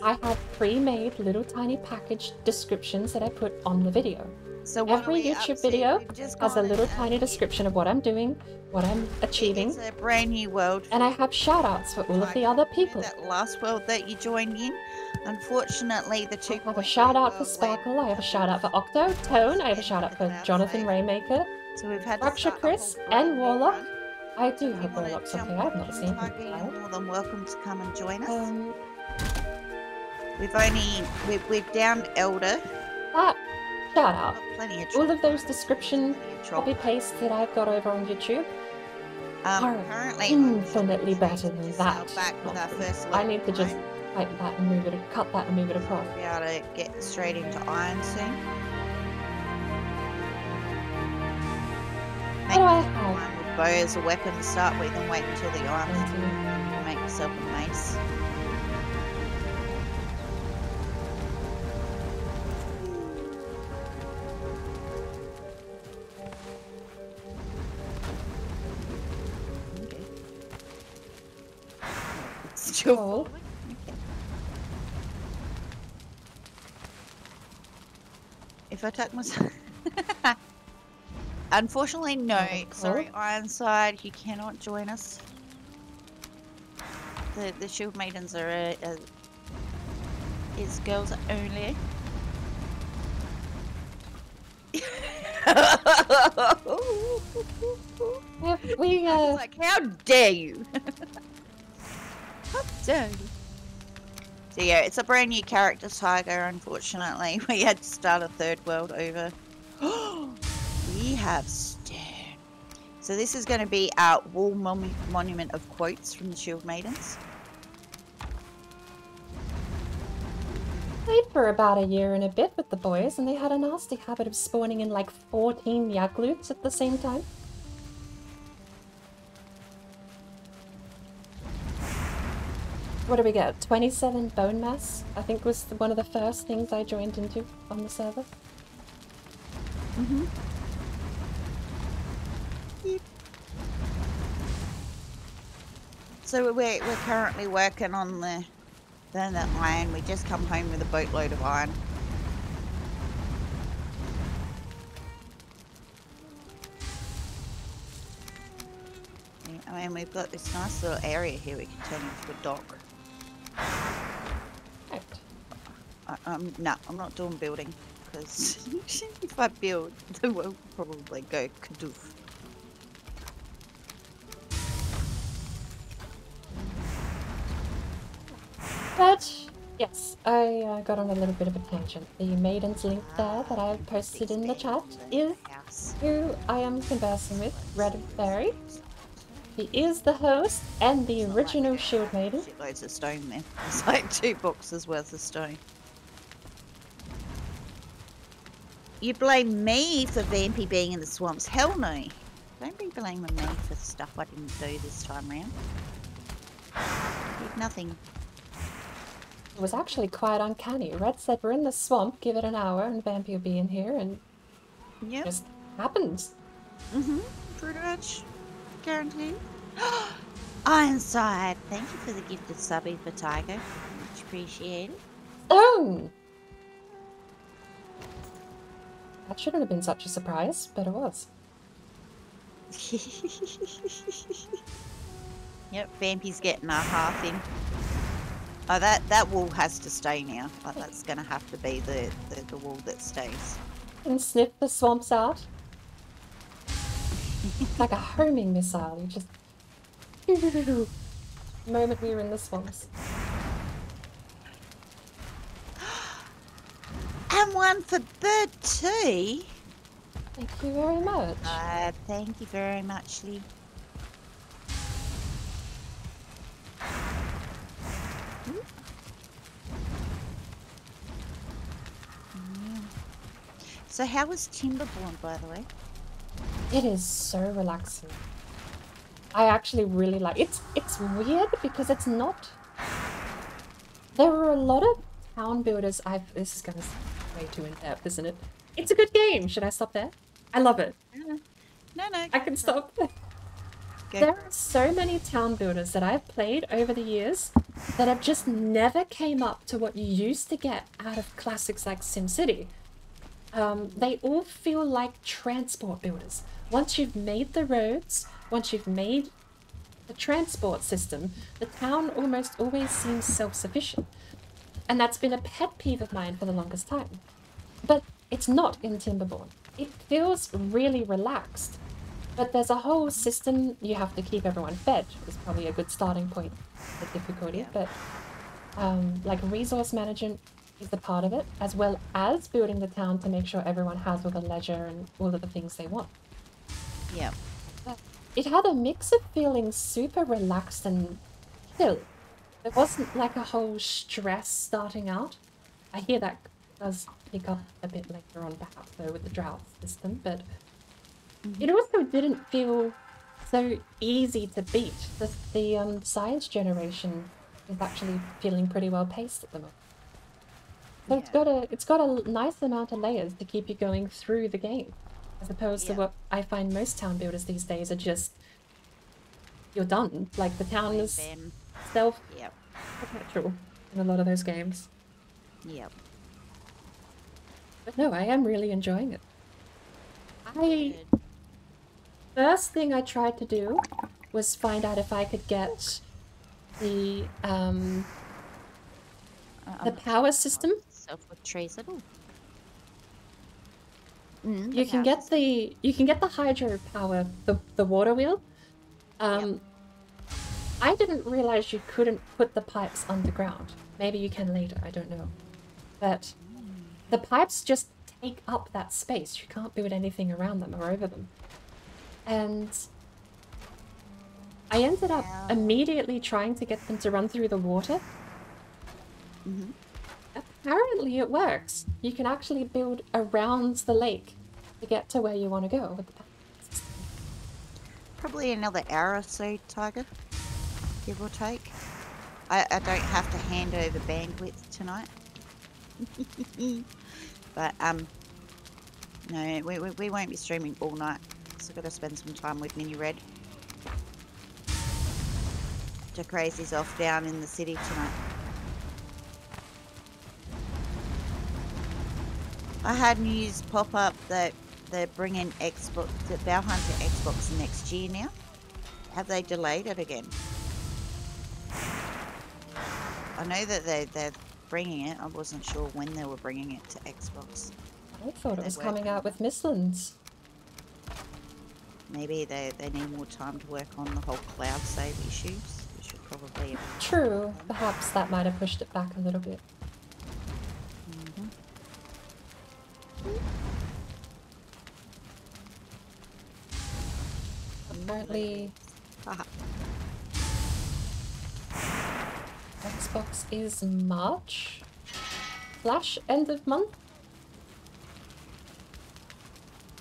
I have pre-made little tiny package descriptions that I put on the video. So what Every YouTube video has a little tiny description of what I'm doing, what I'm achieving. It's a brand new world. And I have shout-outs for all of the other people. That last world that you joined in, unfortunately, the two. I have a shout-out for Sparkle, I have a shout-out for Octo, Tone, I have a shout-out for Jonathan Rainmaker, So we've had Fracture Chris, and Warlock. I do hope Warlock's okay, I've not seen him. You're more than welcome to come and join us. We've downed Elder. That shout-out. Plenty of All of those description copy-paste that I've got over on YouTube are infinitely better than that. I need to just type that and move it, cut that and move it across. Be able to get straight into iron soon. What do I have? With bow as a weapon to start with, and wait until the iron to make yourself a mace. Cool. If I tuck myself... Unfortunately, no. Sorry, Ironside, you cannot join us. The Shield Maidens are is girls only. Like, how dare you? How dare you? So yeah, it's a brand new character, Tiger, unfortunately. We had to start a third world over. We have stone. So this is going to be our wall monument of quotes from the Shield Maidens. Played for about a year and a bit with the boys, and they had a nasty habit of spawning in like 14 Yagloots at the same time. What do we get? 27 bone mass, I think was one of the first things I joined into on the server. Yep. So we're currently working on the iron. We just come home with a boatload of iron. I mean, we've got this nice little area here we can turn into a dock. Right. No, I'm not doing building, because if I build, the world will probably go kadoof. But, yes, I got on a little bit of a tangent. The Maidens link there that I posted in the chat is who I am conversing with, Redfairie. He is the host and the original Shield Maiden. Loads of stone there. It's like 2 boxes worth of stone. You blame me for Vampy being in the swamps? Hell no. Don't be blaming me for stuff I didn't do this time round. Did nothing. It was actually quite uncanny. Red said we're in the swamp, give it an hour and Vampy will be in here, and it just happens. Pretty much. Guaranteed. Ironside, thank you for the gifted subby for Tiger. Much appreciated. Oh! That shouldn't have been such a surprise, but it was. Yep, Vampy's getting our half in. Oh, that wall has to stay now. Like, that's going to have to be the wall that stays. And sniff the swamps out. It's like a homing missile. You just... The moment we were in the swamps. And one for bird tea. Thank you very much. Thank you very much, Lee. So how was Timberborn, by the way? It is so relaxing. I actually really like it. It's weird because it's not... There were a lot of town builders This is going to be way too in-depth, isn't it? It's a good game. Should I stop there? I love it. No. I can stop. Go There for are it. so many town builders that I've played over the years that have just never came up to what you used to get out of classics like SimCity. They all feel like transport builders. Once you've made the roads, once you've made the transport system, the town almost always seems self-sufficient. And that's been a pet peeve of mine for the longest time. But it's not in Timberborn. It feels really relaxed. But there's a whole system. You have to keep everyone fed, is probably a good starting point for difficulty. Yeah. But like resource management is the part of it, as well as building the town to make sure everyone has all the leisure and all of the things they want. Yeah. But it had a mix of feeling super relaxed and chill. There wasn't like a whole stress starting out. I hear that does pick up a bit later on perhaps though with the drought system, but it also didn't feel so easy to beat. The science generation is actually feeling pretty well paced at the moment. So it's got a nice amount of layers to keep you going through the game, as opposed to what I find most town builders these days are just you're done. Like the town is self-perpetual in a lot of those games. Yep. But no, I am really enjoying it. First thing I tried to do was find out if I could get the power system. Self-traceable. You can get the hydro power, the water wheel. I didn't realize you couldn't put the pipes underground. Maybe you can later, I don't know. But the pipes just take up that space. You can't build anything around them or over them. And I ended up immediately trying to get them to run through the water. Apparently it works. You can actually build around the lake to get to where you want to go with the power system. Probably another hour or so, Tiger, give or take. I don't have to hand over bandwidth tonight. But no, we won't be streaming all night. So I've got to spend some time with Mini Red. To crazy's off down in the city tonight. I had news pop up that they're bringing Xbox, the Bowhunter Xbox next year now. Have they delayed it again? I know that they're bringing it. I wasn't sure when they were bringing it to Xbox. I thought it was coming out with Mistlands. Maybe they need more time to work on the whole cloud save issues. We should probably... True. Perhaps that might have pushed it back a little bit. Apparently... Xbox is March? Flash end of month?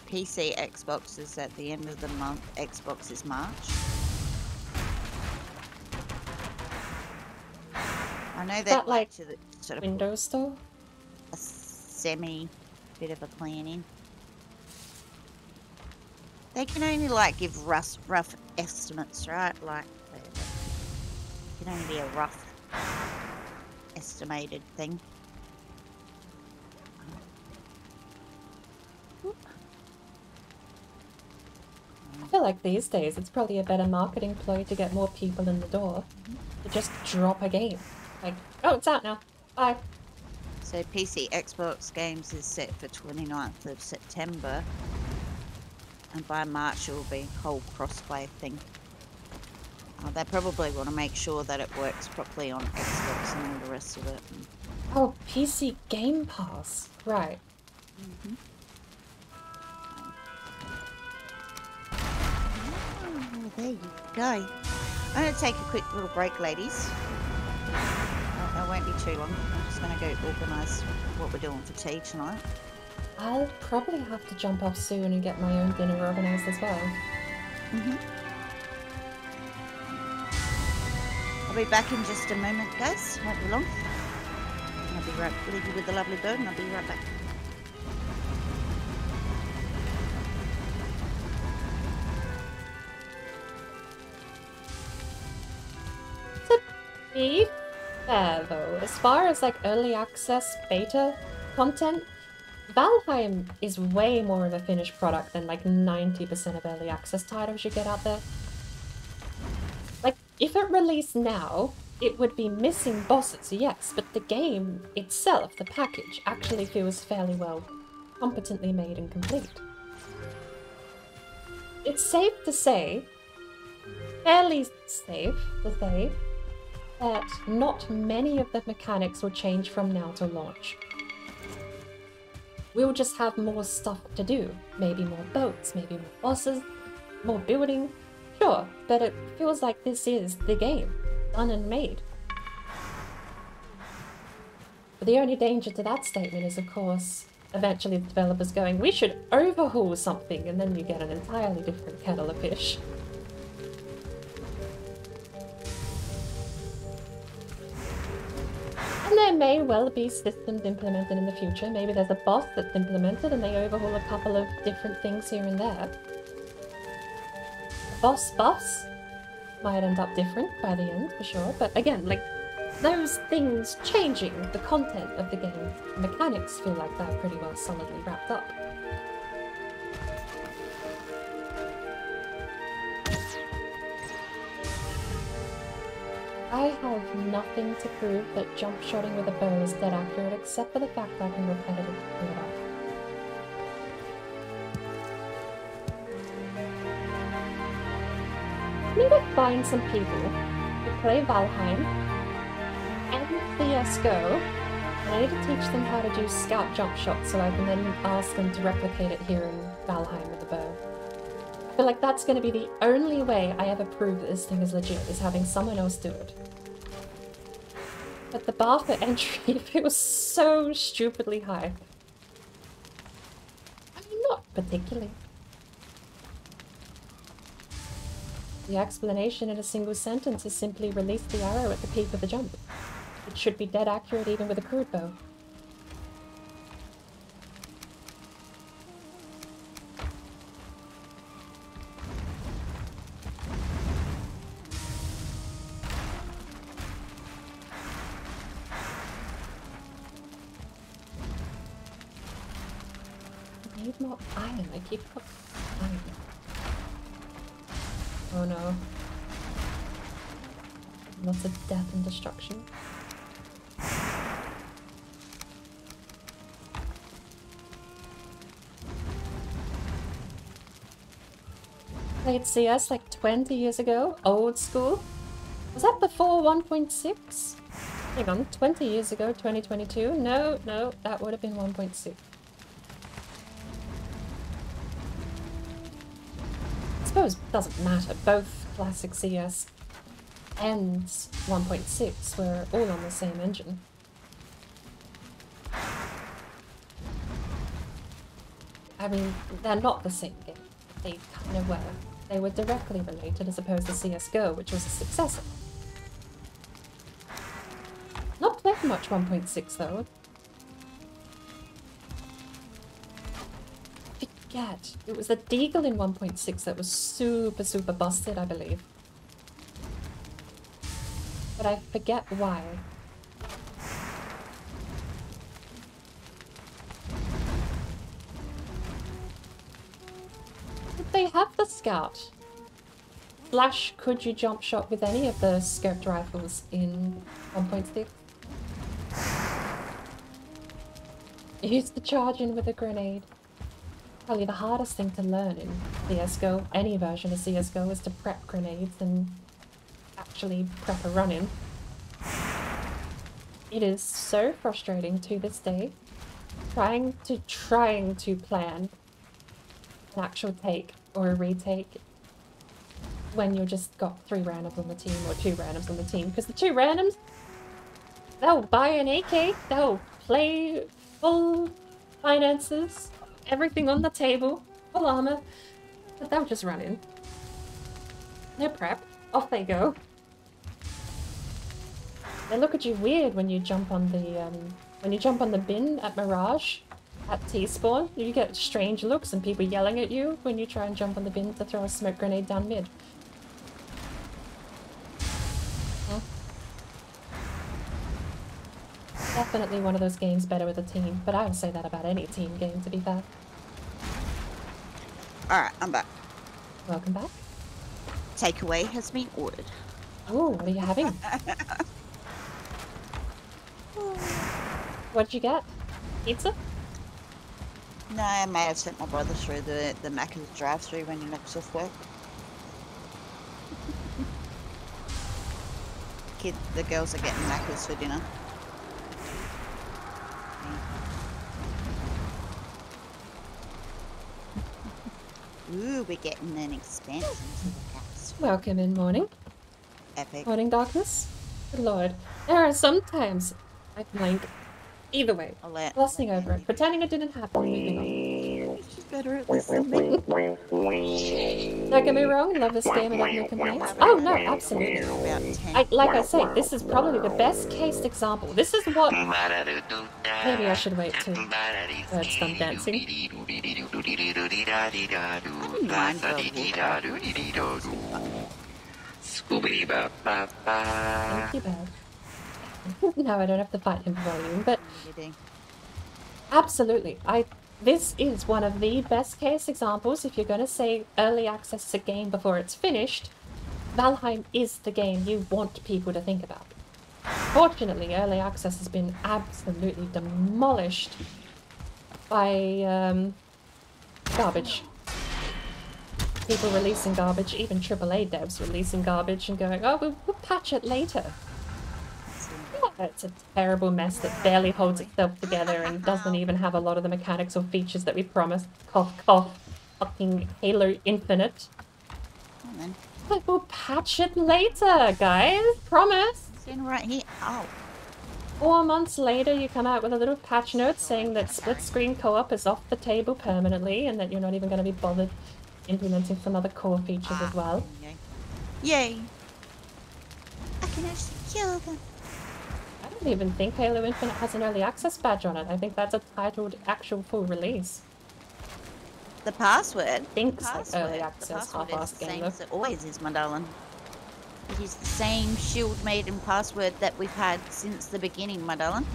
PC Xbox is at the end of the month. Xbox is March. I know that like to the sort of Windows Store? a semi bit of a plan in. They can only like give rough estimates, right? Like it can only be a rough estimated thing. I feel like these days it's probably a better marketing ploy to get more people in the door. To just drop a game. Like, oh, it's out now. Bye. So PC Xbox games is set for 29th of September. And by March it will be a whole crossplay thing. They probably want to make sure that it works properly on Xbox and all the rest of it. Oh, PC Game Pass. Right. Oh, there you go. I'm going to take a quick little break, ladies. It won't be too long. I'm just going to go organise what we're doing for tea tonight. I'll probably have to jump off soon and get my own dinner organised as well. I'll be back in just a moment, guys. Won't be long. I'll be right, leave you with the lovely bird and I'll be right back. be fair though, as far as like early access beta content, Valheim is way more of a finished product than like 90% of early access titles you get out there. Like, if it released now, it would be missing bosses, yes, but the game itself, the package, actually feels fairly well, competently made and complete. It's safe to say, fairly safe to say, that not many of the mechanics will change from now till launch. We'll just have more stuff to do. Maybe more boats, maybe more bosses, more building. Sure, but it feels like this is the game, done and made. But the only danger to that statement is, of course, eventually the developers going, we should overhaul something, and then you get an entirely different kettle of fish. And there may well be systems implemented in the future. Maybe there's a boss that's implemented and they overhaul a couple of different things here and there. Boss might end up different by the end, for sure. But again, like, those things changing the content of the game, the mechanics feel like they're pretty well solidly wrapped up. I have nothing to prove that jump shotting with a bow is dead accurate, except for the fact that I can repetitively pull it off. I need to find some people who play Valheim and CSGO, and I need to teach them how to do scout jump shots so I can then ask them to replicate it here in Valheim with a bow. I feel like that's going to be the only way I ever prove that this thing is legit, is having someone else do it. But the bar for entry feels so stupidly high. I mean, not particularly. The explanation in a single sentence is simply release the arrow at the peak of the jump. It should be dead accurate even with a crude bow. I need more iron. I keep putting iron. Oh no. Lots of death and destruction. Played CS like 20 years ago, old school. Was that before 1.6? Hang on, 20 years ago, 2022? No, that would have been 1.6. I suppose it doesn't matter, both classic CS and 1.6 were all on the same engine. I mean, they're not the same game. They kind of were. They were directly related as opposed to CSGO, which was a successor. Not played much 1.6 though. Forget. It was the Deagle in 1.6 that was super busted, I believe. But I forget why. Did they have the Scout? Slash, could you jump shot with any of the scoped rifles in 1.6? You used to charge in with a grenade. Probably the hardest thing to learn in CSGO, any version of CSGO, is to prep grenades and actually prep a run-in. It is so frustrating to this day, trying to plan an actual take or a retake when you're just got 3 randoms on the team or 2 randoms on the team, because the 2 randoms, they'll buy an AK, they'll play full finances, everything on the table, full armor, but they'll just run in. No prep, off they go. They look at you weird when you jump on the bin at Mirage, at T-spawn. You get strange looks and people yelling at you when you try and jump on the bin to throw a smoke grenade down mid. definitely one of those games better with a team, but I would say that about any team game, to be fair. Alright, I'm back. Welcome back. Takeaway has been ordered. Oh, what are you having? What'd you get? Pizza? No, I may have sent my brother through the Macca's drive-thru when he knocks off work. The girls are getting Macca's for dinner. Ooh, we're getting an expansion to the house. Welcome in, morning. Epic. Morning, darkness. Good lord. There are some times I blink. Either way, glossing over it, pretending it didn't happen, and moving on. She's better at this than me. Don't get me wrong, love this game and have no complaints. Oh no, absolutely. Like I say, this is probably the best case example. This is what... Maybe I should wait till birds stop dancing. Thank you, Beth. Now I don't have to fight him for volume, but absolutely, this is one of the best case examples. If you're going to say early access a game before it's finished, Valheim is the game you want people to think about. Fortunately, early access has been absolutely demolished by garbage. People releasing garbage, even AAA devs releasing garbage and going, oh, we'll patch it later. It's a terrible mess that barely holds itself together and doesn't even have a lot of the mechanics or features that we promised. Cough, cough. Fucking Halo Infinite. But we'll patch it later, guys. Promise. It's in right here. Oh. 4 months later, you come out with a little patch note saying that split-screen co-op is off the table permanently and that you're not even going to be bothered implementing some other core features as well. Yay. I can actually kill them. I don't even think Halo Infinite has an early access badge on it. I think that's a titled actual full release. The password? I think so. Early access, half-assed game though. It always is, my darling. It is the same shield maiden password that we've had since the beginning, my darling.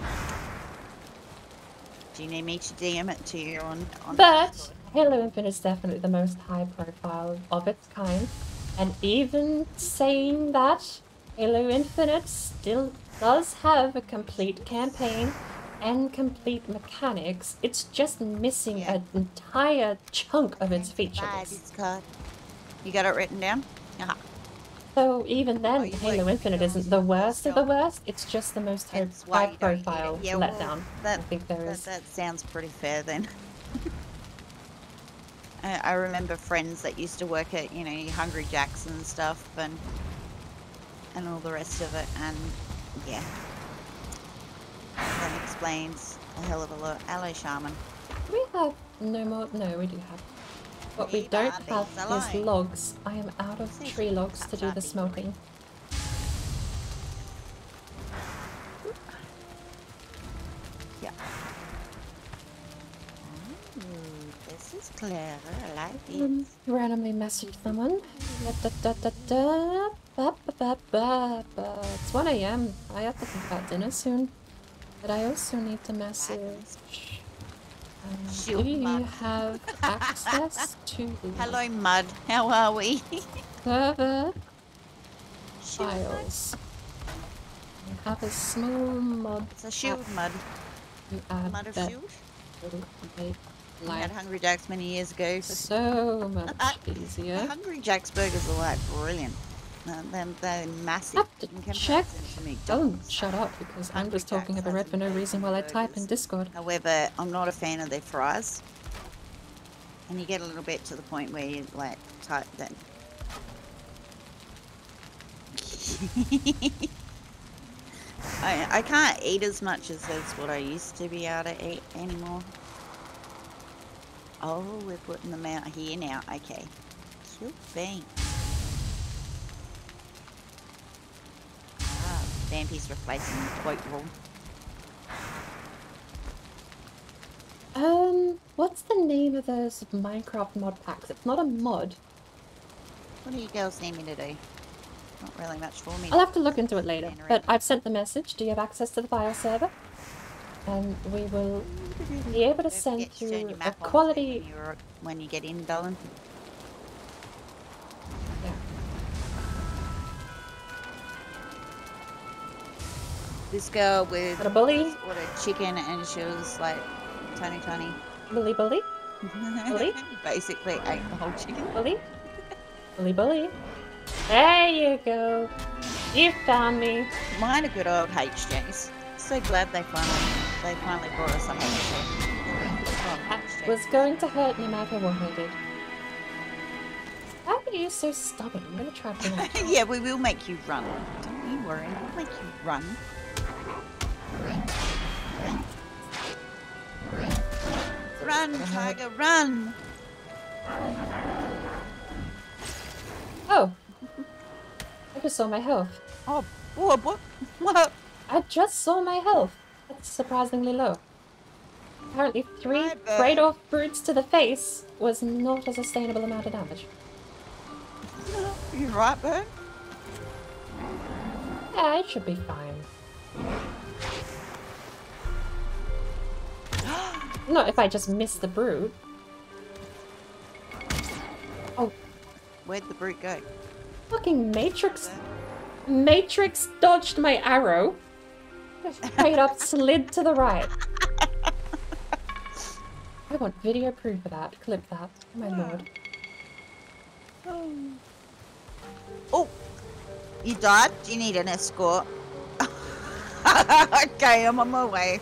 Do you need me to DM it to you on But Halo Infinite is definitely the most high profile of its kind. And even saying that, Halo Infinite still does have a complete campaign and complete mechanics. It's just missing an entire chunk of its features. You got it written down? Uh-huh. So even then, Halo Infinite isn't the worst of the worst. It's just the most high profile letdown. I think there is. That sounds pretty fair then. I remember friends that used to work at, you know, Hungry Jack's and stuff and all the rest of it, and yeah. That explains a hell of a lot. Hello, Shaman. Do we have no more? No, we do have. What we don't have is logs. I am out of tree logs to do the smoking. Yeah. This is clever. I like it. Randomly message someone. It's 1 AM. I have to think about dinner soon. But I also need to message. Do you have access to... Hello, Mud. How are we? Server files. I have a small mod. It's a shield, Mud. Mud of shield? We had Hungry Jack's many years ago. So much easier. Hungry Jack's burgers are like brilliant. They're massive. Check. Don't shut up, because I'm just talking over red for no reason while I type in Discord. However, I'm not a fan of their fries. And you get a little bit to the point where you like type that. I can't eat as much as what I used to be able to eat anymore. Oh, we're putting them out here now. Okay. Kill beans. Vampy's replacing the quote wall. What's the name of those Minecraft mod packs? It's not a mod. What do you girls need me to do? Not really much for me. I'll have to look into it later, but I've sent the message. Do you have access to the file server? and we will be able to Don't send forget to turn through your a map on quality. when you get in, darling. Yeah. This girl with Got a bully? ordered chicken and she was like, Tony. Bully, bully, bully, Basically ate the whole chicken. bully, bully, bully. There you go. You found me. Mine are good old HJs. So glad they finally brought us a HJ. That was going to hurt no matter what I did. How are you so stubborn? I'm gonna try to run. Yeah, we will make you run. Don't you worry, we'll make you run. Run, tiger, run! Oh! I just saw my health. Oh, what? I just saw my health. That's surprisingly low. Apparently 3 Right, but- great off brutes to the face was not a sustainable amount of damage. You right, Bert? Yeah, it should be fine. Not if I just miss the brute. Oh, Where'd the brute go? fucking Matrix dodged my arrow. Straight up slid to the right. I want video proof of that. Clip that. Oh my lord. Oh! You died? Do you need an escort? Okay, I'm on my way.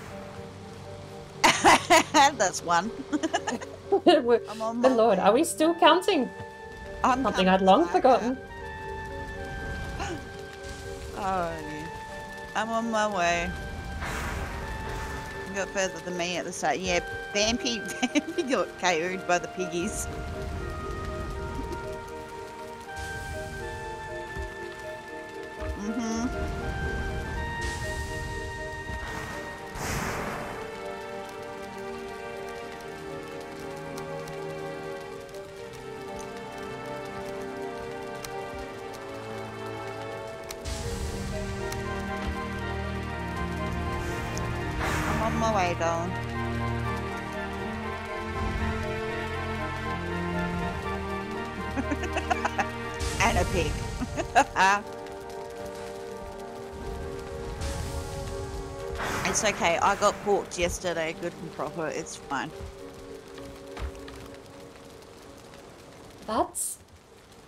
That's one. I'm on my Good lord, are we still counting? I'm Something coming, I'd long tiger. forgotten. Oh, yeah. I'm on my way. You got further than me at the start. Yeah, Vampy got KO'd by the piggies. I'm on my way, darling. And a pig. It's okay. I got porked yesterday, good and proper. It's fine. That's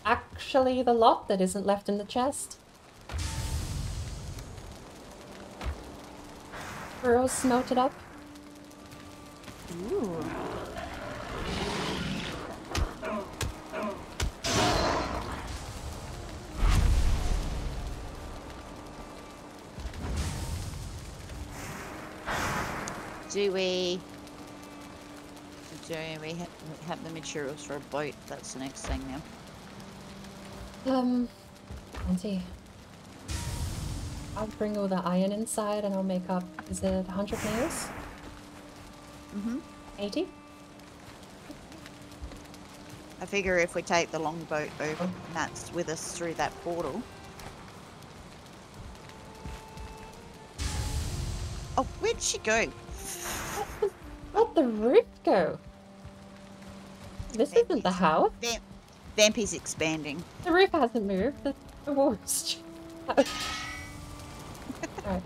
actually the lot that isn't left in the chest. We're all smelted up. Ooh. Do we have the materials for a boat? That's the next thing now. Auntie. I'll bring all the iron inside and I'll make up, is it 100 nails? 80? I figure if we take the longboat over, and that's with us through that portal. Oh, where'd she go? Where'd the roof go? This isn't the house. Vampy's expanding. The roof hasn't moved. The walls. Right.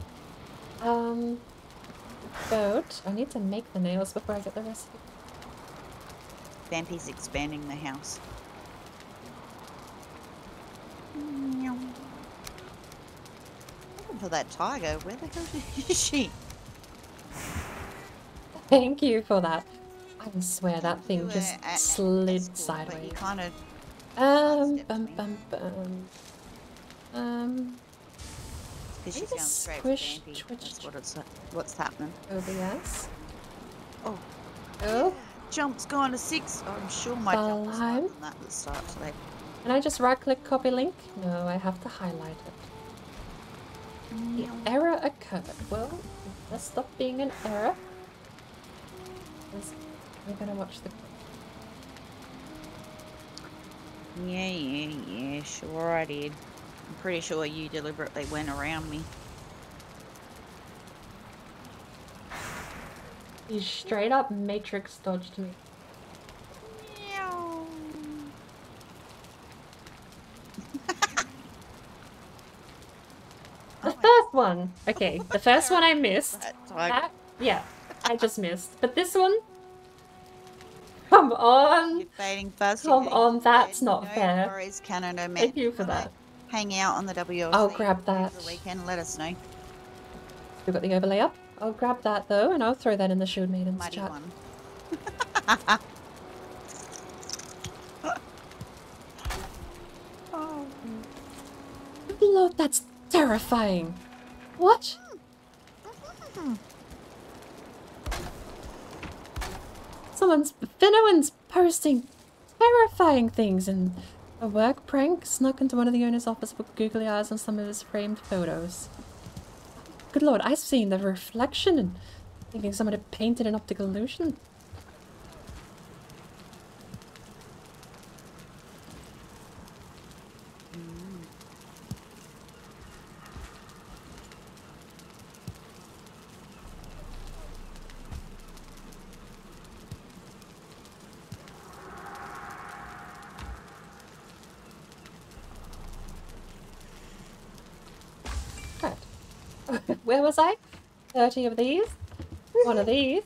Boat. I need to make the nails before I get the recipe. Vampy's expanding the house. Looking for that tiger. Where the hell is she? Thank you for that. I swear that thing You just were slid escort, but sideways. you kind of because she's Maybe going straight squish, for Vampy. twitch, That's what's happening. OBS. Oh, Oh, jump's gone to 6. I'm sure my jump was higher Fine. than that at the start today. can I just right click copy link? No, I have to highlight it. The error occurred. Well, let's stop being an error. We're gonna watch the. Yeah, sure I did. I'm pretty sure you deliberately went around me. He straight up matrix dodged me. The first one! Okay, the first one I missed. Yeah, I just missed. But this one? Come on! You're fading fast. Come on, that's not no fair. worries, Canada, man. Thank you for that. Hang out on the WLC. I'll grab that. over the weekend. Let us know. We've got the overlay up. I'll grab that though, and I'll throw that in the Shield Maidens Mighty chat. one. Oh. Good Lord, that's terrifying. What? Finowin's posting terrifying things in a work prank snuck into one of the owner's office with googly eyes on some of his framed photos. Good Lord, I've seen the reflection and thinking someone had painted an optical illusion. Where was I? 30 of these. One of these.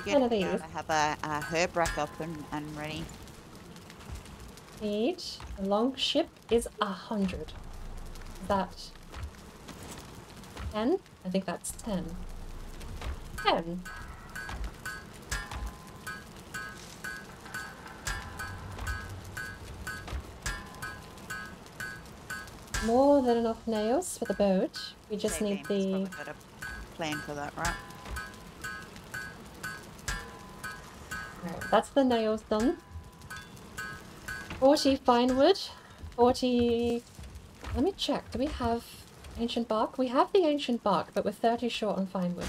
One of these. I have a herb rack up and ready. Each. The long ship is 100. That 10? I think that's 10. 10. More than enough nails for the boat. We just need the... Got a plan for that, right? Alright, that's the nails done. 40 fine wood. 40... Let me check. Do we have ancient bark? We have the ancient bark, but we're 30 short on fine wood.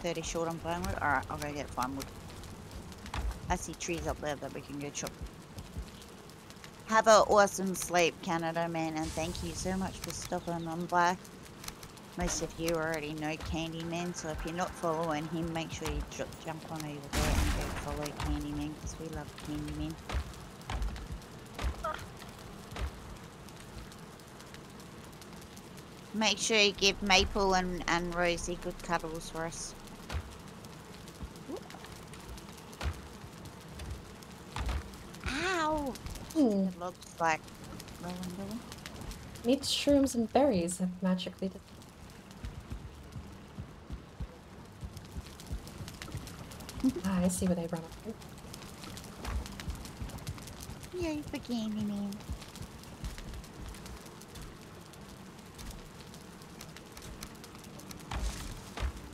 30 short on fine wood? Alright, I'll go get fine wood. I see trees up there that we can go chop. Have an awesome sleep, Canada, man, and thank you so much for stopping on by. Most of you already know Candyman, so if you're not following him, make sure you jump on over there and go follow Candyman, because we love Candyman. Make sure you give Maple and Rosie good cuddles for us. Ow! It looks like rolling. Meat, shrooms, and berries have magically... I see where they run up to. Yay for Candyman.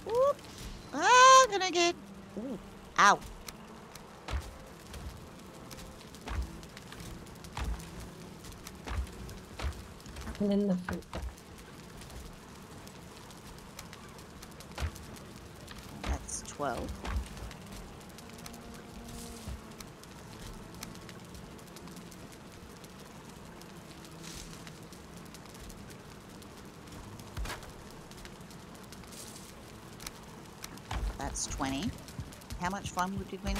Whoop! Ah, gonna get... Ooh. Ow. And then the fruit. That's 12. That's 20. How much fun would you win?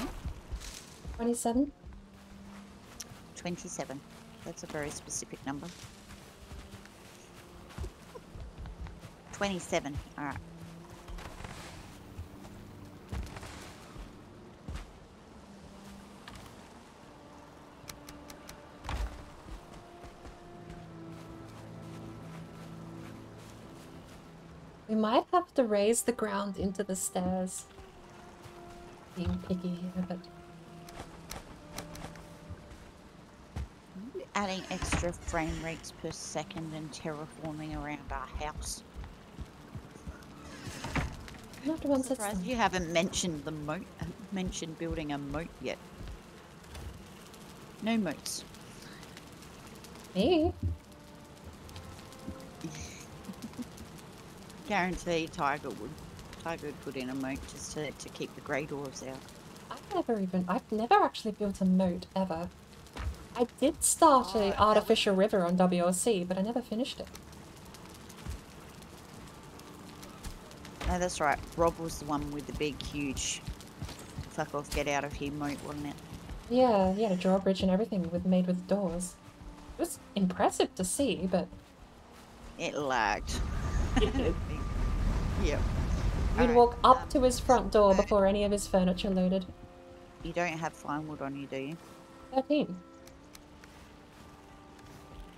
27. 27. That's a very specific number. 27. Alright. We might have to raise the ground into the stairs. Being picky here, but... Adding extra frame rates per second and terraforming around our house. Not once it's Surprised done. you haven't mentioned the moat. Mentioned building a moat yet. No moats. Me? Guarantee Tiger would put in a moat just to keep the grey dwarves out. I've never actually built a moat ever. I did start an artificial river on WLC, but I never finished it. No, that's right. Rob was the one with the big, huge fuck off, get out of here moat, wasn't it? Yeah, he had a drawbridge and everything made with doors. It was impressive to see, but... It lagged. It did. Yep. You'd walk up to his front door before any of his furniture loaded. You don't have fine wood on you, do you? 13.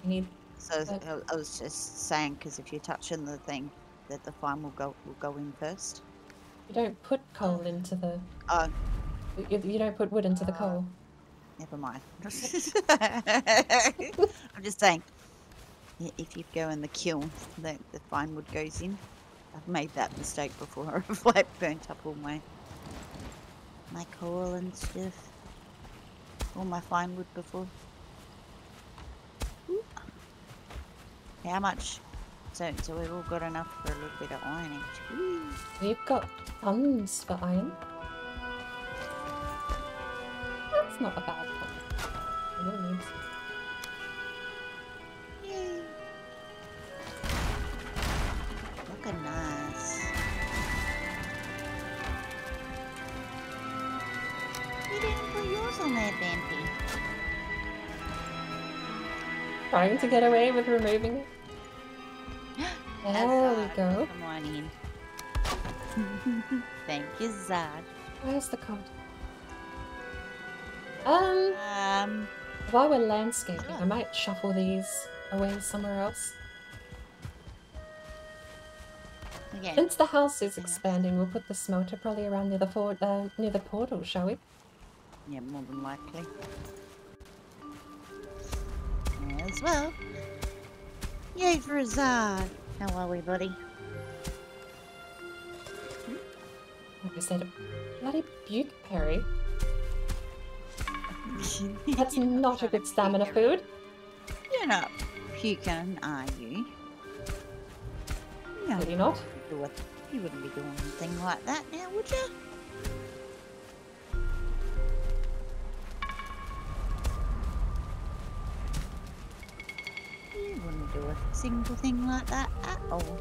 You need... So I was just saying, because if you're touching the thing, that the fine will go in first. You don't put coal into the... Oh, You don't put wood into the coal. never mind. I'm just saying, if you go in the kiln, the fine wood goes in. I've made that mistake before. I've like burnt up all my coal and stuff. All my fine wood before. Ooh. How much? So we've all got enough for a little bit of iron each. Woo. We've got tons for iron. That's not a bad one. Really needs. Yay. Looking nice. You didn't put yours on there, Bampy. Trying to get away with removing it. There we go. Come on in. Thank you, Zad. Where's the code? While we're landscaping, I might shuffle these away somewhere else. Again. Since the house is expanding, we'll put the smelter probably around near the portal, shall we? Yeah, more than likely. As well. Yay for a Zad. How are we, buddy? Like I said, bloody bukeberry. That's not a good stamina food. You're not puking, are you? No. Really not. You wouldn't be doing anything like that now, would you? You wouldn't do a single thing like that at all.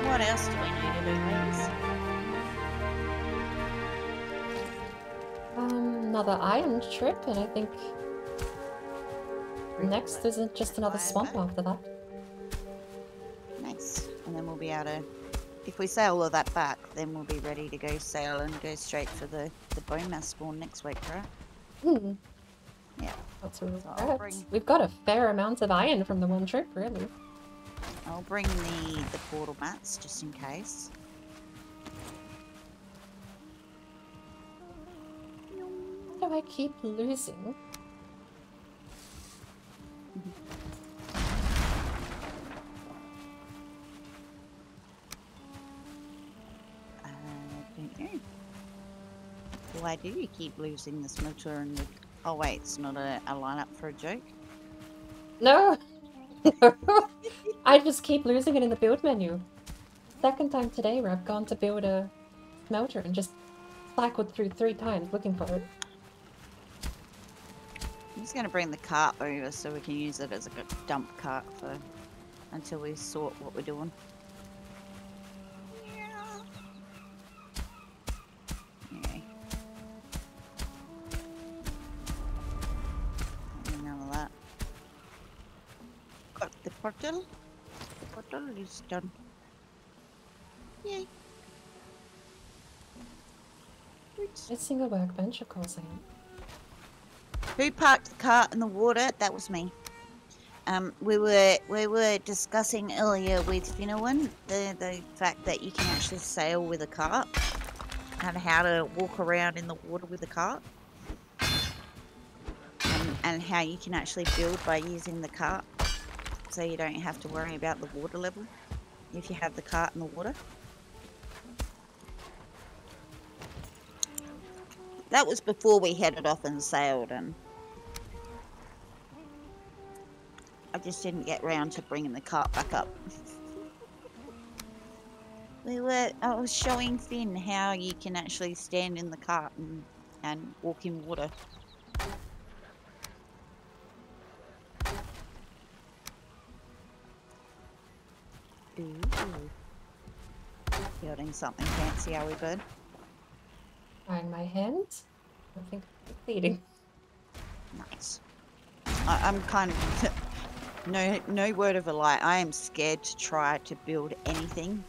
What else do we need to do, ladies? Another iron trip, and I think next is just another swamp after that. Nice. And then we'll be able to, if we sail all of that back, then we'll be ready to go sail and go straight for the bone mass spawn next week, right? Hmm. Yeah. That's really So correct. We've got a fair amount of iron from the one trip, really. I'll bring the portal mats just in case. Why do I keep losing? I don't know. Why do you keep losing the smelter and the... Oh wait, it's not a lineup for a joke? No! I just keep losing it in the build menu. Second time today where I've gone to build a smelter and just cycled through 3 times looking for it. I'm just going to bring the cart over so we can use it as a dump cart for until we sort what we're doing. Okay. None of that. Got the portal. The portal is done. Yay. Missing a workbench, of course I am. Who parked the cart in the water? That was me. We were discussing earlier with Finnewan the fact that you can actually sail with a cart and how to walk around in the water with a cart, and how you can actually build by using the cart, so you don't have to worry about the water level if you have the cart in the water. That was before we headed off and sailed, and I just didn't get round to bringing the cart back up. I was showing Finn how you can actually stand in the cart and walk in water. Ooh. Building something fancy, are we, bud? Trying my hand. I think I'm bleeding. Nice. I'm kind of... No word of a lie. I am scared to try to build anything.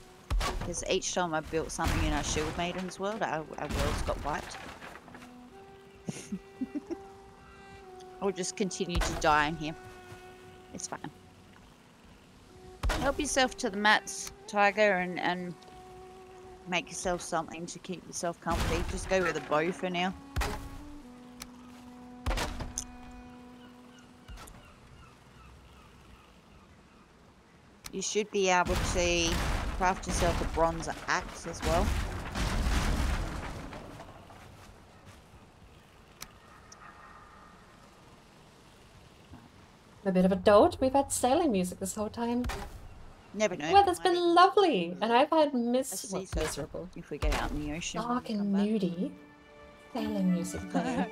Because each time I built something in our Shield Maidens world, our worlds got wiped. I'll just continue to die in here. It's fine. Help yourself to the mats, Tiger, and make yourself something to keep yourself comfy. Just go with a bow for now. You should be able to craft yourself a bronze axe as well. A bit of a dote. We've had sailing music this whole time. Never know. Weather's been lovely, and I've had miserable, If we get out in the ocean. dark and moody sailing music playing.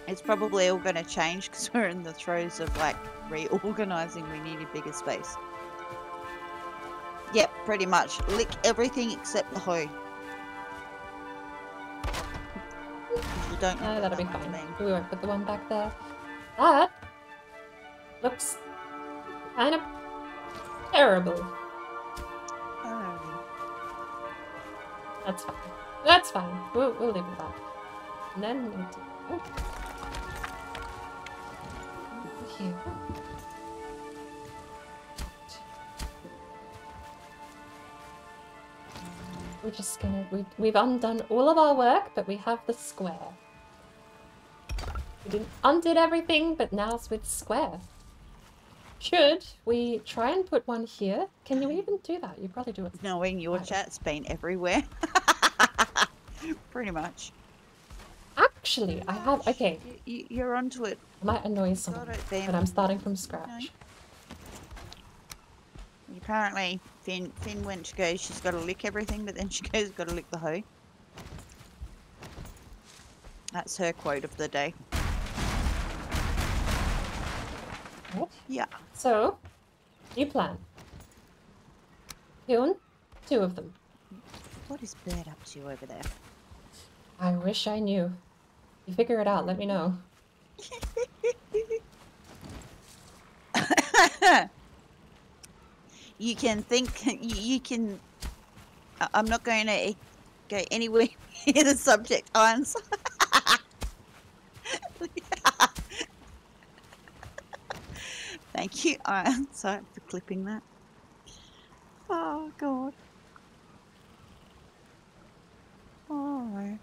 It's probably all going to change because we're in the throes of like reorganizing. We need a bigger space. Yep, pretty much. Lick everything except the hoe. You don't know That'll be fine. We won't put the one back there. That looks kind of terrible. Oh. That's fine. That's fine. We'll leave it that. And then we need to... Oh. Here. We're just gonna... We've undone all of our work, but we have the square. We undid everything, but now it's with square. Should we try and put one here? Can you even do that? You probably do it. Knowing your chat's been everywhere. Pretty much. Actually, I have... Okay. You're onto it. I might annoy someone, but I'm starting from scratch. No. Apparently, Finn went to go, she's got to lick everything, but then she goes, got to lick the hoe. That's her quote of the day. What? Yeah. So, new plan. Hyun, 2 of them. What is Bird up to over there? I wish I knew. You figure it out, let me know. You can think, you can... I'm not going to go anywhere near the subject, Irons. Thank you, Iron. Sorry for clipping that. Oh, God. Oh.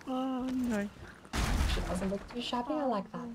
Oh, no. She doesn't look too shabby, I like that.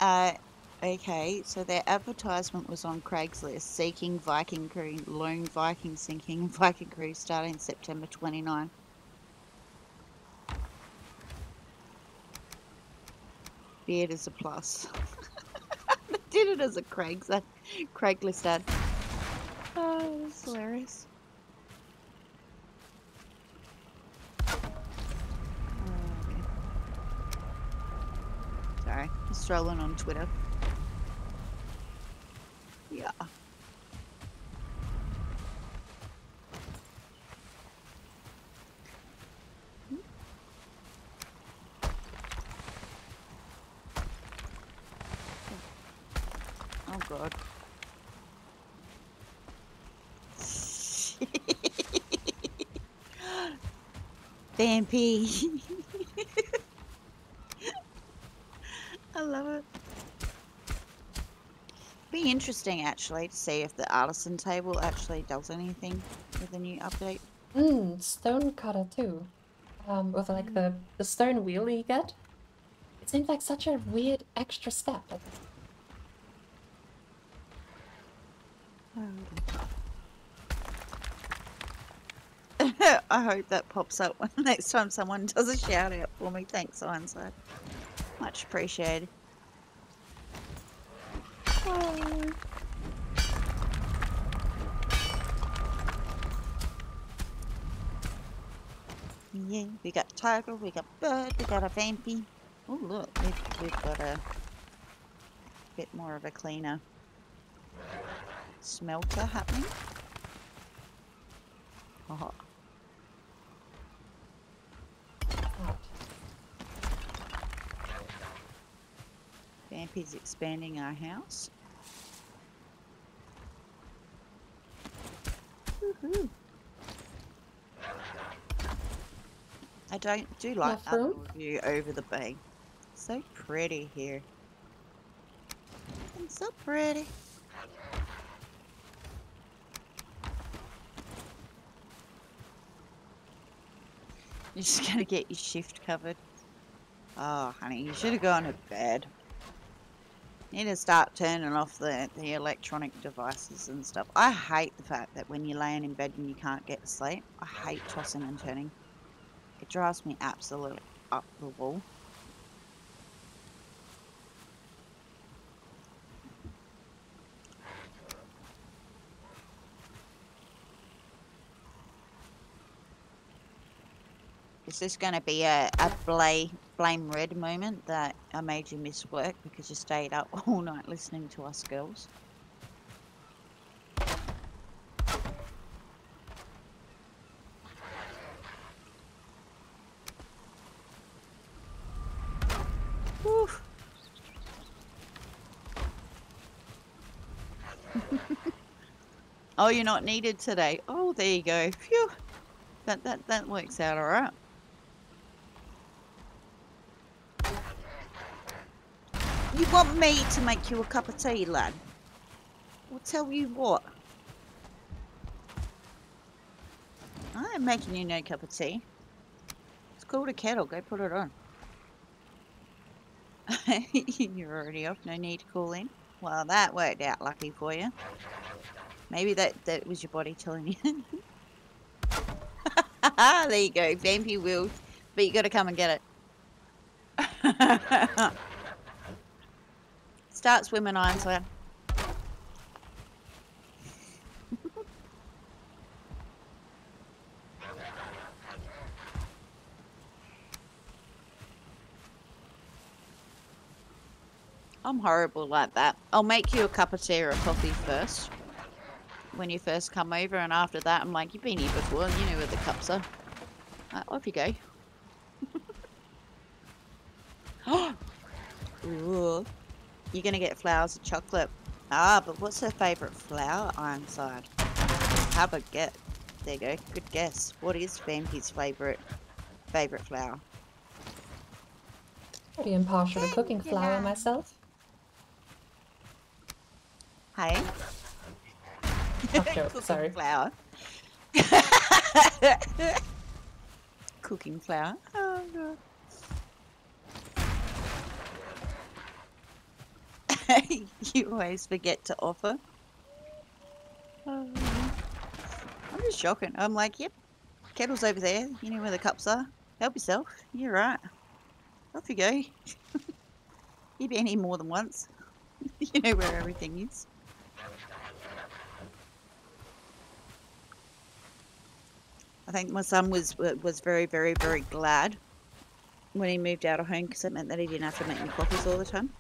Okay, so their advertisement was on Craigslist, seeking Viking crew, lone Viking sinking, Viking crew starting September 29. Beard is a plus. They did it as a Craigslist ad. Oh, that's hilarious. Sorry, just strolling on Twitter. Yeah. Oh God. Vampy. I love it. Be interesting actually to see if the artisan table actually does anything with the new update. Stone cutter too. With like the stone wheel you get. It seems like such a weird extra step. Like, I hope that pops up when next time someone does a shout out for me. Thanks, Ironside. Much appreciated. Oh. Yeah, we got tiger, we got bird, we got a vampy. Oh look, we've got a bit more of a cleaner smelter happening. Oh. Vampy's expanding our house. Woohoo! I do like that little view over the bay. So pretty here. It's so pretty. You're just gonna get your shift covered. Oh, honey, you should have gone to bed. You need to start turning off the electronic devices and stuff. I hate the fact that when you're laying in bed and you can't get to sleep. I hate tossing and turning. It drives me absolutely up the wall. Is this going to be a blame Red moment that I made you miss work because you stayed up all night listening to us girls? Whew. Oh, you're not needed today. Oh, there you go. Phew. That works out all right. You want me to make you a cup of tea, lad? I'll tell you what. I ain't making you no cup of tea. It's called a kettle. Go put it on. You're already off. No need to call in. Well, that worked out lucky for you. Maybe that was your body telling you. There you go. Vampy will. But you got to come and get it. Start swimming, Ironside. I'm horrible like that. I'll make you a cup of tea or a coffee first. When you first come over, and after that, I'm like, you've been here before, you know where the cups are. Off you go. Ooh. You're gonna get flowers of chocolate. Ah, but what's her favourite flower, Ironside? Have a get. There you go. Good guess. What is Vampy's favourite flower? Pretty impartial to cooking flour myself. Hey? Joke, sorry. Flour. Cooking flour. Oh god. you always forget to offer. I'm just shocking. I'm like, yep, kettle's over there. You know where the cups are. Help yourself. You're right. Off you go. You've been here more than once. You know where everything is. I think my son was very, very, very glad when he moved out of home because it meant that he didn't have to make me coffees all the time.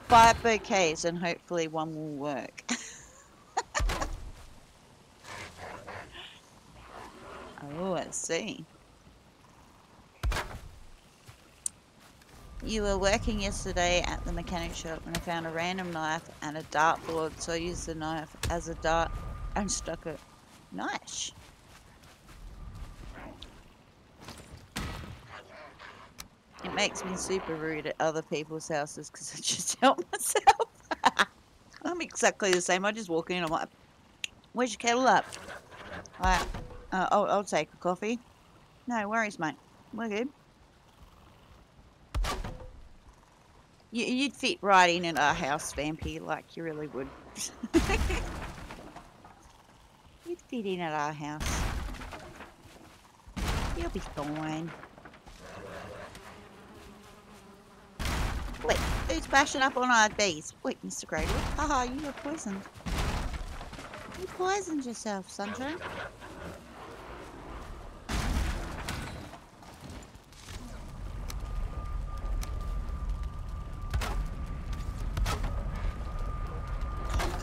5 bouquets and hopefully one will work. Oh, I see. You were working yesterday at the mechanic shop and I found a random knife and a dartboard, so I used the knife as a dart and stuck it. Nice. It makes me super rude at other people's houses because I just help myself. I'm exactly the same. I just walk in and I'm like, where's your kettle up? Alright, I'll take a coffee. No worries, mate. We're good. You'd fit right in at our house, Vampy, like you really would. You'd fit in at our house. You'll be fine. Wait, who's bashing up on our bees? Wait, Mr. Gradle. Haha, you were poisoned. You poisoned yourself, Sunshine.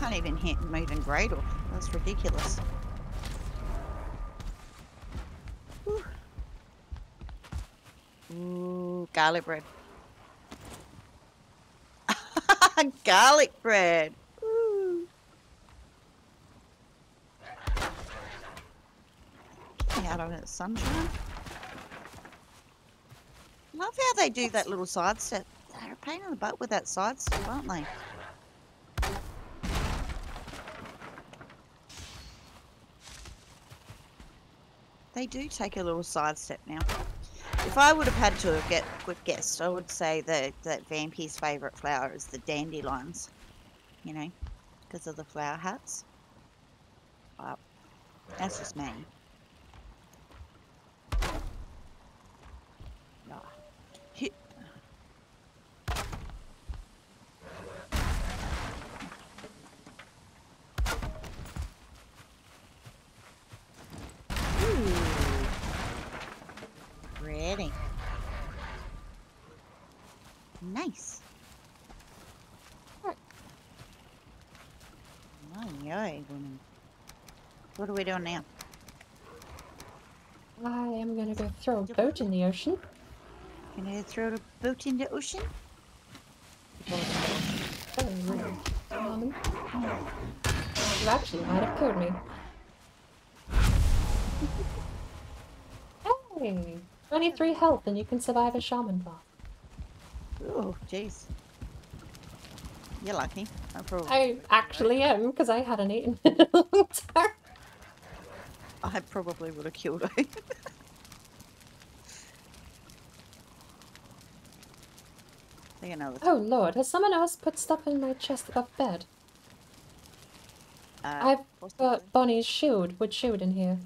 Can't even hit moving Gradle. That's ridiculous. Whew. Ooh, garlic bread. Garlic bread. Ooh. Get me out of it, Sunshine. Love how they do that little sidestep. They're a pain in the butt with that sidestep, aren't they? They do take a little sidestep now. If I would have had to have guessed, I would say that Vampy's favourite flower is the dandelions. You know, because of the flower hats. Well, that's just me. Yeah. Hit. Ooh. Ready. Nice. Oh, yay, woman. What are we doing now? I am gonna go throw a boat in the ocean. Can I throw the boat in the ocean? Oh, rude. You actually might have killed me. Hey! 23 health and you can survive a shaman bath. Oh, jeez. You're lucky. I actually am, because I hadn't eaten in a long time. I probably would have killed her. Take another. Oh lord, has someone else put stuff in my chest above bed? I've got Bonnie's shield, wood shield in here.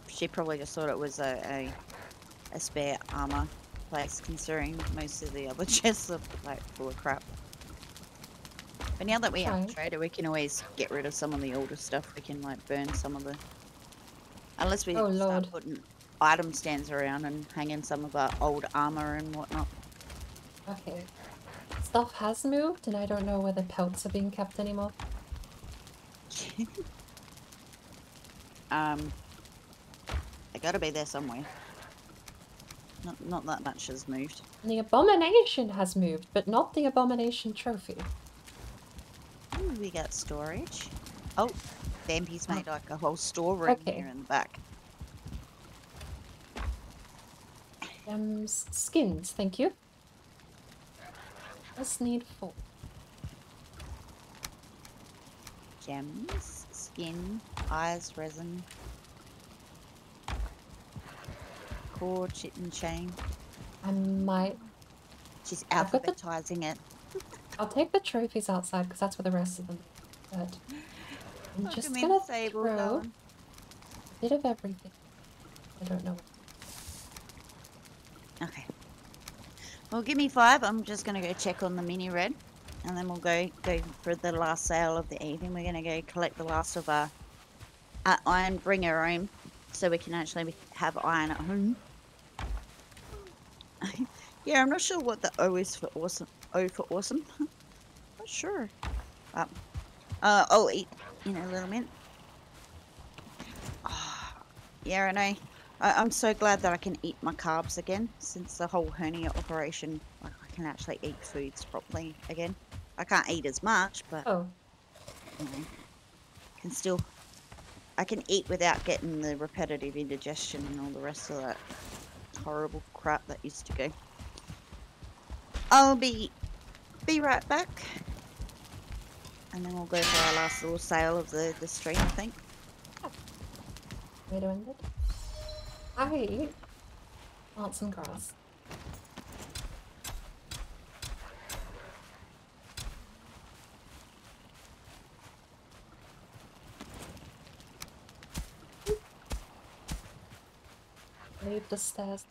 She probably just thought it was a spare armor place, considering most of the other chests are like full of crap. But now that we have a trader, we can always get rid of some of the older stuff. We can like burn some of the... Unless we start putting item stands around and hanging some of our old armor and whatnot. Okay. Stuff has moved and I don't know whether pelts are being kept anymore. They gotta be there somewhere. Not that much has moved. And the abomination has moved, but not the abomination trophy. Ooh, we got storage. Oh, Vampy's made like a whole storeroom here in the back. Skins, thank you. Just need 4. gems, skin, eyes, resin, cord, chit and chain. I might. She's I've got the- alphabetizing it. I'll take the trophies outside because that's where the rest of them are. But I'm Look just at me, gonna Sable throw going. a bit of everything. I don't know. Okay. Well, give me 5. I'm just going to go check on the mini red. And then we'll go for the last sale of the evening. We're going to go collect the last of our iron, bring her home. So we can actually have iron at home. Yeah, I'm not sure what the O is for awesome. O for awesome. Not sure. I'll eat in a little minute. Oh, yeah, I know. I'm so glad that I can eat my carbs again since the whole hernia operation. Like, I can actually eat foods properly again. I can't eat as much, but Oh, you know, can still. I can eat without getting the repetitive indigestion and all the rest of that horrible crap that used to go. I'll be right back, and then we'll go for our last little sale of the stream, I think. way to end it. I eat plants and grass. Leave the stairs.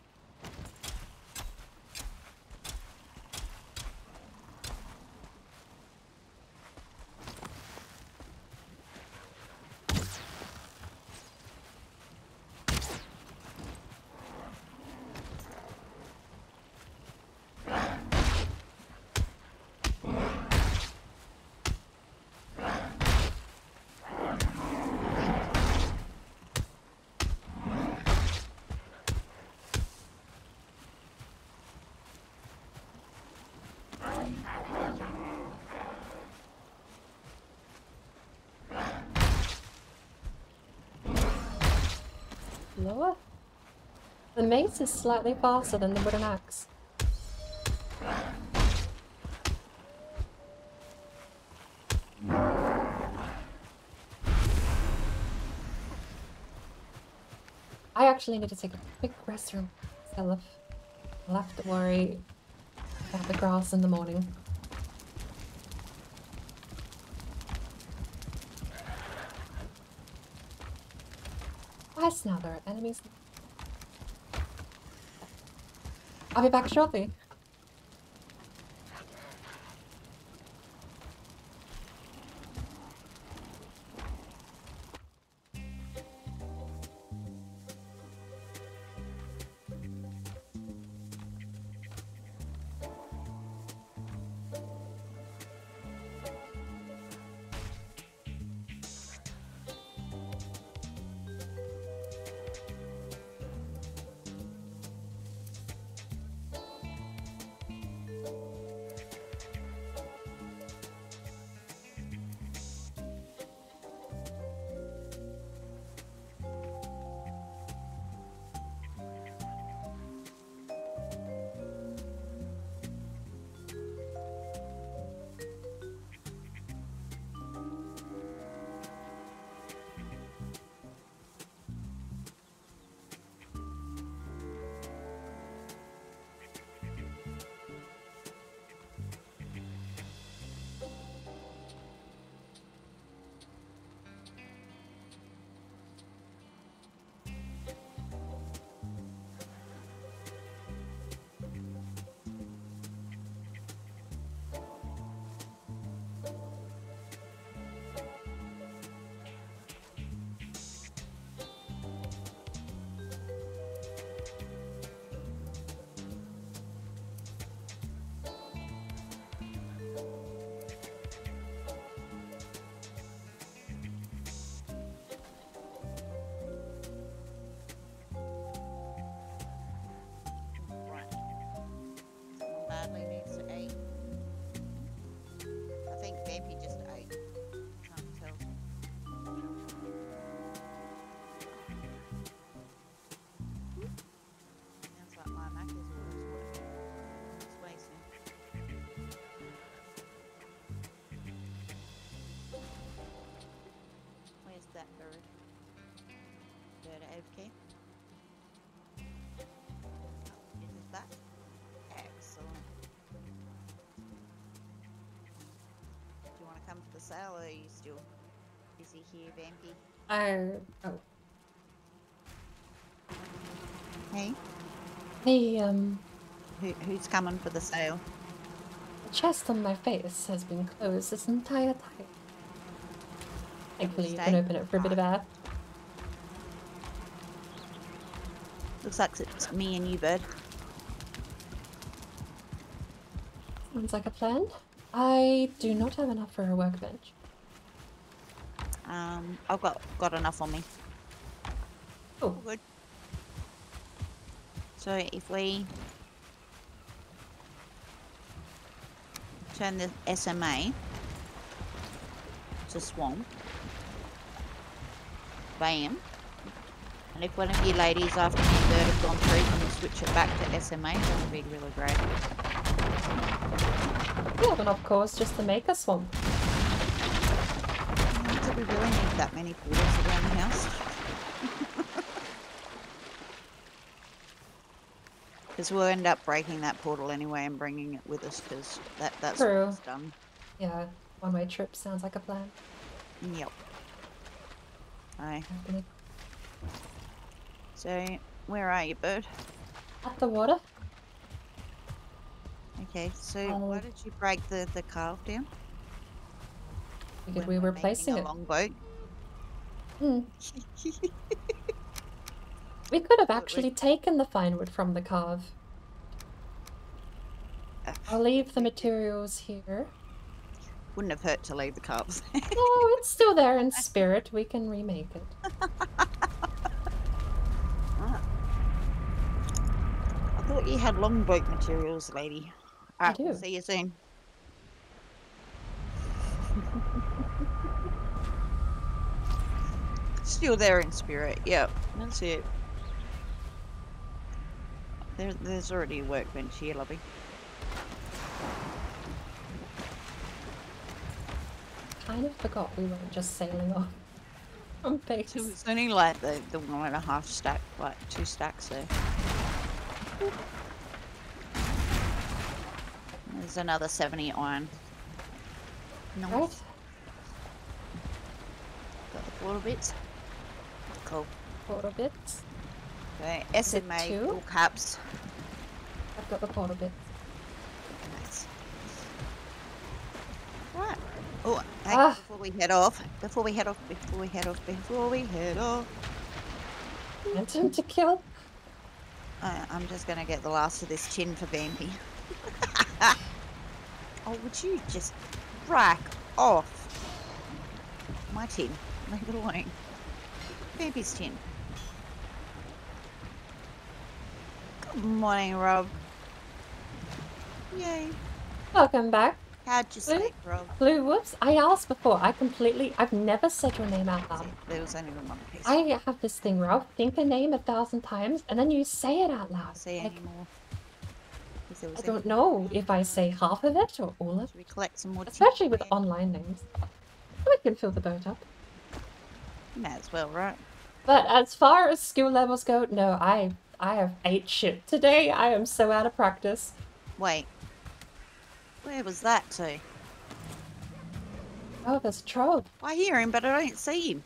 Lower? The mace is slightly faster than the wooden axe. I actually need to take a quick restroom myself. I'll have to worry about the grass in the morning. Twice now there are enemies. I'll be back shortly. Badly needs to eat. I think Vampy just ate. Can't tell. Sounds like my Mac is always waiting. come for the sale, or are you still busy here, Vampy? Oh. Hey? The Who's coming for the sale? chest on my face has been closed this entire time. Thankfully, you can Stay? open it for a bit of air. Looks like it's me and you, bird. Sounds like a plan. I do not have enough for a workbench. I've got enough on me. Oh, Good. So if we turn the SMA to swamp, bam. And if one of you ladies after the bird have gone through can switch it back to SMA, that would be really great. we have enough cores just to make a swamp. Do we really need that many portals around the house? Because we'll end up breaking that portal anyway and bringing it with us, because that's True. what's done. Yeah, one-way trip sounds like a plan. Yep. Aye. Happening. So, where are you, bird? At the water? Okay, so why did you break the carve down? Figured when we were making placing a it. longboat? Hmm. We could have actually taken the fine wood from the carve. I'll leave the materials here. Wouldn't have hurt to leave the carves. Oh, it's still there in spirit. We can remake it. I thought you had longboat materials, lady. I Alright, we'll do. see you soon. Still there in spirit, yep, that's it. There's already a workbench here, lovey. Kind of forgot we weren't just sailing off from base. So it's only like the 1.5 stack, like 2 stacks there. There's another 70 iron. Nice. Right? Got the portal bits. Cool. Portal bits. Okay, it SMA, 2? all caps. I've got the portal bits. Nice. Right. Oh, hey, Ah. before we head off. Phantom to kill. I'm just gonna get the last of this tin for Vampy. Oh, would you just rack off my tin? Leave it alone. Vampy's tin. Good morning, Rob. Yay. Welcome back. How'd you sleep, Rob? Blue, whoops. I asked before. I've never said your name out loud. There was only one piece. I have this thing, Ralph. Think a name 1,000 times, and then you say it out loud. Say Like, anymore. I don't know if I say half of it or all of it. Should we collect some more tin? Especially with online names. We can fill the boat up. May as well, right? But as far as skill levels go, no, I have 8 shit today. I am so out of practice. Wait. Where was that to? Oh, there's a troll. I hear him, but I don't see him.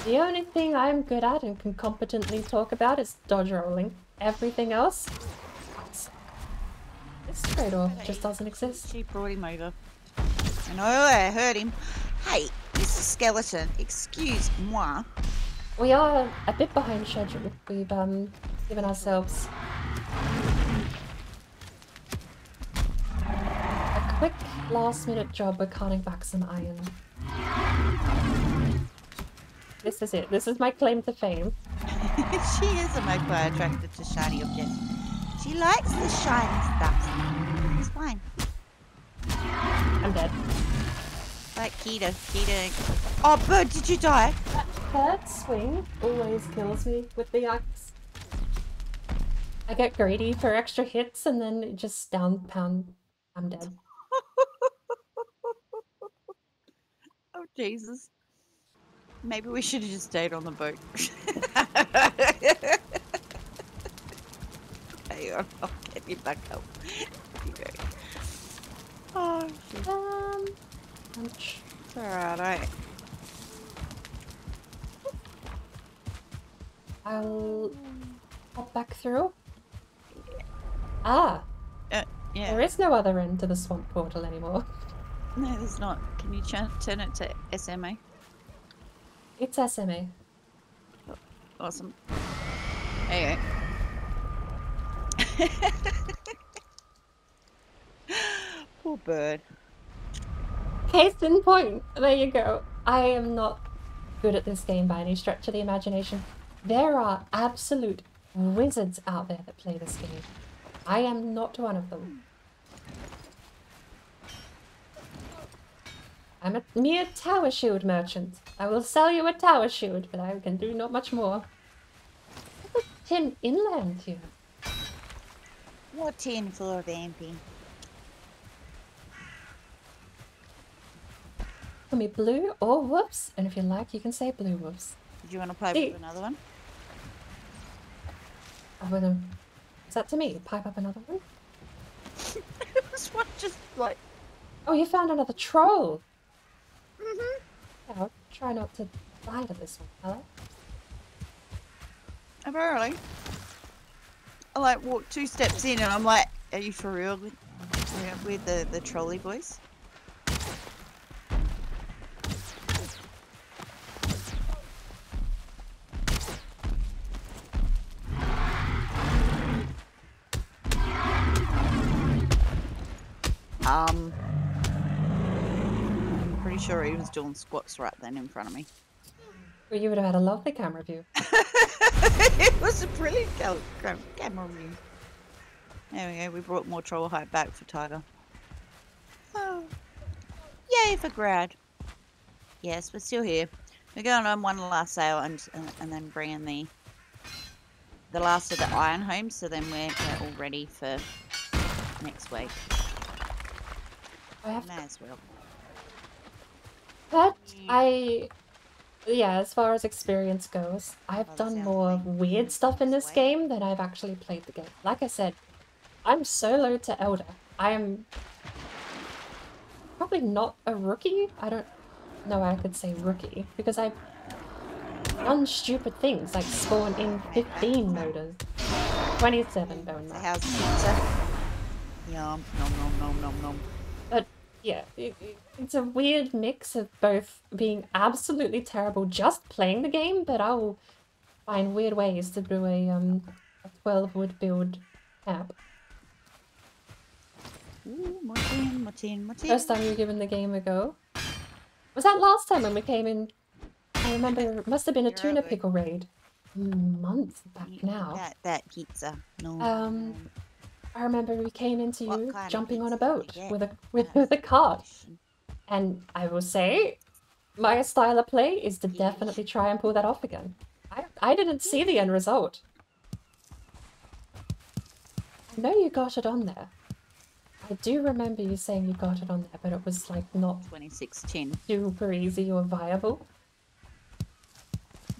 The only thing I'm good at and can competently talk about is dodge rolling. Everything else, this trade-off just doesn't exist. She brought him over. And I heard him. Hey, Mr. Skeleton, excuse moi. We are a bit behind schedule. We've given ourselves a quick last-minute job with carting back some iron. This is it. This is my claim to fame. She is a magpie attracted to shiny objects. She likes the shiny stuff. It's fine. I'm dead. Like Keto. Oh, bird, did you die? That third swing always kills me with the axe. I get greedy for extra hits and then it just down pound. I'm dead. Oh, Jesus. Maybe we should have just stayed on the boat. Hang on, I'll get you back up. You go. Oh, shit. Punch. Alright. I'll hop back through. Ah! Yeah. There is no other end to the swamp portal anymore. No, there's not. Can you turn it to SMA? It's SMA. Awesome. There you go. Poor bird. Case in point. There you go. I am not good at this game by any stretch of the imagination. There are absolute wizards out there that play this game. I am not one of them. I'm a mere tower shield merchant. I will sell you a tower shield, but I can do not much more. There's a tin inland here. What tin for vamping? Can be blue or whoops, and if you like, you can say blue whoops. Do you want to play with another one? Is that to me? Pipe up another one? This one just like... Oh, you found another troll! Mm-hmm. Yeah, I'll try not to die to this one, hello? Apparently. I like walked 2 steps in and I'm like, are you for real with the trolley voice? I'm pretty sure he was doing squats right then in front of me. Well, you would have had a lovely camera view. It was a brilliant camera view. There we go, we brought more troll hype back for Tiger. Oh. Yay for Grad. Yes, we're still here. We're going on one last sale and then bringing the last of the iron home, so then we're all ready for next week. May as well. But yeah, as far as experience goes, I've done more weird stuff in this game than I've actually played the game. Like I said, I'm solo to Elder. I am probably not a rookie. I don't know I could say rookie, because I've done stupid things like spawn in 15 motors. 27 bone mark. How's pizza? Yum, nom nom nom nom nom. But yeah, it's a weird mix of both being absolutely terrible just playing the game, but I'll find weird ways to do a 12 wood build camp. Ooh, Martin. First time you've given the game a go. Was that last time when we came in? I remember it must have been a tuna pickle raid. Months back now. That pizza. No. I remember we came into you jumping on a boat with a cart. And I will say, my style of play is to definitely try and pull that off again. I didn't see the end result. I know you got it on there. I do remember you saying you got it on there, but it was like not 2610. super easy or viable.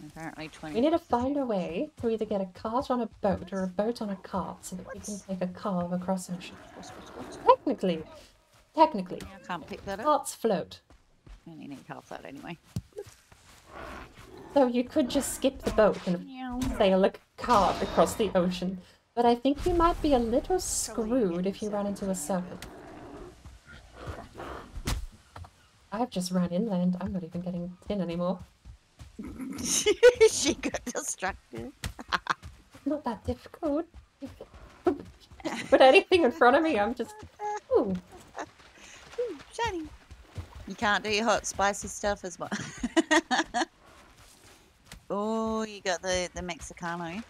Apparently 20. We need to find a way to either get a cart on a boat or a boat on a cart so that we can take a carve across ocean. Technically, I can't pick that up. carts float. I only need half that anyway. So you could just skip the boat and sail a cart across the ocean. But I think you might be a little screwed if you run into a serpent. I've just run inland. I'm not even getting tin anymore. She got distracted. Not that difficult. Put anything in front of me, I'm just... Ooh. Ooh, shiny. You can't do your hot spicy stuff as well. Oh, you got the Mexicano.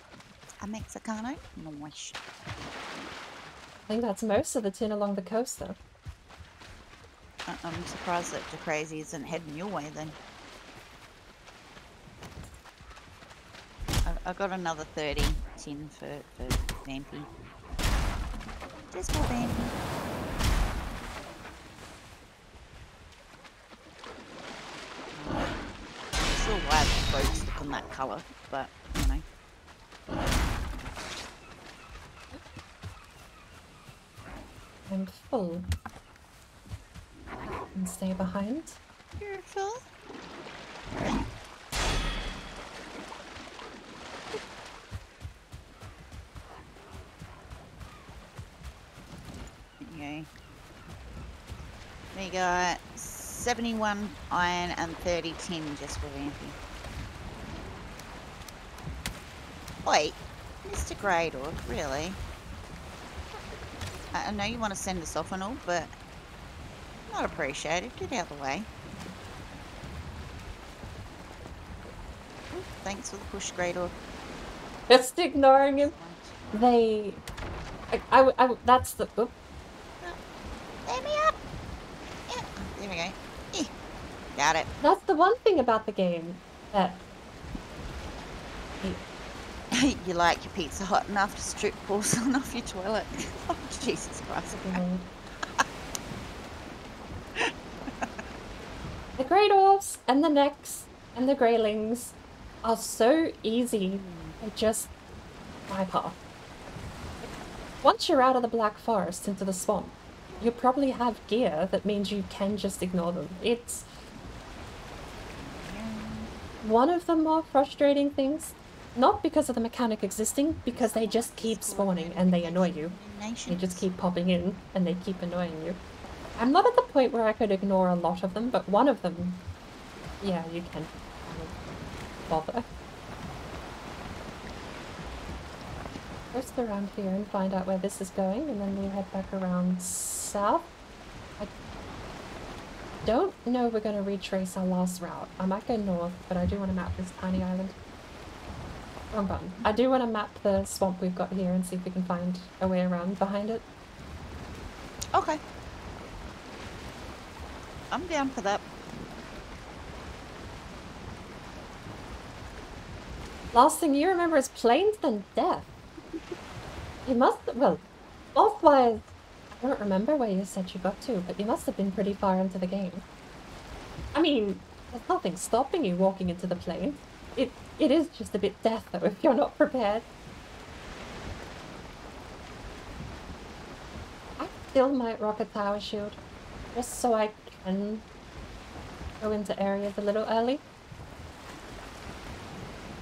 A Mexicano? Nice. I think that's most of the tin along the coast, though. I'm surprised that the crazy isn't heading your way then. I got another 30 tin for Vampy. Just for Vampy. I'm not sure why the boats look in that colour, but you know. I'm full. and stay behind. Beautiful. Okay. We got 71 iron and 30 tin just for ramping. Wait, Mr. Greydorf, really? I know you want to send us off and all, but not appreciated. Get out of the way. Ooh, thanks for the push, Greydorf. Just ignoring him. They... that's the... Oop. Let me up! Yeah, there we go. Eh, got it. That's the one thing about the game that... You like your pizza hot enough to strip porcelain off your toilet? Oh, Jesus Christ. The Grey Dwarfs and the Necks and the Greylings are so easy. They just bypass. Once you're out of the Black Forest into the swamp, you probably have gear that means you can just ignore them. It's one of the more frustrating things. Not because of the mechanic existing, because they just keep spawning and they annoy you. They just keep popping in and they keep annoying you. I'm not at the point where I could ignore a lot of them, but one of them, yeah, you can bother. First around here and find out where this is going, and then we'll head back around south. I don't know we're going to retrace our last route. I might go north, but I do want to map this tiny island. Wrong button. I do want to map the swamp we've got here and see if we can find a way around behind it. Okay. I'm down for that. Last thing you remember is planes than death. You must, well, off-wise, I don't remember where you said you got to, but you must have been pretty far into the game. I mean, there's nothing stopping you walking into the plane. It is just a bit death, though, if you're not prepared. I still might rock a tower shield, just so I can go into areas a little early.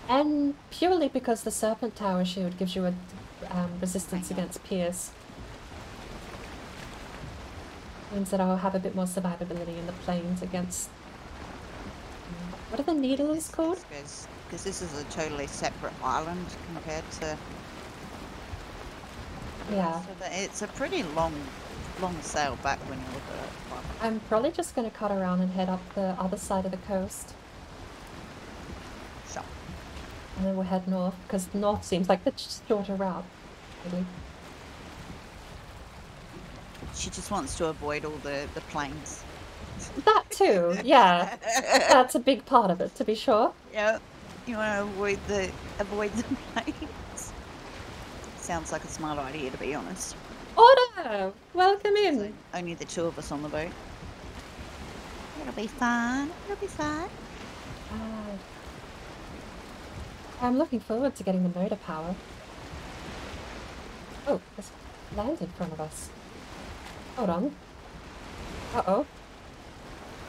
And purely because the Serpent Tower shield gives you a resistance against pierce. Means that I'll have a bit more survivability in the plains against... What are the needles called? Because this is a totally separate island compared to... Yeah. So it's a pretty long sail back when you look at it. I'm probably just going to cut around and head up the other side of the coast. Sure. And then we'll head north, because north seems like the shorter route. Really. She just wants to avoid all the planes. That too, yeah. That's a big part of it, to be sure. Yeah. You want to avoid the planes. Sounds like a smart idea, to be honest. Order! Welcome in! So only the two of us on the boat. It'll be fun. It'll be fun. I'm looking forward to getting the motor power. Oh, there's land in front of us. Hold on. Uh-oh.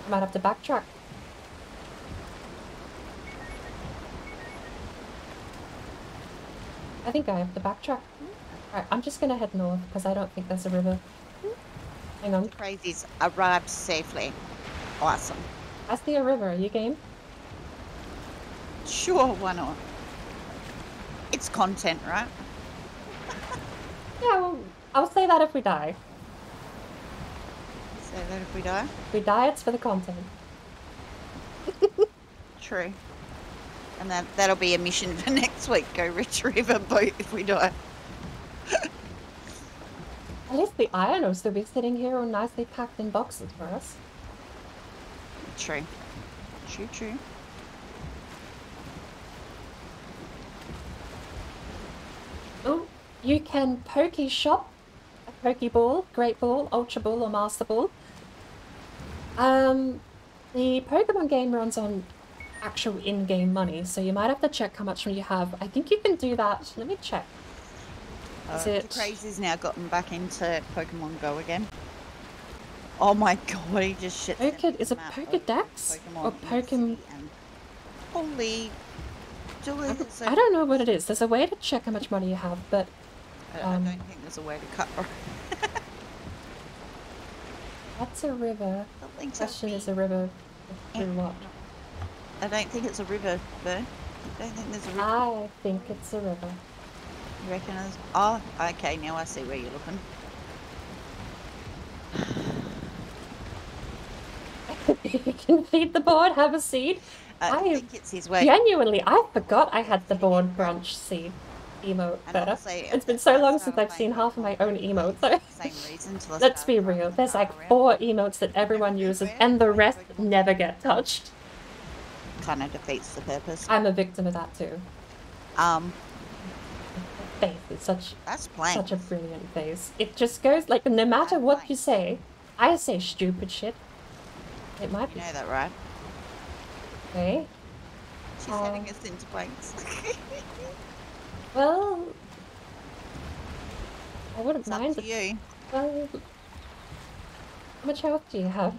I might have to backtrack. I think I have to backtrack. Alright, I'm just gonna head north because I don't think there's a river. Hang on. Crazies arrived safely. Awesome. I see a river. Are you game? Sure, why not? It's content, right? Yeah, well, I'll say that if we die. Say that if we die? If we die, it's for the content. True. And that'll be a mission for next week. Go retrieve a boat if we die. At least the iron will still be sitting here all nicely packed in boxes for us. True. True. Oh, you can pokey shop a Pokeball, Great Ball, Ultra Ball, or Master Ball. The Pokemon game runs on actual in-game money, so you might have to check how much you have. I think you can do that. Let me check. Is it... The crazy's now gotten back into Pokemon Go again. Oh my god, he just shit. Is it Pokedex? Or Pokemon? Holy. Julie, I don't know what it is. There's a way to check how much money you have, but... I don't think there's a way to cut her. That's a river. Question is a river through what? I don't think it's a river, Bert. I don't think there's a river. I think it's a river. You reckon it's... Oh, okay, now I see where you're looking. You can feed the board, have a seed. I think it's his way. Genuinely, I forgot I had the board brunch seed emote better. It's been so long since I've seen half of my own emotes. Same reason. Let's be real. There's like 4 emotes that everyone uses, and the rest never get touched. Kind of defeats the purpose. I'm a victim of that too. Faith is such a brilliant phase. It just goes like no matter what you say, I say stupid shit. It might be. You know that, right? Okay. She's having us into blanks. Well, I wouldn't mind. Up to you. Well, how much health do you have?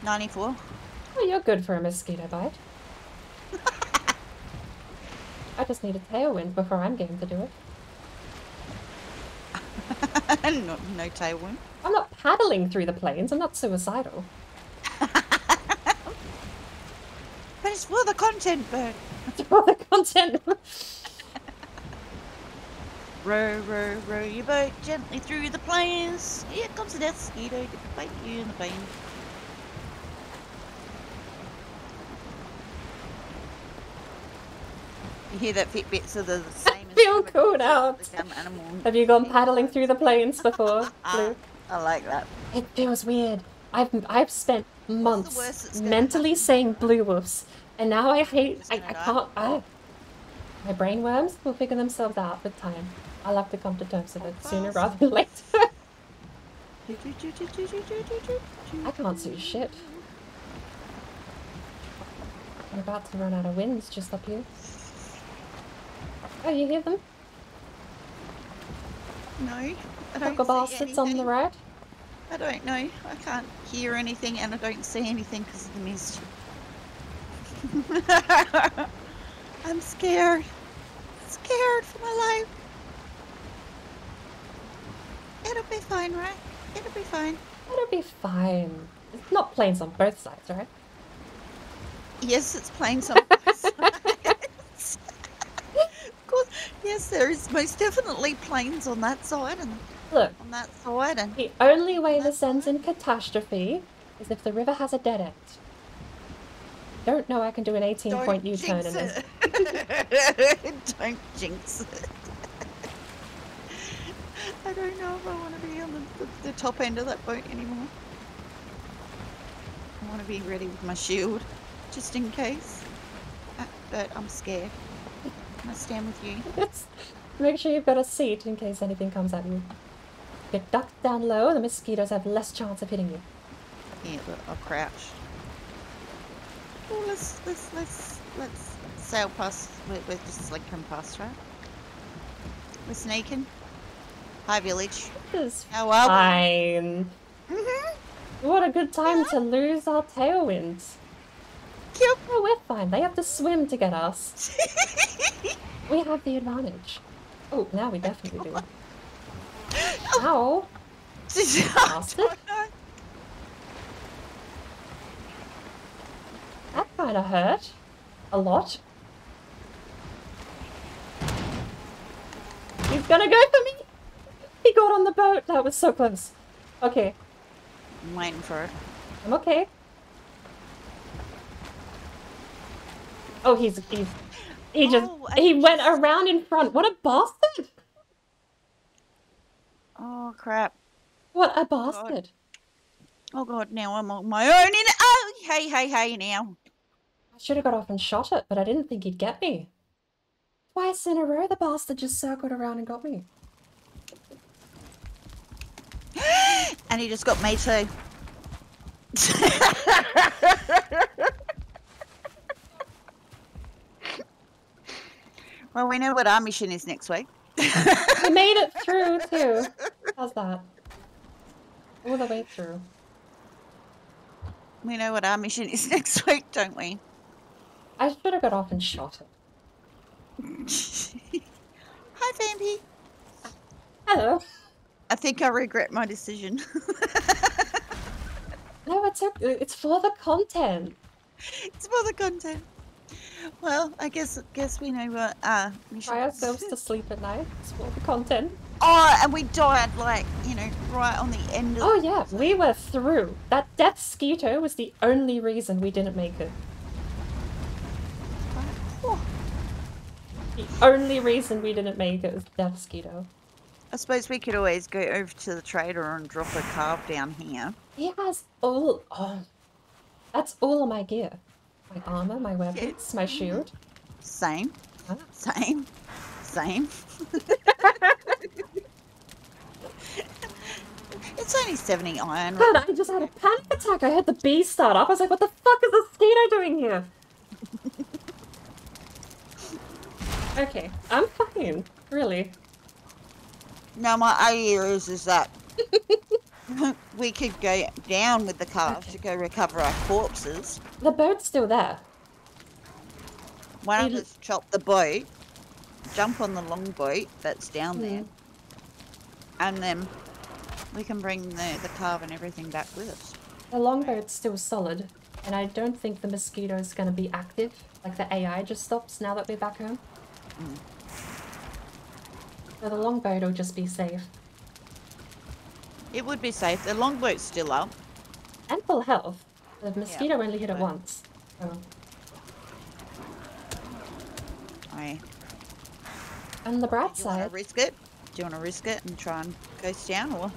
94. Oh, you're good for a mosquito bite. I just need a tailwind before I'm game to do it. No tailwind. I'm not paddling through the plains. I'm not suicidal. But it's for the content, Bert. It's for the content. Row, row, row your boat gently through the plains. Here comes the mosquito to bite you in the vein. You hear that Fitbits are the same. Feel cool now. Have you gone paddling through the plains before, Blue? I like that. It feels weird. I've spent months mentally saying blue woofs, and now I can't. My brain worms will figure themselves out with time. I'll have to come to terms with it sooner rather than later. I can't see shit. I'm about to run out of winds just up here. Oh, you hear them? No, I don't Couple bastards on the right. I don't know. I can't hear anything and I don't see anything because of the mist. I'm scared. Scared for my life. It'll be fine, right? It'll be fine. It'll be fine. It's not planes on both sides, right? Yes, it's planes on both sides. Of course, yes, there is most definitely planes on that side and look, on that side. And the only way this ends in catastrophe is if the river has a dead end. Don't know I can do an 18-point U-turn in this. Don't jinx it. I don't know if I want to be on the top end of that boat anymore. I want to be ready with my shield, just in case. But I'm scared. I stand with you. Make sure you've got a seat in case anything comes at you. Get ducked down low, the mosquitoes have less chance of hitting you. Yeah, look, I'll crouch. Oh, let's sail past. We're just slinking past, right? We're sneaking. Hi, village. How are fine. we? What a good time to lose our tailwinds. Yep. Oh, we're fine. They have to swim to get us. We have the advantage. Oh, now we definitely do. Ow. Bastard. That kind of hurt. A lot. He's gonna go for me! He got on the boat! That was so close. Okay. I'm waiting for it. I'm okay. Oh, he went around in front. What a bastard! Oh, crap. What a bastard. Oh, God, now I'm on my own in... Oh, hey, now. I should have got off and shot it, but I didn't think he'd get me. Twice in a row, the bastard just circled around and got me. And he just got me too. Well, we know what our mission is next week. We made it through too. How's that? All the way through. We know what our mission is next week, don't we? I should have got off and shot it. Hi, Vampy. Hello. I think I regret my decision. No, it's for the content. It's for the content. Well, I guess we know what mission Try is. ourselves to sleep at night. It's for the content. Oh, and we died, like, you know, right on the end of... Oh yeah, we were through. That death skeeto was the only reason we didn't make it. Oh. The only reason we didn't make it was death skeeto. I suppose we could always go over to the trader and drop a carve down here. He has all... Oh, that's all of my gear. My armor, my weapons, my shield. Same. Huh? Same. It's only 70 iron. God, I just had a panic attack. I heard the bee start up. I was like, what the fuck is the mosquito doing here? Okay, I'm fine. Really. Now my idea is that we could go down with the calf to go recover our corpses. The boat's still there. Why don't we just chop the boat, jump on the longboat that's down there, and then we can bring the carve and everything back with us. The longboat's still solid, and I don't think the mosquito's gonna be active. Like the AI just stops now that we're back home. So the longboat will just be safe. It would be safe. The longboat's still up. And full health. The mosquito only hit it but- once. So. On the bright Do you want side, to risk it? Do you want to risk it and try and ghost down, or?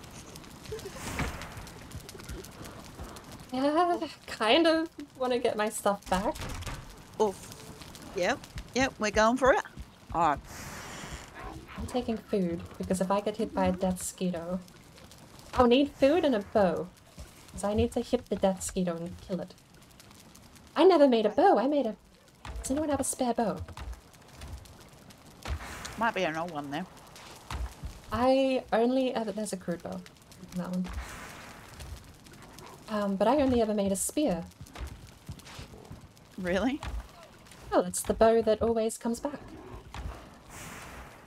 yeah, kind of want to get my stuff back. Oof. Yep, we're going for it. Alright. I'm taking food, because if I get hit by a death skeeto, I'll need food and a bow. Because I need to hit the death skeeto and kill it. I never made a bow, Does anyone have a spare bow? Might be an old one there. I only ever... There's a crude bow. That one. But I only ever made a spear. Really? Oh, it's the bow that always comes back.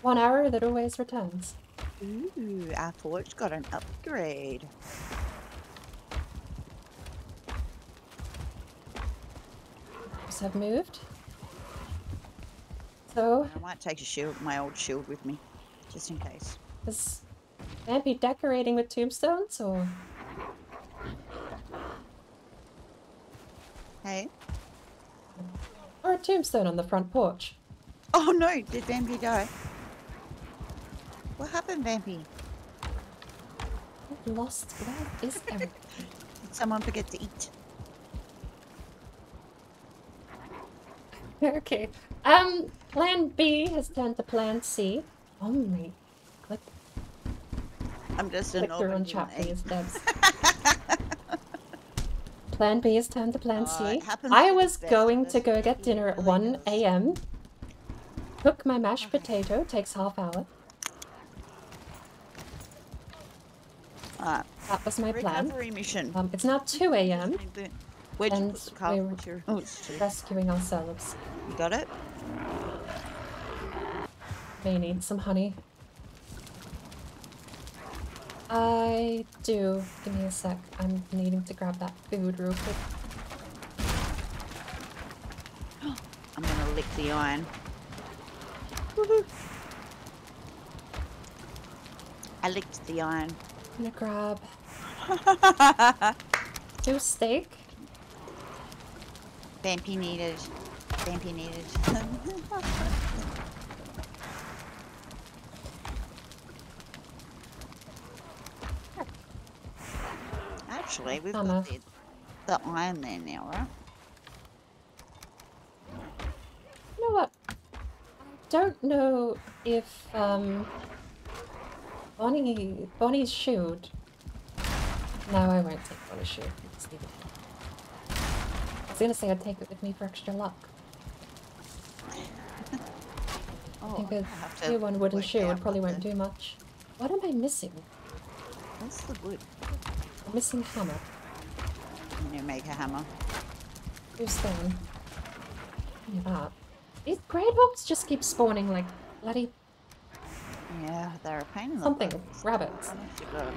One arrow that always returns. Ooh, our forge got an upgrade. Just have moved. So, I might take a shield, my old shield with me, just in case. is Vampy decorating with tombstones, or...? Hey? Or a tombstone on the front porch? Oh no, did Vampy die? What happened, Vampy? I've lost... Where is everything? Did someone forget to eat? Okay. Plan B has turned to Plan C. Oh my... Click I'm just a through on normal chat human. please, Debs. Plan B has turned to Plan C. it happens I to the was best going of to us. go get dinner at 1 does. AM. Cook my mashed potato, takes half hour. Alright, That was my plan. recovery mission. It's now 2 AM. Where'd you and put the carve we're- materials to? Rescuing ourselves. You got it? May need some honey. I do. Give me a sec. I'm needing to grab that food real quick. I'm gonna lick the iron. I licked the iron. I'm gonna grab 2 steak. Vampy needed. Vampy needed. Actually, we've got the iron there now, right? You know what? I don't know if Bonnie's shield. No, I won't take Bonnie's shield. Just leave it. I was gonna say I'd take it with me for extra luck. I think a have to 2-1 wooden work shield out probably what won't the- do much. What am I missing? What's the wood? I'm missing hammer. You make a hammer. Who's stone? Give me that. These grey wolves just keep spawning like bloody Yeah, they're a pain in the something. butt. Rabbits. Honest to God.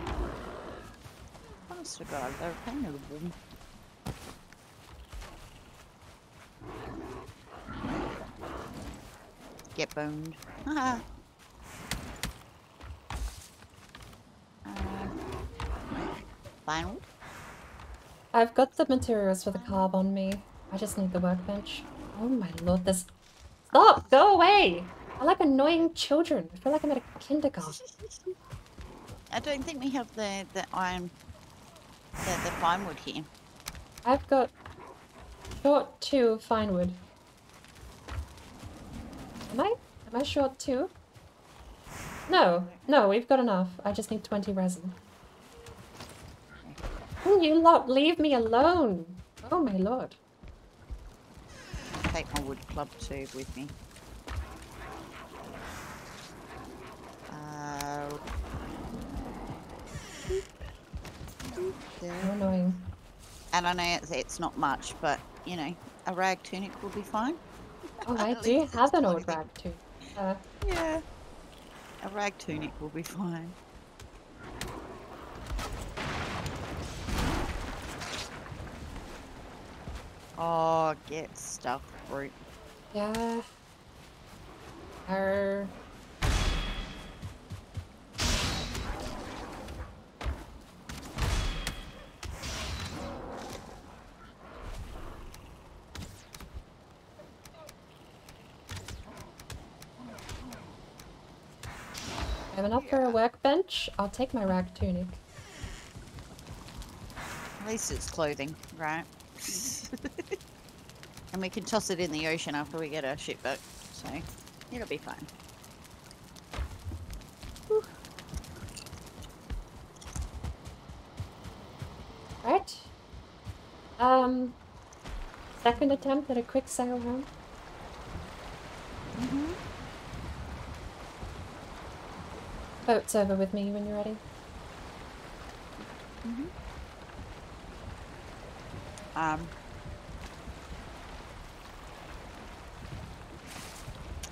Honest to God, they're a pain in the bum. Get boned. Haha. Final. I've got the materials for the carb on me. I just need the workbench. Oh my lord, this... Stop! Go away! I like annoying children. I feel like I'm at a kindergarten. I don't think we have the iron, the pine wood here. I've got short 2 fine wood. Am I short 2? No, we've got enough. I just need 20 resin. Oh, you lot, leave me alone! Oh my lord. Take my wood club too with me. How annoying. And I know it's not much, but you know, a rag tunic will be fine. Oh, I At do least have it's an not old rag too. Yeah. A rag tunic will be fine. Oh, get stuff fruit. Yeah. I have enough for a workbench. I'll take my rag tunic. At least it's clothing, right? And we can toss it in the ocean after we get our ship back, so it'll be fine. Whew. Right. Second attempt at a quick sail home. Boat's over with me when you're ready.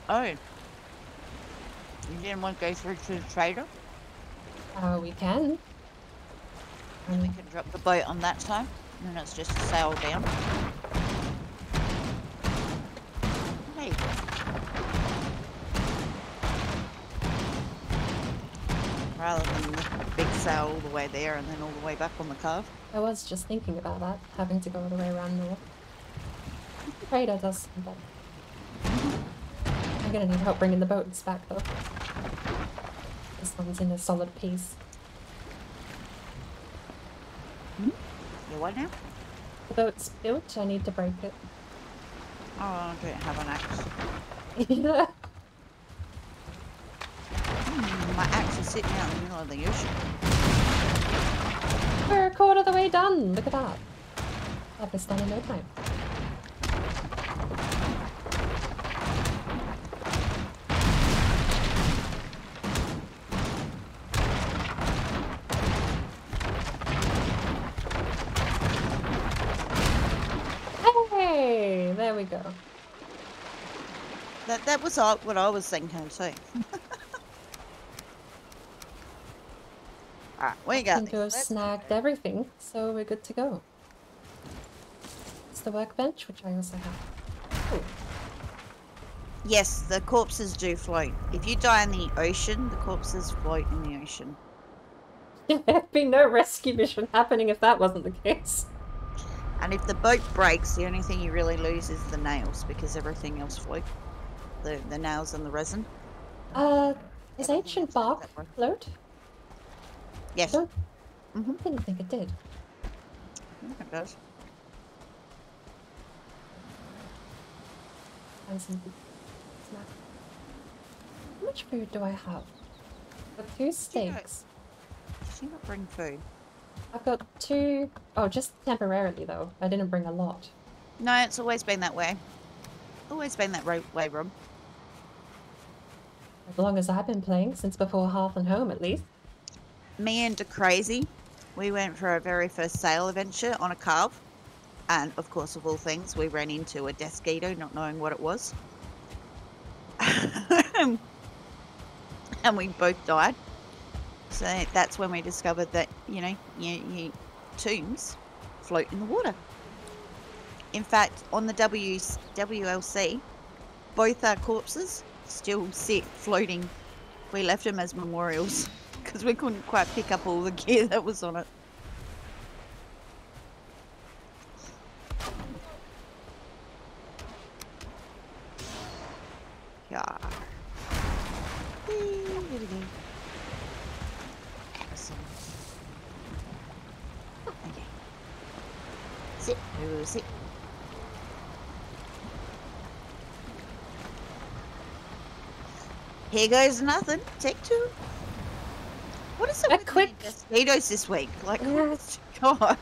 Oh. You didn't want to go through to the trader? We can. And we can drop the boat on that side, and then it's just a sail down. Hey. Rather than the big sail all the way there and then all the way back on the cove. I was just thinking about that, having to go all the way around north. Trader does some better. I'm gonna need help bringing the boats back though. This one's in a solid piece. You what now? The boat's built, I need to break it. Oh, I don't have an axe. Yeah. My axe is sitting out in the middle of the ocean. We're a quarter of the way done! Look at that. I'll have this done in no time. Hey! There we go. That was what I was thinking too. Alright, we got Seem to have snagged everything, so we're good to go. It's the workbench, which I also have. Oh. Yes, the corpses do float. If you die in the ocean, the corpses float in the ocean. There'd be no rescue mission happening if that wasn't the case. And if the boat breaks, the only thing you really lose is the nails, because everything else float. The nails and the resin. Does ancient bark float? Yes. I didn't think it did. I think it does. And some snack. How much food do I have? I've got 2 steaks. Did you not bring food? I've got 2... Oh, just temporarily though. I didn't bring a lot. No, it's always been that way. Always been that way, Rob. As long as I've been playing, since before Hearth and Home at least. Me and crazy we went for our very first sail adventure on a calf. And, of course, of all things, we ran into a Deathcount, not knowing what it was. And we both died. So that's when we discovered that, you know, tombs float in the water. In fact, on the WLC, both our corpses still sit floating. We left them as memorials because we couldn't quite pick up all the gear that was on it. Yeah. Excellent. Okay. Sit. Sit. Here goes nothing. Take two. What is it with quick mosquitoes this week? Like, yeah. God.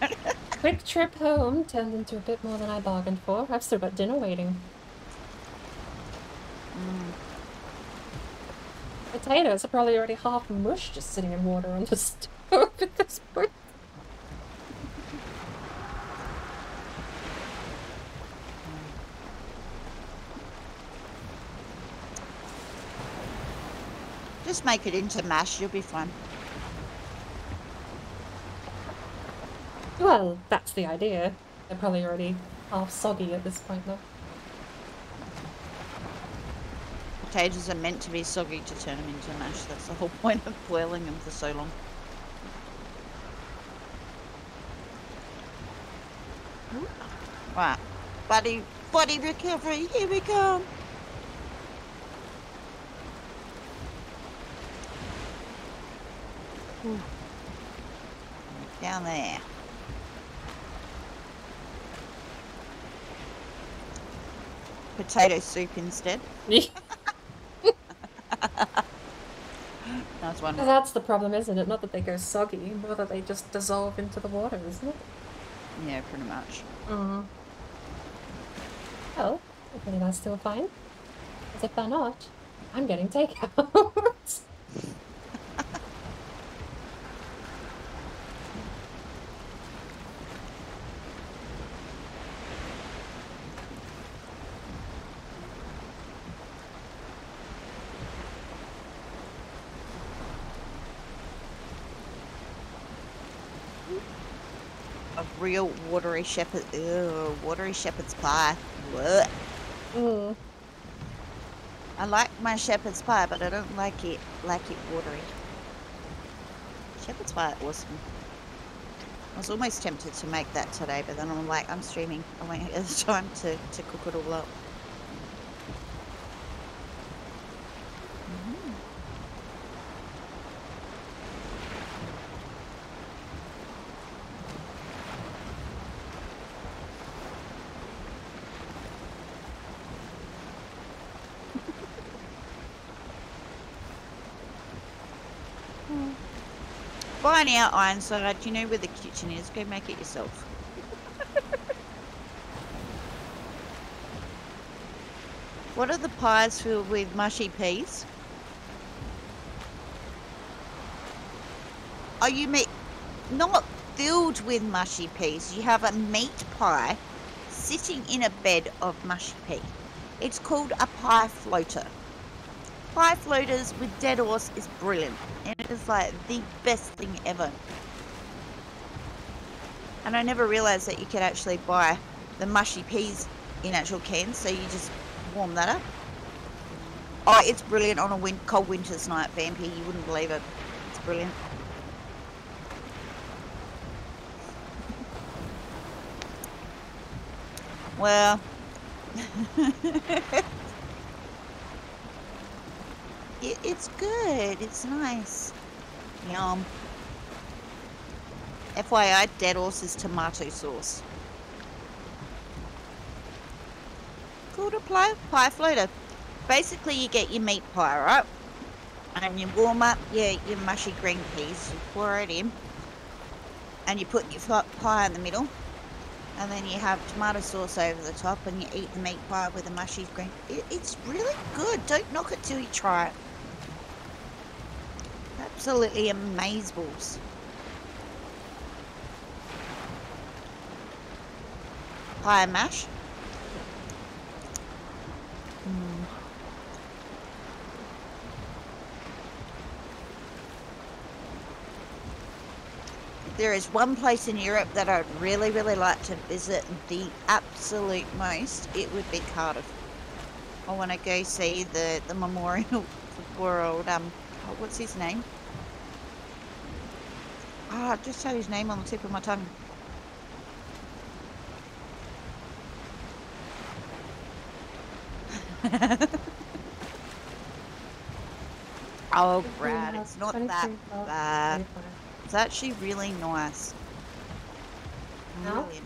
Quick trip home turned into a bit more than I bargained for. I've still got dinner waiting. Potatoes are probably already half mush just sitting in water on the stove at this point. Just make it into mash, you'll be fine. Well, that's the idea. They're probably already half soggy at this point, though. Potatoes are meant to be soggy to turn them into mash. That's the whole point of boiling them for so long. Right, body recovery, here we go. Down there. Potato soup instead. Nice one. Well, that's the problem, isn't it? Not that they go soggy, more that they just dissolve into the water, isn't it? Yeah, pretty much. Well, hopefully that's still fine. Because if they're not, I'm getting takeout. Real watery shepherd's pie. What? I like my shepherd's pie, but I don't like it watery. Shepherd's pie, awesome. I was almost tempted to make that today, but then I'm like, I'm streaming. I won't get the time to cook it all up. Buy now, Ironside. You know where the kitchen is. Go make it yourself. What are the pies filled with? Mushy peas? Oh, you mean not filled with mushy peas. You have a meat pie sitting in a bed of mushy pea. It's called a pie floater. Pie floaters with dead horse is brilliant. And it is like the best thing ever. And I never realised that you could actually buy the mushy peas in actual cans, so you just warm that up. Oh, it's brilliant on a cold winter's night, Vampy. You wouldn't believe it. It's brilliant. Well... It's good. It's nice. Yum. FYI, dead horse's tomato sauce. Called a pie floater. Basically, you get your meat pie, right? And you warm up your mushy green peas. You pour it in. And you put your pie in the middle. And then you have tomato sauce over the top. And you eat the meat pie with the mushy green. It's really good. Don't knock it till you try it. Absolutely amazeballs. pie and mash. There is one place in Europe that I'd really, really like to visit the absolute most. It would be Cardiff. I want to go see the memorial for old, what's his name? I just had his name on the tip of my tongue. Oh, Brad, it's not that bad. It's actually really nice. No? Brilliant.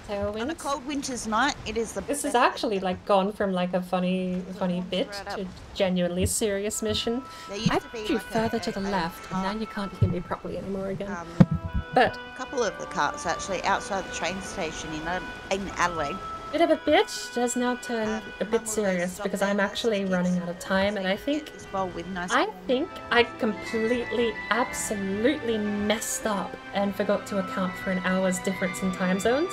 Tailwind. On a cold winter's night, it is the This best. is actually like gone from like a funny bit right up. to genuinely serious mission. There used I to be put you like further to the left, and now you can't hear me properly anymore again. But a couple of the carts actually outside the train station in Adelaide. bit of a bitch does now turn a bit serious because I'm actually running out of time, and I think This bowl with nice I completely, absolutely messed up and forgot to account for an hour's difference in time zones.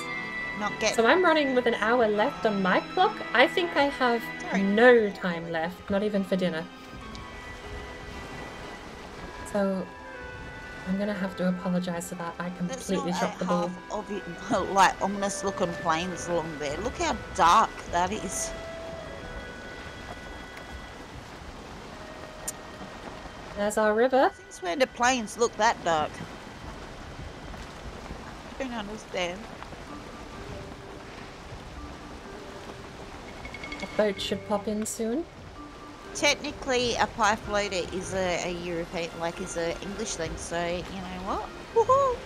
not get So I'm running with an hour left on my clock. I think I have no time left, not even for dinner. So I'm gonna have to apologize for that. I That's completely not dropped the a ball. half of it, like ominous looking plains along there. Look how dark that is. There's our river. Since when do plains look that dark? I don't understand. A boat should pop in soon. Technically, a pie floater is a European, like, is a English thing. So you know what? Woohoo!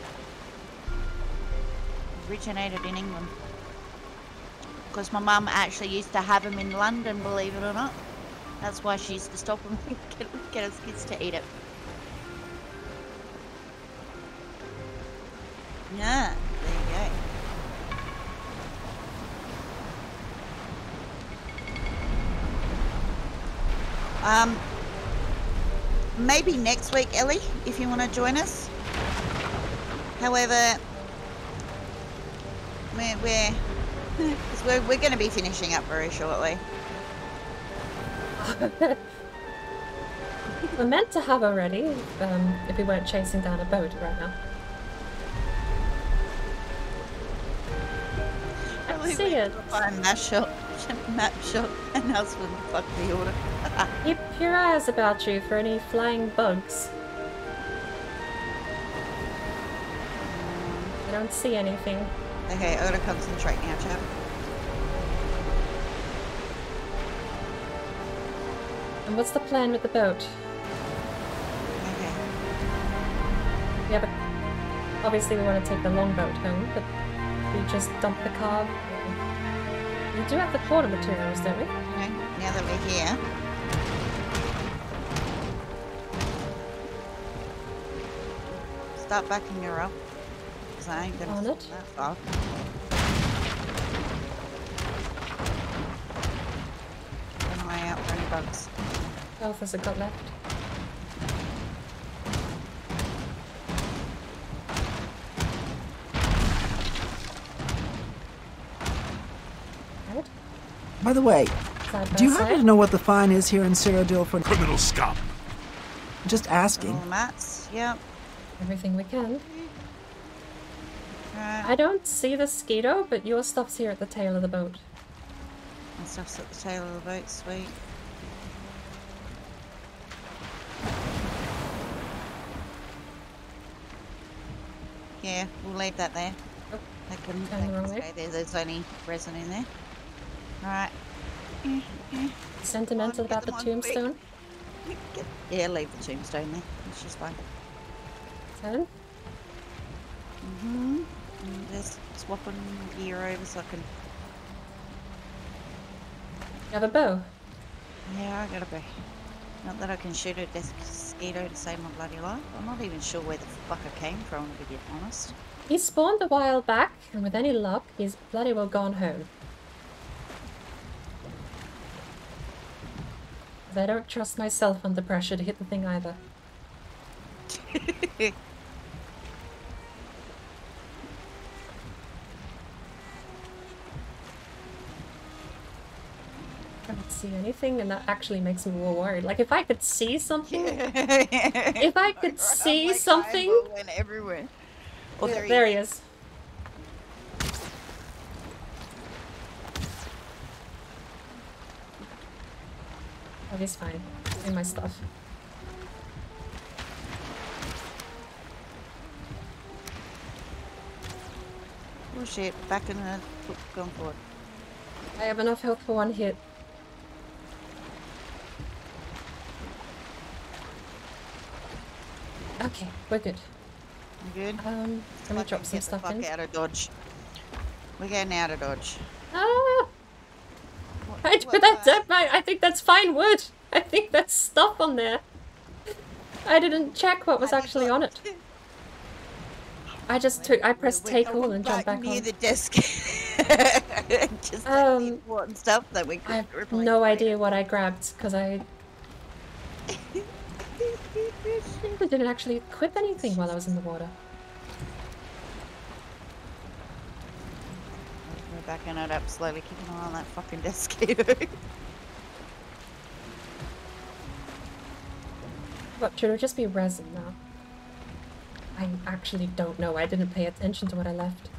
Originated in England. Because my mum actually used to have them in London, believe it or not. That's why she used to stop them and get us kids to eat it. Yeah, there you go. Maybe next week, Ellie, if you want to join us. However, we're going to be finishing up very shortly. We're meant to have already, if we weren't chasing down a boat right now. I see it. Find map shop, and husband fuck the order. Keep your eyes about you for any flying bugs. I don't see anything. Okay, I gotta concentrate now, chap. And what's the plan with the boat? Okay. We have obviously we want to take the longboat home, but we just dump the car. We do have the quarter materials, don't we? Okay, now that we're here. Start backing her up. Because I ain't gonna On fall it. that far. Keep an eye out for any bugs. What else has it got left? Right. By the way, Side by do you side. happen to know what the fine is here in Cyrodiil for Criminal scum. just All asking? the mats, yep. Everything we can. Right. I don't see the Skeeto, but your stuff's here at the tail of the boat. My stuff's at the tail of the boat, sweet. Yeah, we'll leave that there. Oh, They can going the wrong way. stay there. There's only resin in there. Alright. Sentimental Get about the them on tombstone. Yeah, leave the tombstone there. It's just fine. 7. Mm-hmm. Just swapping gear over so I can... You have a bow. Yeah, I gotta be. Not that I can shoot a mosquito to save my bloody life. I'm not even sure where the fuck I came from, to be honest. He spawned a while back, and with any luck, he's bloody well gone home. 'Cause I don't trust myself under pressure to hit the thing either. see anything, and that actually makes me more worried. Like, if I could see something... If I could see something... Went everywhere. Oh, Yeah, there he there is. he is. Oh, he's fine. Doing my stuff. Oh shit, back in the... Going forward. I have enough health for one hit. Okay, we're good. You good? Let me drop some stuff in. Get the fuck out of Dodge. We're getting out of Dodge. Ah! I think that's fine wood. I think that's stuff on there. I didn't check what was actually on it. I pressed take all and jumped back near on. the desk. Just the important stuff that we could I have no idea what I grabbed because I didn't actually equip anything while I was in the water. We're backing it up slowly, keeping an eye on that fucking desk. What, should it just be resin now? I actually don't know. I didn't pay attention to what I left.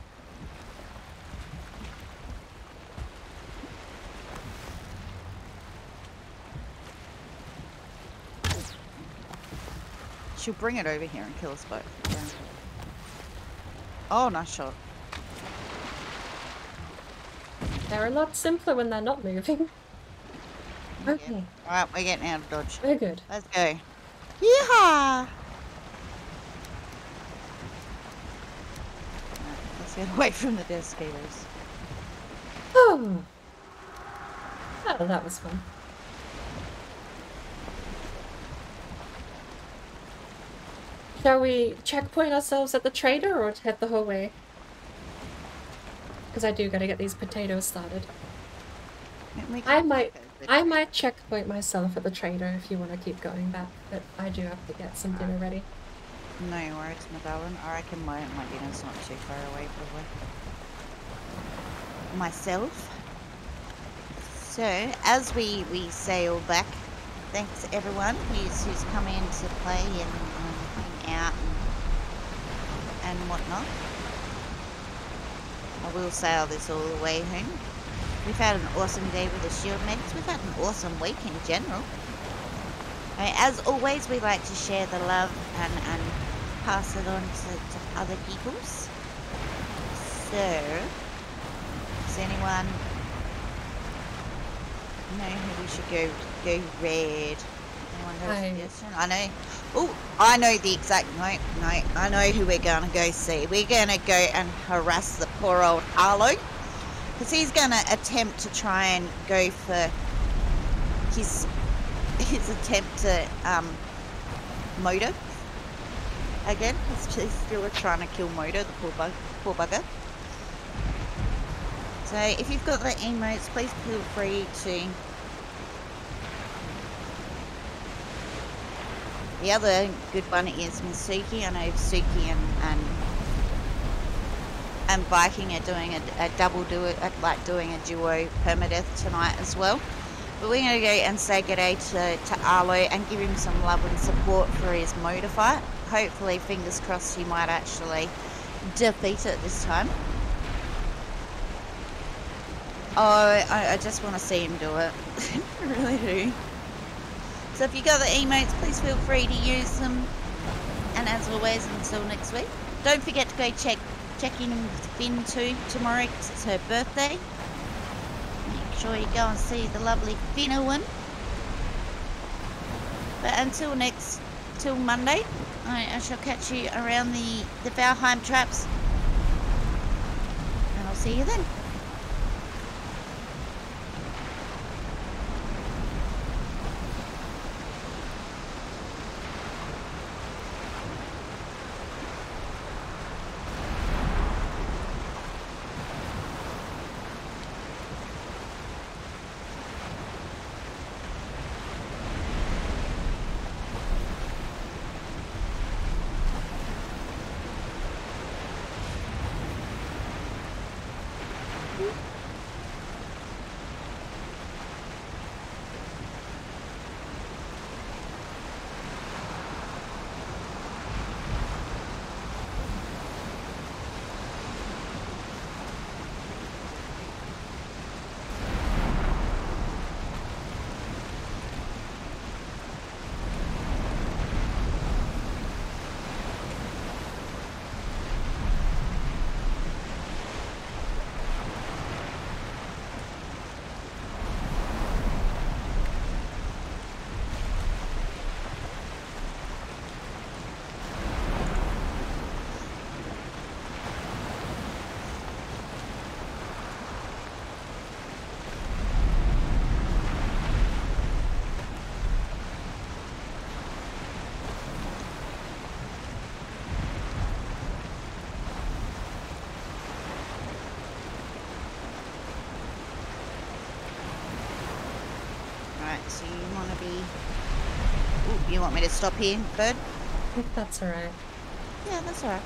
She'll bring it over here and kill us both. Oh, nice shot. They're a lot simpler when they're not moving. Okay. Alright, we're getting out of Dodge. We're good. Let's go. Yeehaw! Let's get away from the desk gators. Oh, that was fun. Shall we checkpoint ourselves at the trader or head the whole way? Because I do gotta get these potatoes started. I might checkpoint myself at the trader if you want to keep going back, but I do have to get some dinner ready. No worries, my darling. I reckon my dinner's not too far away, probably. Myself. So, as we sail back, thanks everyone who's come in to play and hang out and whatnot. I will sail this all the way home. We've had an awesome day with the shield medics. We've had an awesome week in general. As always, we like to share the love and pass it on to other peoples. So, does anyone know who we should go red? Anyone got a suggestion? I know. Oh, I know the exact. No, I know who we're gonna go see. We're gonna go and harass the poor old Harlow. Because he's going to attempt to try and go for his attempt to Moda again. He's still trying to kill Moda, the poor bugger. So if you've got the emotes, please feel free to. The other good one is Misuki. I know Suki and Viking are doing a double doing a duo permadeath tonight as well. But we're going to go and say g'day to Arlo and give him some love and support for his motor fight. Hopefully, fingers crossed, he might actually defeat it this time. Oh, I just want to see him do it. I really do. So if you got the emotes, please feel free to use them. And as always, until next week, don't forget to go check in with Finn too tomorrow because it's her birthday. Make sure you go and see the lovely Finna one. But until Monday, I shall catch you around the Valheim traps. And I'll see you then. Alright, so you want to be... Ooh, you want me to stop here, bird? I think that's alright. Yeah, that's alright.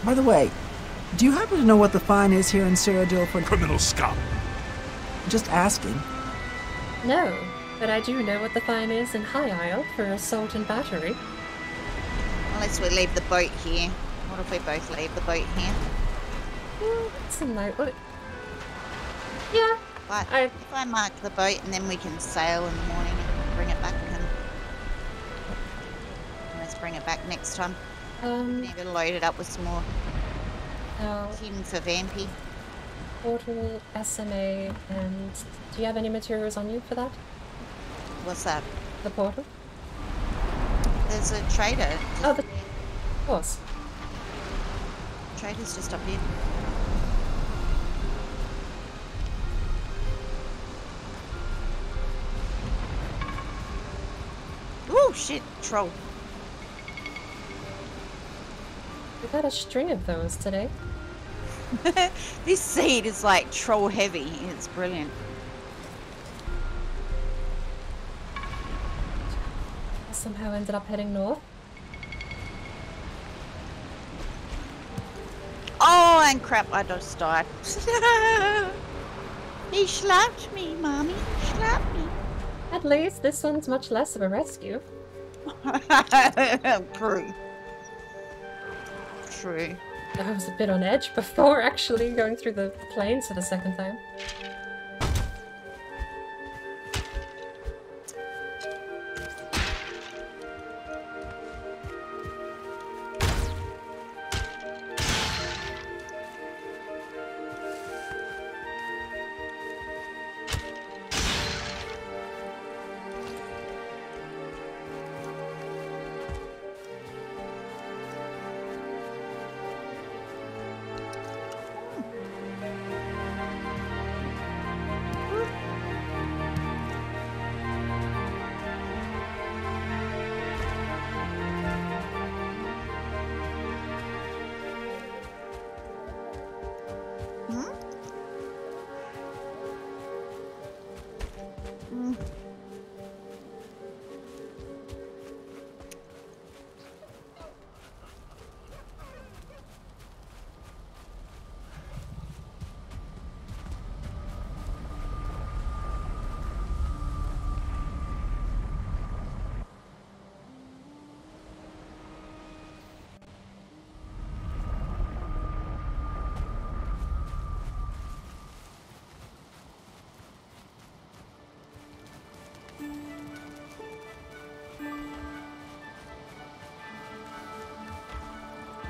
By the way, do you happen to know what the fine is here in Cyrodiil for Criminal scum. just asking? No, but I do know what the fine is in High Isle for assault and battery. Unless we leave the boat here. What if we both leave the boat here? It's a no. Yeah, But I- if I mark the boat and then we can sail in the morning and bring it back and let's bring it back next time. Maybe load it up with some more tin for Vampy. portal, SMA, and do you have any materials on you for that? What's that? The portal? There's a trader. Oh, of course. Trader's just up here. Oh shit, troll. We got a string of those today. This seed is like troll heavy. It's brilliant. I somehow ended up heading north. Oh, and crap, I just died. He slapped me, Mommy. He slapped me. At least this one's much less of a rescue. True. True. I was a bit on edge before actually going through the plains for the second time.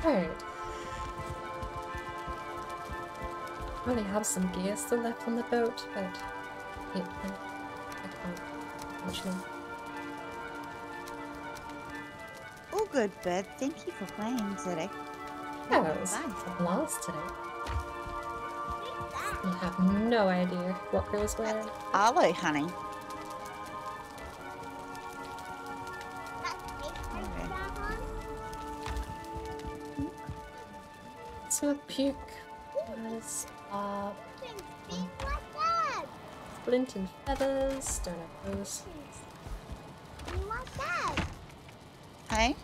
Right. I only have some gear still left on the boat, but I can't much more. Oh, good, Bird. Thank you for playing today. Yeah, it was a blast today. I have no idea what goes where. Arlo, honey. So puke was splint and feathers, don't have those. Hey?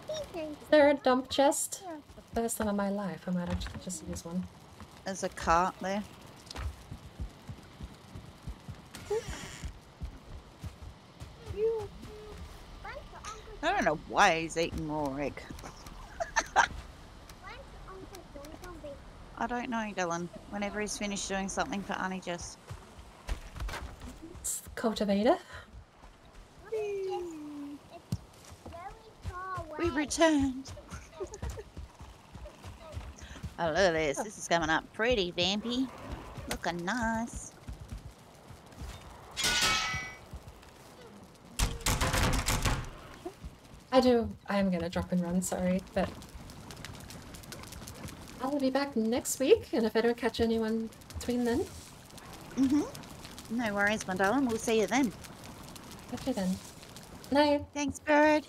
Is there a dump chest? The first time in my life I might actually just use one. There's a cart there. I don't know why he's eating raw egg. I don't know, Dylan. Whenever he's finished doing something for Annie, just... It's the cultivator. We returned. Oh, look at this. This is coming up pretty vampy. Looking nice. I am gonna drop and run, sorry, but I'll be back next week, and if I don't catch anyone between then. No worries, my darling. We'll see you then. Catch you then. Night. Thanks, bird.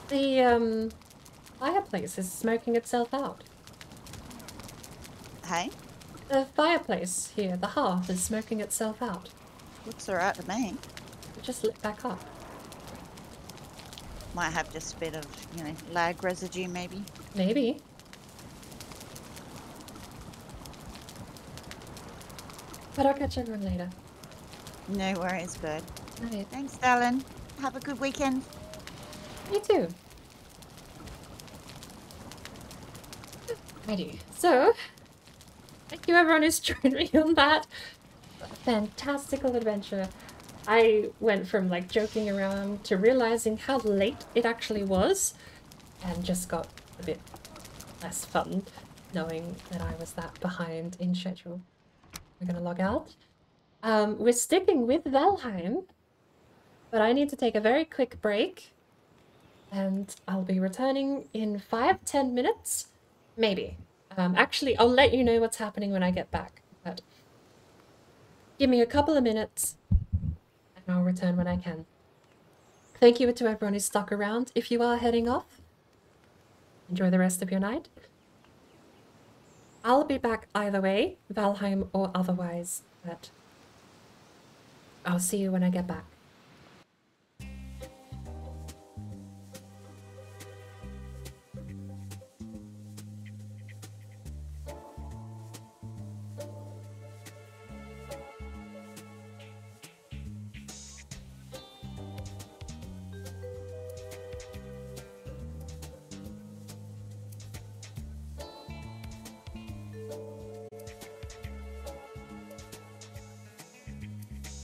The fireplace is smoking itself out. Hey? The fireplace here, the hearth, is smoking itself out. Looks alright to me. It just lit back up. Might have just a bit of, lag residue maybe. Maybe. But I'll catch everyone later. No worries, bird. Night. Thanks, darling. Have a good weekend. Me too. Righty. So, thank you everyone who's joined me on that fantastical adventure. I went from like joking around to realizing how late it actually was, and just got a bit less fun knowing that I was that behind in schedule. We're gonna log out. We're sticking with Valheim, but I need to take a very quick break, and I'll be returning in 5-10 minutes, maybe. Actually, I'll let you know what's happening when I get back, but give me a couple of minutes and I'll return when I can. Thank you to everyone who stuck around. If you are heading off, enjoy the rest of your night. I'll be back either way, Valheim or otherwise, but I'll see you when I get back.